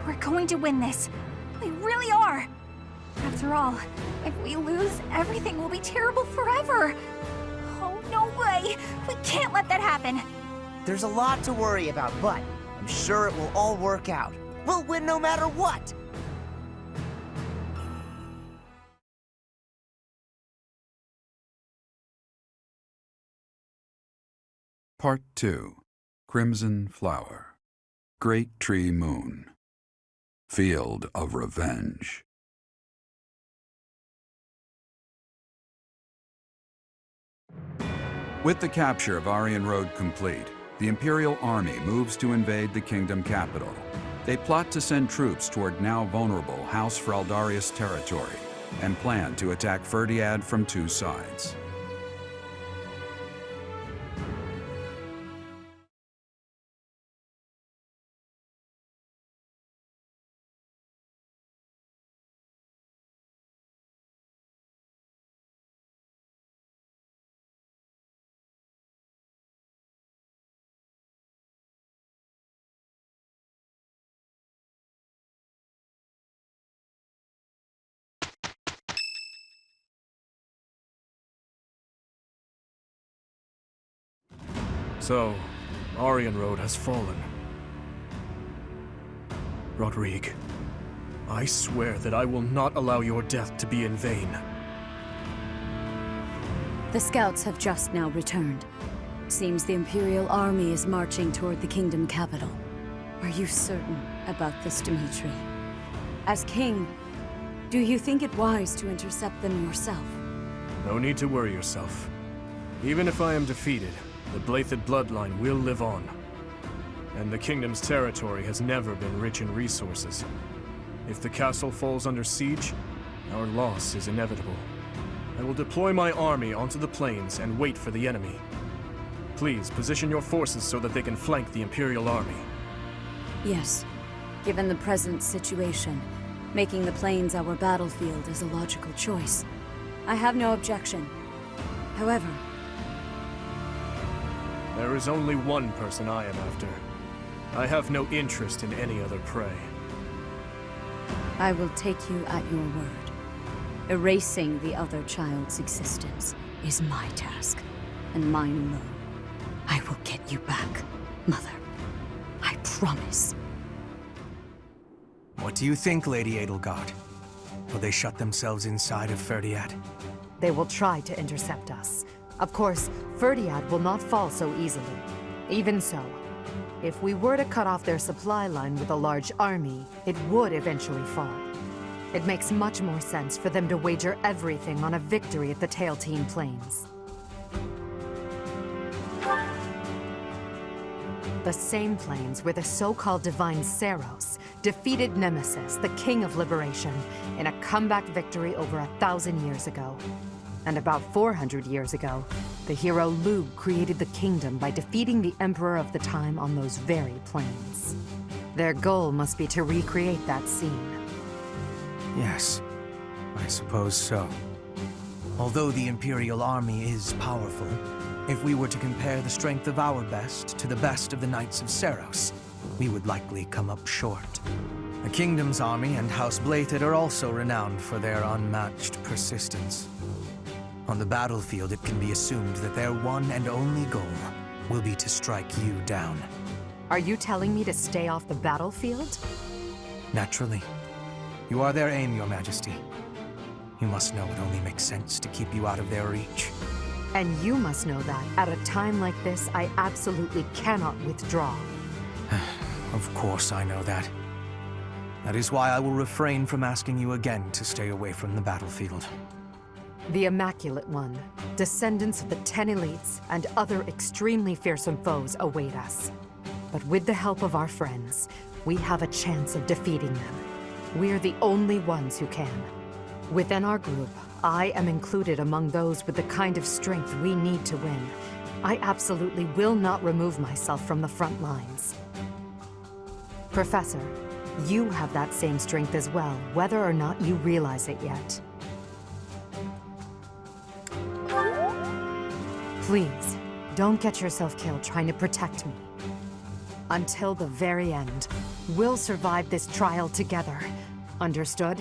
Speaker 15: We're going to win this. We really are. After all, if we lose, everything will be terrible forever. Oh, no way! We can't let that happen.
Speaker 21: There's a lot to worry about, but I'm sure it will all work out. We'll win no matter what!
Speaker 8: Part 2. Crimson Flower. Great Tree Moon. Field of Revenge. With the capture of Aryan Road complete, the Imperial Army moves to invade the kingdom capital. They plot to send troops toward now vulnerable House Fraldarius territory and plan to attack Ferdiad from two sides.
Speaker 3: So, Aryan Road has fallen. Rodrigue, I swear that I will not allow your death to be in vain.
Speaker 11: The scouts have just now returned. Seems the Imperial Army is marching toward the kingdom capital. Are you certain about this, Dimitri? As king, do you think it wise to intercept them yourself?
Speaker 3: No need to worry yourself. Even if I am defeated, the Blathed bloodline will live on. And the kingdom's territory has never been rich in resources. If the castle falls under siege, our loss is inevitable. I will deploy my army onto the plains and wait for the enemy. Please position your forces so that they can flank the Imperial Army.
Speaker 11: Yes. Given the present situation, making the plains our battlefield is a logical choice. I have no objection. However,
Speaker 3: there is only one person I am after. I have no interest in any other prey.
Speaker 11: I will take you at your word. Erasing the other child's existence is my task, and mine alone. I will get you back, Mother. I promise.
Speaker 14: What do you think, Lady Edelgard? Will they shut themselves inside of Ferdiad?
Speaker 1: They will try to intercept us. Of course, Ferdiad will not fall so easily. Even so, if we were to cut off their supply line with a large army, it would eventually fall. It makes much more sense for them to wager everything on a victory at the Tailtean Plains. The same plains where the so-called divine Seros defeated Nemesis, the King of Liberation, in a comeback victory over 1,000 years ago. And about 400 years ago, the hero Lugh created the kingdom by defeating the Emperor of the time on those very plains. Their goal must be to recreate that scene.
Speaker 14: Yes, I suppose so. Although the Imperial army is powerful, if we were to compare the strength of our best to the best of the Knights of Seros, we would likely come up short. The Kingdom's army and House Blathed are also renowned for their unmatched persistence. On the battlefield, it can be assumed that their one and only goal will be to strike you down.
Speaker 1: Are you telling me to stay off the battlefield?
Speaker 14: Naturally. You are their aim, Your Majesty. You must know it only makes sense to keep you out of their reach.
Speaker 1: And you must know that, at a time like this, I absolutely cannot withdraw.
Speaker 14: Of course I know that. That is why I will refrain from asking you again to stay away from the battlefield.
Speaker 1: The Immaculate One, descendants of the 10 elites, and other extremely fearsome foes await us. But with the help of our friends, we have a chance of defeating them. We're the only ones who can. Within our group, I am included among those with the kind of strength we need to win. I absolutely will not remove myself from the front lines. Professor, you have that same strength as well, whether or not you realize it yet. Please, don't get yourself killed trying to protect me. Until the very end, we'll survive this trial together. Understood?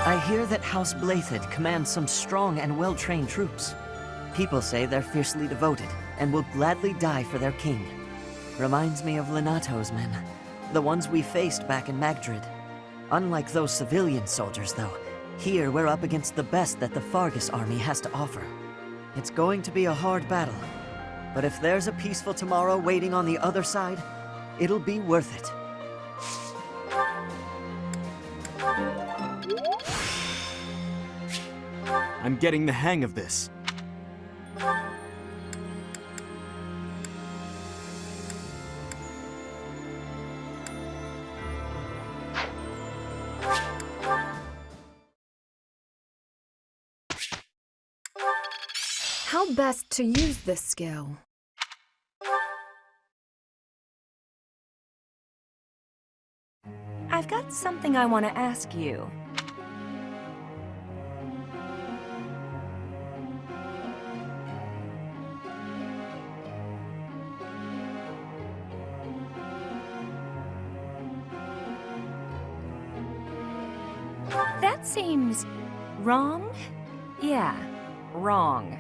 Speaker 19: I hear that House Blathed commands some strong and well-trained troops. People say they're fiercely devoted and will gladly die for their king. Reminds me of Lenato's men, the ones we faced back in Magdrid. Unlike those civilian soldiers, though, here we're up against the best that the Fargus army has to offer. It's going to be a hard battle, but if there's a peaceful tomorrow waiting on the other side, it'll be worth it.
Speaker 7: I'm getting the hang of this.
Speaker 18: How best to use this skill?
Speaker 4: I've got something I want to ask you. That seems wrong. Yeah, wrong.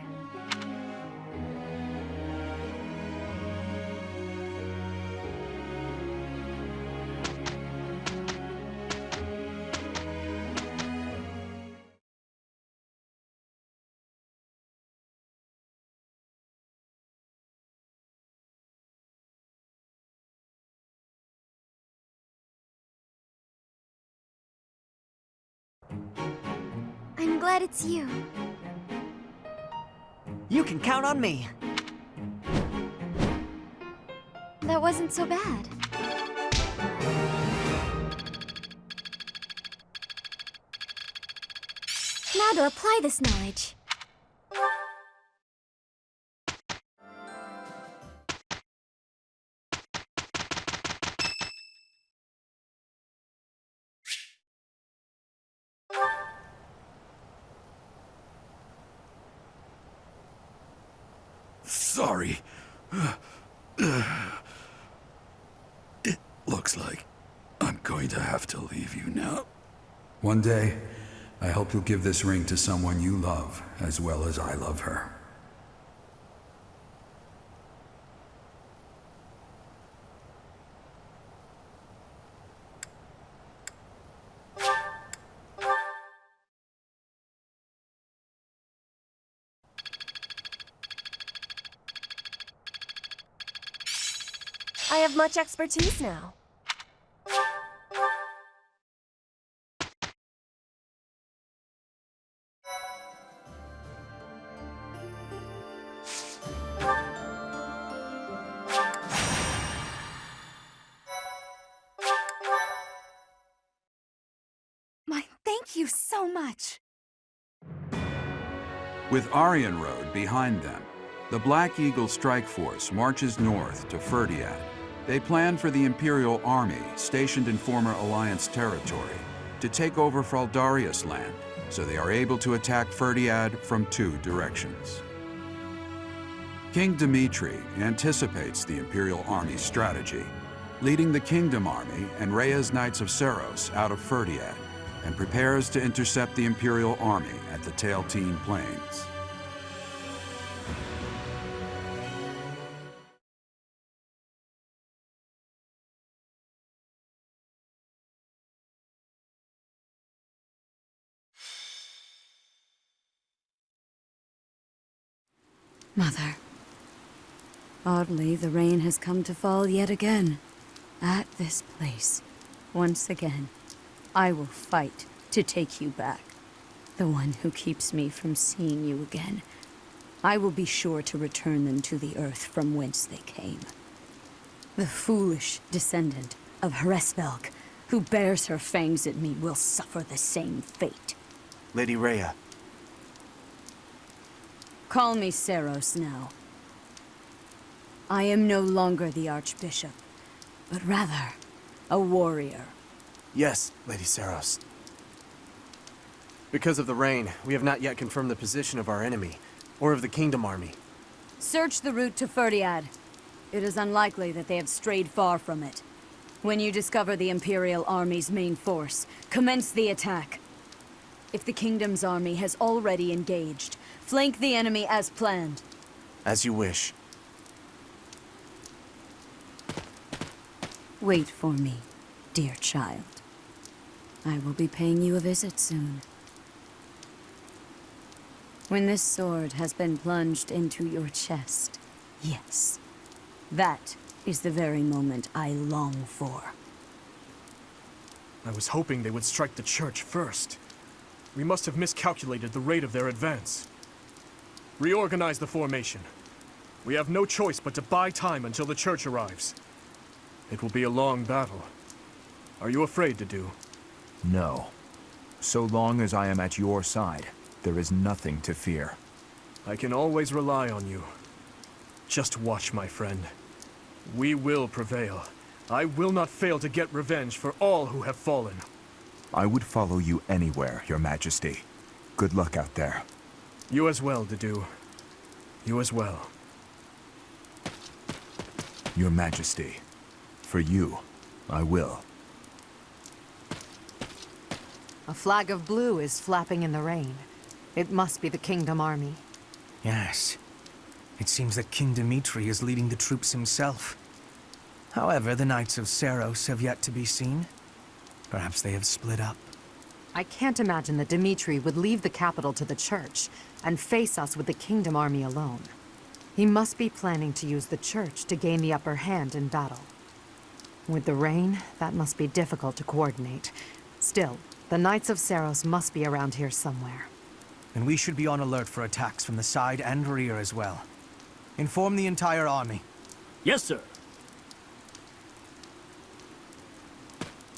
Speaker 2: I'm glad it's you.
Speaker 19: You can count on me.
Speaker 2: That wasn't so bad. Now to apply this knowledge.
Speaker 8: Sorry. It looks like I'm going to have to leave you now. One day, I hope you'll give this ring to someone you love as well as I love her.
Speaker 4: I have much expertise now.
Speaker 1: Thank you so much.
Speaker 8: With Aryan Road behind them, the Black Eagle Strike Force marches north to Ferdiad. They plan for the Imperial Army, stationed in former Alliance territory, to take over Fraldarius land, so they are able to attack Ferdiad from 2 directions. King Dimitri anticipates the Imperial Army's strategy, leading the Kingdom Army and Rhea's Knights of Seros out of Ferdiad, and prepares to intercept the Imperial Army at the Tailtean Plains.
Speaker 11: Mother. Oddly, the rain has come to fall yet again. At this place. Once again. I will fight to take you back. The one who keeps me from seeing you again. I will be sure to return them to the earth from whence they came. The foolish descendant of Hresvelg, who bears her fangs at me, will suffer the same fate.
Speaker 17: Lady Rhea.
Speaker 11: Call me Seros now. I am no longer the Archbishop, but rather a warrior.
Speaker 17: Yes, Lady Seros. Because of the rain, we have not yet confirmed the position of our enemy, or of the Kingdom Army.
Speaker 11: Search the route to Ferdiad. It is unlikely that they have strayed far from it. When you discover the Imperial Army's main force, commence the attack. If the Kingdom's army has already engaged, flank the enemy as planned.
Speaker 17: As you wish.
Speaker 11: Wait for me, dear child. I will be paying you a visit soon. When this sword has been plunged into your chest, yes, that is the very moment I long for.
Speaker 3: I was hoping they would strike the church first. We must have miscalculated the rate of their advance. Reorganize the formation. We have no choice but to buy time until the church arrives. It will be a long battle. Are you afraid to do?
Speaker 12: No. So long as I am at your side, there is nothing to fear.
Speaker 3: I can always rely on you. Just watch, my friend. We will prevail. I will not fail to get revenge for all who have fallen.
Speaker 12: I would follow you anywhere, Your Majesty. Good luck out there.
Speaker 3: You as well, Dedue. You as well.
Speaker 12: Your Majesty. For you, I will.
Speaker 1: A flag of blue is flapping in the rain. It must be the Kingdom army.
Speaker 14: Yes. It seems that King Dimitri is leading the troops himself. However, the Knights of Seros have yet to be seen. Perhaps they have split up.
Speaker 1: I can't imagine that Dimitri would leave the capital to the church and face us with the Kingdom army alone. He must be planning to use the church to gain the upper hand in battle. With the rain, that must be difficult to coordinate. Still, the Knights of Seros must be around here somewhere.
Speaker 14: And we should be on alert for attacks from the side and rear as well. Inform the entire army.
Speaker 10: Yes, sir.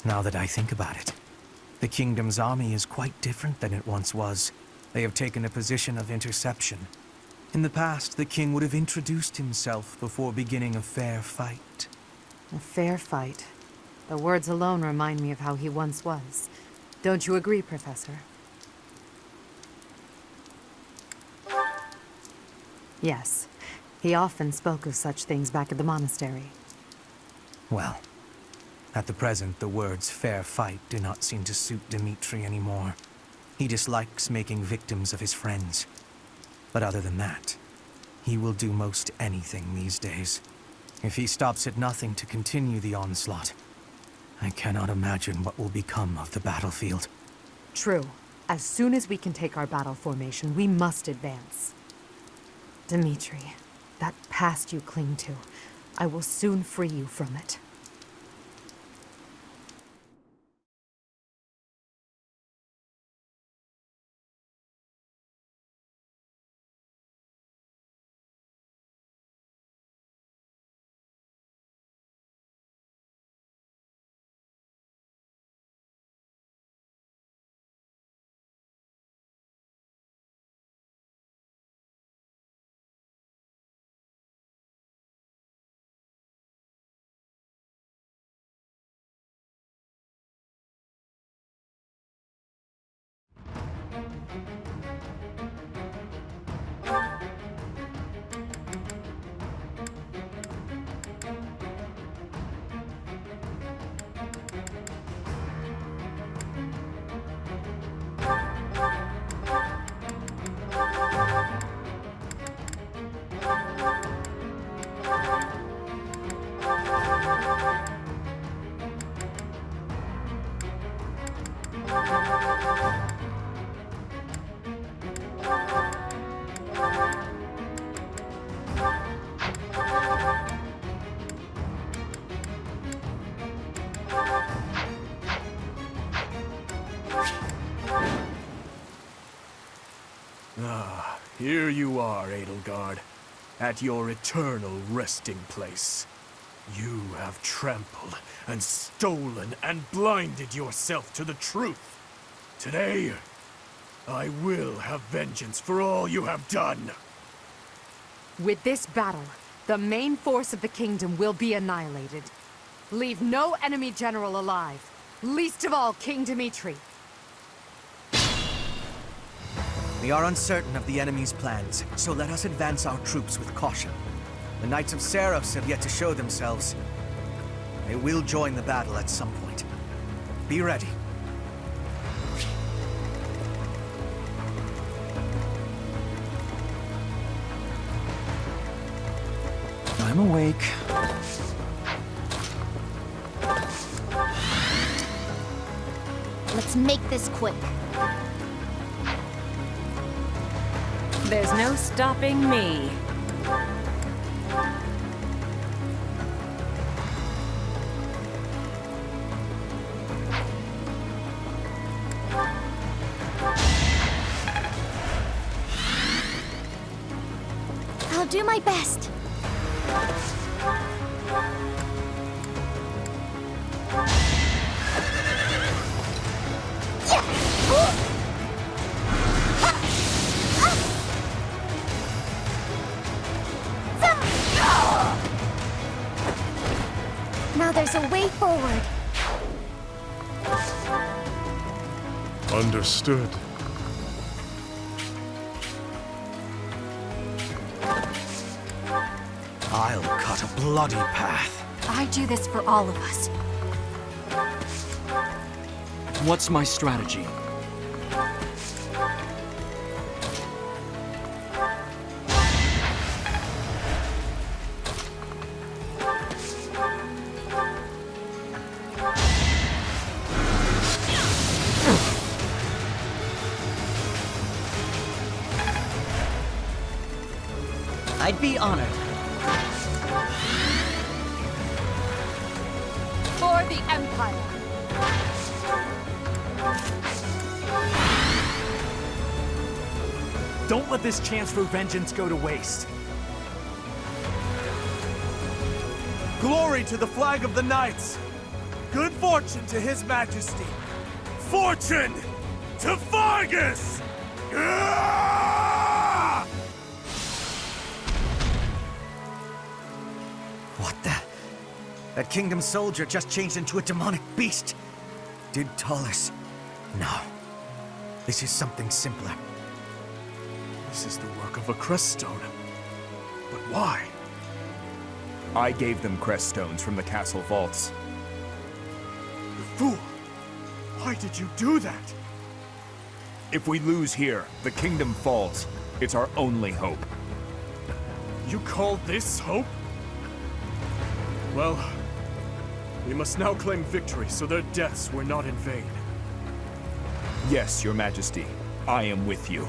Speaker 14: Now that I think about it, the Kingdom's army is quite different than it once was. They have taken a position of interception. In the past, the king would have introduced himself before beginning a fair fight.
Speaker 1: A fair fight. The words alone remind me of how he once was. Don't you agree, Professor? Yes. He often spoke of such things back at the monastery.
Speaker 14: Well, at the present, the words fair fight do not seem to suit Dimitri anymore. He dislikes making victims of his friends. But other than that, he will do most anything these days. If he stops at nothing to continue the onslaught, I cannot imagine what will become of the battlefield.
Speaker 1: True. As soon as we can take our battle formation, we must advance. Dimitri, that past you cling to, I will soon free you from it.
Speaker 3: Here you are, Edelgard, at your eternal resting place. You have trampled and stolen and blinded yourself to the truth. Today, I will have vengeance for all you have done.
Speaker 1: With this battle, the main force of the kingdom will be annihilated. Leave no enemy general alive, least of all King Dimitri.
Speaker 14: We are uncertain of the enemy's plans, so let us advance our troops with caution. The Knights of Seros have yet to show themselves. They will join the battle at some point. Be ready.
Speaker 10: I'm awake.
Speaker 15: Let's make this quick.
Speaker 11: There's no stopping me.
Speaker 15: I'll do my best. Now there's a way forward.
Speaker 9: Understood.
Speaker 14: I'll cut a bloody path.
Speaker 4: I do this for all of us.
Speaker 10: What's my strategy?
Speaker 19: I'd be honored.
Speaker 1: For the Empire!
Speaker 7: Don't let this chance for vengeance go to waste.
Speaker 16: Glory to the flag of the Knights! Good fortune to His Majesty! Fortune to Fargus! Ah!
Speaker 14: What the? That kingdom soldier just changed into a demonic beast. Did Taurus? No. This is something simpler.
Speaker 3: This is the work of a crest stone. But why?
Speaker 12: I gave them crest stones from the castle vaults.
Speaker 3: You fool! Why did you do that?
Speaker 12: If we lose here, the kingdom falls. It's our only hope.
Speaker 3: You call this hope? Well, we must now claim victory so their deaths were not in vain.
Speaker 12: Yes, Your Majesty. I am with you.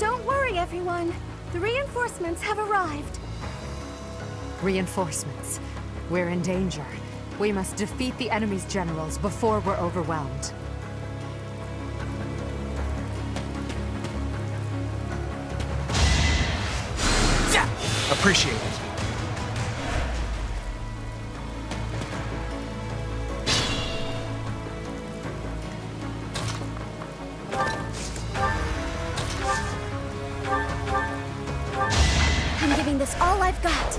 Speaker 2: Don't worry, everyone. The reinforcements have arrived.
Speaker 1: Reinforcements. We're in danger. We must defeat the enemy's generals before we're overwhelmed.
Speaker 7: Appreciate it.
Speaker 2: I'm giving this all I've got.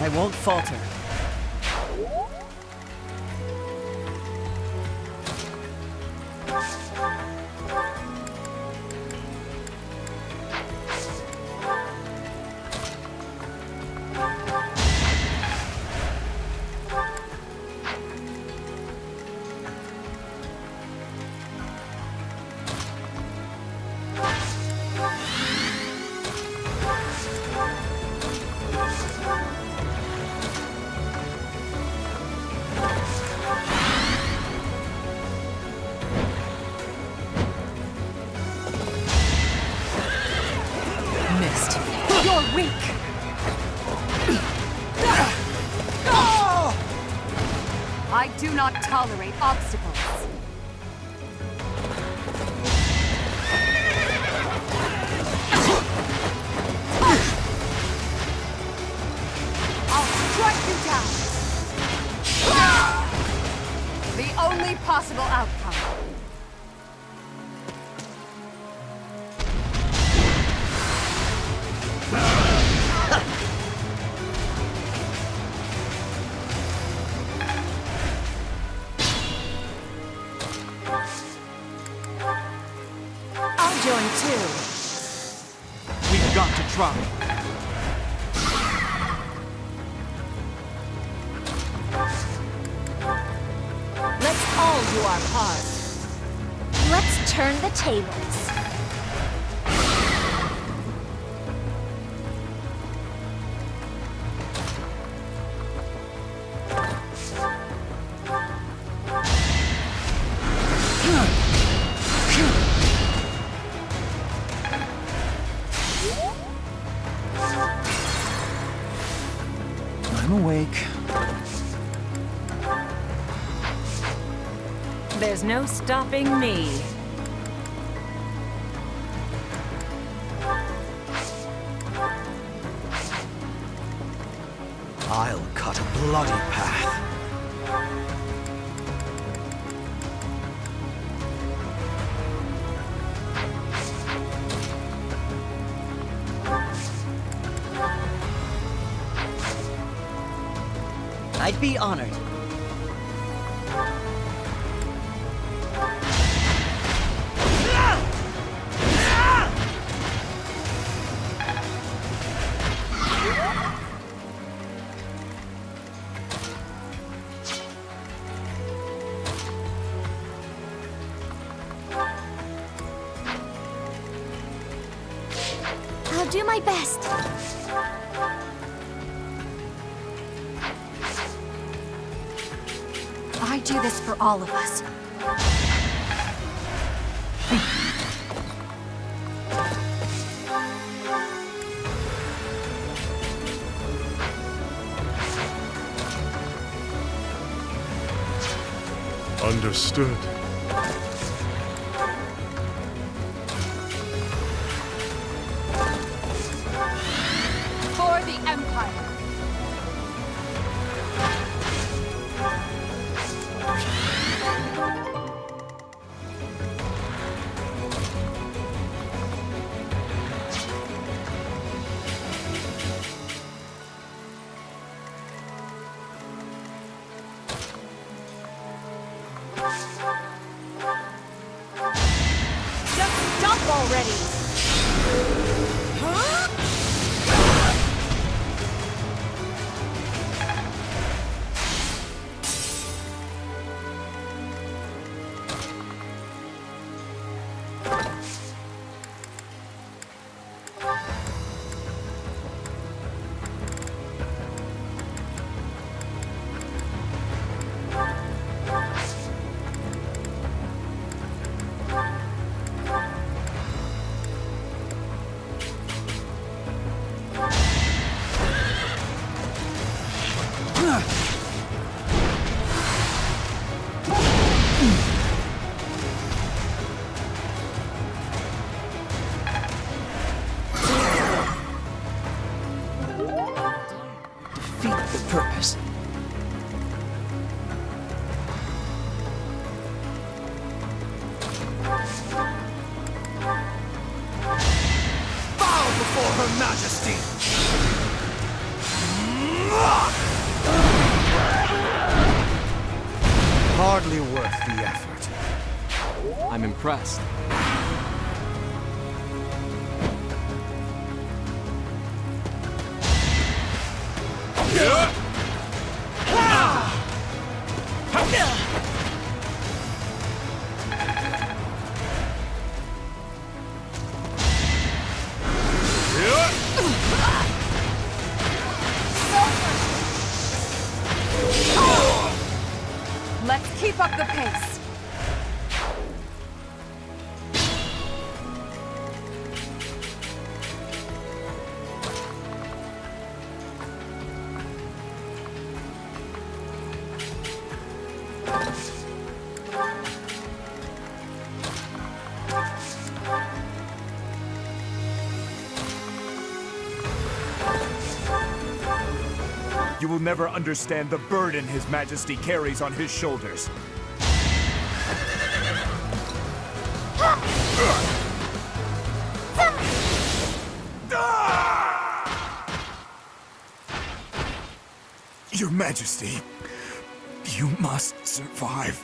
Speaker 19: I won't falter.
Speaker 1: Missed. You're weak! I do not tolerate obstacles. I'll strike you down! The only possible outcome.
Speaker 18: I'll join too.
Speaker 7: We've got to try.
Speaker 18: Let's all do our part.
Speaker 2: Let's turn the tables.
Speaker 10: I'm awake.
Speaker 11: There's no stopping me.
Speaker 14: I'll cut a bloody path.
Speaker 19: I'd be honored.
Speaker 2: I'll do my best.
Speaker 1: I do this for all of us.
Speaker 9: Understood.
Speaker 1: For the Empire.
Speaker 4: Just stop already!
Speaker 10: Defeat the purpose.
Speaker 16: Bow before Her Majesty! Hardly worth the effort.
Speaker 17: I'm impressed.
Speaker 1: Let's keep up the pace.
Speaker 12: You will never understand the burden His Majesty carries on his shoulders. Your Majesty, you must survive.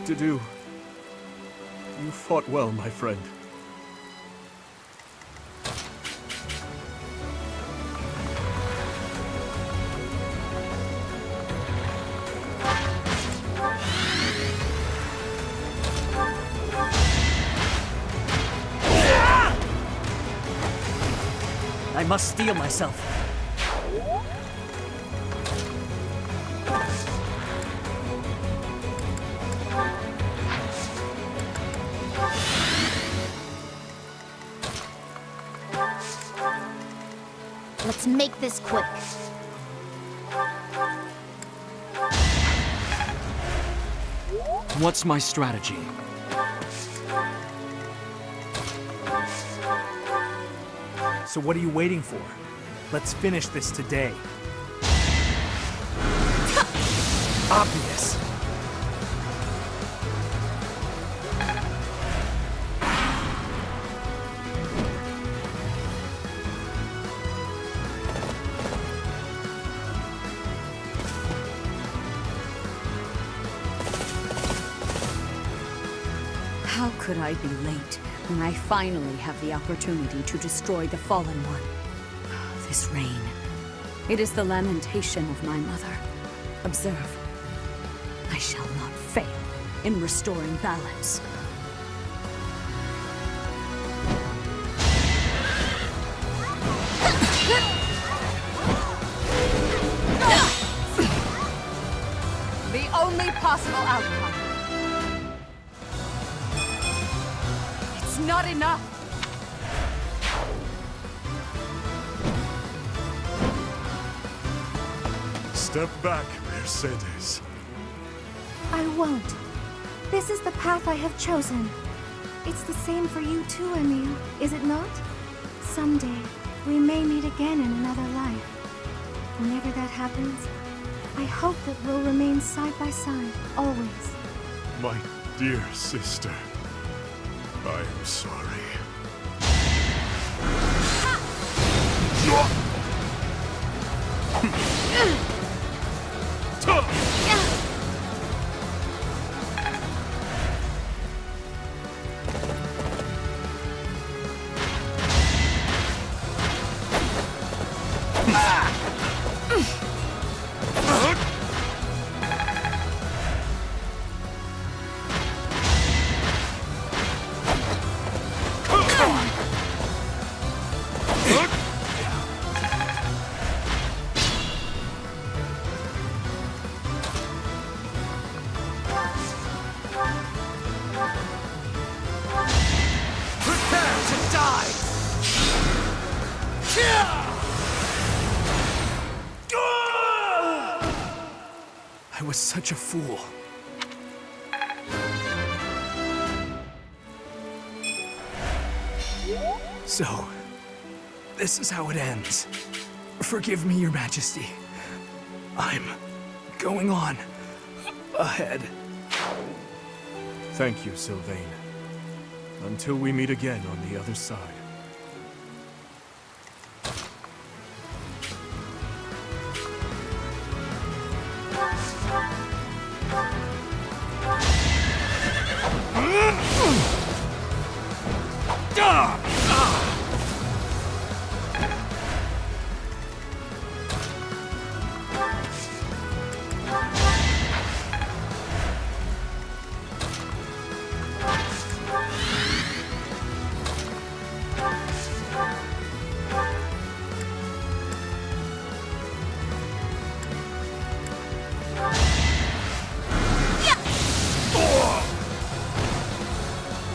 Speaker 3: You fought well, my friend.
Speaker 19: I must steel myself.
Speaker 15: Let's make this quick.
Speaker 10: What's my strategy?
Speaker 7: So what are you waiting for? Let's finish this today. Obvious.
Speaker 11: How could I be late when I finally have the opportunity to destroy the Fallen One? This rain. It is the lamentation of my mother. Observe. I shall not fail in restoring balance.
Speaker 1: The only possible outcome. It's not enough.
Speaker 9: Step back, Mercedes.
Speaker 2: I won't. This is the path I have chosen. It's the same for you too, Emile, is it not? Someday, we may meet again in another life. Whenever that happens, I hope that we'll remain side by side, always.
Speaker 9: My dear sister, I am sorry.
Speaker 3: I was such a fool. So, this is how it ends. Forgive me, Your Majesty. I'm going on ahead. Thank you, Sylvain. Until we meet again on the other side.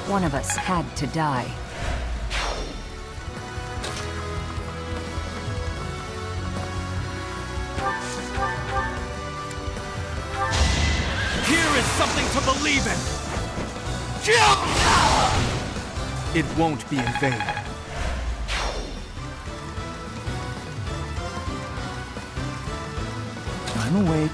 Speaker 11: One of us had to die.
Speaker 16: Here is something to believe in!
Speaker 3: It won't be in vain. I'm awake.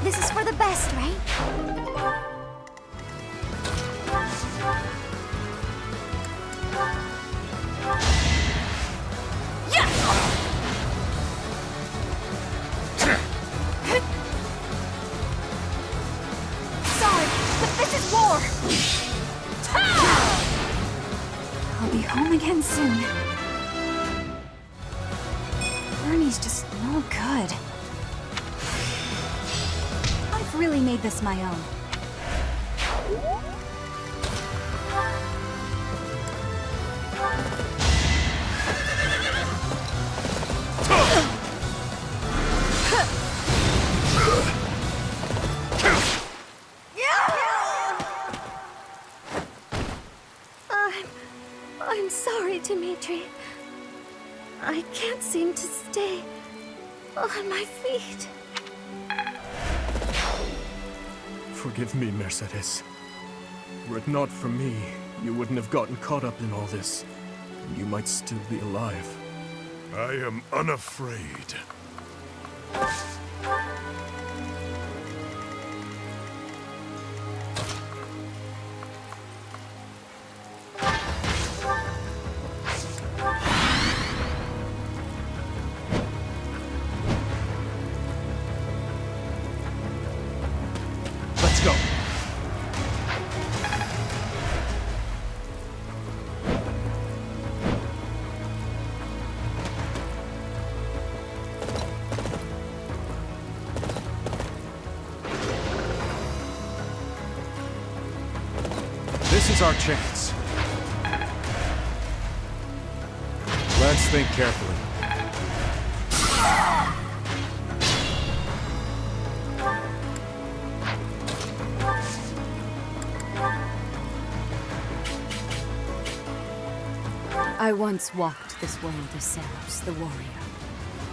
Speaker 2: This is for the best, right?
Speaker 15: Sorry, but this is war! I'll be home again soon. Bernie's just no good. I've really made this my own.
Speaker 2: I'm sorry, Dimitri. I can't seem to stay on my feet.
Speaker 3: Forgive me, Mercedes. Were it not for me, you wouldn't have gotten caught up in all this. And you might still be alive.
Speaker 9: I am unafraid.
Speaker 3: Let's go.
Speaker 8: This is our chance.
Speaker 3: Let's think carefully.
Speaker 11: I once walked this world as Seros, the warrior,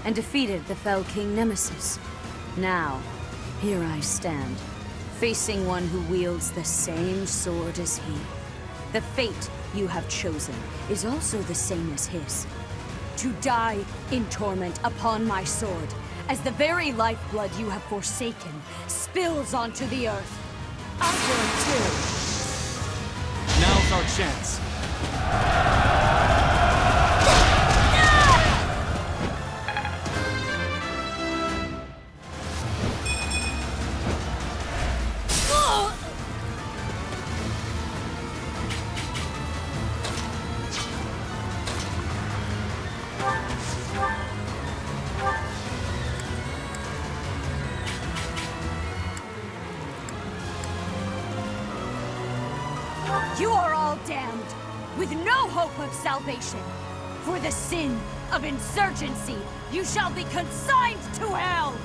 Speaker 11: and defeated the fell king Nemesis. Now, here I stand, facing one who wields the same sword as he. The fate you have chosen is also the same as his. To die in torment upon my sword, as the very lifeblood you have forsaken spills onto the earth. I burn too.
Speaker 16: Now's our chance.
Speaker 1: You are all damned, with no hope of salvation. For the sin of insurgency, you shall be consigned to hell!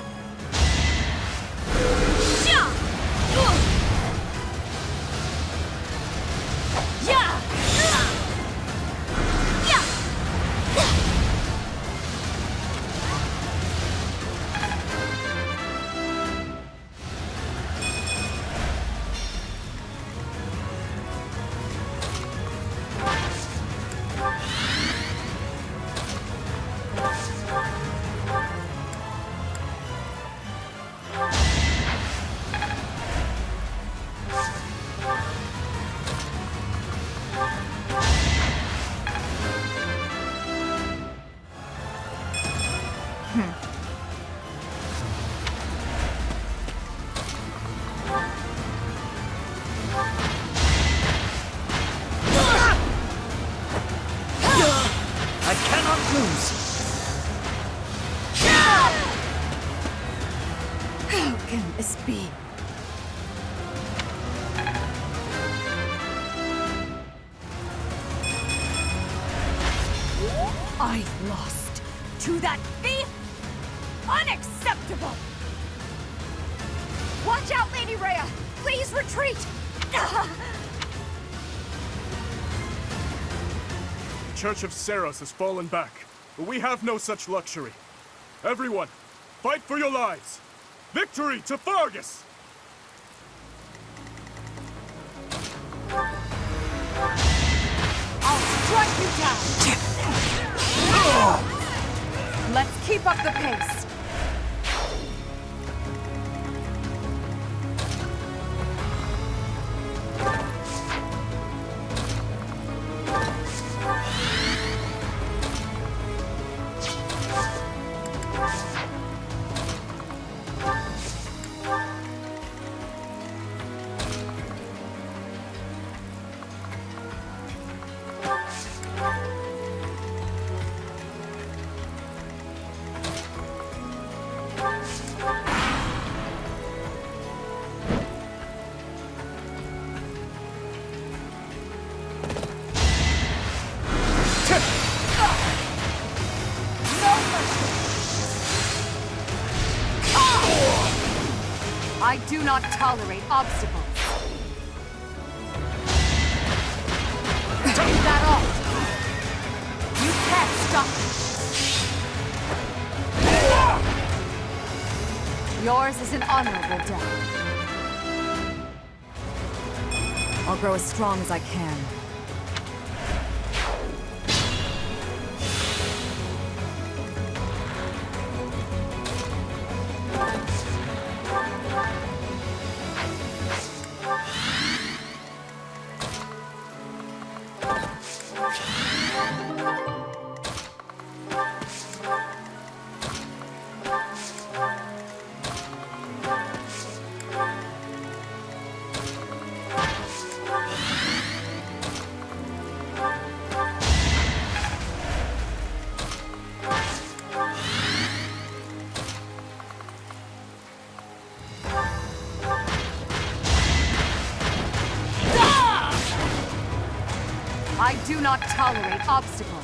Speaker 19: I cannot lose!
Speaker 1: How can this be? I lost to that thief? Unacceptable! Watch out, Lady Rhea! Please retreat!
Speaker 3: The Church of Seros has fallen back, but we have no such luxury. Everyone, fight for your lives! Victory to Fargus!
Speaker 1: I'll strike you down! Let's keep up the pace! I do not tolerate obstacles. Is that all? You can't stop me. Yours is an honorable death. I'll grow as strong as I can. I do not tolerate obstacles.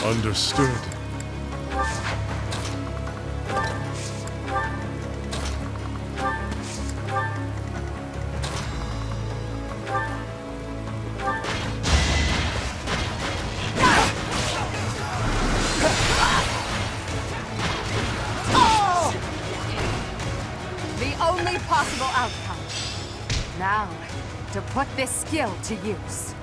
Speaker 9: Understood.
Speaker 1: The only possible outcome. Now, to put this skill to use.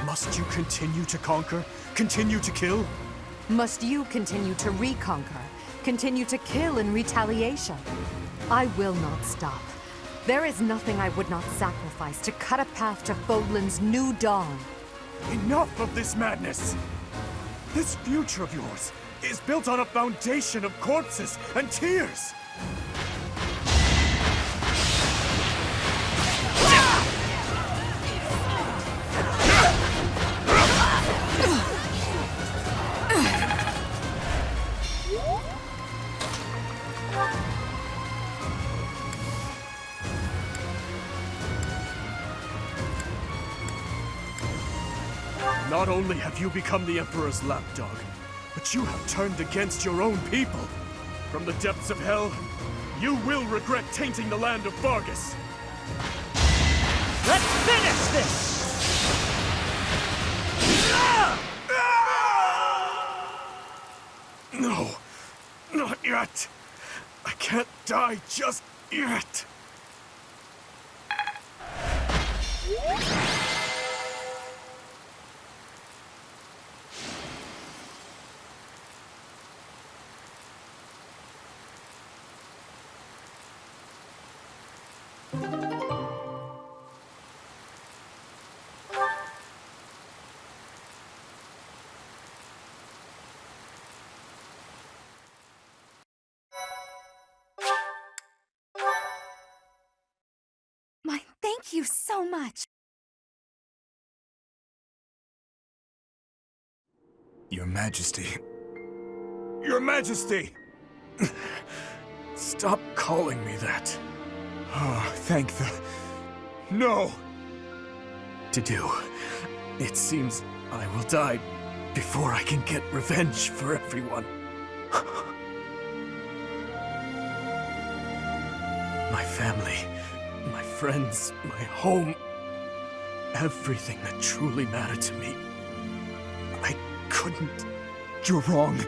Speaker 3: Must you continue to conquer? Continue to kill?
Speaker 1: Must you continue to reconquer? Continue to kill in retaliation? I will not stop. There is nothing I would not sacrifice to cut a path to Fodlan's new dawn.
Speaker 3: Enough of this madness! This future of yours is built on a foundation of corpses and tears! Not only have you become the Emperor's lapdog, but you have turned against your own people. From the depths of hell, you will regret tainting the land of Vargas.
Speaker 16: Let's finish this!
Speaker 3: No, not yet. I can't die just yet.
Speaker 1: Thank you so much.
Speaker 3: Your Majesty. Your Majesty! Stop calling me that. Oh, thank the... No! To do. It seems I will die before I can get revenge for everyone. My family, my friends, my home, everything that truly mattered to me. I couldn't.
Speaker 12: You're wrong.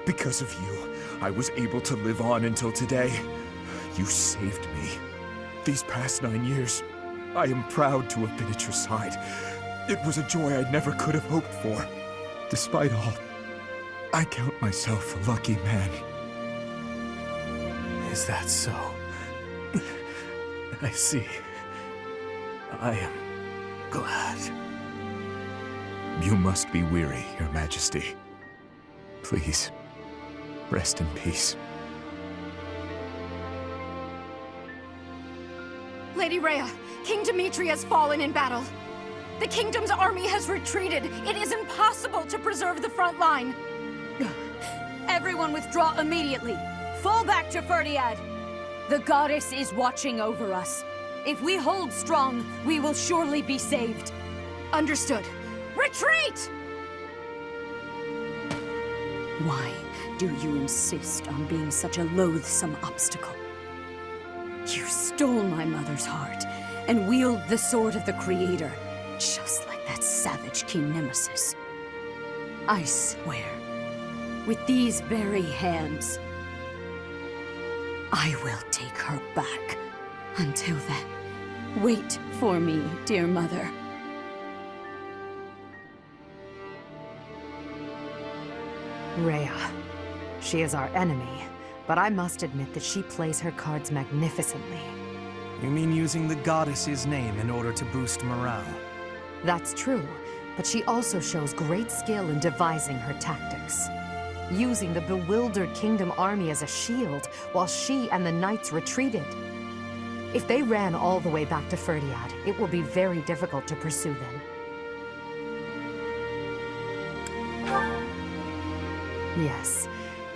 Speaker 12: Because of you, I was able to live on until today. You saved me. These past 9 years, I am proud to have been at your side. It was a joy I never could have hoped for. Despite all, I count myself a lucky man.
Speaker 3: Is that so? I see. I am glad.
Speaker 12: You must be weary, Your Majesty. Please, rest in peace.
Speaker 1: Lady Rhea, King Dimitri has fallen in battle. The kingdom's army has retreated. It is impossible to preserve the front line.
Speaker 11: Everyone withdraw immediately. Fall back to Ferdiad. The goddess is watching over us. If we hold strong, we will surely be saved.
Speaker 1: Understood. Retreat!
Speaker 11: Why do you insist on being such a loathsome obstacle? You stole my mother's heart and wield the sword of the Creator, just like that savage King Nemesis. I swear, with these very hands, I will take her back. Until then, wait for me, dear mother.
Speaker 1: Rhea. She is our enemy, but I must admit that she plays her cards magnificently.
Speaker 14: You mean using the goddess's name in order to boost morale?
Speaker 1: That's true, but she also shows great skill in devising her tactics. Using the bewildered Kingdom army as a shield while she and the knights retreated. If they ran all the way back to Ferdiad, it will be very difficult to pursue them. Yes,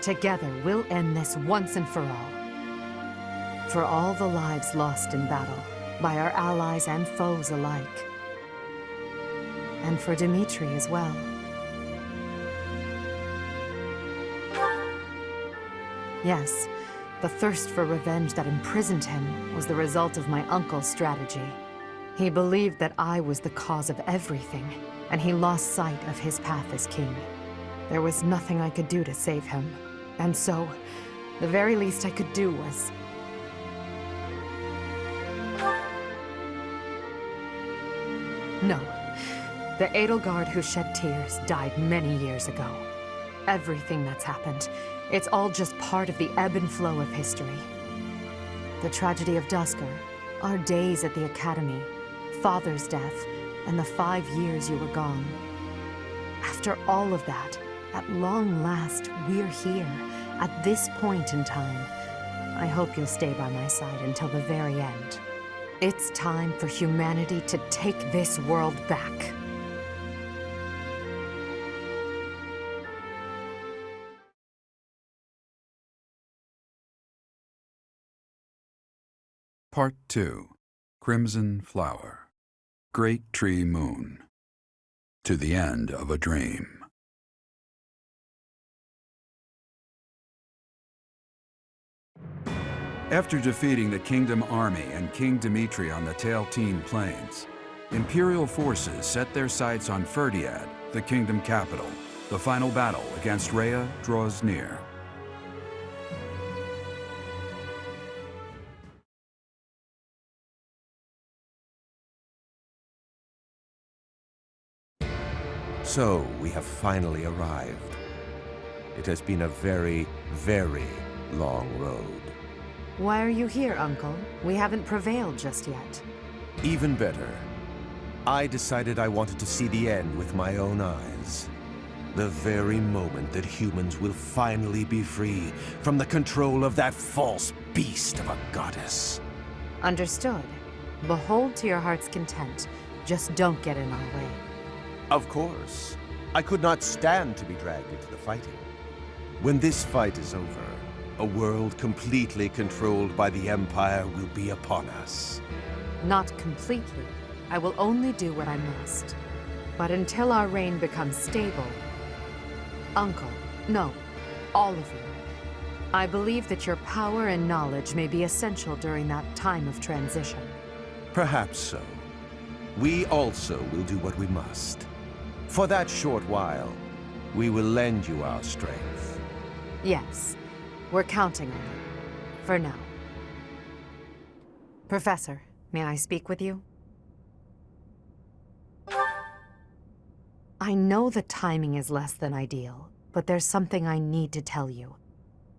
Speaker 1: together we'll end this once and for all. For all the lives lost in battle, by our allies and foes alike. And for Dimitri as well. Yes, the thirst for revenge that imprisoned him was the result of my uncle's strategy. He believed that I was the cause of everything, and he lost sight of his path as king. There was nothing I could do to save him, and so, the very least I could do was... No. The Edelgard who shed tears died many years ago. Everything that's happened, it's all just part of the ebb and flow of history. The tragedy of Dusker, our days at the Academy, Father's death, and the 5 years you were gone. After all of that, at long last, we're here, at this point in time. I hope you'll stay by my side until the very end. It's time for humanity to take this world back.
Speaker 8: Part 2. Crimson Flower. Great Tree Moon. To the End of a Dream. After defeating the Kingdom army and King Dimitri on the Tailtean Plains, Imperial forces set their sights on Ferdiad, the Kingdom capital. The final battle against Rhea draws near.
Speaker 6: So, we have finally arrived. It has been a very, very long road.
Speaker 1: Why are you here, Uncle? We haven't prevailed just yet.
Speaker 6: Even better. I decided I wanted to see the end with my own eyes. The very moment that humans will finally be free from the control of that false beast of a goddess.
Speaker 1: Understood. Behold to your heart's content. Just don't get in our way.
Speaker 6: Of course. I could not stand to be dragged into the fighting. When this fight is over, a world completely controlled by the Empire will be upon us.
Speaker 1: Not completely. I will only do what I must. But until our reign becomes stable... Uncle, no, all of you. I believe that your power and knowledge may be essential during that time of transition.
Speaker 6: Perhaps so. We also will do what we must. For that short while, we will lend you our strength.
Speaker 1: Yes, we're counting on it. For now. Professor, may I speak with you? I know the timing is less than ideal, but there's something I need to tell you.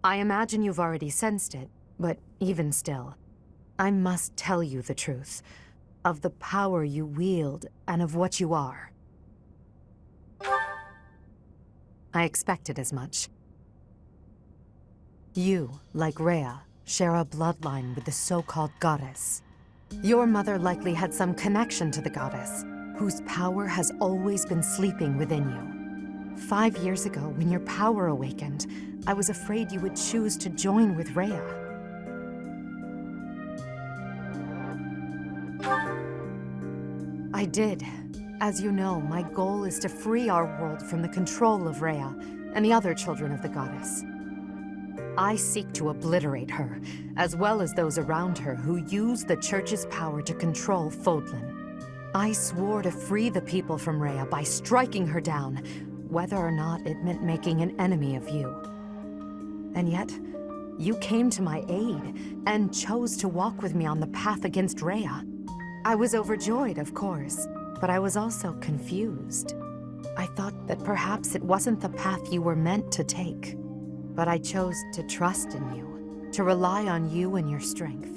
Speaker 1: I imagine you've already sensed it, but even still, I must tell you the truth. Of the power you wield, and of what you are. I expected as much. You, like Rhea, share a bloodline with the so-called goddess. Your mother likely had some connection to the goddess, whose power has always been sleeping within you. 5 years ago, when your power awakened, I was afraid you would choose to join with Rhea. I did. As you know, my goal is to free our world from the control of Rhea and the other children of the goddess. I seek to obliterate her, as well as those around her who use the Church's power to control Fodlan. I swore to free the people from Rhea by striking her down, whether or not it meant making an enemy of you. And yet, you came to my aid and chose to walk with me on the path against Rhea. I was overjoyed, of course, but I was also confused. I thought that perhaps it wasn't the path you were meant to take. But I chose to trust in you, to rely on you and your strength.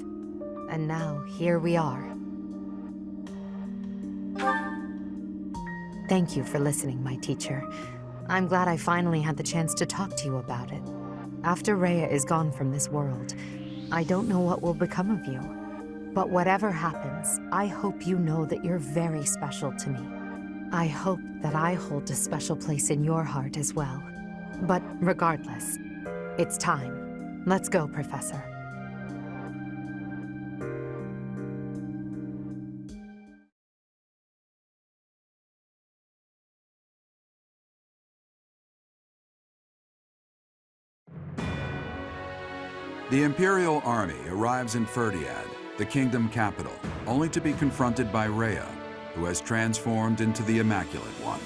Speaker 1: And now, here we are. Thank you for listening, my teacher. I'm glad I finally had the chance to talk to you about it. After Rhea is gone from this world, I don't know what will become of you. But whatever happens, I hope you know that you're very special to me. I hope that I hold a special place in your heart as well. But regardless, it's time. Let's go, Professor.
Speaker 8: The Imperial army arrives in Ferdiad, the kingdom capital, only to be confronted by Rhea, who has transformed into the Immaculate One.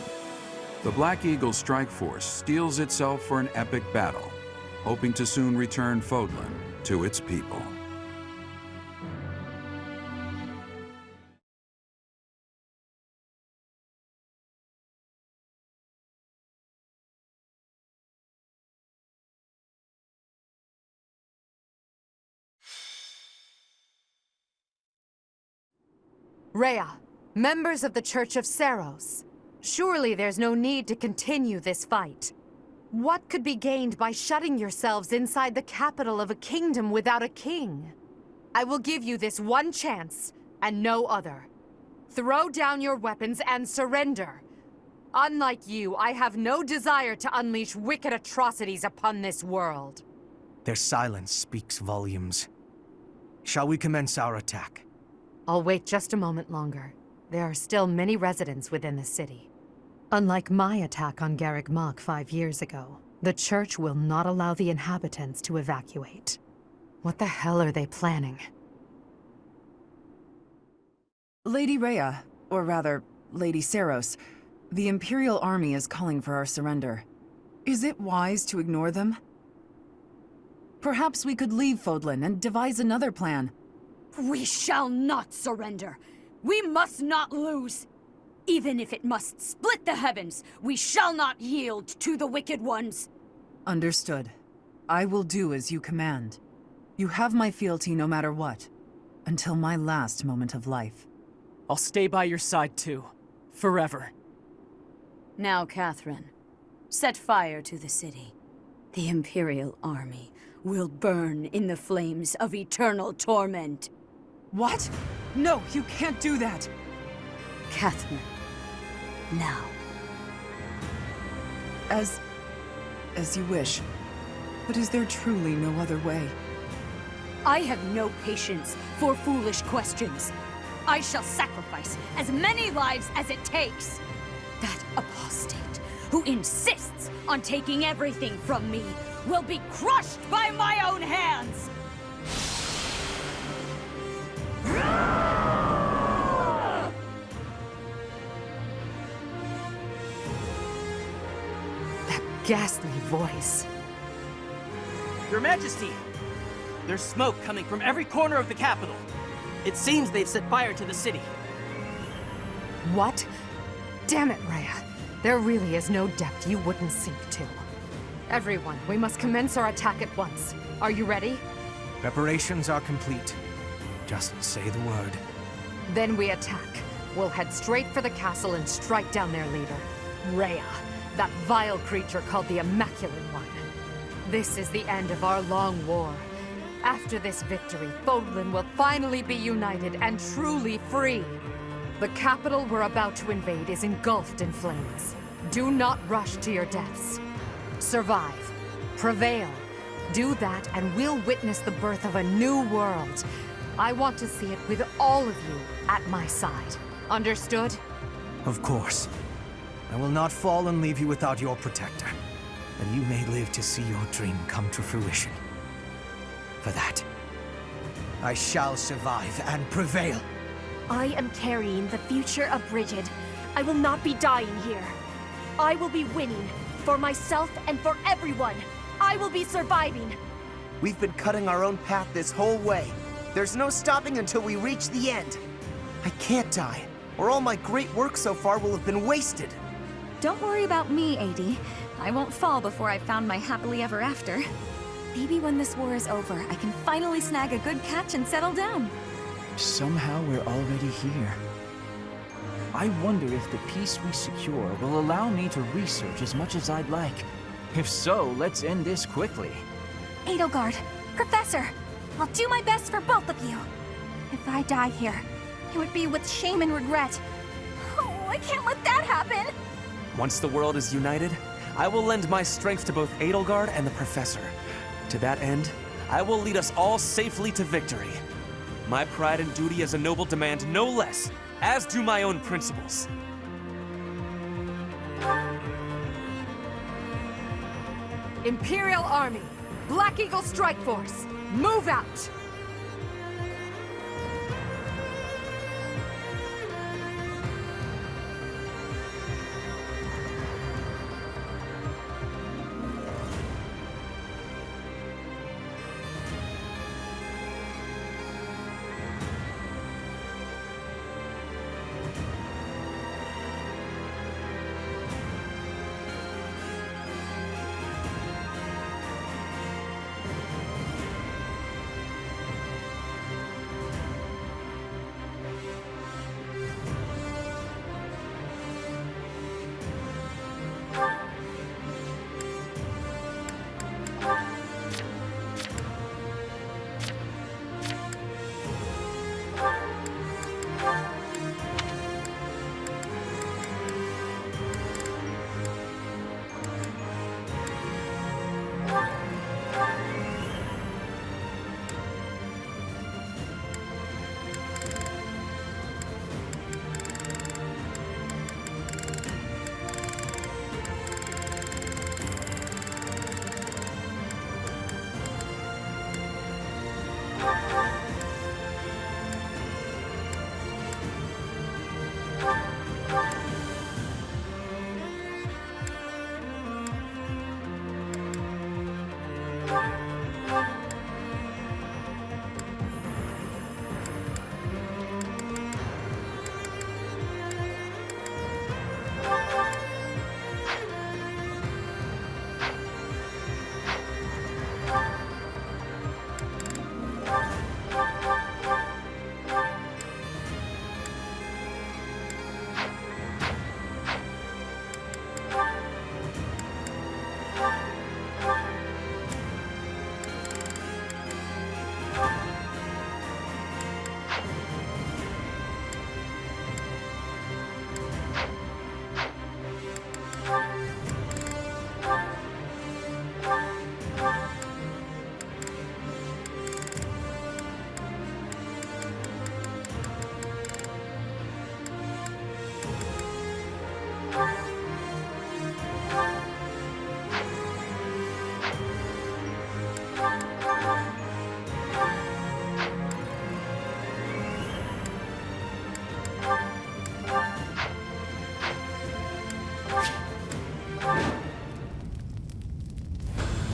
Speaker 8: The Black Eagle strike force steels itself for an epic battle, hoping to soon return Fodlan to its people.
Speaker 1: Rhea, members of the Church of Seros. Surely there's no need to continue this fight. What could be gained by shutting yourselves inside the capital of a kingdom without a king? I will give you this one chance, and no other. Throw down your weapons and surrender. Unlike you, I have no desire to unleash wicked atrocities upon this world.
Speaker 14: Their silence speaks volumes. Shall we commence our attack?
Speaker 1: I'll wait just a moment longer. There are still many residents within the city. Unlike my attack on Garrick Mach 5 years ago, the Church will not allow the inhabitants to evacuate. What the hell are they planning?
Speaker 13: Lady Rhea, or rather, Lady Seros, the Imperial Army is calling for our surrender. Is it wise to ignore them? Perhaps we could leave Fodlan and devise another plan.
Speaker 5: We shall not surrender. We must not lose. Even if it must split the heavens, we shall not yield to the wicked ones.
Speaker 13: Understood. I will do as you command. You have my fealty no matter what, until my last moment of life.
Speaker 20: I'll stay by your side too, forever.
Speaker 11: Now, Catherine, set fire to the city. The Imperial Army will burn in the flames of eternal torment.
Speaker 13: What? No, you can't do that!
Speaker 11: Catherine, now.
Speaker 13: As you wish. But is there truly no other way?
Speaker 5: I have no patience for foolish questions. I shall sacrifice as many lives as it takes. That apostate who insists on taking everything from me will be crushed by my own hands!
Speaker 1: That ghastly voice.
Speaker 17: Your Majesty! There's smoke coming from every corner of the capital. It seems they've set fire to the city.
Speaker 1: What? Damn it, Rhea. There really is no depth you wouldn't sink to. Everyone, we must commence our attack at once. Are you ready?
Speaker 14: Preparations are complete. Just say the word.
Speaker 1: Then we attack. We'll head straight for the castle and strike down their leader, Rhea, that vile creature called the Immaculate One. This is the end of our long war. After this victory, Fodlan will finally be united and truly free. The capital we're about to invade is engulfed in flames. Do not rush to your deaths. Survive. Prevail. Do that and we'll witness the birth of a new world. I want to see it with all of you at my side. Understood?
Speaker 14: Of course. I will not fall and leave you without your protector. And you may live to see your dream come to fruition. For that, I shall survive and prevail.
Speaker 4: I am carrying the future of Brigid. I will not be dying here. I will be winning. For myself and for everyone. I will be surviving.
Speaker 14: We've been cutting our own path this whole way. There's no stopping until we reach the end. I can't die, or all my great work so far will have been wasted.
Speaker 15: Don't worry about me, AD. I won't fall before I've found my happily ever after. Maybe when this war is over, I can finally snag a good catch and settle down.
Speaker 10: Somehow we're already here. I wonder if the peace we secure will allow me to research as much as I'd like. If so, let's end this quickly.
Speaker 15: Edelgard, Professor, I'll do my best for both of you. If I die here, it would be with shame and regret. Oh, I can't let that happen!
Speaker 17: Once the world is united, I will lend my strength to both Edelgard and the Professor. To that end, I will lead us all safely to victory. My pride and duty as a noble demand no less, as do my own principles.
Speaker 1: Imperial Army, Black Eagle Strike Force, move out!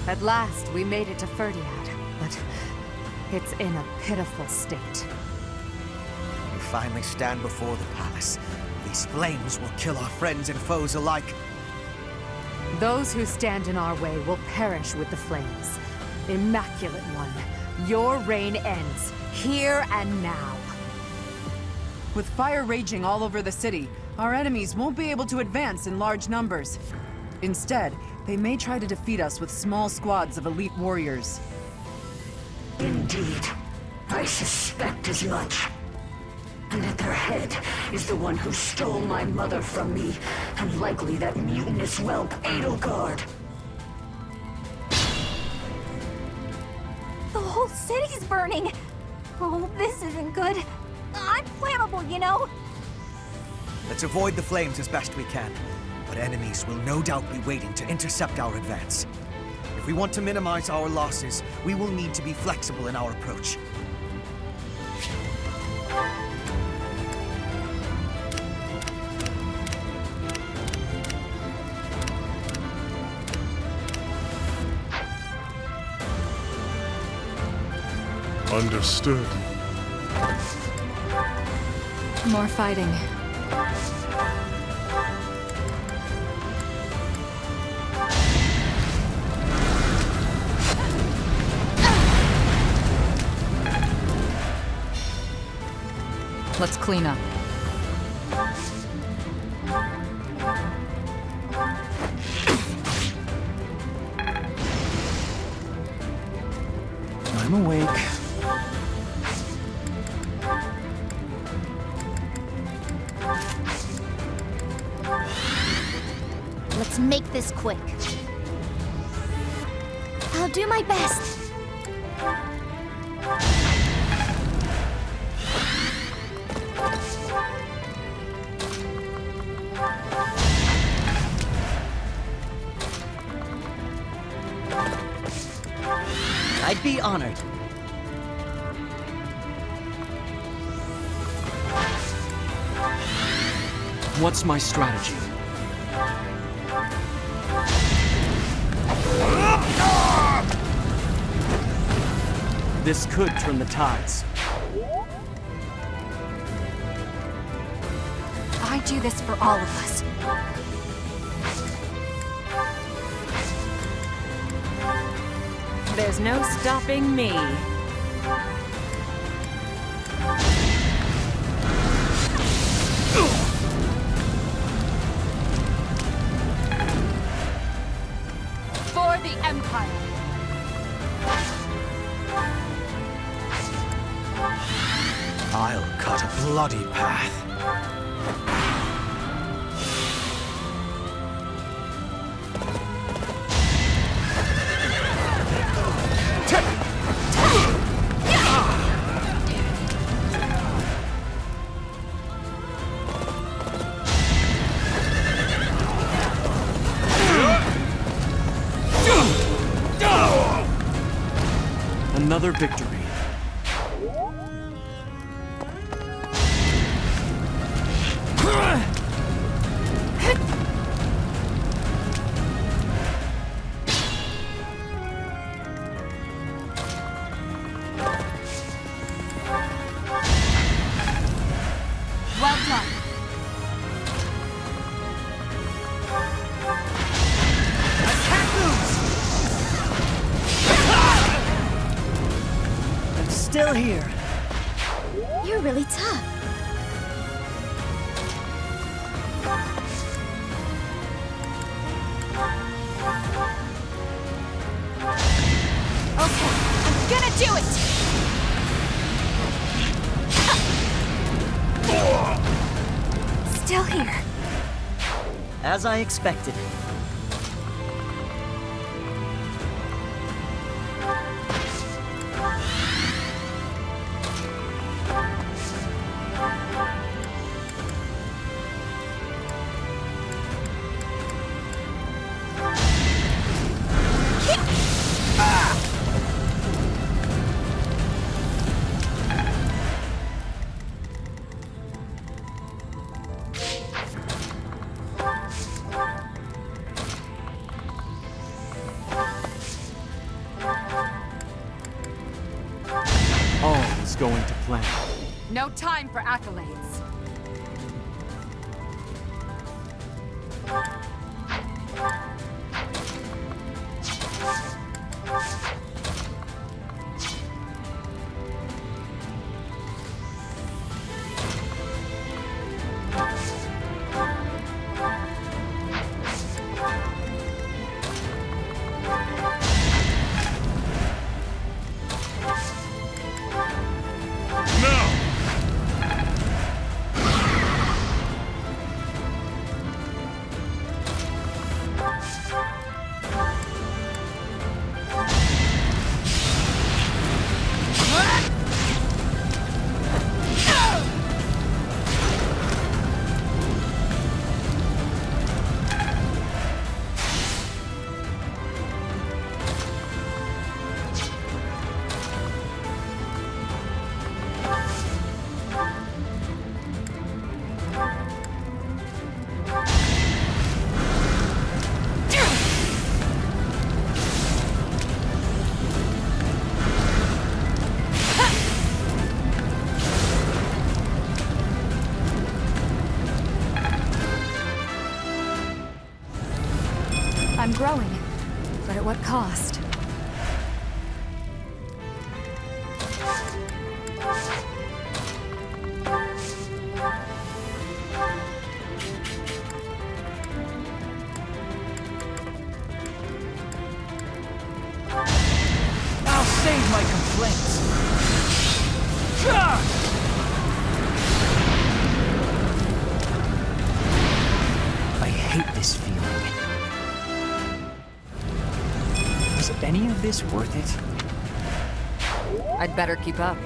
Speaker 1: At last, we made it to Ferdiad, but it's in a pitiful state.
Speaker 14: We finally stand before the palace. These flames will kill our friends and foes alike.
Speaker 1: Those who stand in our way will perish with the flames. Immaculate One, your reign ends, here and now.
Speaker 13: With fire raging all over the city, our enemies won't be able to advance in large numbers. Instead, they may try to defeat us with small squads of elite warriors.
Speaker 21: Indeed. I suspect as much. And that their head is the one who stole my mother from me, and likely that mutinous whelp, Edelgard.
Speaker 15: The whole city's burning! Oh, this isn't good. I'm flammable, you know?
Speaker 22: Let's avoid the flames as best we can, but enemies will no doubt be waiting to intercept our advance. If we want to minimize our losses, we will need to be flexible in our approach.
Speaker 9: Understood.
Speaker 18: More fighting.
Speaker 13: Let's clean up.
Speaker 10: I'm awake.
Speaker 2: Let's make this quick. I'll do my best.
Speaker 19: I'd be honored.
Speaker 20: What's my strategy? This could turn the tides.
Speaker 1: I do this for all of us.
Speaker 11: There's no stopping me.
Speaker 1: For the Empire!
Speaker 22: I'll cut a bloody path.
Speaker 20: Another victory.
Speaker 1: Well done.
Speaker 19: I'm still here.
Speaker 2: You're really tough.
Speaker 1: Okay, I'm gonna do it!
Speaker 2: Still here.
Speaker 19: As I expected.
Speaker 20: All is going to plan.
Speaker 1: No time for accolades.
Speaker 18: growing, but at what cost?
Speaker 10: I'll save my complaints. I hate this feeling. Was any of this worth it?
Speaker 1: I'd better keep up.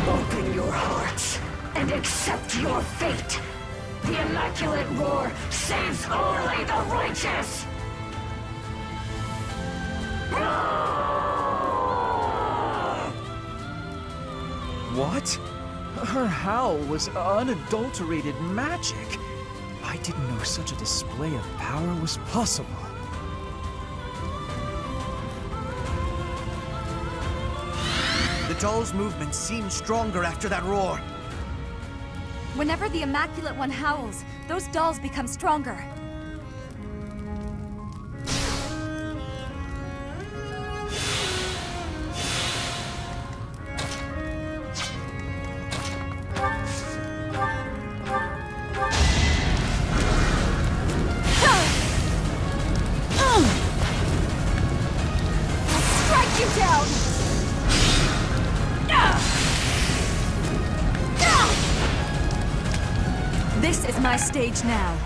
Speaker 21: Open your hearts and accept your fate. The Immaculate Roar saves only the righteous!
Speaker 10: What? Her howl was unadulterated magic. I didn't know such a display of power was possible.
Speaker 22: The doll's movements seem stronger after that roar.
Speaker 4: Whenever the Immaculate One howls, those dolls become stronger.
Speaker 15: Strike you down!
Speaker 4: This is my stage now.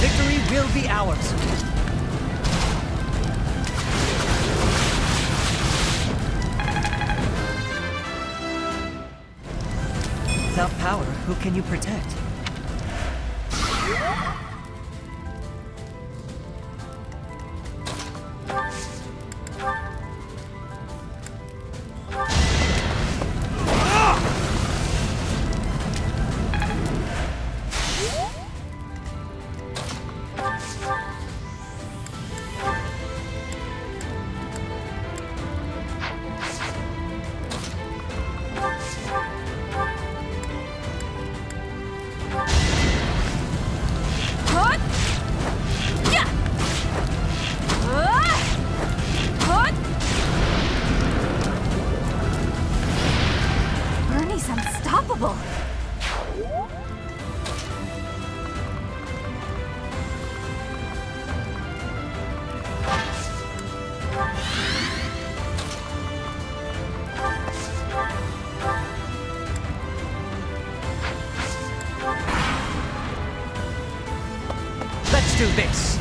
Speaker 19: Victory will be ours. Without power, who can you protect?
Speaker 4: Bernie's unstoppable.
Speaker 19: Let's do this.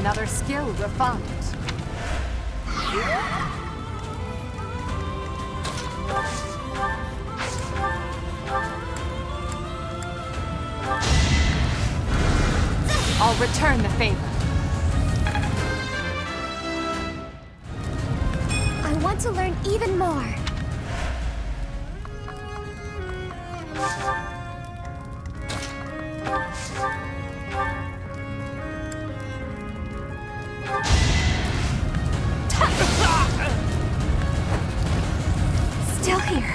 Speaker 1: Another skill refined. I'll return the favor.
Speaker 2: I want to learn even more.
Speaker 15: Still here.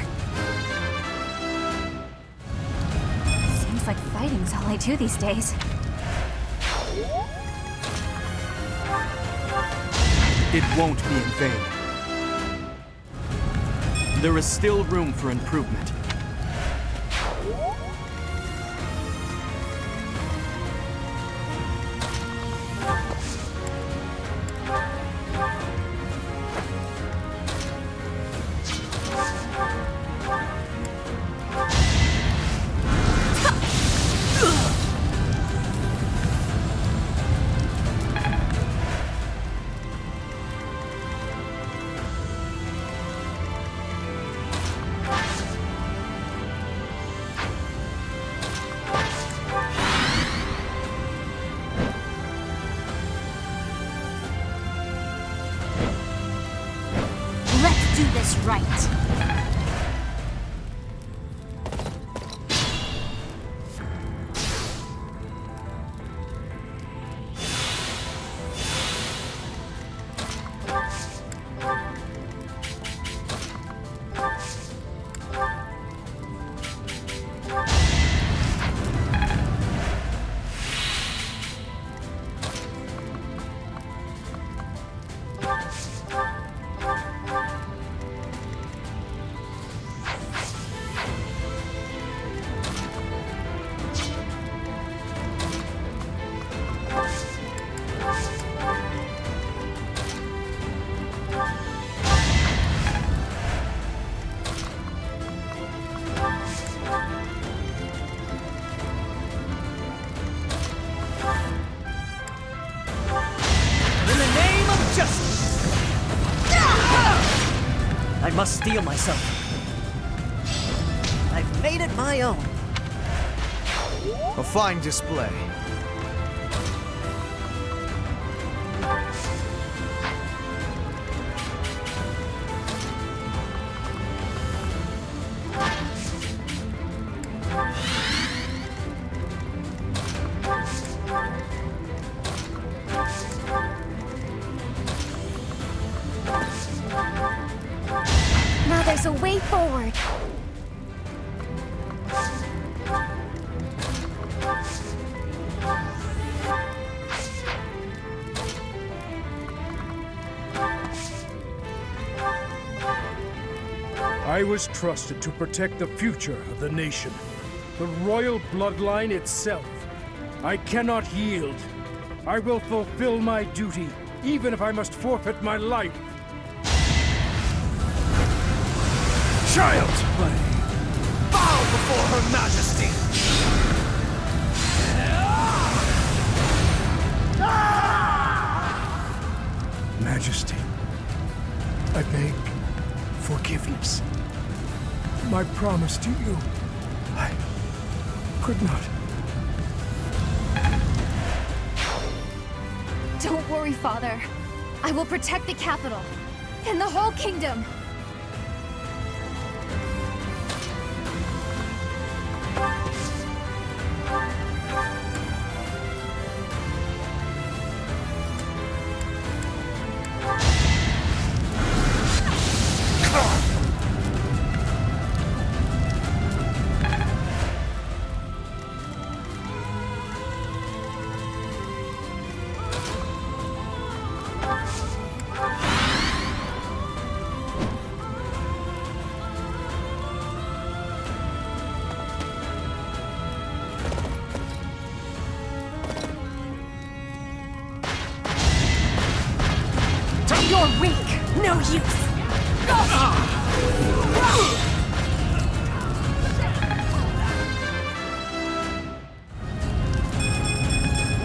Speaker 15: Seems like fighting's all I do these days.
Speaker 20: It won't be in vain. There is still room for improvement.
Speaker 15: Let's do this right.
Speaker 19: I must steel myself. I've made it my own.
Speaker 22: A fine display.
Speaker 2: Now there's a way forward.
Speaker 7: I was trusted to protect the future of the nation, the royal bloodline itself. I cannot yield. I will fulfill my duty, even if I must forfeit my life.
Speaker 12: Child's play! Bow before Her Majesty!
Speaker 7: Majesty, I beg forgiveness. My promise to you, I could not.
Speaker 15: Don't worry, Father. I will protect the capital and the whole kingdom.
Speaker 4: You're weak. No use.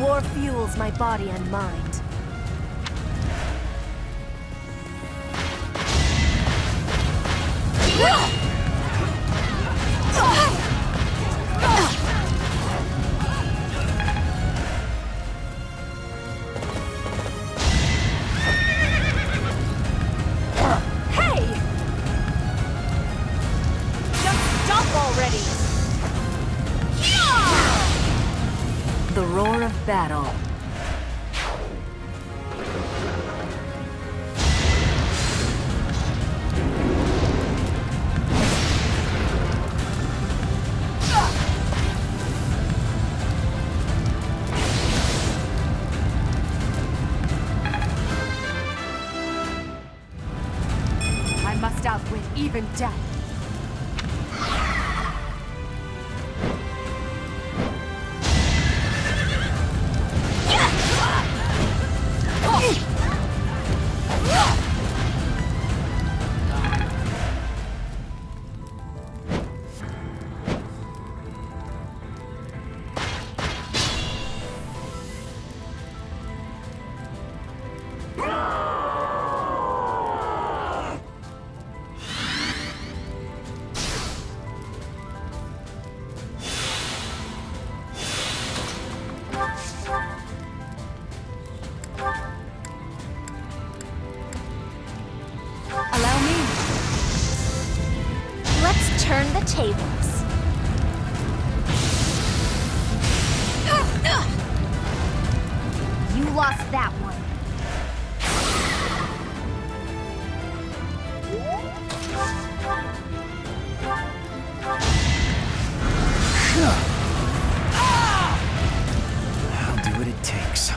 Speaker 19: War
Speaker 4: power fuels my body and mind.
Speaker 11: The roar of battle.
Speaker 1: I must outwit even death.
Speaker 15: Allow me. Let's turn the tables. You lost that one.
Speaker 10: I'll do what it takes.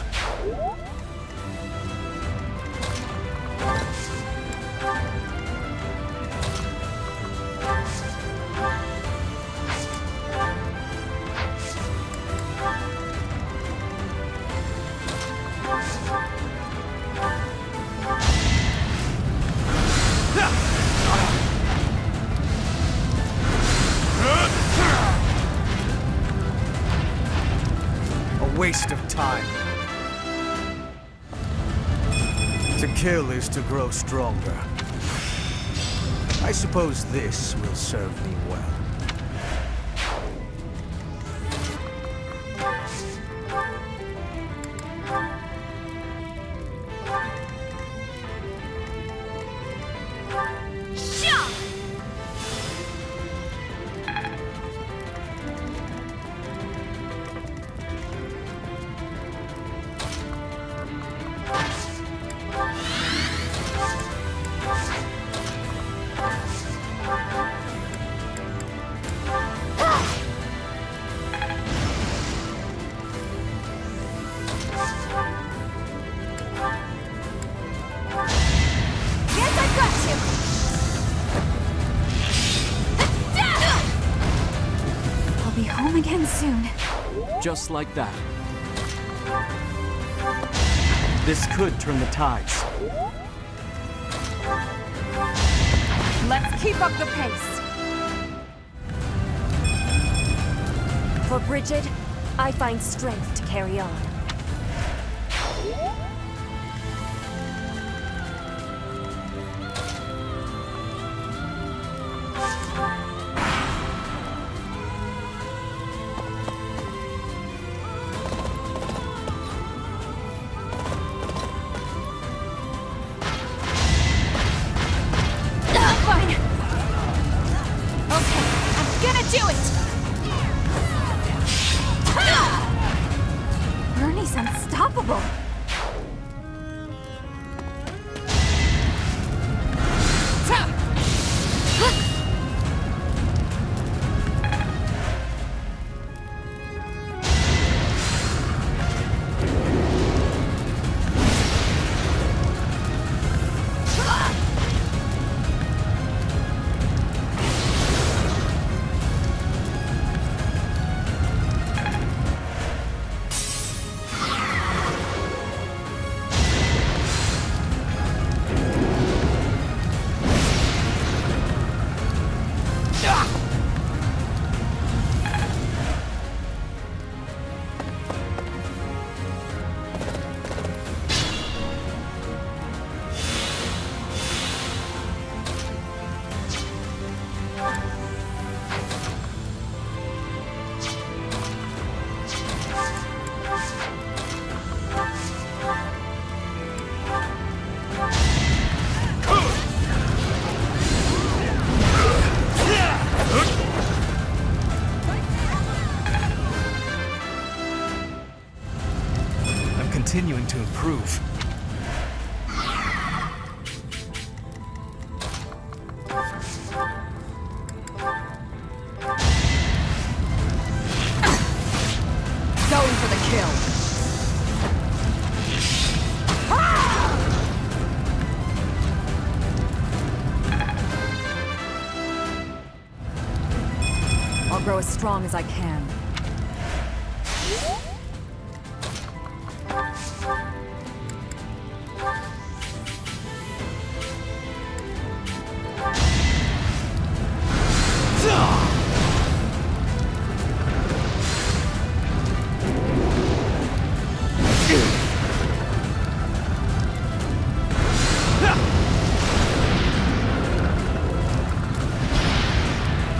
Speaker 22: A waste of time. To kill is to grow stronger. I suppose this will serve me well.
Speaker 15: I'll be home again soon.
Speaker 20: Just like that. This could turn the tides.
Speaker 1: Let's keep up the pace.
Speaker 4: For Bridget, I find strength to carry on.
Speaker 15: Fine. Okay, I'm gonna do it. Bernie's unstoppable.
Speaker 14: going to improve.
Speaker 1: Going for the kill. I'll grow as strong as I can.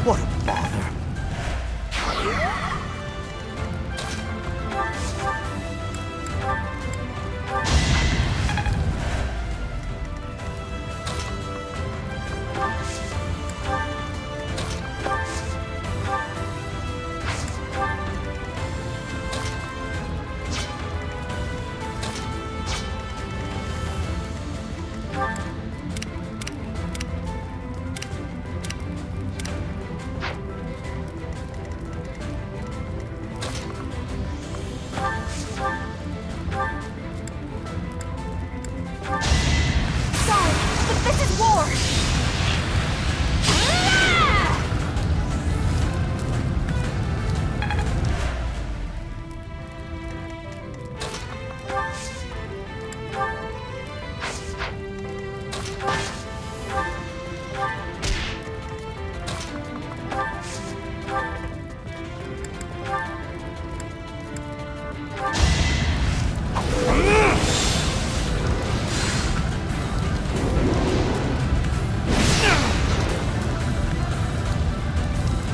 Speaker 14: What a bother.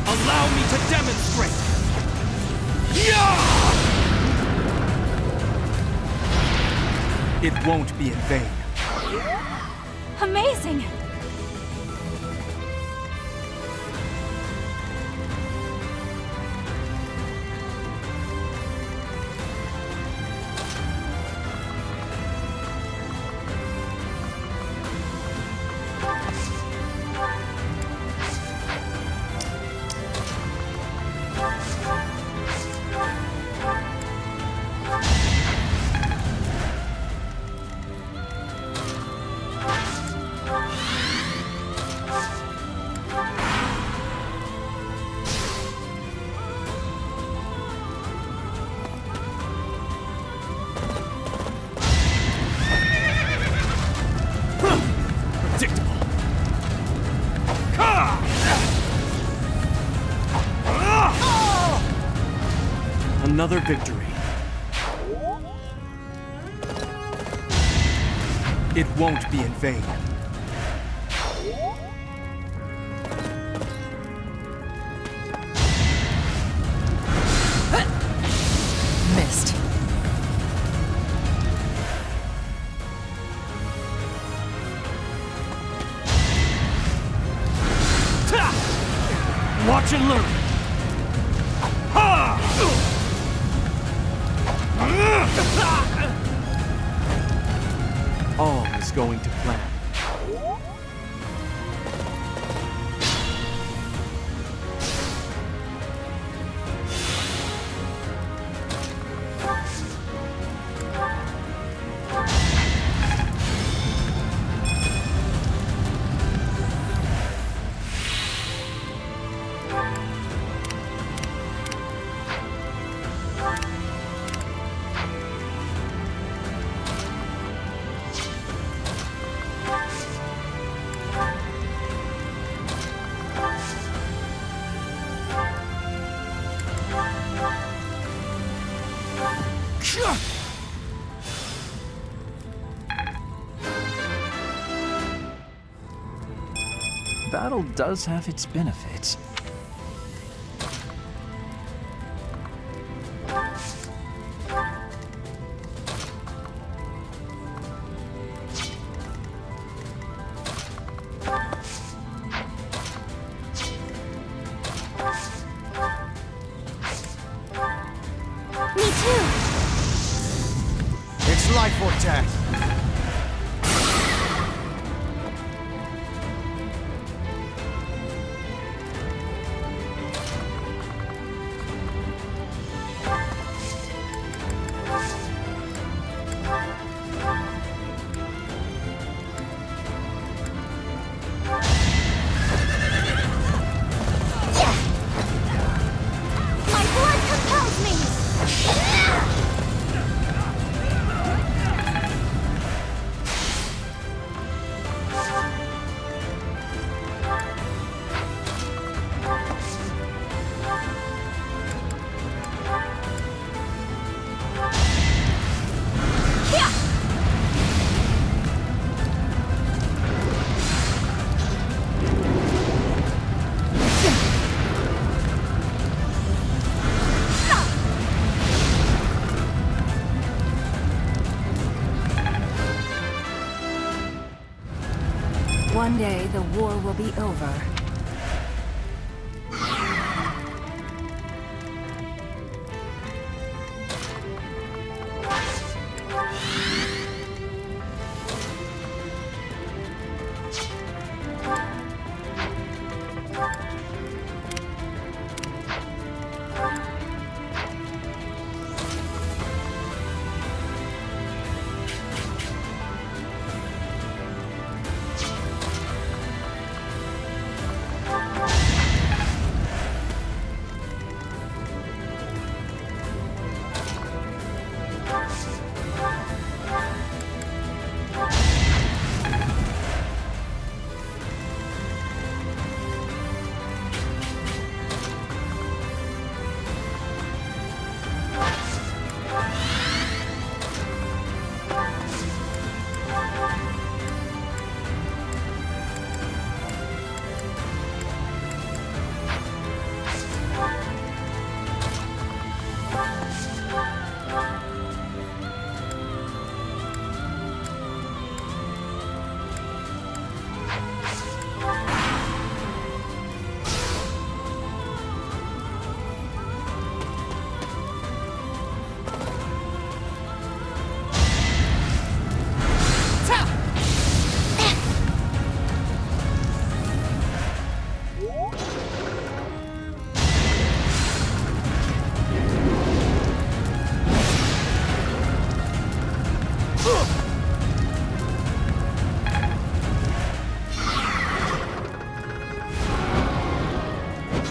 Speaker 3: Allow me to demonstrate! It won't be in vain.
Speaker 15: Amazing!
Speaker 3: Another victory. It won't be in vain.
Speaker 1: Missed.
Speaker 3: Watch and learn. All is going to plan.
Speaker 10: Battle does have its benefits.
Speaker 22: It's my forte.
Speaker 2: My blood compels me!
Speaker 11: One day, the war will be over.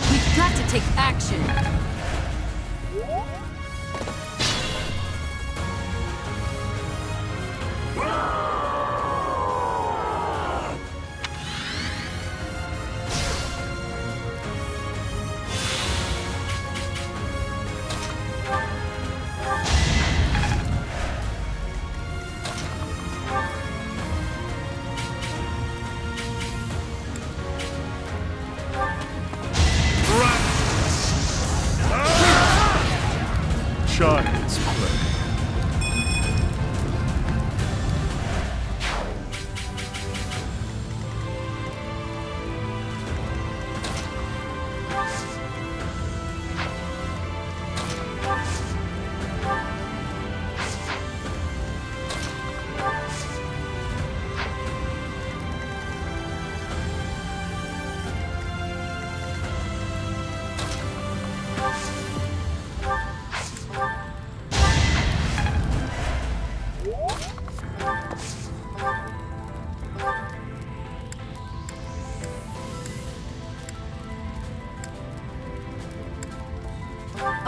Speaker 5: We've got to take action.
Speaker 9: Child's play.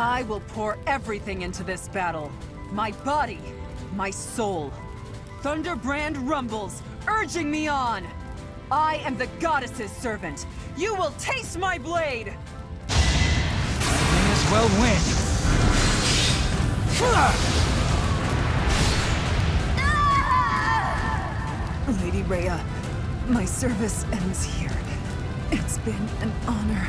Speaker 13: I will pour everything into this battle. My body, my soul. Thunderbrand rumbles, urging me on. I am the goddess's servant. You will taste my blade!
Speaker 10: May as well win.
Speaker 13: Lady Rhea, my service ends here. It's been an honor.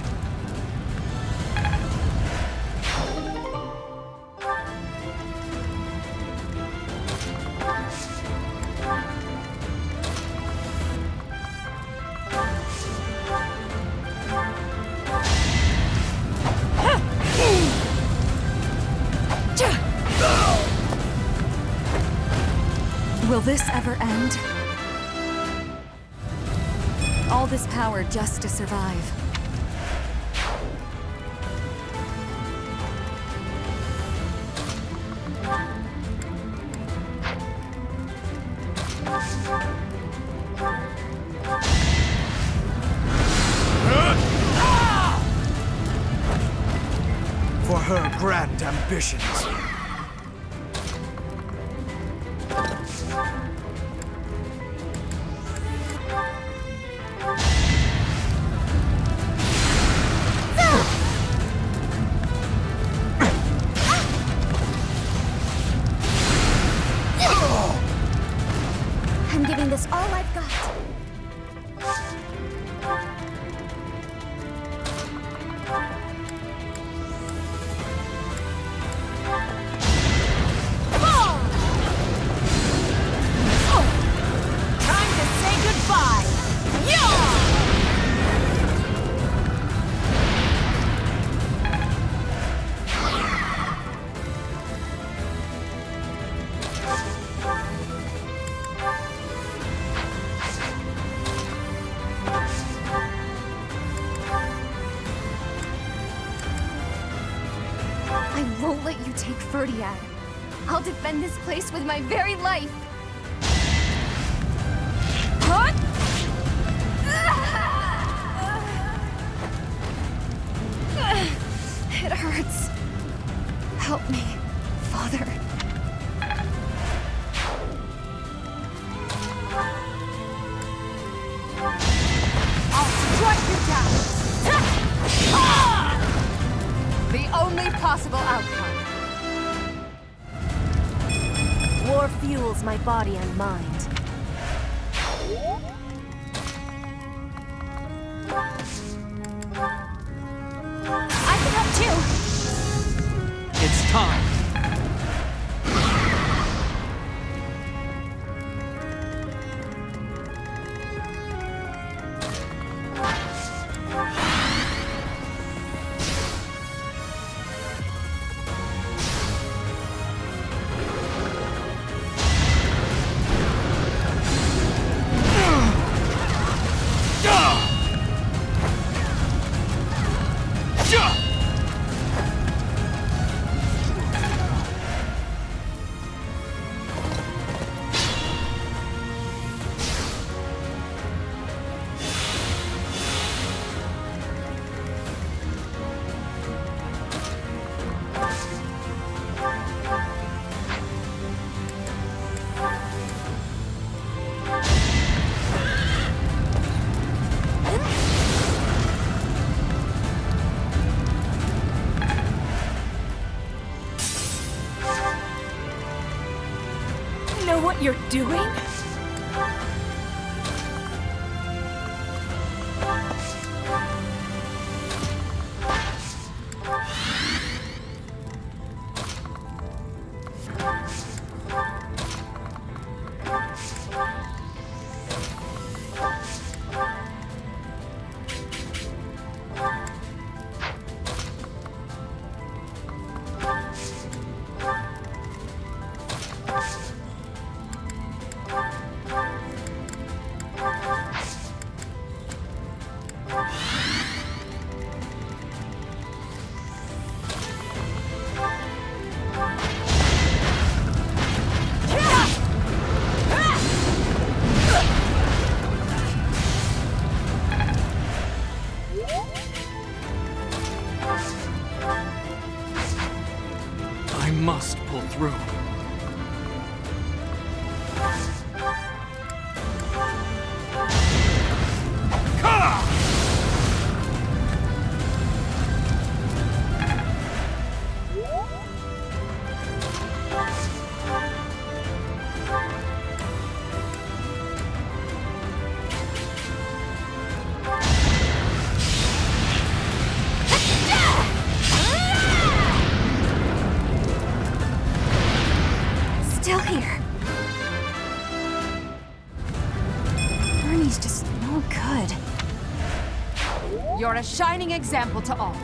Speaker 18: Will this ever end? All this power just to survive.
Speaker 22: For her grand ambitions.
Speaker 2: I'm giving this all I've got.
Speaker 5: Time to say goodbye!
Speaker 2: I won't let you take Ferdiad. I'll defend this place with my very life. It hurts. Help me, Father.
Speaker 1: I'll strike you down! The only possible outcome.
Speaker 4: War fuels my body and mind.
Speaker 5: I can help too!
Speaker 3: It's time.
Speaker 4: Know what you're doing?
Speaker 3: I must pull through.
Speaker 2: Still here. Ernie's just no good.
Speaker 1: You're a shining example to all.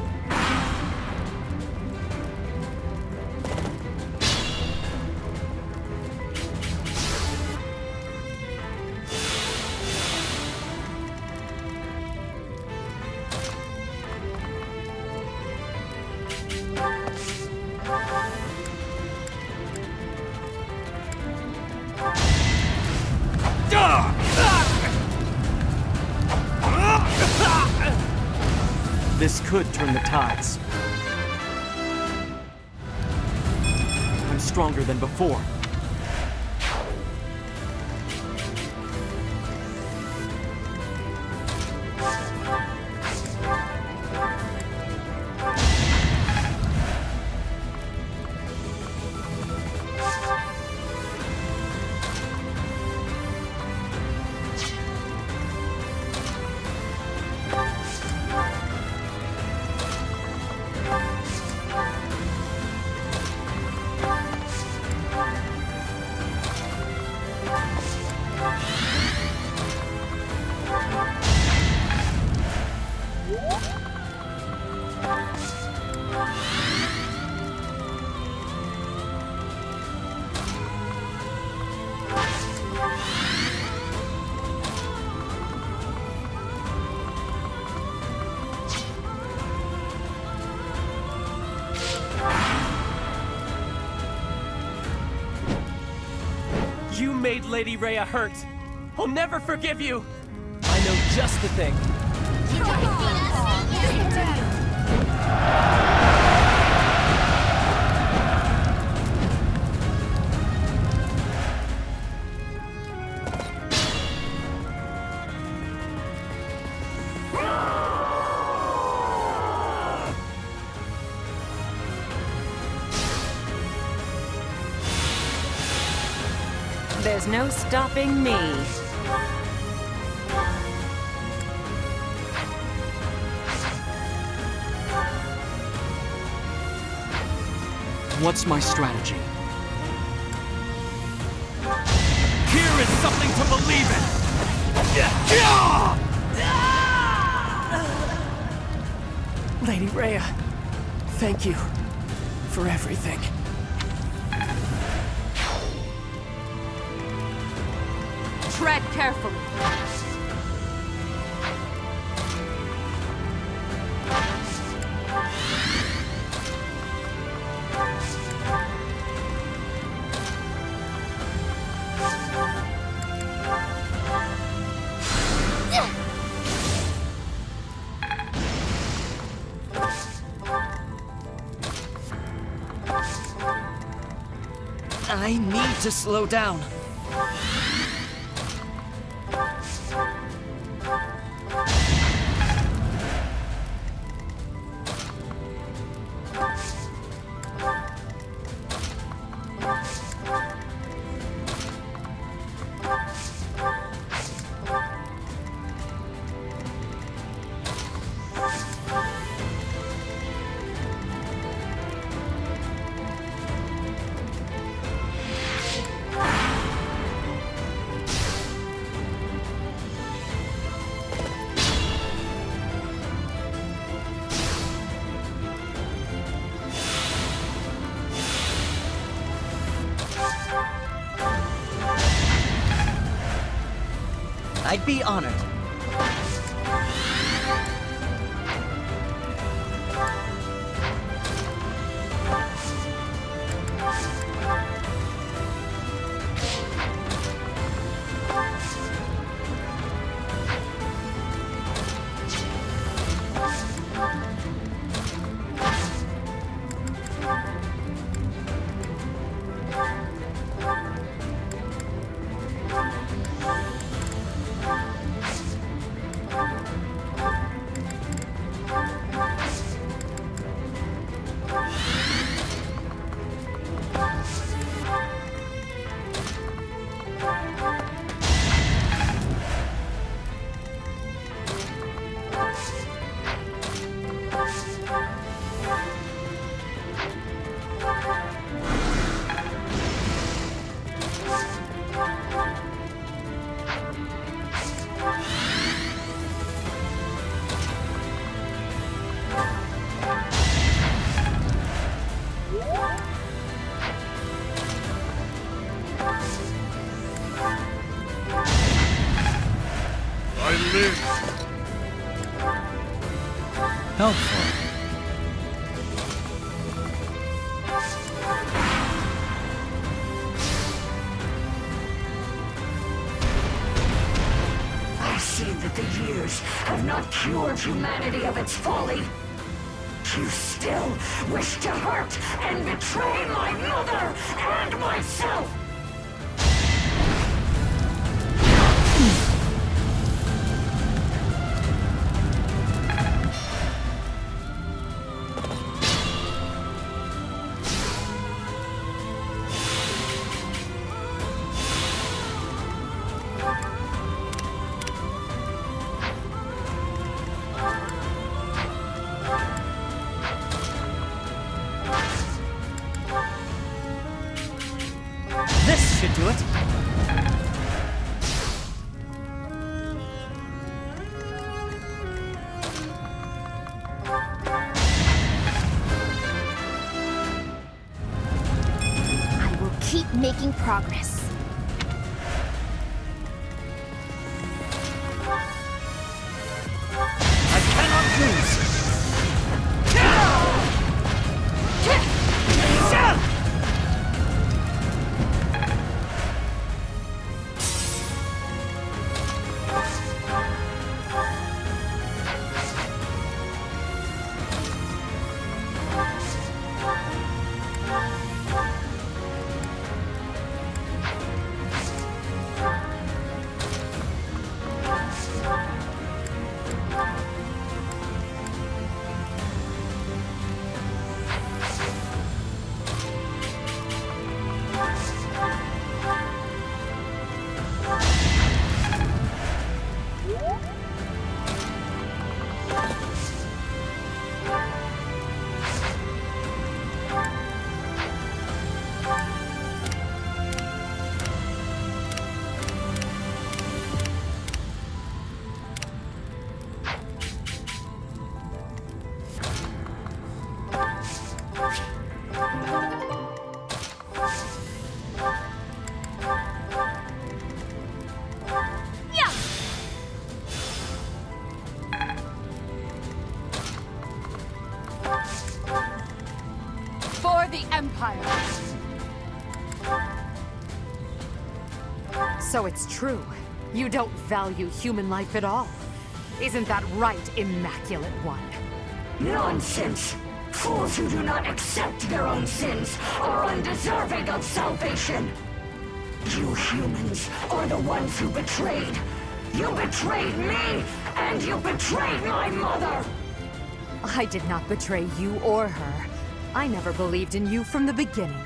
Speaker 20: This could turn the tides. I'm stronger than before. You made Lady Rhea hurt. I'll never forgive you. I know just the thing.
Speaker 4: There's no stopping me.
Speaker 3: What's my strategy?
Speaker 20: Here is something to believe in! Lady Rhea, thank you for everything.
Speaker 1: Tread carefully.
Speaker 19: I need to slow down. I'd be honored.
Speaker 10: Helpful.
Speaker 21: see that the years have not cured humanity of its folly? You still wish to hurt and betray my mother and myself!
Speaker 19: This should do it.
Speaker 15: I will keep making progress.
Speaker 19: I cannot lose.
Speaker 1: For the Empire! So it's true. You don't value human life at all. Isn't that right, Immaculate One?
Speaker 21: Nonsense! Fools who do not accept their own sins are undeserving of salvation! You humans are the ones who betrayed! You betrayed me, and you betrayed my mother!
Speaker 1: I did not betray you or her. I never believed in you from the beginning.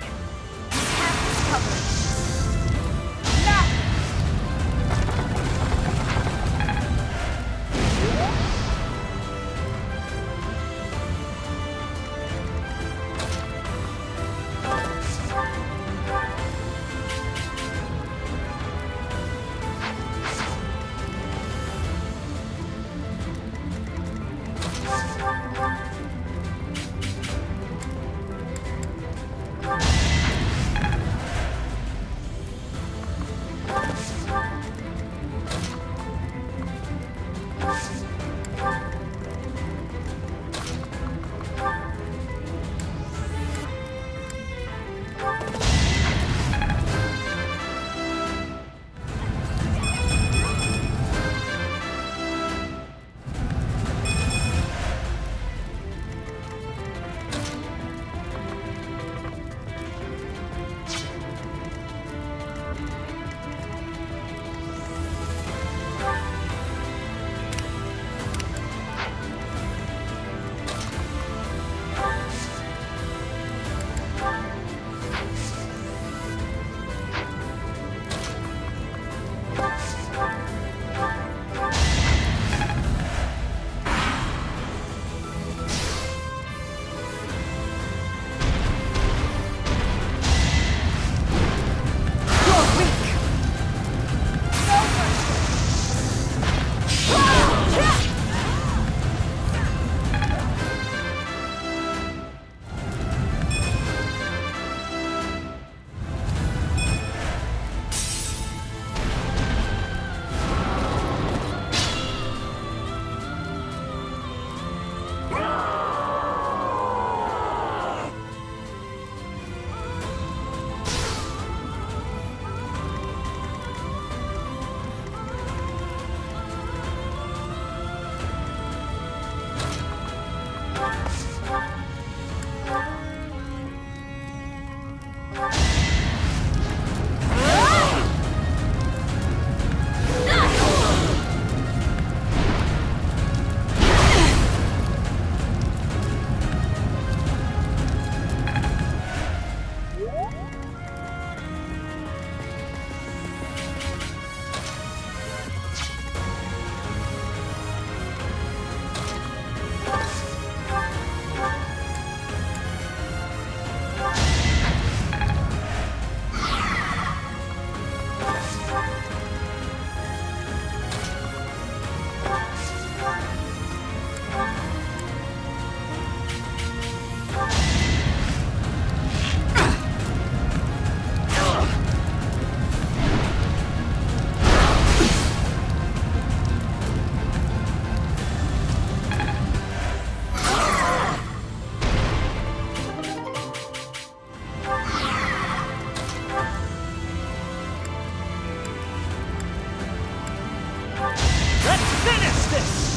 Speaker 20: this!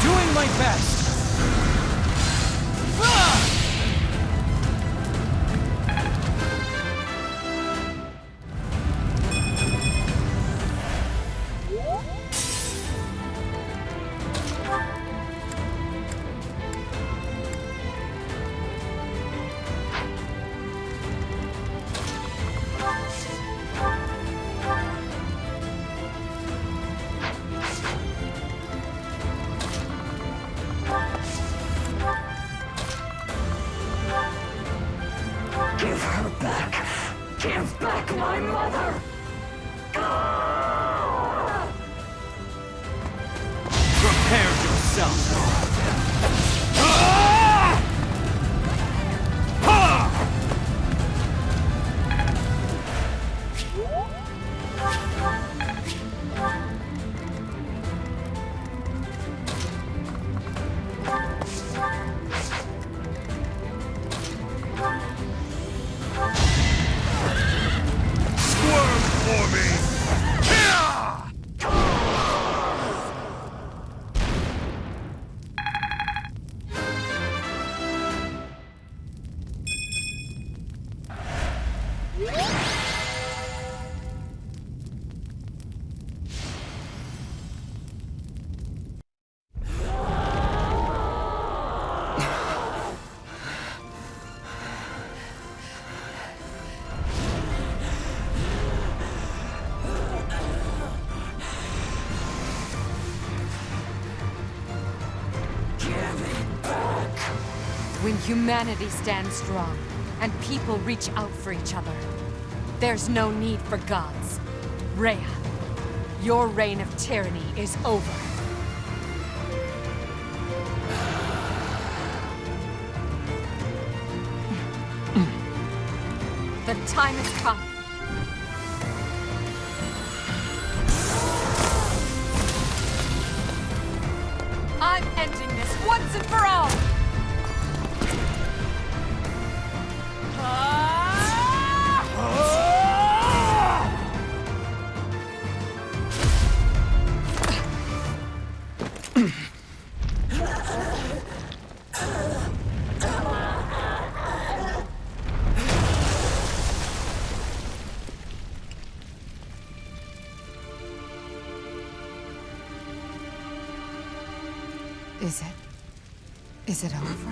Speaker 20: Doing my best!
Speaker 21: Give her back! Give back my mother!
Speaker 20: Prepare yourself!
Speaker 21: Squirm for me!
Speaker 1: When humanity stands strong, and people reach out for each other, there's no need for gods. Rhea, your reign of tyranny is over. The time has come. I'm ending this once and for all! Is it over?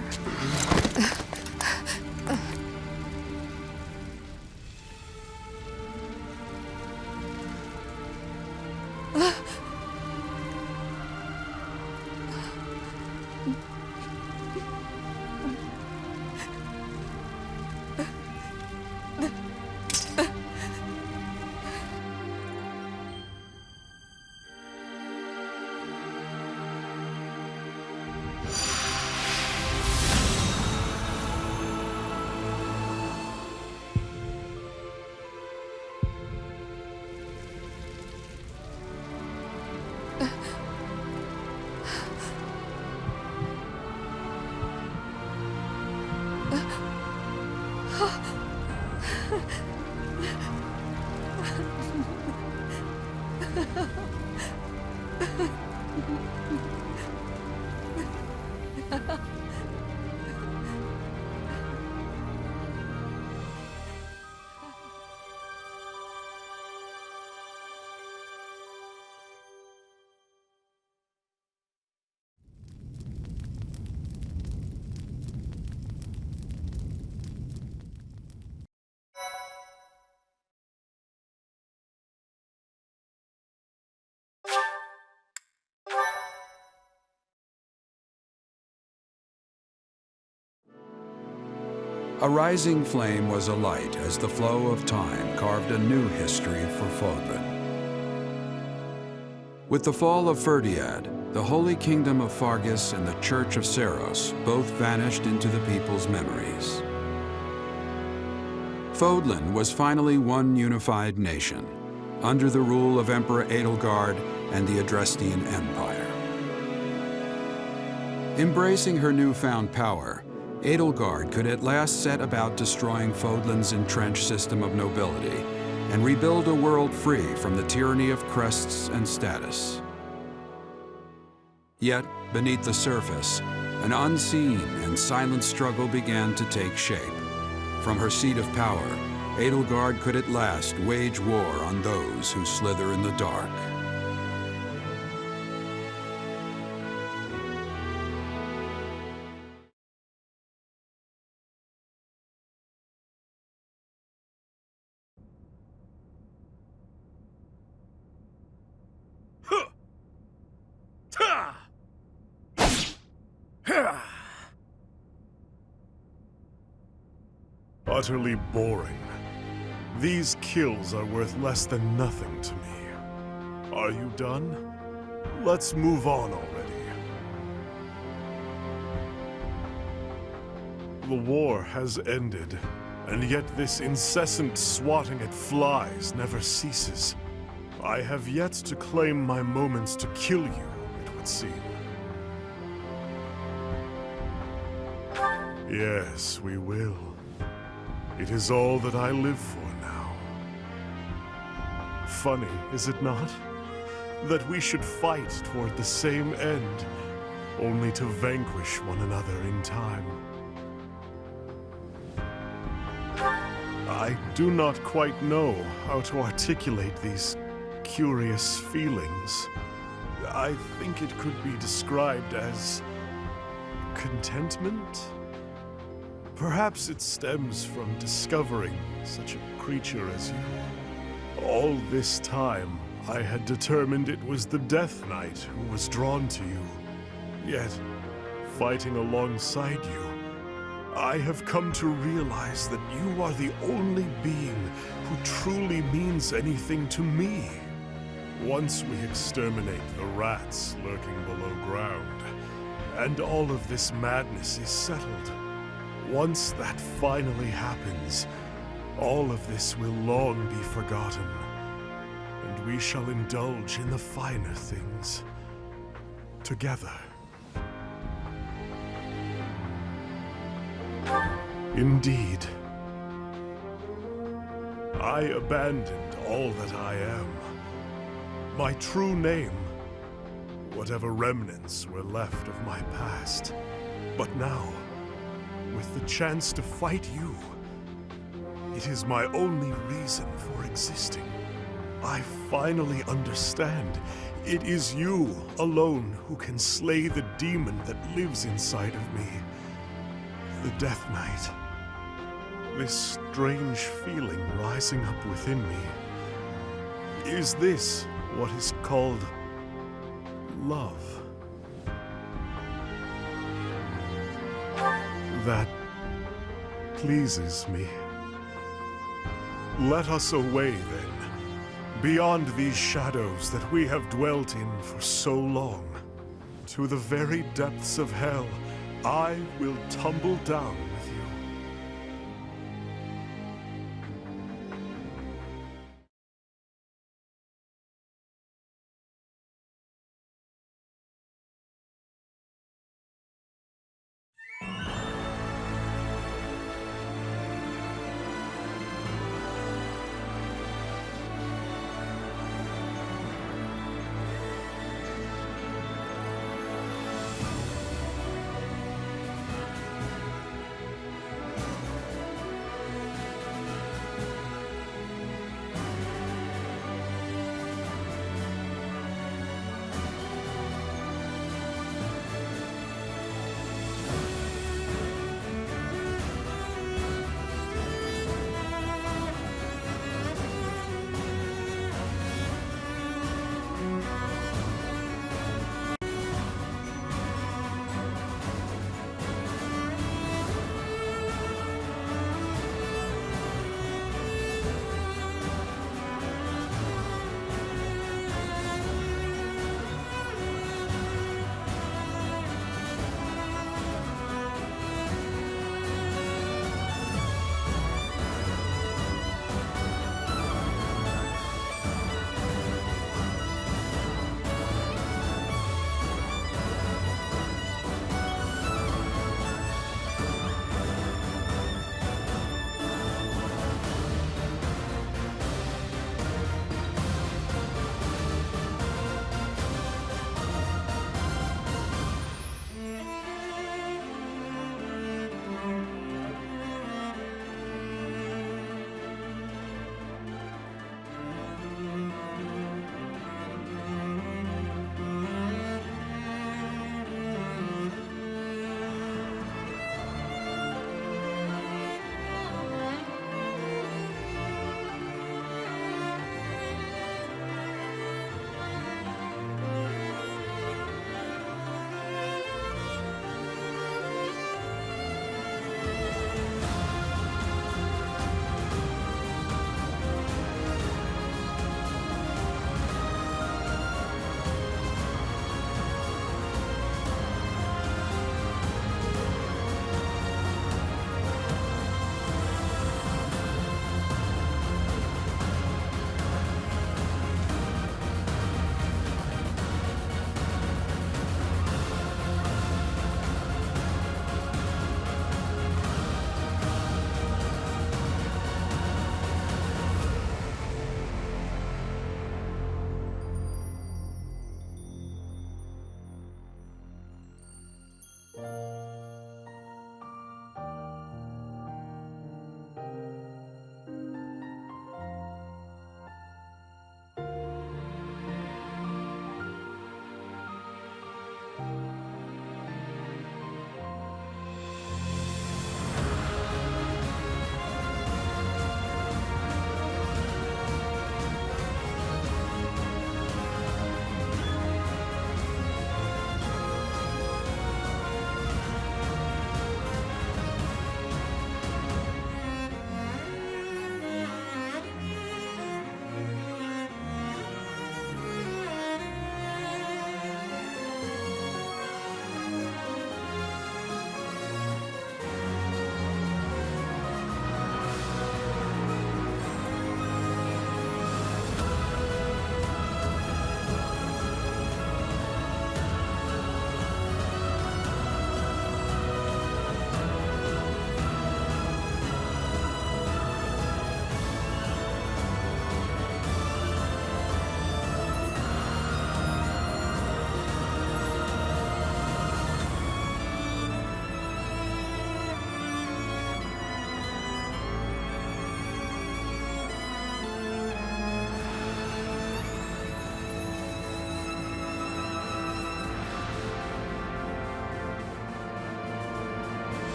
Speaker 8: A rising flame was alight as the flow of time carved a new history for Fodlan. With the fall of Ferdiad, the Holy Kingdom of Fargus and the Church of Seros both vanished into the people's memories. Fodlan was finally one unified nation, under the rule of Emperor Edelgard and the Adrestian Empire. Embracing her newfound power, Edelgard could at last set about destroying Fodlan's entrenched system of nobility and rebuild a world free from the tyranny of crests and status. Yet, beneath the surface, an unseen and silent struggle began to take shape. From her seat of power, Edelgard could at last wage war on those who slither in the dark.
Speaker 9: Utterly boring. These kills are worth less than nothing to me. Are you done? Let's move on already. The war has ended, and yet this incessant swatting at flies never ceases. I have yet to claim my moments to kill you, it would seem. Yes, we will. It is all that I live for now. Funny, is it not? That we should fight toward the same end, only to vanquish one another in time. I do not quite know how to articulate these curious feelings. I think it could be described as contentment? Perhaps it stems from discovering such a creature as you. All this time, I had determined it was the Death Knight who was drawn to you. Yet, fighting alongside you, I have come to realize that you are the only being who truly means anything to me. Once we exterminate the rats lurking below ground, and all of this madness is settled, once that finally happens, all of this will long be forgotten, and we shall indulge in the finer things together. Indeed, I abandoned all that I am, my true name, whatever remnants were left of my past. But now, with the chance to fight you, it is my only reason for existing. I finally understand. It is you alone who can slay the demon that lives inside of me. The Death Knight. This strange feeling rising up within me. Is this what is called love? That pleases me. Let us away, then, beyond these shadows that we have dwelt in for so long. To the very depths of hell, I will tumble down